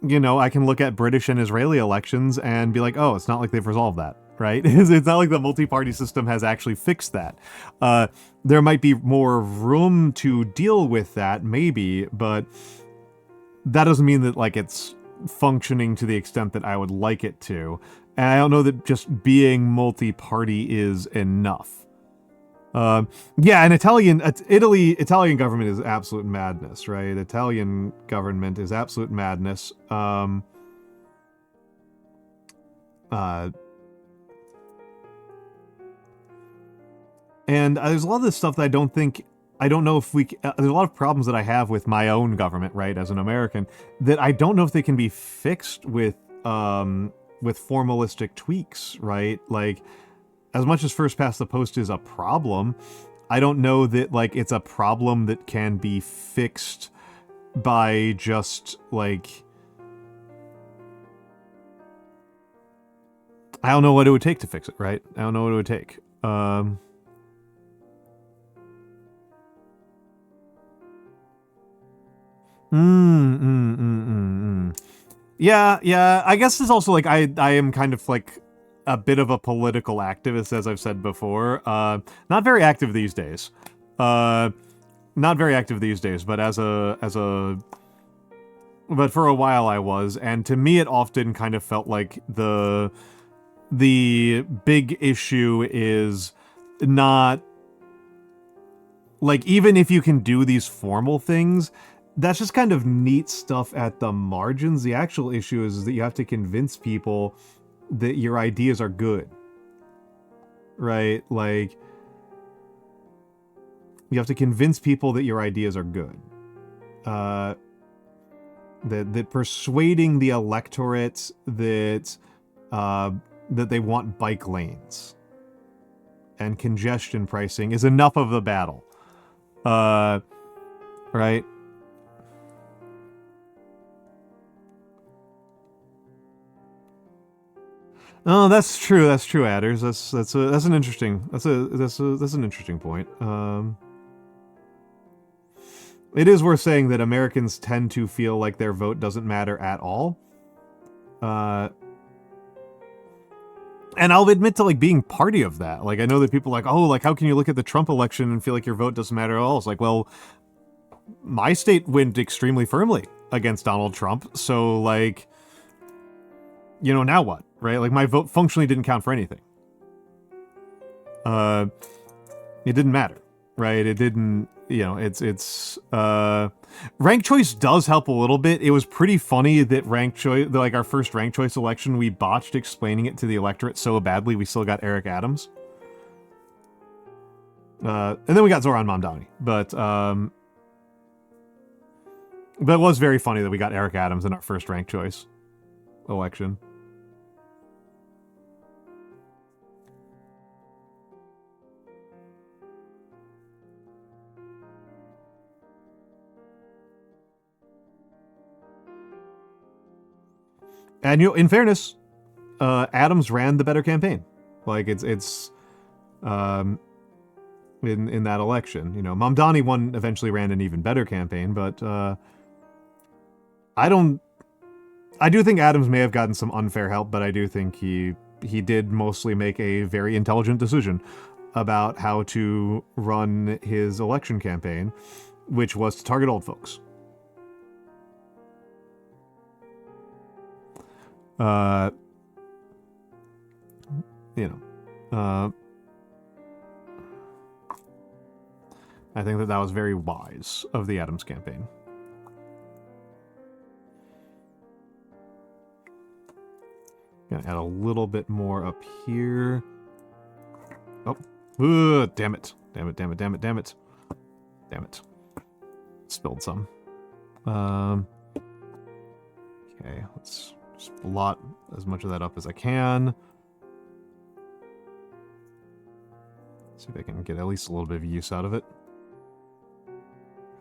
can look at British and Israeli elections and be like, oh, it's not like they've resolved that, right? It's not like the multi-party system has actually fixed that. There might be more room to deal with that, maybe, but that doesn't mean that, like, it's functioning to the extent that I would like it to. And I don't know that just being multi-party is enough. Yeah, and Italian government is absolute madness, right? Italian government is absolute madness. And there's a lot of this stuff that I don't know if there's a lot of problems that I have with my own government, right, as an American, that I don't know if they can be fixed with formalistic tweaks, right? Like, as much as first past the post is a problem, I don't know that, like, it's a problem that can be fixed by just, like... I don't know what it would take to fix it, right? I don't know what it would take. Yeah, I guess it's also, like, I am kind of, like, a bit of a political activist, as I've said before. Not very active these days. But but for a while I was, and to me it often kind of felt like the big issue is not, like, even if you can do these formal things, that's just kind of neat stuff at the margins. The actual issue is that you have to convince people that your ideas are good, right? Like, you have to convince people that your ideas are good. That persuading the electorate that they want bike lanes and congestion pricing is enough of the battle, right? Oh, that's true, Adders. That's an interesting point. It is worth saying that Americans tend to feel like their vote doesn't matter at all. And I'll admit to, like, being party of that. Like, I know that people are like, oh, like, how can you look at the Trump election and feel like your vote doesn't matter at all? It's like, well, my state went extremely firmly. against Donald Trump. So, like, you know, now what, right? Like, my vote functionally didn't count for anything. It didn't matter, right? It didn't, you know, rank choice does help a little bit. It was pretty funny that rank choice, like our first rank choice election, we botched explaining it to the electorate so badly we still got Eric Adams. And then we got Zoran Mamdani, but it was very funny that we got Eric Adams in our first rank choice election. And, you know, in fairness, Adams ran the better campaign. Like, it's in that election. You know, Mamdani eventually ran an even better campaign, but I do think Adams may have gotten some unfair help, but I do think he did mostly make a very intelligent decision about how to run his election campaign, which was to target old folks. You know, I think that was very wise of the Adams campaign. Gonna add a little bit more up here. Oh, damn it. Damn it, damn it, damn it, damn it. Damn it. Spilled some. Okay, let's just blot as much of that up as I can. See if I can get at least a little bit of use out of it.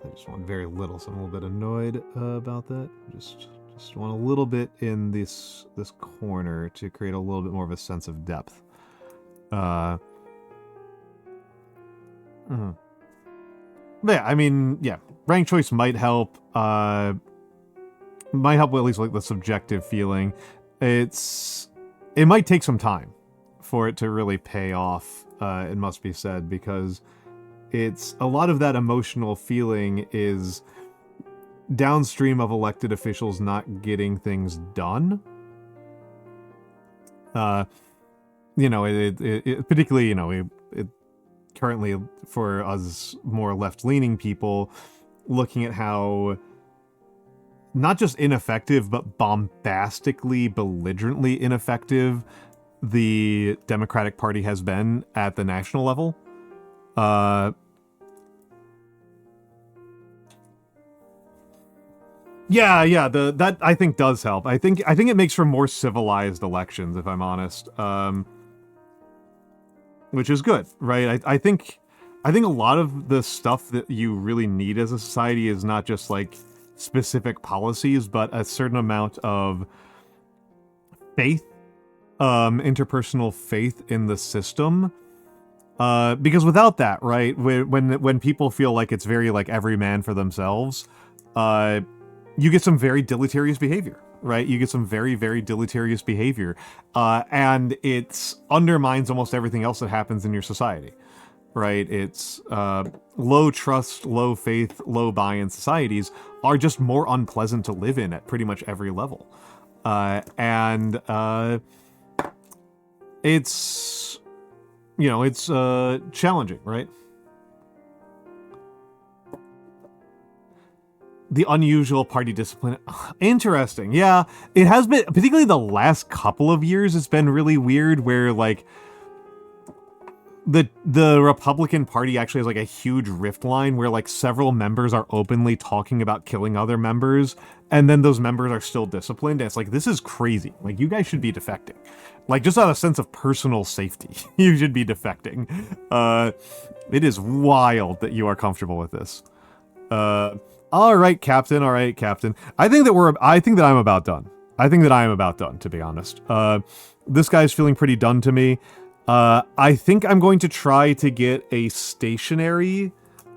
I just want very little, so I'm a little bit annoyed about that. Just want a little bit in this corner to create a little bit more of a sense of depth. But yeah, I mean, yeah, rank choice might help. Might help with at least like the subjective feeling. It might take some time for it to really pay off. It must be said, because it's a lot of that emotional feeling is downstream of elected officials not getting things done. You know, it particularly, you know, it currently for us more left-leaning people, looking at how not just ineffective, but bombastically, belligerently ineffective the Democratic Party has been at the national level. Yeah, that I think does help. I think it makes for more civilized elections, if I'm honest. Which is good, right? I think a lot of the stuff that you really need as a society is not just like specific policies, but a certain amount of faith, interpersonal faith in the system. Because without that, right, when people feel like it's very like every man for themselves, you get some very deleterious behavior, right? You get some very, very deleterious behavior, and it undermines almost everything else that happens in your society, right? It's low trust, low faith, low buy-in societies are just more unpleasant to live in at pretty much every level. It's, you know, it's challenging, right? The unusual party discipline. Interesting. Yeah, it has been, particularly the last couple of years, it's been really weird where, like, the Republican Party actually has, like, a huge rift line where, like, several members are openly talking about killing other members, and then those members are still disciplined, and it's like, this is crazy. Like, you guys should be defecting. Like, just out of a sense of personal safety, you should be defecting. It is wild that you are comfortable with this. All right, Captain. All right, Captain. I think that I'm about done. I think that I am about done, to be honest. This guy's feeling pretty done to me. I think I'm going to try to get a stationary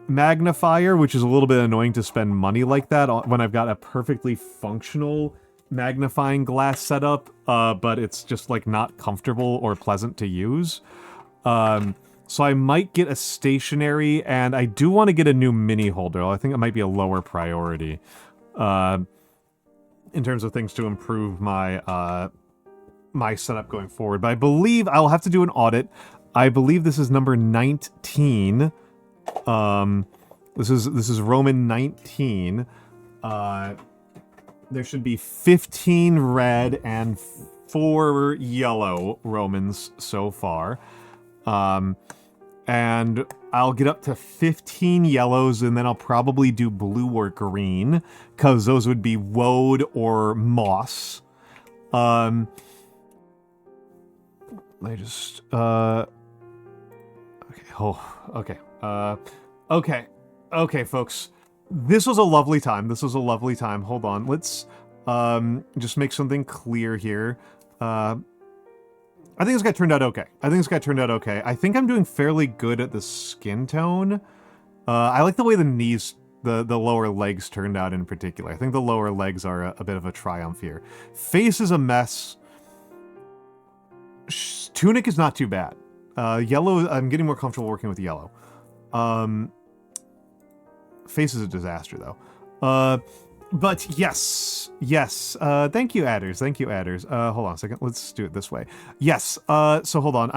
magnifier, which is a little bit annoying to spend money like that when I've got a perfectly functional magnifying glass setup, but it's just like not comfortable or pleasant to use. So I might get a stationary, and I do want to get a new mini holder. I think it might be a lower priority. in terms of things to improve my my setup going forward. But I believe I'll have to do an audit. I believe this is number 19. This is Roman 19. There should be 15 red and 4 yellow Romans so far. And I'll get up to 15 yellows, and then I'll probably do blue or green, because those would be woad or moss. I just, okay, okay, folks. This was a lovely time. This was a lovely time. Hold on. Let's, just make something clear here. I think this guy turned out okay. I think I'm doing fairly good at the skin tone. I like the way the knees, the lower legs turned out in particular. I think the lower legs are a bit of a triumph here. Face is a mess. Tunic is not too bad. Yellow, I'm getting more comfortable working with yellow. Face is a disaster, though. But yes, thank you, adders. Hold on a second, let's do it this way. Yes, so hold on,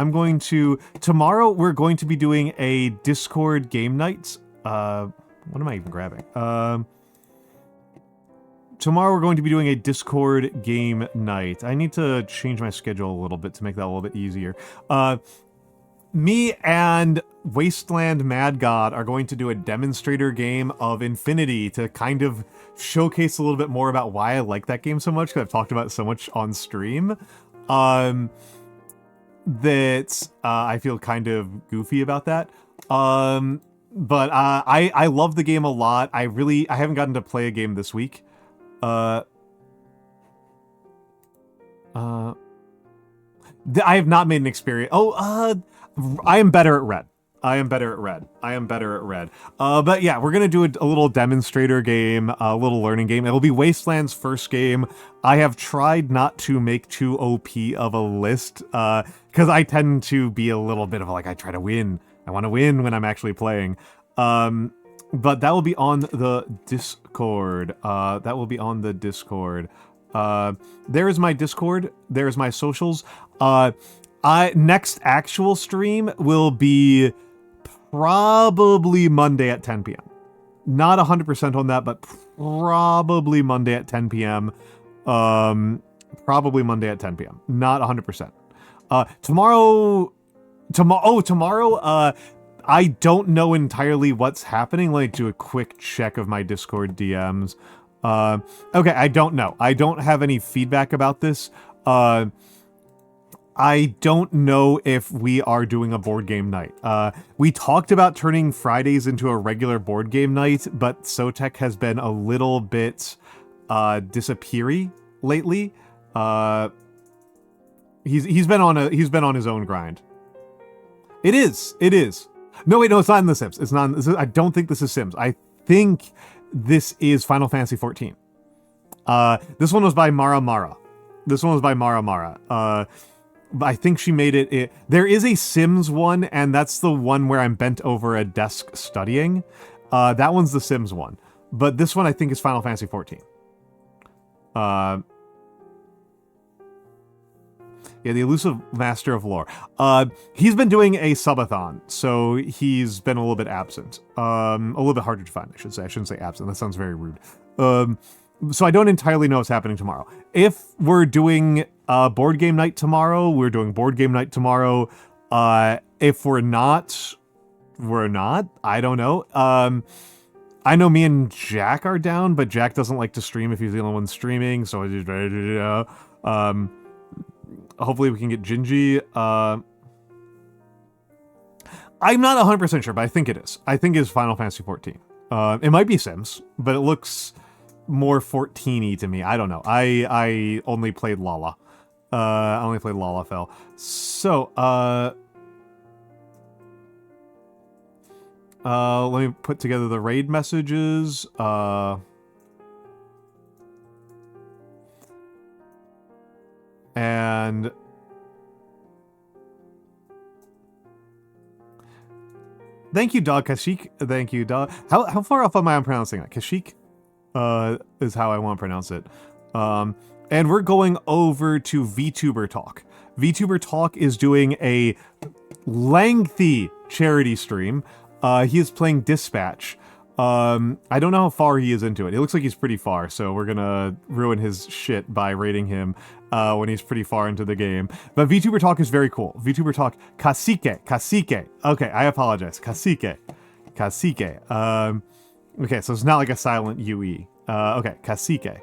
tomorrow we're going to be doing a Discord game night. What am I even grabbing? Tomorrow we're going to be doing a Discord game night. I need to change my schedule a little bit to make that a little bit easier. Me and Wasteland Mad God are going to do a demonstrator game of Infinity to kind of showcase a little bit more about why I like that game so much, because I've talked about it so much on stream. That I feel kind of goofy about that. But I love the game a lot. I haven't gotten to play a game this week. I have not made an experience. I am better at red. But yeah, we're gonna do a little demonstrator game, a little learning game. It'll be Wasteland's first game. I have tried not to make too OP of a list, because I tend to be a little bit of I try to win. I want to win when I'm actually playing. But that will be on the Discord. There is my Discord. There's my socials. Next actual stream will be probably Monday at 10 p.m. Not 100% on that, but probably Monday at 10 p.m. Not 100%. Tomorrow, I don't know entirely what's happening. Let me do a quick check of my Discord DMs. Okay, I don't know. I don't have any feedback about this. I don't know if we are doing a board game night. We talked about turning Fridays into a regular board game night, but Sotek has been a little bit disappeary lately. He's been on his own grind. It is. No, wait, no, it's not in The Sims. It's not. I don't think this is Sims. I think this is Final Fantasy 14. This one was by Mara Mara. I think she made it. There is a Sims one, and that's the one where I'm bent over a desk studying. That one's the Sims one. But this one I think is Final Fantasy 14. Yeah, the elusive master of lore. He's been doing a subathon, so he's been a little bit absent. A little bit harder to find, I should say. I shouldn't say absent. That sounds very rude. So I don't entirely know what's happening tomorrow. If we're doing board game night tomorrow, we're doing board game night tomorrow. If we're not, I don't know. I know me and Jack are down, but Jack doesn't like to stream if he's the only one streaming, so hopefully we can get Gingy. I'm not 100% sure, but I think it is. I think it's Final Fantasy 14. It might be Sims, but it looks more 14-y to me. I don't know. I only played Lala. I only played Lalafell. So, let me put together the raid messages. And thank you, Dog Kashik. Thank you, Dog. How far off am I on pronouncing that? Kashik? Is how I want to pronounce it. And we're going over to VTuber Talk. VTuber Talk is doing a lengthy charity stream. He is playing Dispatch. I don't know how far he is into it. It looks like he's pretty far, so we're gonna ruin his shit by rating him when he's pretty far into the game. But VTuber Talk is very cool. VTuber Talk, Kasike. Okay, I apologize. Kasike. Okay, so it's not like a silent UE. Okay, Kasike.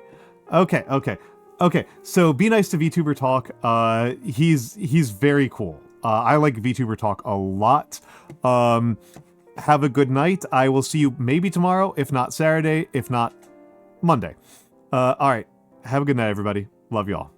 Okay, so be nice to VTuber Talk. He's very cool. I like VTuber Talk a lot. Have a good night. I will see you maybe tomorrow, if not Saturday, if not Monday. All right. Have a good night, everybody. Love y'all.